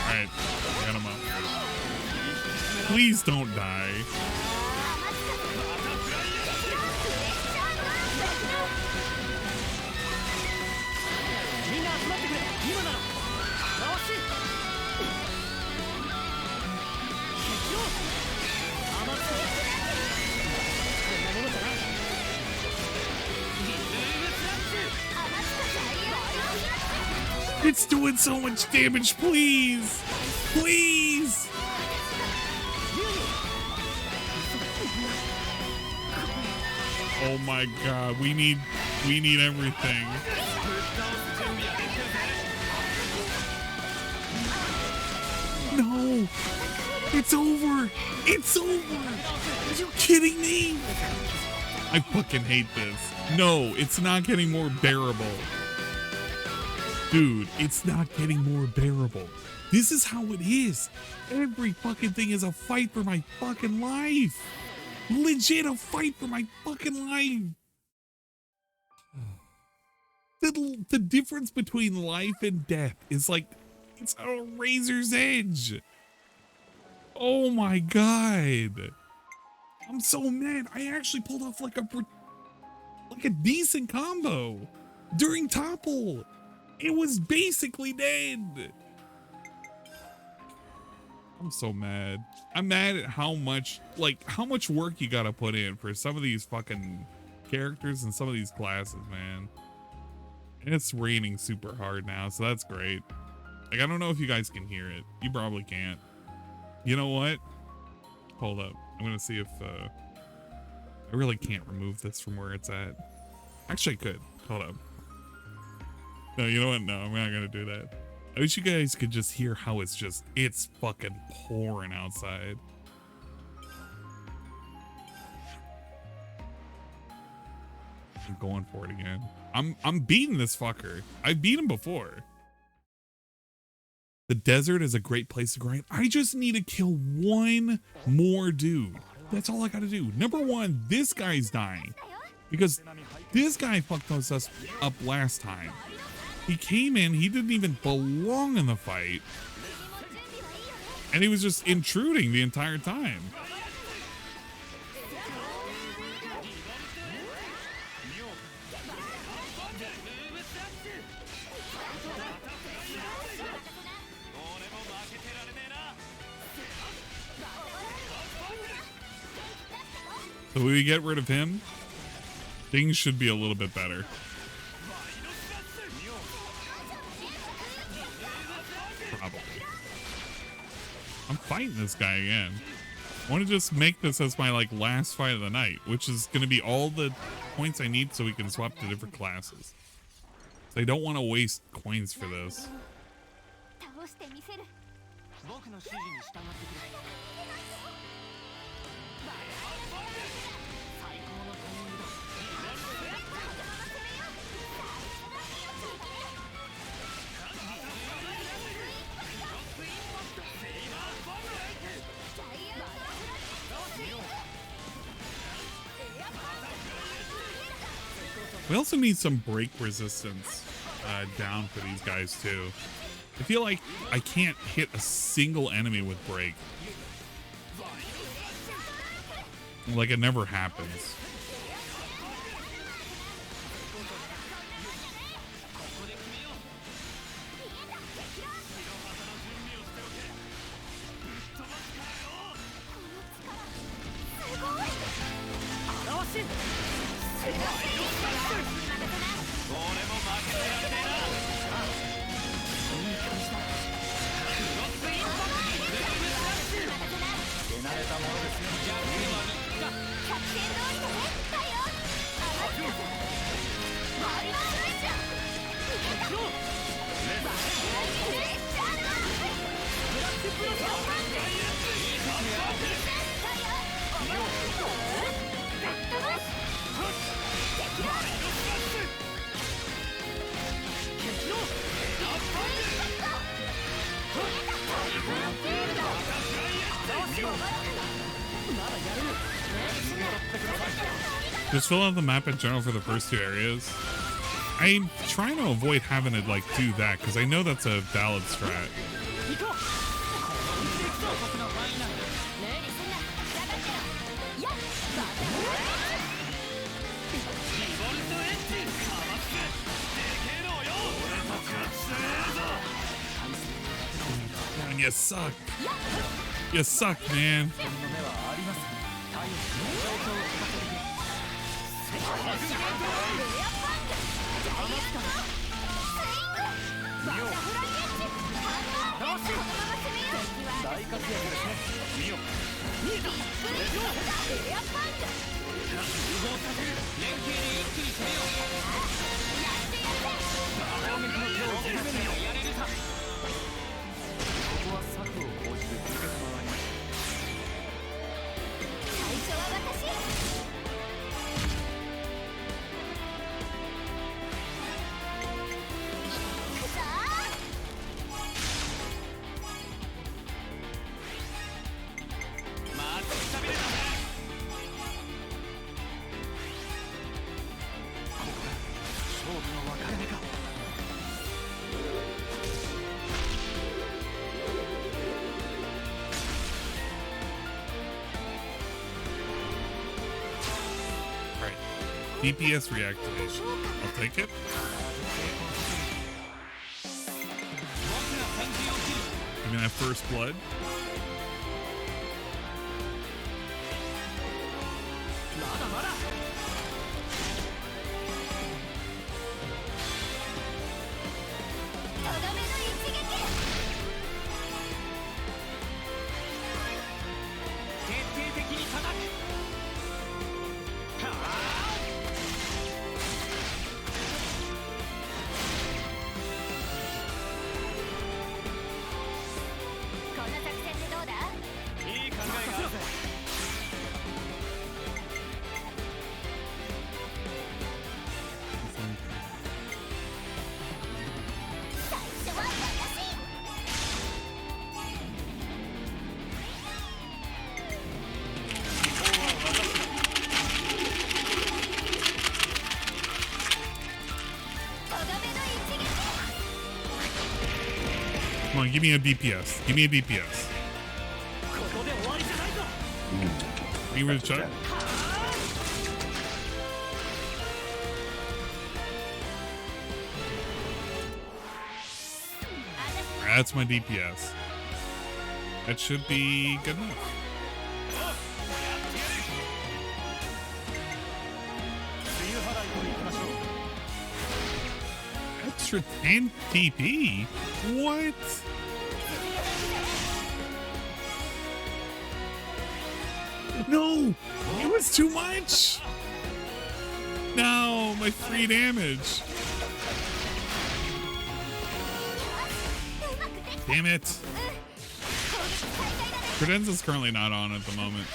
Alright, got him up. Please don't die. It's doing so much damage, please! Please! Oh my god, we need everything. No! It's over! It's over! Are you kidding me? I fucking hate this. No, it's not getting more bearable. Dude, it's not getting more bearable. This is how it is. Every fucking thing is a fight for my fucking life. Legit a fight for my fucking life. The difference between life and death is like, it's on a razor's edge. Oh my god. I'm so mad. I actually pulled off like a decent combo during topple. It was basically dead. I'm so mad. I'm mad at how much work you gotta put in for some of these fucking characters and some of these classes, man. And it's raining super hard now, so that's great. Like, I don't know if you guys can hear it. You probably can't. You know what? Hold up. I'm gonna see if I really can't remove this from where it's at. Actually, I could. Hold up. No, you know what? No, I'm not gonna do that. I wish you guys could just hear how it's fucking pouring outside. I'm going for it again. I'm beating this fucker. I've beat him before. The desert is a great place to grind. I just need to kill one more dude. That's all I gotta do. Number one, this guy's dying. Because this guy fucked us up last time. He came in, he didn't even belong in the fight. And he was just intruding the entire time. So when we get rid of him, things should be a little bit better. Probably. I'm fighting this guy again. I want to just make this as my last fight of the night, which is going to be all the points I need so we can swap to different classes. So I don't want to waste coins for this. We also need some break resistance down for these guys too. I feel like I can't hit a single enemy with break. Like it never happens. Just fill out the map in general for the first two areas. I'm trying to avoid having to do that because I know that's a valid strat. Man, you suck. You suck, man. DPS reactivation. I'll take it. Give me that first blood. Come on, give me a DPS. Give me a DPS. You ready to check? That's my DPS. That should be good enough. Extra 10 TP? What? No! It was too much! No, my free damage. Damn it. Credenza's currently not on at the moment.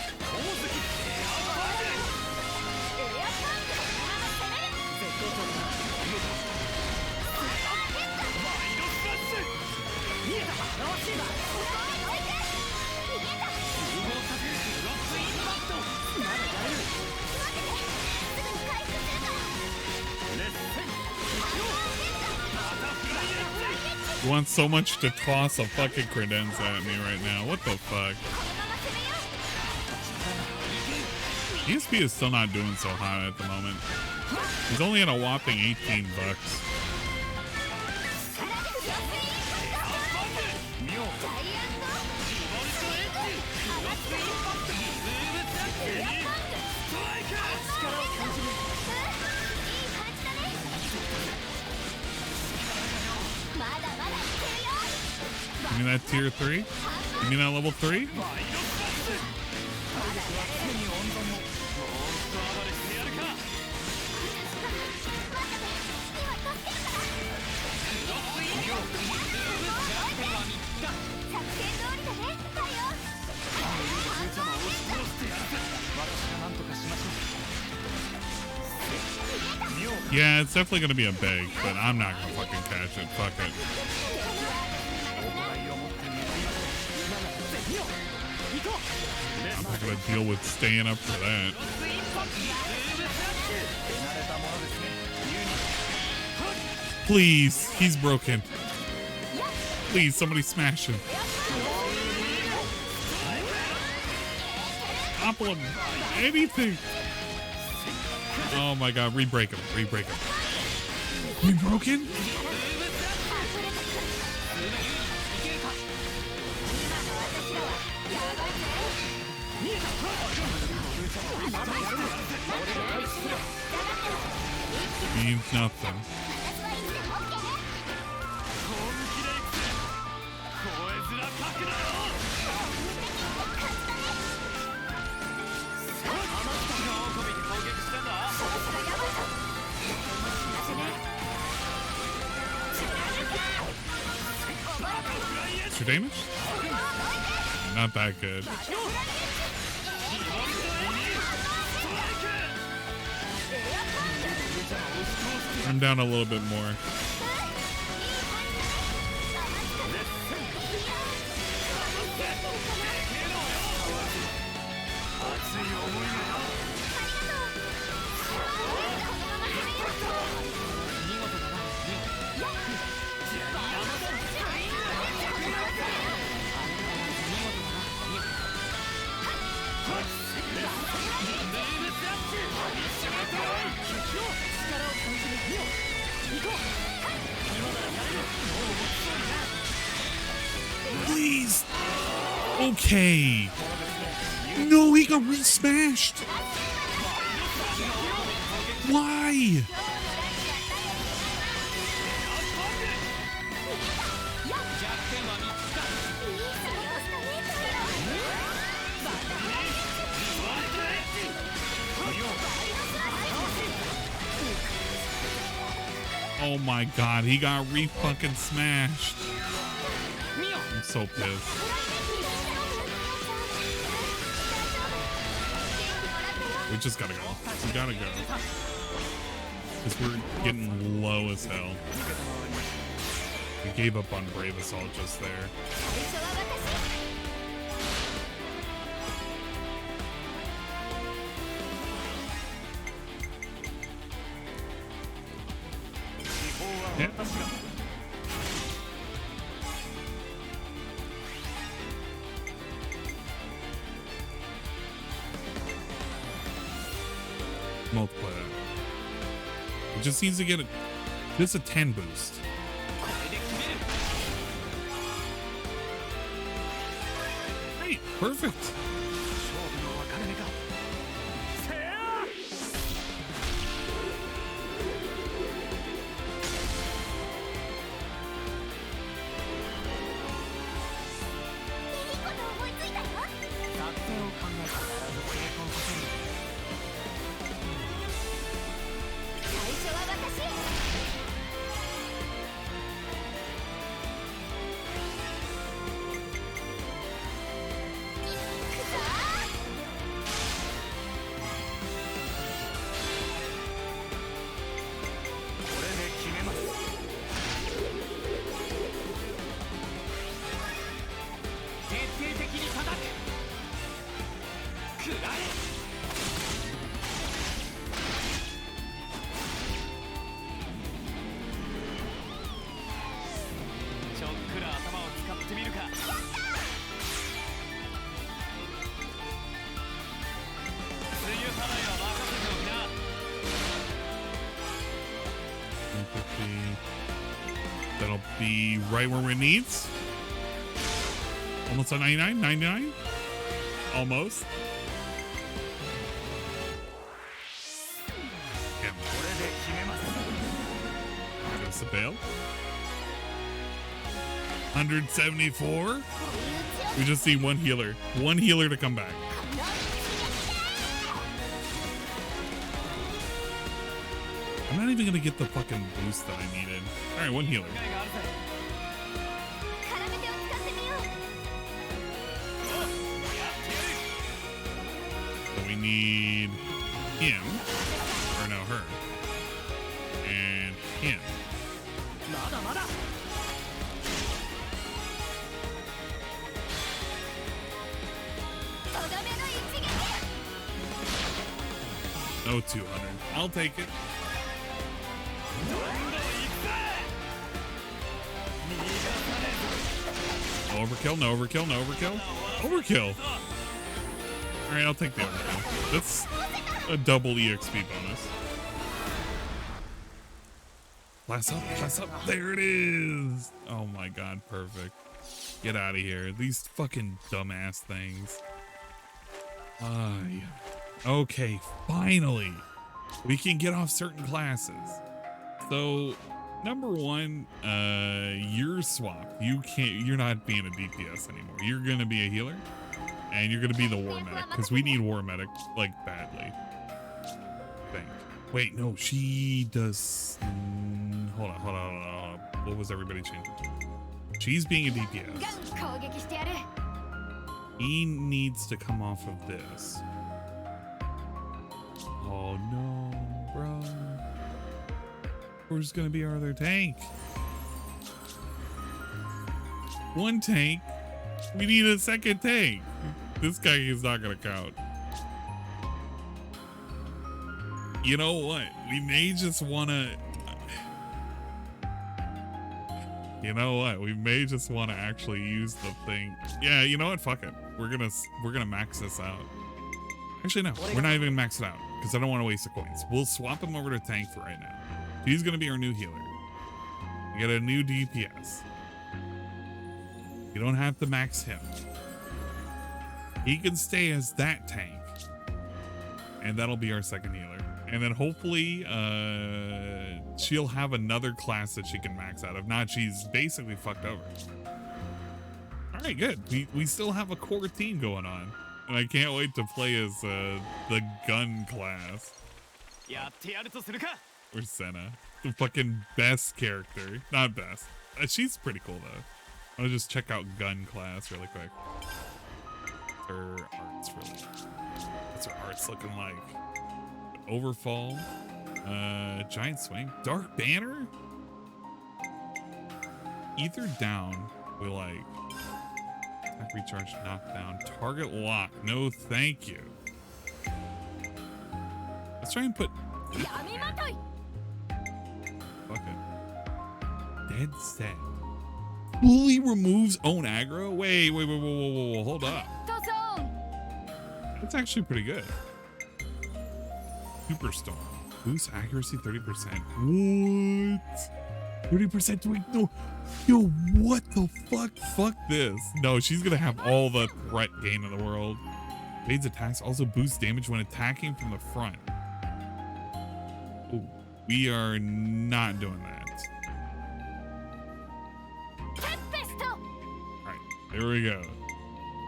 You want so much to toss a fucking credenza at me right now. What the fuck? ESP is still not doing so hot at the moment. He's only at a whopping $18. Give me that tier 3. Give me that level 3. Yeah, it's definitely going to be a big, but I'm not going to fucking catch it. Fuck it. I'm not going to deal with staying up for that. Please, he's broken. Please, somebody smash him. Topple him. Anything. Oh my god, re-break him. Re-break him. You broken? Means nothing. Extra damage? Not that good. I'm down a little bit more. Please. Okay. No, he got re-smashed. Why? Oh my god, he got re-fucking smashed. I'm so pissed. We just gotta go. We gotta go. Because we're getting low as hell. We gave up on Brave Assault just there. Yeah. Multiply that. It just needs to get just a 10 boost. Great, perfect. That'll be right where it needs. Almost on 99, 99. Almost. Yeah. Goes the bail. 174. We just need one healer. One healer to come back. I'm not even gonna get the fucking boost that I needed. Alright, one healer. So we need him. Or no, her. And him. No 200. I'll take it. No overkill, no overkill, no overkill. Overkill. Alright, I'll take the overkill. That's a double EXP bonus. Class up. There it is. Oh my god, perfect. Get out of here. These fucking dumbass things. Yeah. Okay, finally. We can get off certain classes. So, number one, you're swapped. You're not being a DPS anymore. You're gonna be a healer, and you're gonna be the war medic, because we need war medic, like, badly. Wait, no, she does... Hold on. What was everybody changing to? She's being a DPS. He needs to come off of this. Oh no, bro. Where's gonna be our other tank? One tank. We need a second tank. This guy is not gonna count. You know what? We may just wanna... You know what? We may just want to actually use the thing. Yeah, you know what? Fuck it. We're gonna max this out. Actually, no, we're not even gonna max it out because I don't want to waste the coins. We'll swap him over to tank for right now. He's gonna be our new healer. You get a new DPS. You don't have to max him. He can stay as that tank. And that'll be our second healer. And then hopefully she'll have another class that she can max out. If not, she's basically fucked over. All right, good. We still have a core team going on. And I can't wait to play as the gun class. Or Senna. The fucking best character. Not best. She's pretty cool though. I'm gonna just check out gun class really quick. Her art's really. What's her art's looking like? Overfall. Giant swing. Dark banner? Ether down. We like. Attack recharge, knockdown, target lock. No, thank you. Let's try and put. Fuck it. Dead set. Fully removes own aggro. Wait, whoa, hold up. That's actually pretty good. Superstorm. Boost accuracy 30%. What? 30% to no. Yo, what the fuck? Fuck this. No, she's gonna have all the threat gain in the world. Evades attacks, also boosts damage when attacking from the front. Ooh, we are not doing that. Alright, there we go.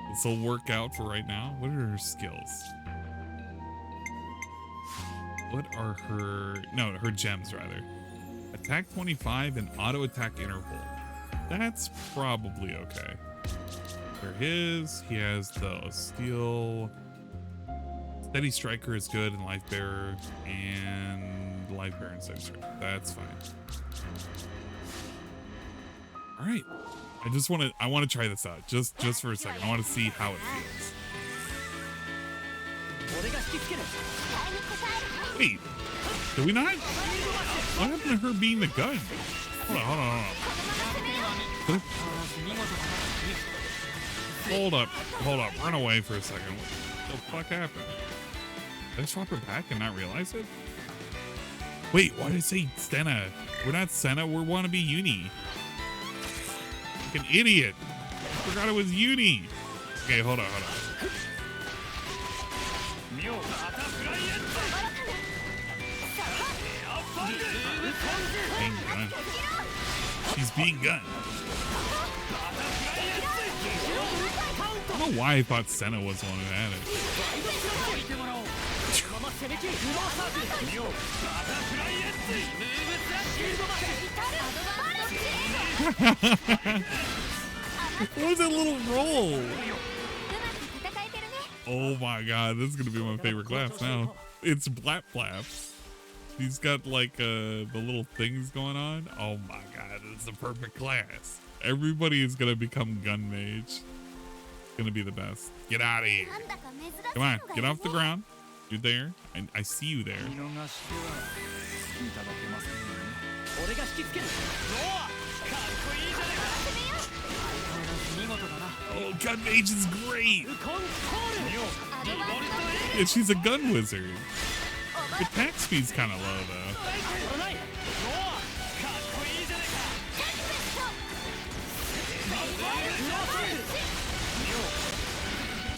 This will work out for right now. What are her skills? What are her gems rather. Attack 25 and auto attack interval. That's probably okay. For his, he has the steel. Steady Striker is good and Life Bearer, and Life Bearer and Steady Striker. That's fine. All right. I want to try this out just for a second. I want to see how it feels. Wait, did we not? What happened to her being the gun? Hold on. Hold up. Run away for a second. What the fuck happened? Did I swap her back and not realize it? Wait, why did I say Senna? We're not Senna, we're wannabe Uni. Like an idiot. I forgot it was Uni. Okay, hold on. Being gun. She's being gun. I don't know why I thought Senna was the one who had it. What was that little roll? Oh my god, this is gonna be my favorite class now. It's Blap Flaps. He's got like the little things going on. Oh my god, it's the perfect class. Everybody is gonna become gun mage. It's gonna be the best. Get out of here. Come on, get off the ground. You're there. I see you there. Oh, gun mage is great. Yeah, she's a gun wizard. Attack speed's kind of low though.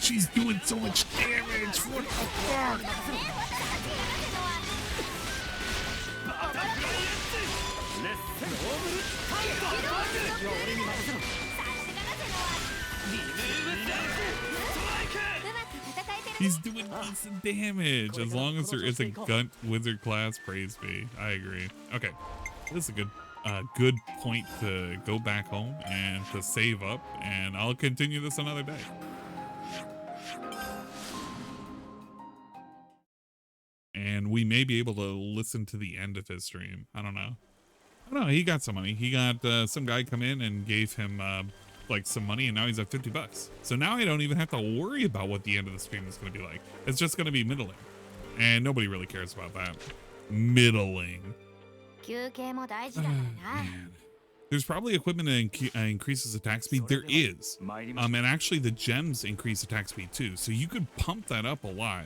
She's doing so much damage. What the fuck? He's doing decent damage as long as there is a gun wizard class. Praise be. I agree. Okay, this is a good point to go back home and to save up, and I'll continue this another day. And we may be able to listen to the end of his stream. I don't know. He got some money. He got some guy come in and gave him like some money, and now he's at 50 bucks. So now I don't even have to worry about what the end of the stream is going to be like. It's just going to be middling, and nobody really cares about that. Middling. Man. There's probably equipment that increases attack speed. There is. And actually the gems increase attack speed too. So you could pump that up a lot.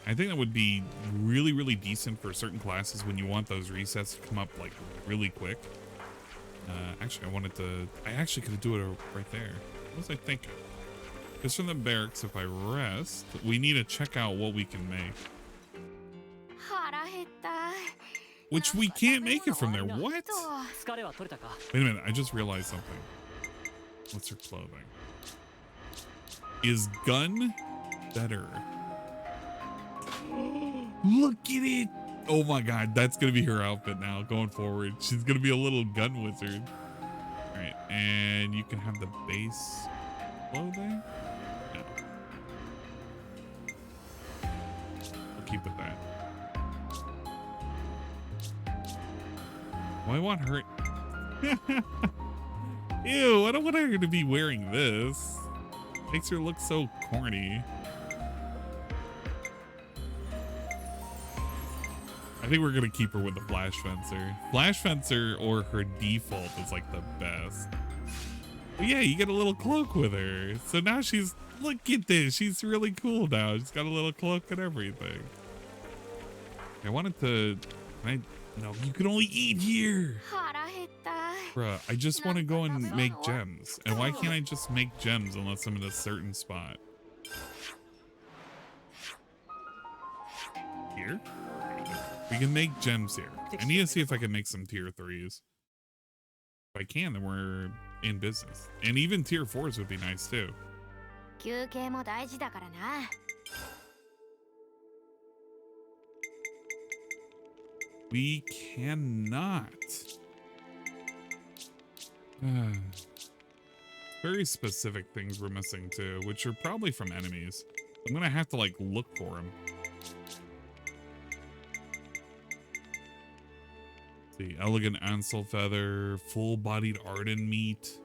I think that would be really, really decent for certain classes when you want those resets to come up like really quick. Actually, I actually could do it right there. What was I thinking? Because from the barracks, if I rest, we need to check out what we can make. Which we can't make it from there. What? Wait a minute, I just realized something. What's her clothing? Is gun better? Look at it! Oh my god, that's gonna be her outfit now going forward. She's gonna be a little gun wizard. Alright, and you can have the base clothing? No. We'll keep with that. Well, I want her. Ew, I don't want her to be wearing this. Makes her look so corny. I think we're gonna keep her with the Flash Fencer. Flash Fencer or her default is like the best. But yeah, you get a little cloak with her. So now she's, look at this. She's really cool now. She's got a little cloak and everything. I wanted to, no, you can only eat here. Bruh, I just want to go and make gems. And why can't I just make gems unless I'm in a certain spot? Here? We can make gems here. I need to see if I can make some tier 3s. If I can, then we're in business. And even tier 4s would be nice too. We cannot. Very specific things we're missing too, which are probably from enemies. I'm gonna have to like look for them. The elegant Ansel feather, full-bodied Arden meat.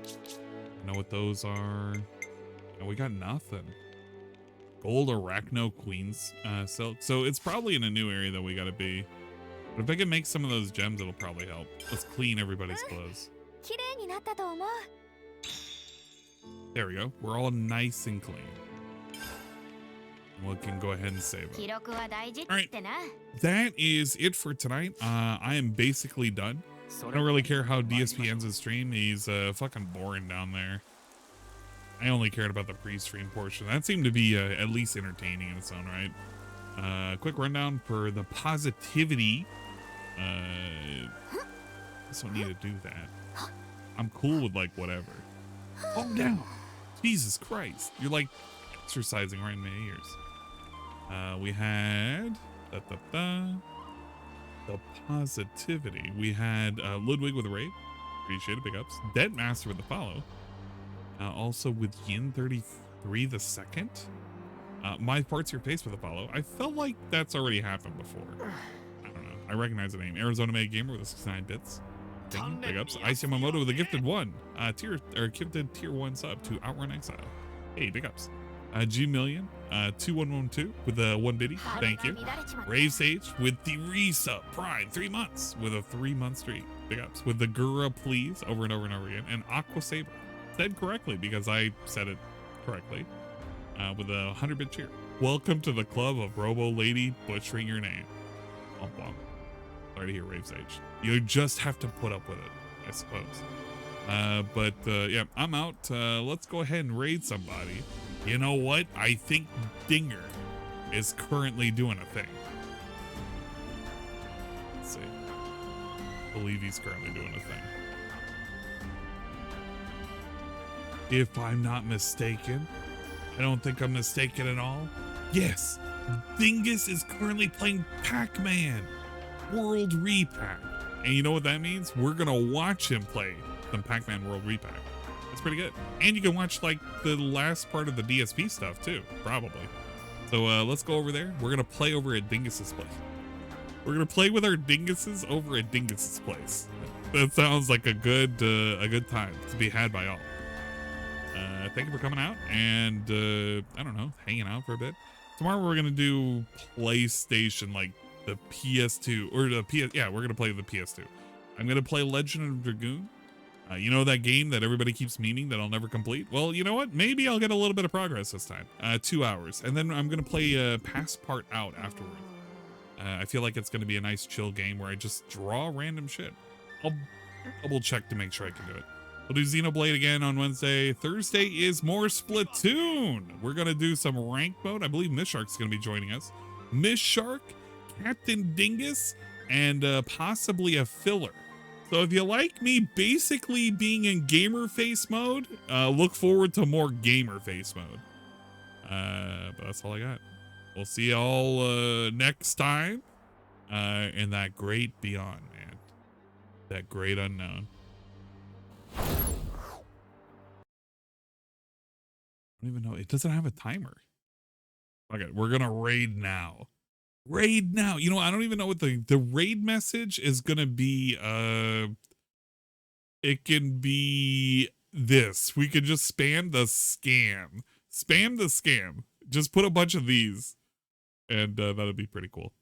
I know what those are. And we got nothing. Gold Arachno Queen's silk. So it's probably in a new area that we gotta be. But if I can make some of those gems, it'll probably help. Let's clean everybody's clothes. There we go. We're all nice and clean. We can go ahead and save it. Alright, that is it for tonight. I am basically done. I don't really care how DSP ends his stream. He's fucking boring down there. I only cared about the pre-stream portion. That seemed to be at least entertaining in its own right. Quick rundown for the positivity. I just don't need to do that. I'm cool with like whatever. Calm down. Jesus Christ. You're like exercising right in my ears. We had the positivity. We had Ludwig with a raid. Appreciate it. Big ups. Dead Master with a follow. Also with Yin 33 the second. My parts your face with a follow. I felt like that's already happened before. I don't know. I recognize the name. Arizona Made Gamer with a 69 bits. Big ups. Ice Yamamoto with a gifted one. Gifted tier 1 sub to Outrun Exile. Hey, big ups. G Million 2112 with a 1 biddy. Thank you. Rave Sage with the resub Prime 3 months with a 3-month streak. Big ups with the Gura please over and over and over again. And Aqua Saber said correctly because I said it correctly with a 100-bit cheer. Welcome to the club of Robo Lady butchering your name. Bump bump. Sorry to hear Rave Sage. You just have to put up with it, I suppose. Yeah, I'm out. Let's go ahead and raid somebody. You know what? I think Dinger is currently doing a thing. Let's see. I believe he's currently doing a thing. If I'm not mistaken, I don't think I'm mistaken at all. Yes, Dingus is currently playing Pac-Man World Repack. And you know what that means? We're going to watch him play the Pac-Man World Repack. It's pretty good. And you can watch like the last part of the DSP stuff too, probably. So let's go over there. We're gonna play over at Dingus's place. We're gonna play with our Dinguses over at Dingus's place. That sounds like a good time to be had by all. Thank you for coming out and I don't know, hanging out for a bit. Tomorrow we're gonna do PlayStation, like the PS2 or the PS. Yeah, we're gonna play the PS2. I'm gonna play Legend of Dragoon. You know that game that everybody keeps memeing that I'll never complete? Well, you know what? Maybe I'll get a little bit of progress this time. 2 hours. And then I'm going to play Passport Out afterward. I feel like it's going to be a nice chill game where I just draw random shit. I'll double check to make sure I can do it. We'll do Xenoblade again on Wednesday. Thursday is more Splatoon. We're going to do some rank mode. I believe Miss Shark's going to be joining us. Miss Shark, Captain Dingus, and possibly a filler. So if you like me basically being in gamer face mode, look forward to more gamer face mode. But that's all I got. We'll see y'all next time in that great beyond, man. That great unknown. I don't even know. It doesn't have a timer. Okay, we're gonna raid now. Raid now. You know, I don't even know what the raid message is gonna be. It can be this. We could just spam the scam. Spam the scam. Just put a bunch of these, and that'll be pretty cool.